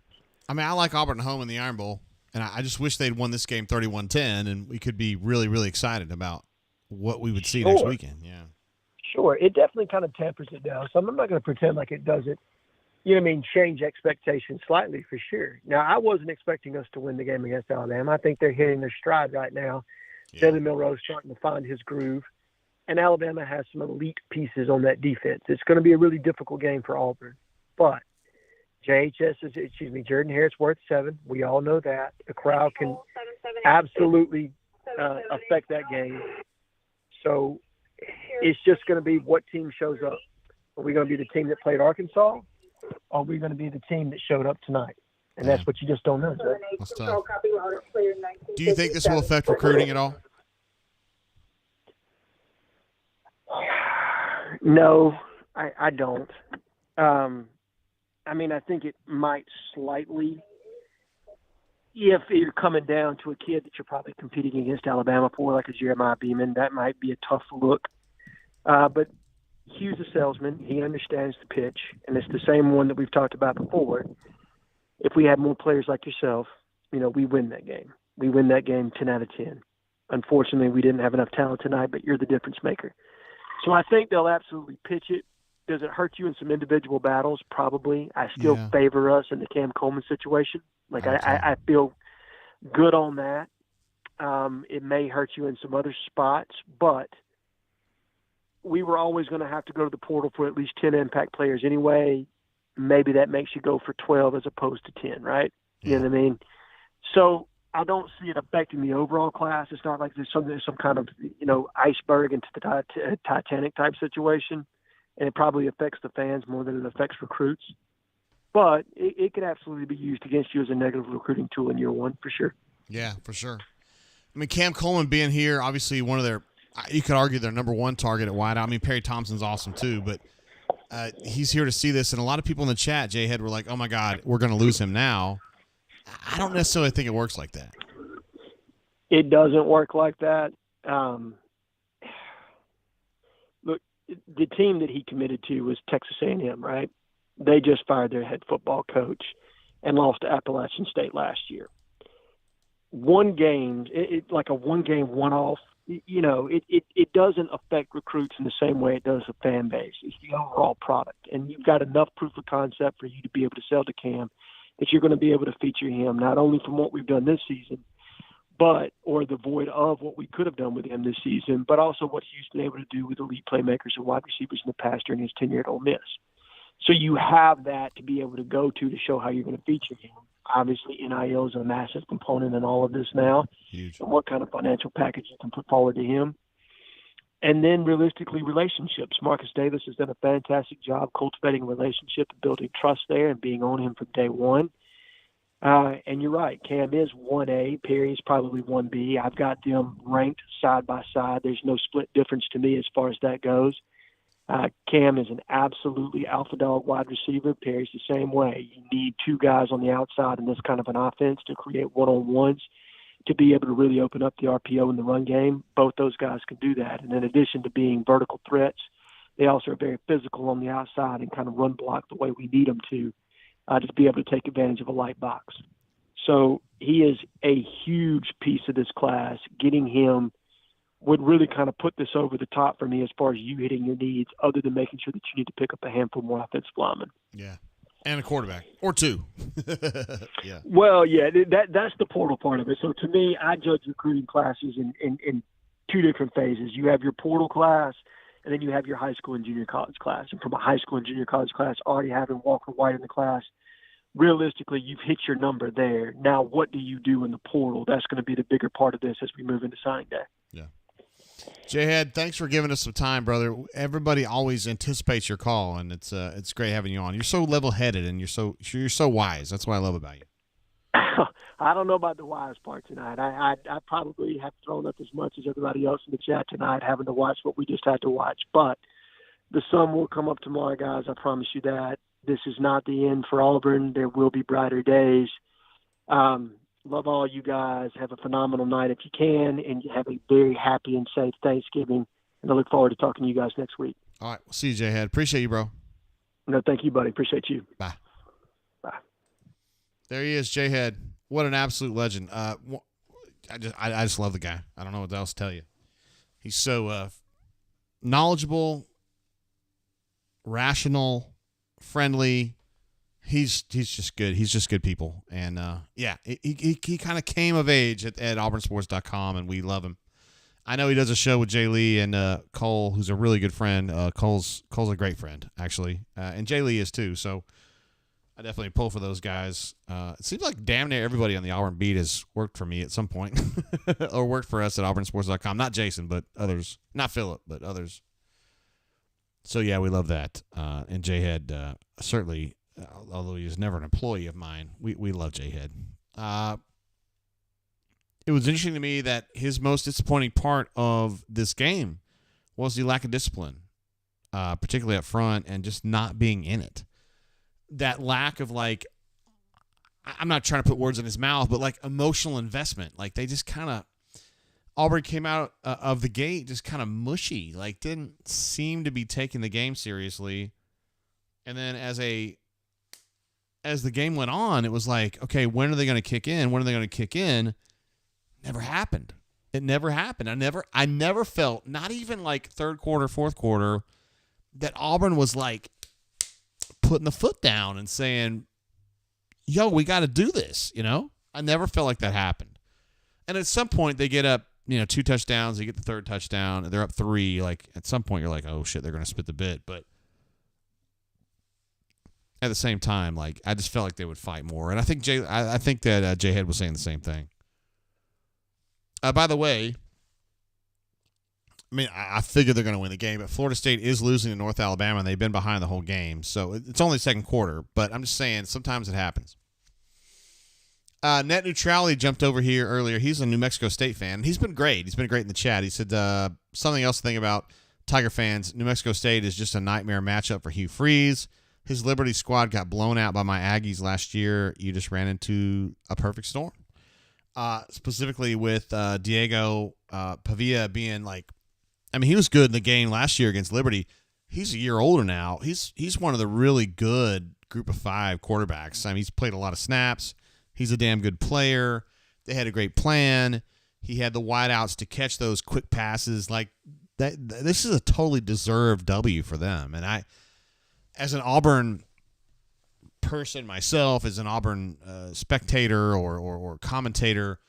I mean, I like Auburn at home in the Iron Bowl, and I just wish they'd won this game 31-10, and we could be really, really excited about what we would see next weekend. Yeah. Sure. It definitely kind of tampers it down. So I'm not going to pretend like it doesn't, change expectations slightly for sure. Now, I wasn't expecting us to win the game against Alabama. I think they're hitting their stride right now. Yeah. Jalen Milroe's starting to find his groove. And Alabama has some elite pieces on that defense. It's going to be a really difficult game for Auburn. But Jordan-Hare is worth 7. We all know that. The crowd can absolutely affect that game. So it's just going to be what team shows up. Are we going to be the team that played Arkansas? Or are we going to be the team that showed up tonight? And that's what you just don't know, Jay. That's tough. Do you think this will affect recruiting at all? No, I don't. I think it might slightly, if you're coming down to a kid that you're probably competing against Alabama for, like a Jeremiah Beeman, that might be a tough look. But Hugh's a salesman. He understands the pitch, and it's the same one that we've talked about before. If we had more players like yourself, we win that game. We win that game 10 out of 10. Unfortunately, we didn't have enough talent tonight, but you're the difference maker. So I think they'll absolutely pitch it. Does it hurt you in some individual battles? Probably. I still favor us in the Cam Coleman situation. I feel good on that. It may hurt you in some other spots, but we were always going to have to go to the portal for at least 10 impact players anyway. Maybe that makes you go for 12 as opposed to 10, right? Yeah. You know what I mean? So I don't see it affecting the overall class. It's not like there's some kind of, iceberg into the Titanic type situation. And it probably affects the fans more than it affects recruits. But it could absolutely be used against you as a negative recruiting tool in year one, for sure. Yeah, for sure. I mean, Cam Coleman being here, obviously one of you could argue their number one target at wideout. I mean, Perry Thompson's awesome too, but he's here to see this. And a lot of people in the chat, Jay Head, were like, oh, my God, we're going to lose him now. I don't necessarily think it works like that. It doesn't work like that. Look, the team that he committed to was Texas A&M, right? They just fired their head football coach and lost to Appalachian State last year. One game, like a one-game one-off, it doesn't affect recruits in the same way it does a fan base. It's the overall product. And you've got enough proof of concept for you to be able to sell to Cam that you're going to be able to feature him, not only from what we've done this season, or the void of what we could have done with him this season, but also what he's been able to do with elite playmakers and wide receivers in the past during his tenure at Ole Miss. So you have that to be able to go to show how you're going to feature him. Obviously, NIL is a massive component in all of this now. Huge. And what kind of financial package you can put forward to him. And then realistically, relationships. Marcus Davis has done a fantastic job cultivating a relationship and building trust there and being on him from day one. And you're right, Cam is 1A, Perry is probably 1B. I've got them ranked side by side. There's no split difference to me as far as that goes. Cam is an absolutely alpha dog wide receiver. Perry's the same way. You need two guys on the outside in this kind of an offense to create one-on-ones to be able to really open up the RPO in the run game. Both those guys can do that. And in addition to being vertical threats, they also are very physical on the outside and kind of run block the way we need them to be able to take advantage of a light box. So he is a huge piece of this class. Getting him would really kind of put this over the top for me as far as you hitting your needs, other than making sure that you need to pick up a handful more offensive linemen. Yeah. And a quarterback. Or two. Yeah. Well, yeah, that's the portal part of it. So to me, I judge recruiting classes in two different phases. You have your portal class, and then you have your high school and junior college class. And from a high school and junior college class, already having Walker White in the class, realistically, you've hit your number there. Now, what do you do in the portal? That's going to be the bigger part of this as we move into signing day. Yeah. J-Head, thanks for giving us some time, brother. Everybody always anticipates your call, and it's great having you on. You're so level-headed, and you're so wise. That's what I love about you. I don't know about the wise part tonight. I probably have thrown up as much as everybody else in the chat tonight, having to watch what we just had to watch. But the sun will come up tomorrow, guys. I promise you that. This is not the end for Auburn. There will be brighter days. Love all you guys. Have a phenomenal night if you can, and you have a very happy and safe Thanksgiving. And I look forward to talking to you guys next week. All right. We'll see you, J-Head. Appreciate you, bro. No, thank you, buddy. Appreciate you. Bye. Bye. There he is, J-Head. What an absolute legend. I just love the guy. I don't know what else to tell you. He's so knowledgeable, rational, friendly. He's just good. He's just good people. And, he kind of came of age at auburnsports.com, and we love him. I know he does a show with Jay Lee and Cole, who's a really good friend. Cole's a great friend, actually. And Jay Lee is, too. So I definitely pull for those guys. It seems like damn near everybody on the Auburn beat has worked for me at some point or worked for us at auburnsports.com. Not Jason, but others. Not Philip, but others. So, yeah, we love that. And J-Head certainly, although he was never an employee of mine, we love J-Head. It was interesting to me that his most disappointing part of this game was the lack of discipline, particularly up front, and just not being in it. That lack of, like, I'm not trying to put words in his mouth, but, like, emotional investment. Like, they just kind of, Auburn came out of the gate just kind of mushy, like, didn't seem to be taking the game seriously. And then as the game went on, it was like, okay, when are they going to kick in? When are they going to kick in? Never happened. It never happened. I never felt, not even like third quarter, fourth quarter, that Auburn was like putting the foot down and saying, yo, we got to do this, you know? I never felt like that happened. And at some point they get up, 2 touchdowns, they get the third touchdown, and they're up 3. Like, at some point you're like, oh shit, they're going to spit the bit. But at the same time, like, I just felt like they would fight more. And I think that J-Head was saying the same thing. By the way, I mean, I figure they're going to win the game, but Florida State is losing to North Alabama, and they've been behind the whole game. So it's only second quarter, but I'm just saying sometimes it happens. Net Neutrality jumped over here earlier. He's a New Mexico State fan. He's been great. He's been great in the chat. He said something else to think about Tiger fans. New Mexico State is just a nightmare matchup for Hugh Freeze. His Liberty squad got blown out by my Aggies last year. You just ran into a perfect storm. Specifically with Diego Pavia being like, I mean, he was good in the game last year against Liberty. He's a year older now. He's one of the really good group of 5 quarterbacks. I mean, he's played a lot of snaps. He's a damn good player. They had a great plan. He had the wideouts to catch those quick passes. Like, this is a totally deserved W for them. And I, as an Auburn person myself, as an Auburn spectator or commentator,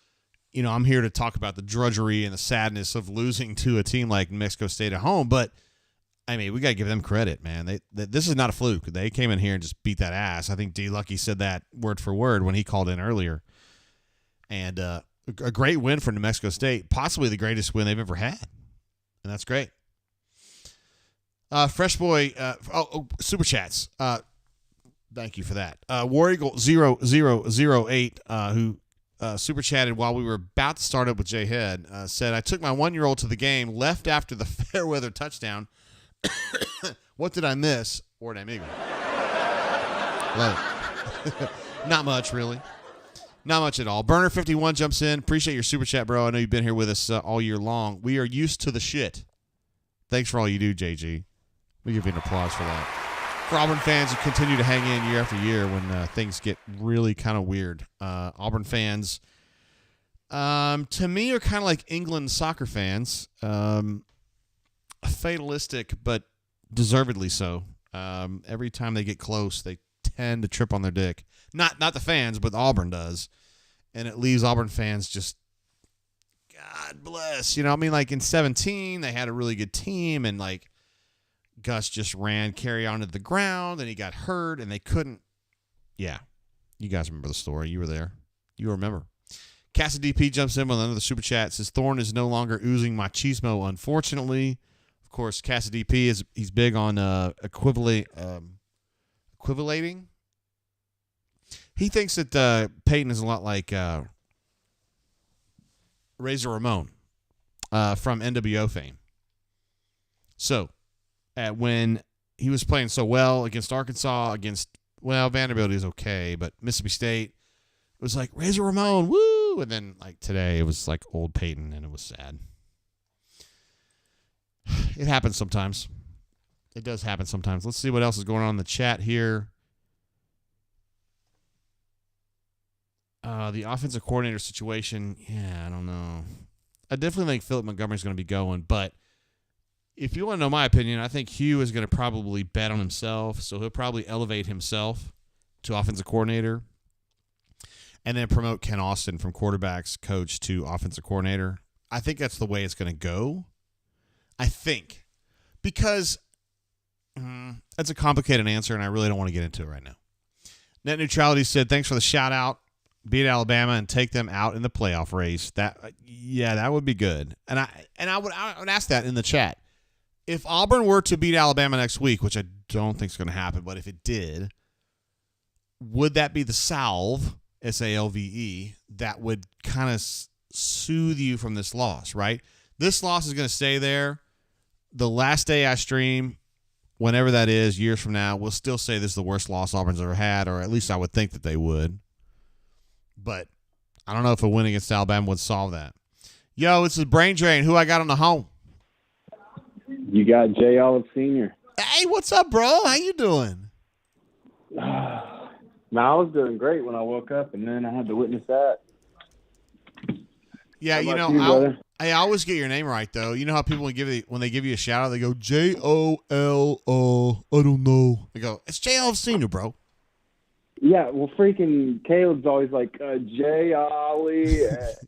I'm here to talk about the drudgery and the sadness of losing to a team like Mexico State at home. But I mean, we got to give them credit, man. This is not a fluke. They came in here and just beat that ass. I think D. Lucky said that word for word when he called in earlier. And a great win for New Mexico State, possibly the greatest win they've ever had. And that's great. Fresh Boy, Super Chats. Thank you for that. War Eagle 0008, who super chatted while we were about to start up with J-Head, said, I took my 1-year-old to the game, left after the Fairweather touchdown, What did I miss? Word amigo. Love it. Not much, really. Not much at all. Burner51 jumps in. Appreciate your super chat, bro. I know you've been here with us all year long. We are used to the shit. Thanks for all you do, JG. We give you an applause for that. For Auburn fans who continue to hang in year after year when things get really kind of weird. Auburn fans, to me, are kind of like England soccer fans. Fatalistic, but deservedly so. Every time they get close, they tend to trip on their dick. Not the fans, but Auburn does. And it leaves Auburn fans just, God bless. You know, I mean, like in 2017, they had a really good team, and like Gus just ran carry on to the ground, and he got hurt, and they couldn't. Yeah. You guys remember the story. You were there. You remember. Casa DP jumps in with another super chat. Says, Thorne is no longer oozing machismo, unfortunately. Of course, Casa DP he's big on equivalating. He thinks that Peyton is a lot like Razor Ramon from NWO fame. So, when he was playing so well against Arkansas, Vanderbilt is okay, but Mississippi State, it was like Razor Ramon, woo! And then like today, it was like old Peyton, and it was sad. It happens sometimes. It does happen sometimes. Let's see what else is going on in the chat here. The offensive coordinator situation, yeah, I don't know. I definitely think Philip Montgomery's going to be going, but if you want to know my opinion, I think Hugh is going to probably bet on himself, so he'll probably elevate himself to offensive coordinator and then promote Ken Austin from quarterbacks coach to offensive coordinator. I think that's the way it's going to go. I think. Because that's a complicated answer, and I really don't want to get into it right now. Net Neutrality said, thanks for the shout-out. Beat Alabama and take them out in the playoff race. That would be good. And I would ask that in the chat. If Auburn were to beat Alabama next week, which I don't think is going to happen, but if it did, would that be the salve, S-A-L-V-E, that would kind of soothe you from this loss, right? This loss is going to stay there. The last day I stream, whenever that is, years from now, we'll still say this is the worst loss Auburn's ever had, or at least I would think that they would. But I don't know if a win against Alabama would solve that. Yo, this is Brain Drain. Who I got on the home? You got Jay Olive Sr. Hey, what's up, bro? How you doing? I was doing great when I woke up, and then I had to witness that. Yeah, I always get your name right, though. You know how people when they give you a shout out, they go J-O-L-O. I don't know. They go, it's Jay Olive Sr., bro. Yeah, well, freaking Caleb's always like J Ollie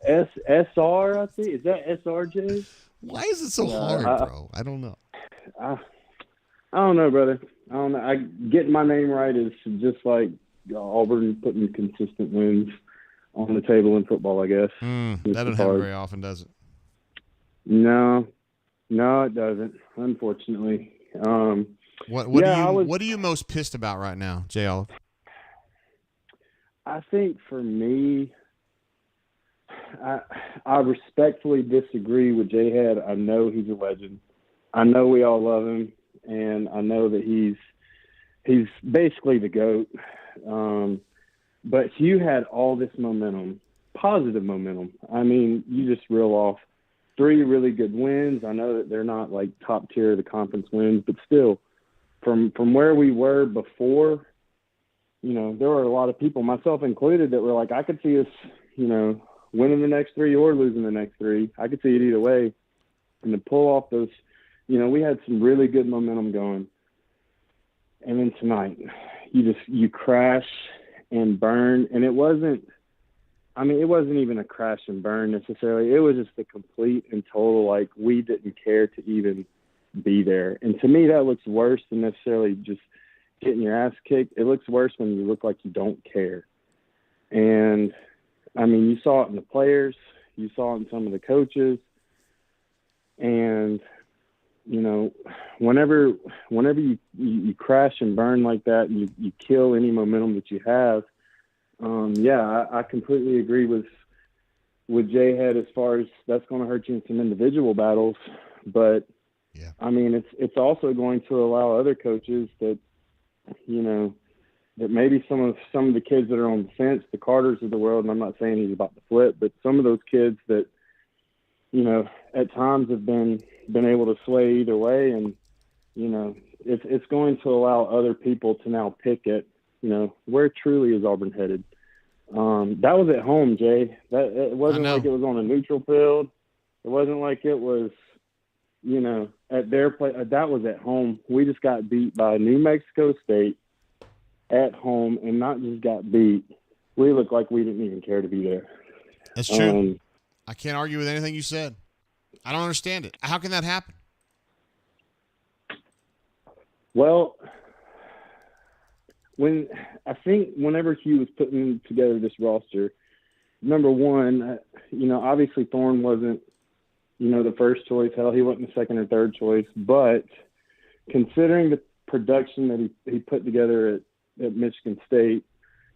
S-R, I think. Is that S-R-J? Why is it so hard, bro? I don't know. I don't know, brother. I don't know. Getting my name right is just like Auburn putting consistent wins on the table in football, I guess. That doesn't happen very often, does it? No, it doesn't, unfortunately. What are you most pissed about right now, Jay Olive? I think for me, I respectfully disagree with J-Head. I know he's a legend. I know we all love him, and I know that he's basically the GOAT. But Hugh had all this momentum, positive momentum. I mean, you just reel off 3 really good wins. I know that they're not like top tier of the conference wins, but still, from where we were before, you know, there were a lot of people, myself included, that were like, I could see us, you know, winning the next 3 or losing the next 3. I could see it either way. And to pull off those, you know, we had some really good momentum going. And then tonight, you crash and burn. And it wasn't even a crash and burn necessarily. It was just a complete and total, like, we didn't care to even be there. And to me, that looks worse than necessarily just getting your ass kicked. It looks worse when you look like you don't care. And, I mean, you saw it in the players. You saw it in some of the coaches. And, you know, whenever you crash and burn like that and you kill any momentum that you have, I completely agree with J-Head as far as that's going to hurt you in some individual battles. But Yeah. I mean, it's also going to allow other coaches that, you know, that maybe some of the kids that are on the fence, the Carters of the world, and I'm not saying he's about to flip, but some of those kids that, you know, at times have been able to sway either way, and, you know, it's going to allow other people to now pick it, you know, where truly is Auburn headed. That was at home, Jay. It wasn't like it was on a neutral field. It wasn't like it was, you know, at their place. That was at home. We just got beat by New Mexico State at home, and not just got beat. We looked like we didn't even care to be there. That's true. I can't argue with anything you said. I don't understand it. How can that happen? Well, I think whenever Hugh was putting together this roster, number one, you know, obviously Thorne wasn't, you know, the first choice. Hell, he wasn't the second or third choice. But considering the production that he put together at Michigan State,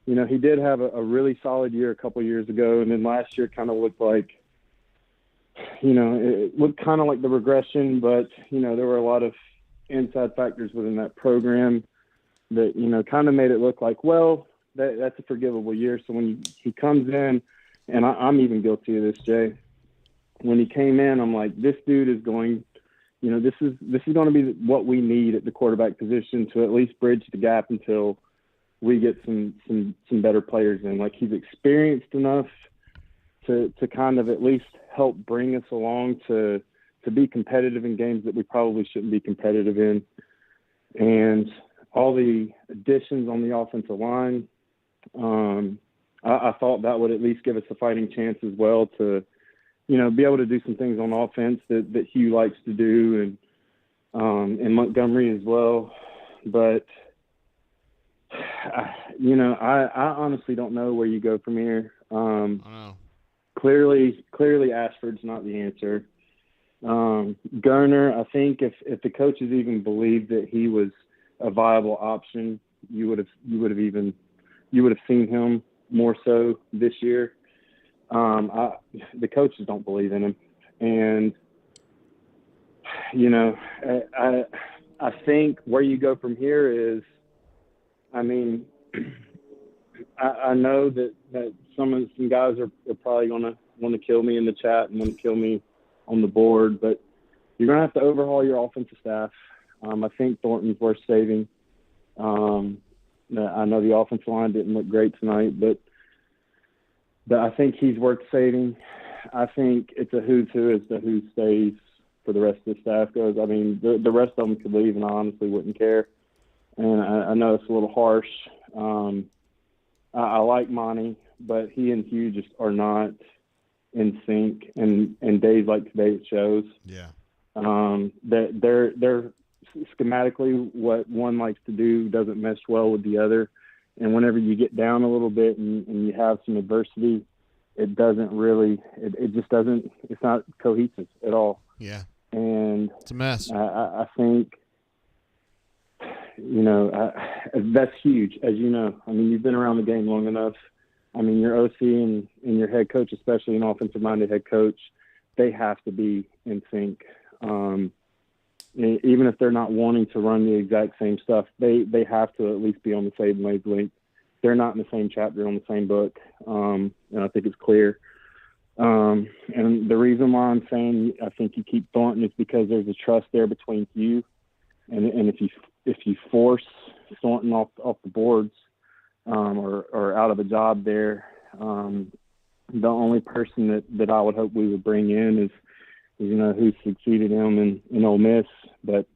you know, he did have a really solid year a couple years ago, and then last year kind of looked like, you know, it looked kind of like the regression, but, you know, there were a lot of inside factors within that program that, you know, kind of made it look like, well, that's a forgivable year. So when he comes in, and I'm even guilty of this, Jay, when he came in, I'm like, this dude is going, you know, this is going to be what we need at the quarterback position to at least bridge the gap until we get some better players in. Like, he's experienced enough to kind of at least help bring us along to be competitive in games that we probably shouldn't be competitive in. And all the additions on the offensive line, I thought that would at least give us a fighting chance as well to, you know, be able to do some things on offense that Hugh likes to do, and Montgomery as well. But, you know, I honestly don't know where you go from here. Clearly Ashford's not the answer. Garner, I think if the coaches even believed that he was a viable option, you would have seen him more so this year. The coaches don't believe in him, and you know, I think where you go from here is, I mean, I know that some guys are probably going to want to kill me in the chat and want to kill me on the board, but you're going to have to overhaul your offensive staff. I think Thornton's worth saving. I know the offensive line didn't look great tonight, but I think he's worth saving. I think it's a who's who as to who stays for the rest of the staff goes. I mean, the rest of them could leave, and I honestly wouldn't care. And I know it's a little harsh. I like Monty, but he and Hugh just are not in sync, and days like today it shows. Yeah. That they're schematically what one likes to do doesn't mesh well with the other, and whenever you get down a little bit and you have some adversity, it doesn't really it just doesn't, it's not cohesive at all. Yeah. And it's a mess. I think, you know, that's huge, as you know. I mean, you've been around the game long enough. I mean, your OC and your head coach, especially an offensive-minded head coach, they have to be in sync. Even if they're not wanting to run the exact same stuff, they have to at least be on the same wavelength. They're not in the same chapter on the same book, and I think it's clear. And the reason why I'm saying I think you keep Thornton is because there's a trust there between you, and if you force Thornton off the boards, or out of a job there, the only person that I would hope we would bring in is you know, who succeeded him in Ole Miss, but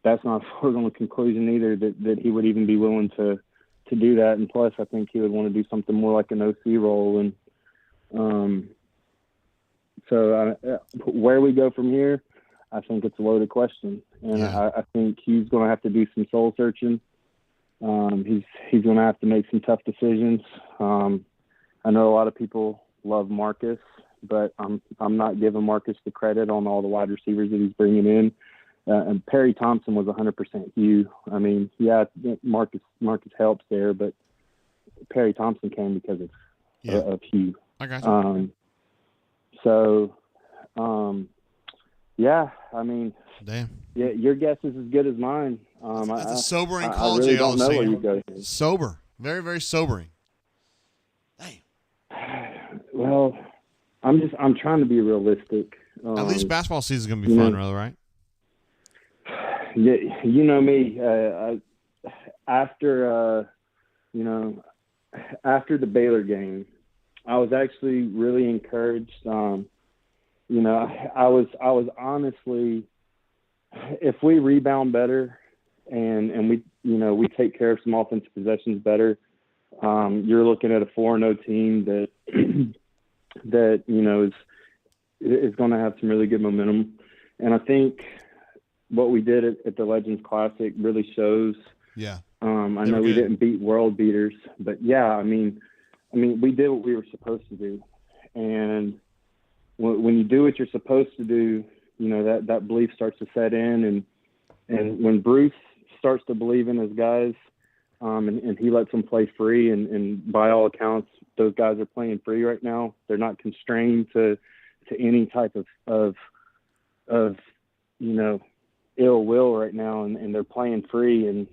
that's not a foregone conclusion either that he would even be willing to do that. And plus, I think he would want to do something more like an OC role. And so where we go from here, I think it's a loaded question. And yeah. I think he's going to have to do some soul searching. He's going to have to make some tough decisions. I know a lot of people love Marcus, but I'm not giving Marcus the credit on all the wide receivers that he's bringing in. And Perry Thompson was 100% Hugh. I mean, yeah, Marcus helps there, but Perry Thompson came because of Hugh. I got you. Yeah, I mean, damn. Yeah, your guess is as good as mine. That's a sobering I call, really JL. don't know where you go. Sober, very, very sobering. Well, I'm trying to be realistic. At least basketball season is gonna be fun, really, right? Yeah, you know me. After the Baylor game, I was actually really encouraged. I was honestly, if we rebound better and we take care of some offensive possessions better, you're looking at a 4-0 team that is going to have some really good momentum. And I think what we did at the Legends Classic really shows. Yeah. I know we didn't beat world beaters, but yeah, I mean, we did what we were supposed to do. And when you do what you're supposed to do, that belief starts to set in. And when Bruce starts to believe in his guys, and he lets them play free, and by all accounts, those guys are playing free right now. They're not constrained to any type of ill will right now, and they're playing free. And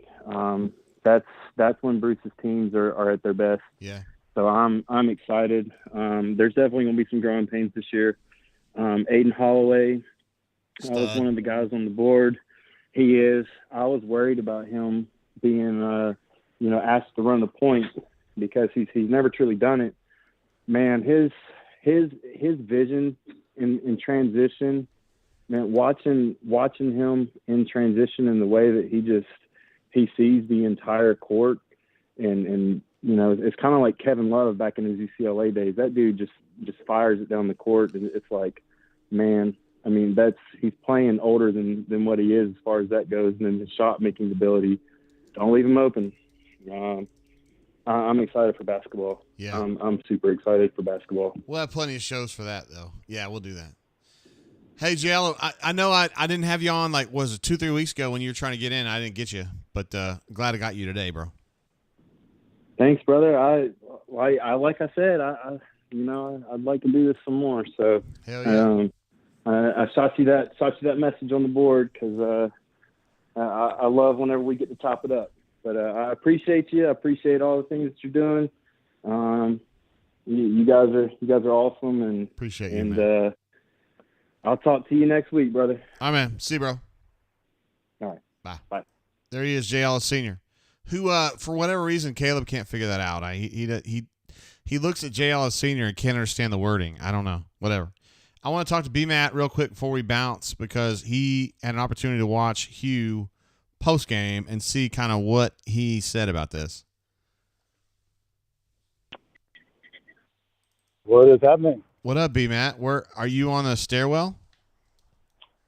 that's when Bruce's teams are at their best. Yeah. So I'm excited. There's definitely going to be some growing pains this year. Aiden Holloway was one of the guys on the board. He is. I was worried about him being, asked to run the point because he's never truly done it. Man, his vision in transition, man, watching him in transition in the way that he sees the entire court, and it's kind of like Kevin Love back in his UCLA days. That dude just fires it down the court, and it's like, man, I mean, he's playing older than what he is as far as that goes, and then his shot making ability. Don't leave him open. I'm excited for basketball. Yeah, I'm super excited for basketball. We'll have plenty of shows for that, though. Yeah, we'll do that. Hey, JL, I know I didn't have you on, like, was it 2-3 weeks ago when you were trying to get in? I didn't get you, but glad I got you today, bro. Thanks, brother. I like I said, I'd like to do this some more. So hell yeah. I shot you that message on the board because I love whenever we get to top it up. But I appreciate you. I appreciate all the things that you're doing. You guys are awesome, and appreciate you, man. I'll talk to you next week, brother. All right, man. See you, bro. All right. Bye. Bye. There he is, Jay Ellis Sr., who, for whatever reason, Caleb can't figure that out. He looks at Jay Ellis Sr. and can't understand the wording. I don't know. Whatever. I want to talk to B-Matt real quick before we bounce because he had an opportunity to watch Hugh post-game and see kind of what he said about this. What is happening? What up, B-Matt? Where are you, on a stairwell?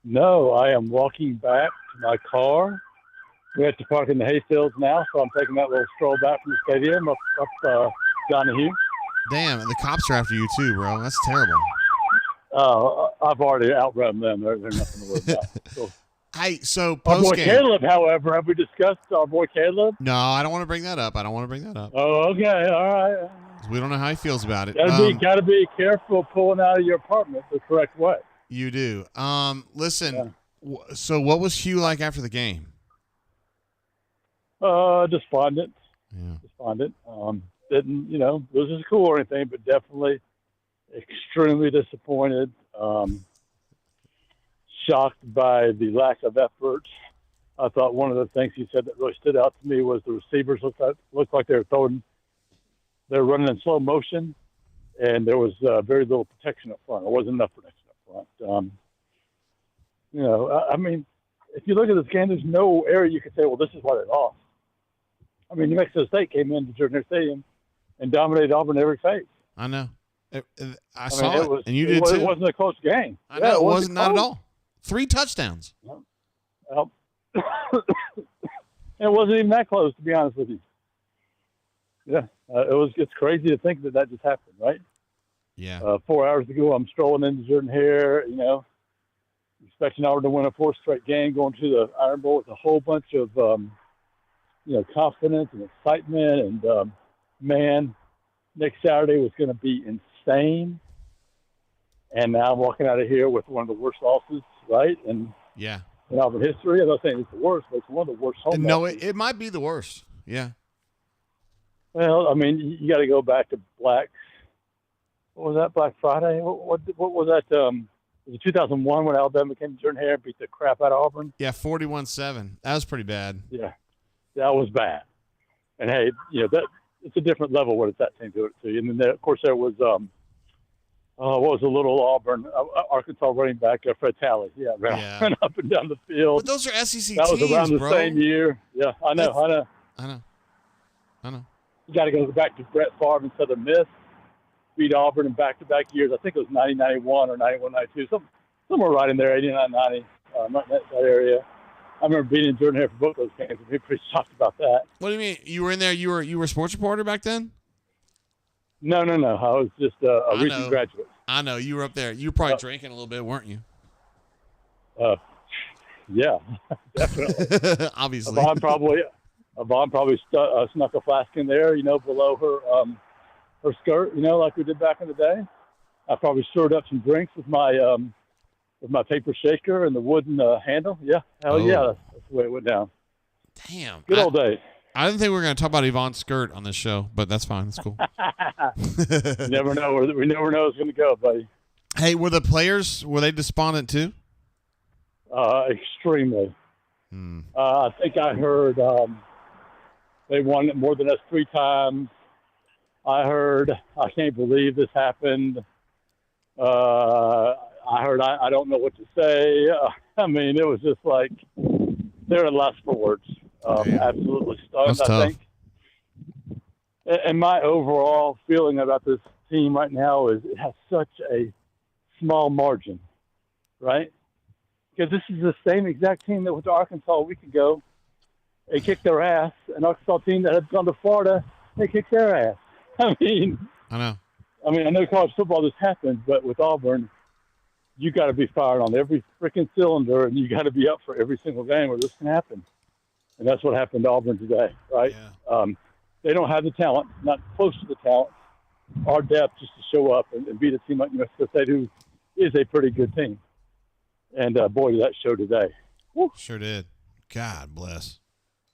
No, I am walking back to my car. We have to park in the hayfields now, so I'm taking that little stroll back from the stadium up Donahue. Damn, the cops are after you too, bro. That's terrible. I've already outrun them. They're nothing to worry about. So, hey, so our boy post-game. Caleb, however, have we discussed our boy Caleb? No, I don't want to bring that up. Oh, okay, all right. We don't know how he feels about it. Gotta be careful pulling out of your apartment the correct way. You do. Listen. Yeah. So, what was Hugh like after the game? Despondent. Yeah. Despondent. Didn't wasn't cool or anything, but definitely extremely disappointed. Shocked by the lack of effort. I thought one of the things he said that really stood out to me was the receivers looked like they were running in slow motion, and there was very little protection up front. There wasn't enough protection up front. I mean, if you look at this game, there's no area you could say, well, this is why they lost. I mean, New Mexico State came into Jordan-Hare Stadium and dominated Auburn every phase. I know. I saw it, and you did too. It wasn't a close game. I know, it wasn't not at all. 3 touchdowns. Well, it wasn't even that close, to be honest with you. Yeah, it's crazy to think that just happened, right? Yeah. 4 hours ago, I'm strolling into Jordan-Hare, expecting Auburn to win a 4th straight game, going to the Iron Bowl with a whole bunch of, confidence and excitement. And, man, next Saturday was going to be insane. And now I'm walking out of here with one of the worst losses, right? And yeah, in Auburn history, I'm not saying it's the worst, but it's one of the worst home No, losses. it might be the worst. Yeah. Well, I mean, you got to go back to Black. What was that, Black Friday? What was that? Was it 2001 when Alabama came to Jordan-Hare and beat the crap out of Auburn? Yeah, 41-7. That was pretty bad. Yeah, that was bad. And hey, that it's a different level when it's that team to it too. And then of course there was what was a little Auburn Arkansas running back Fred Talley. Yeah, ran up and down the field. But those are SEC that teams, was around the bro. same year. Yeah, I know. You got to go back to Brett Favre and Southern Miss. Beat Auburn in back-to-back years. I think it was 90-91 or 91-92, somewhere right in there, 89-90, right in that area. I remember being in Jordan-Hare for both those games and being pretty shocked about that. What do you mean? You were in there? You were a sports reporter back then? No. I was just a recent graduate. I know. You were up there. You were probably drinking a little bit, weren't you? Yeah, definitely. Obviously. Yvonne probably snuck a flask in there, below her skirt, like we did back in the day. I probably stirred up some drinks with my paper shaker and the wooden handle. Yeah, yeah, that's the way it went down. Damn. Good old days. I didn't think we were going to talk about Yvonne's skirt on this show, but that's fine. That's cool. You never know where we never know it's going to go, buddy. Hey, were the players, were they despondent too? Extremely. I think I heard they won more than us 3 times. I heard, I can't believe this happened. I heard, I don't know what to say. I mean, it was just like, they're at loss for words. Absolutely stunned, That's tough. think. And my overall feeling about this team right now is it has such a small margin, right? Because this is the same exact team that went to Arkansas a week ago. They kicked their ass. An Arkansas team that had gone to Florida, they kicked their ass. I know. I know college football just happens, but with Auburn, you got to be fired on every freaking cylinder, and you got to be up for every single game where this can happen. And that's what happened to Auburn today, right? Yeah. They don't have the talent, not close to the talent, or depth just to show up and beat a team like Mexico State, who is a pretty good team. And, boy, did that show today. Woo. Sure did. God bless.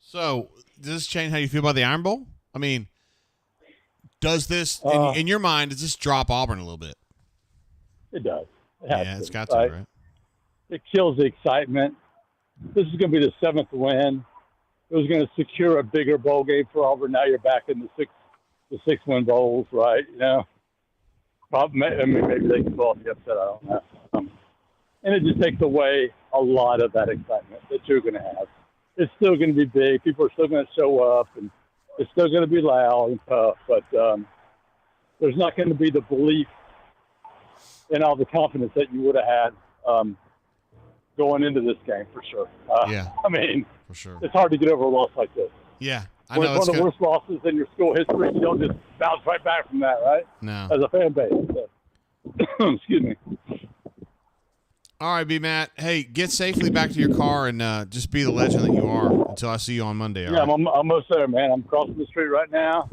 So, does this change how you feel about the Iron Bowl? I mean, does this, in your mind, does this drop Auburn a little bit? It does. It's got to, right? It kills the excitement. This is going to be the 7th win. It was going to secure a bigger bowl game for Auburn. Now you're back in the six-win bowls, right? Maybe they can pull off the upset. I don't know. And it just takes away a lot of that excitement that you're going to have. It's still going to be big. People are still going to show up, and it's still going to be loud and tough. But there's not going to be the belief and all the confidence that you would have had going into this game, for sure. I mean, for sure, it's hard to get over a loss like this. Yeah, I when know. It's one of the worst losses in your school history. You don't just bounce right back from that, right? No. As a fan base. So. Excuse me. All right, B-Matt. Hey, get safely back to your car and just be the legend that you are until I see you on Monday. Yeah, I'm almost there, man. I'm crossing the street right now.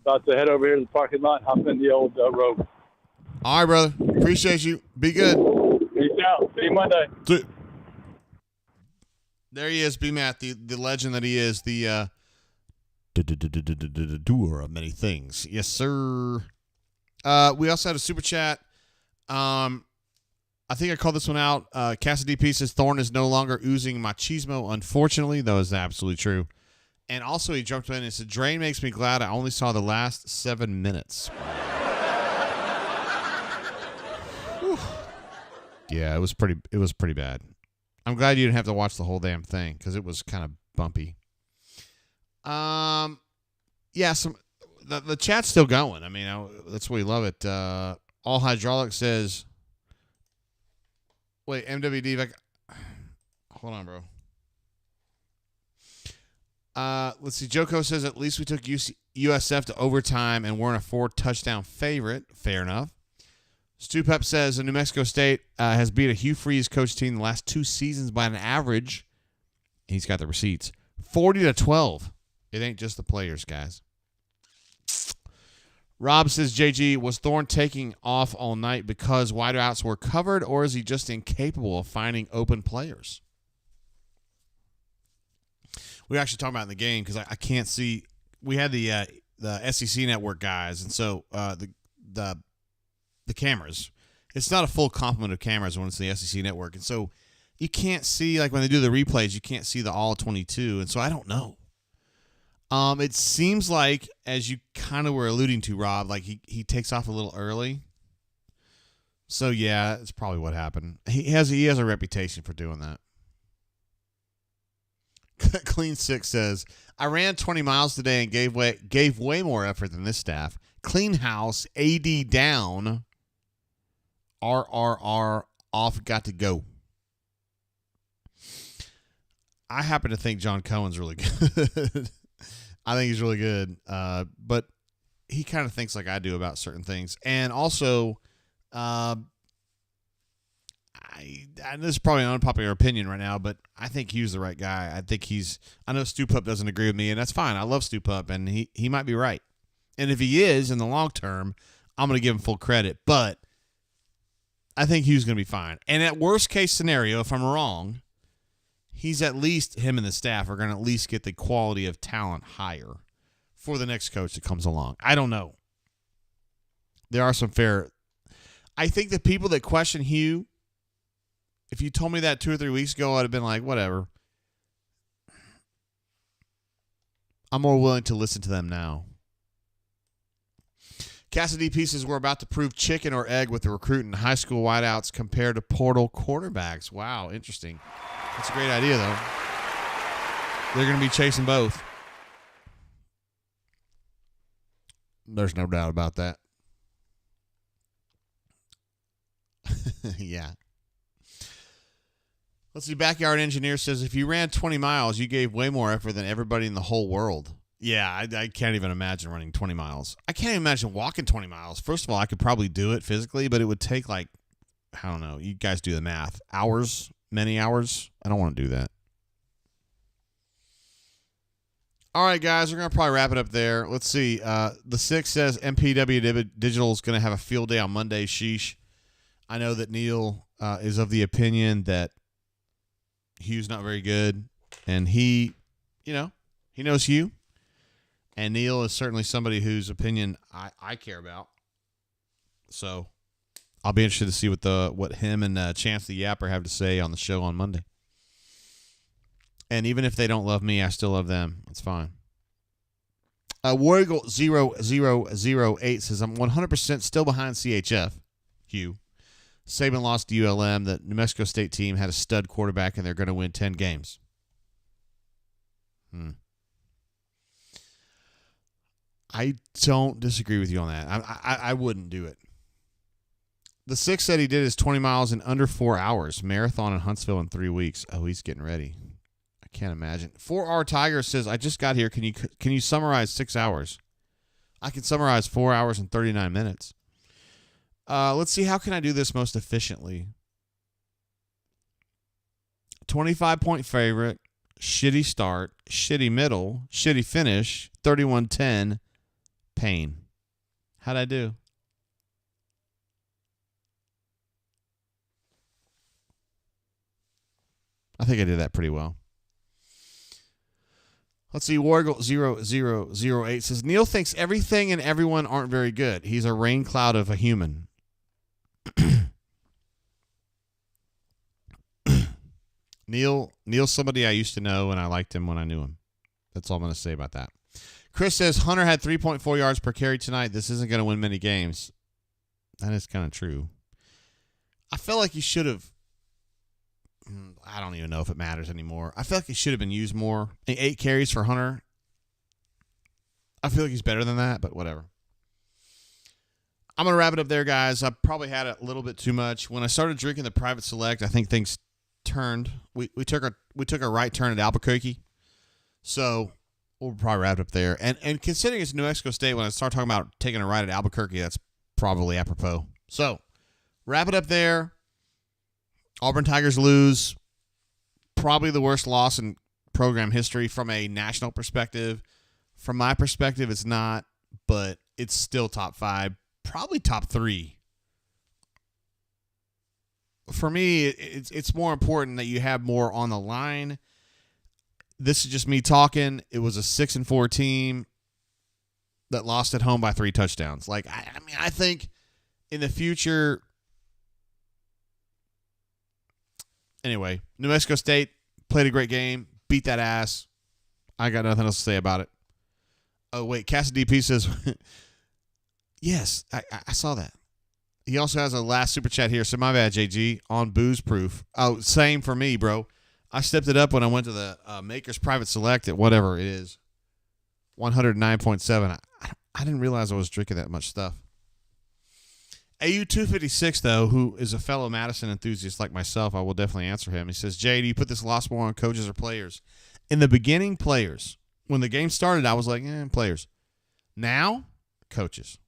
About to head over here to the parking lot and hop in the old road. All right, brother. Appreciate you. Be good. Peace out. See you Monday. There he is, B-Matt, the legend that he is, the doer of many things. Yes, sir. We also had a super chat. I think I called this one out. Cassidy P says Thorne is no longer oozing machismo, unfortunately, though is absolutely true. And also he jumped in and said, Drain makes me glad I only saw the last 7 minutes. Yeah, it was pretty bad. I'm glad you didn't have to watch the whole damn thing because it was kind of bumpy. Yeah, the chat's still going. I mean, that's why we love it. All Hydraulic says, wait, MWD, hold on, bro. Let's see. Joko says, at least we took USF to overtime and weren't a 4-touchdown favorite. Fair enough. Stu Pep says, New Mexico State has beat a Hugh Freeze coach team the last 2 seasons by an average. He's got the receipts. 40-12. It ain't just the players, guys. Rob says, JG, was Thorne taking off all night because wideouts were covered, or is he just incapable of finding open players? We were actually talking about in the game because I can't see. We had the SEC network guys, and so the cameras. It's not a full complement of cameras when it's the SEC network, and so you can't see, like when they do the replays, you can't see the all 22, and so I don't know. It seems like, as you kind of were alluding to, Rob, like he takes off a little early. So yeah, it's probably what happened. He has a reputation for doing that. Clean Six says, I ran 20 miles today and gave way more effort than this staff. Clean house, AD down, RRR off, got to go. I happen to think John Cohen's really good. I think he's really good, but he kind of thinks like I do about certain things. And also, this is probably an unpopular opinion right now, but I think Hugh's the right guy. I know Stu Pup doesn't agree with me, and that's fine. I love Stu Pup, and he might be right. And if he is in the long term, I'm going to give him full credit. But I think Hugh's going to be fine. And at worst case scenario, if I'm wrong, he's at least, him and the staff are going to at least get the quality of talent higher for the next coach that comes along. I don't know. There are some fair. I think the people that question Hugh, if you told me that 2 or 3 weeks ago, I'd have been like, whatever. I'm more willing to listen to them now. Cassidy Pieces, we're about to prove chicken or egg with the recruiting high school wideouts compared to portal quarterbacks. Wow, interesting. That's a great idea, though. They're going to be chasing both. There's no doubt about that. Yeah. Let's see. Backyard Engineer says, if you ran 20 miles, you gave way more effort than everybody in the whole world. Yeah, I can't even imagine running 20 miles. I can't even imagine walking 20 miles. First of all, I could probably do it physically, but it would take I don't know. You guys do the math. Hours, many hours. I don't want to do that. All right, guys, we're going to probably wrap it up there. Let's see. The 6 says MPW Digital is going to have a field day on Monday. Sheesh. I know that Neil is of the opinion that Hugh's not very good, and he knows Hugh, and Neil is certainly somebody whose opinion I care about. So I'll be interested to see what him and Chance the Yapper have to say on the show on Monday. And even if they don't love me, I still love them. It's fine. Warrigal 0008 says, I'm 100% still behind CHF, Hugh. Saban lost to ULM. The New Mexico State team had a stud quarterback, and they're going to win 10 games. I don't disagree with you on that. I wouldn't do it. The 6 said he did his 20 miles in under 4 hours. Marathon in Huntsville in 3 weeks. Oh, he's getting ready. I can't imagine. 4R Tiger says, I just got here. Can you summarize 6 hours? I can summarize 4 hours and 39 minutes. Let's see. How can I do this most efficiently? 25-point favorite, shitty start, shitty middle, shitty finish, 31-10, pain. How'd I do? I think I did that pretty well. Let's see. Wargle 0008 says, Neil thinks everything and everyone aren't very good. He's a rain cloud of a human. Neil's somebody I used to know, and I liked him when I knew him. That's all I'm going to say about that. Chris says, Hunter had 3.4 yards per carry tonight. This isn't going to win many games. That is kind of true. I feel like he should have. I don't even know if it matters anymore. I feel like he should have been used more. 8 carries for Hunter. I feel like he's better than that, but whatever. I'm going to wrap it up there, guys. I probably had a little bit too much. When I started drinking the Private Select, I think things turned. We took a right turn at Albuquerque. So we'll probably wrap it up there. And considering it's New Mexico State, when I start talking about taking a ride at Albuquerque, that's probably apropos. So wrap it up there. Auburn Tigers lose. Probably the worst loss in program history from a national perspective. From my perspective, it's not, but it's still top 5, probably top 3. For me, it's more important that you have more on the line. This is just me talking. It was a 6-4 team that lost at home by 3 touchdowns. Like, I mean, I think in the future. Anyway, New Mexico State played a great game, beat that ass. I got nothing else to say about it. Oh, wait, Cassidy P says, yes, I saw that. He also has a last super chat here. So my bad, JG, on booze proof. Oh, same for me, bro. I stepped it up when I went to the Maker's Private Select at whatever it is, 109.7. I didn't realize I was drinking that much stuff. AU256, though, who is a fellow Madison enthusiast like myself, I will definitely answer him. He says, Jay, do you put this loss more on coaches or players? In the beginning, players. When the game started, I was like, players. Now, coaches.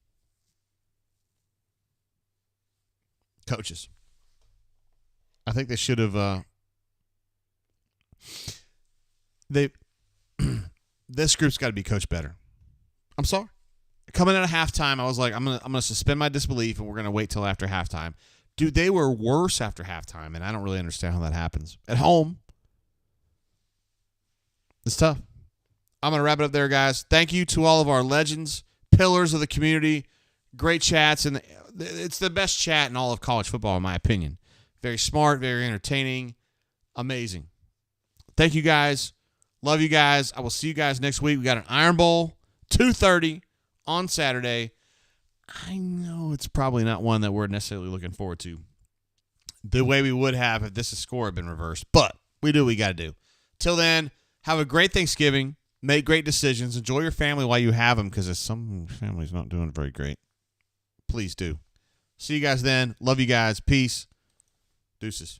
Coaches. I think they should have this group's got to be coached better. I'm sorry. Coming out of halftime, I was like, I'm gonna suspend my disbelief and we're gonna wait till after halftime. Dude, they were worse after halftime, and I don't really understand how that happens. At home, it's tough. I'm gonna wrap it up there, guys. Thank you to all of our legends, pillars of the community. Great chats, and it's the best chat in all of college football, in my opinion. Very smart, very entertaining, amazing. Thank you, guys. Love you guys. I will see you guys next week. We got an Iron Bowl, 2:30 on Saturday. I know it's probably not one that we're necessarily looking forward to the way we would have if this score had been reversed, but we do what we got to do. Till then, have a great Thanksgiving. Make great decisions. Enjoy your family while you have them, because some families not doing very great. Please do. See you guys then. Love you guys. Peace. Deuces.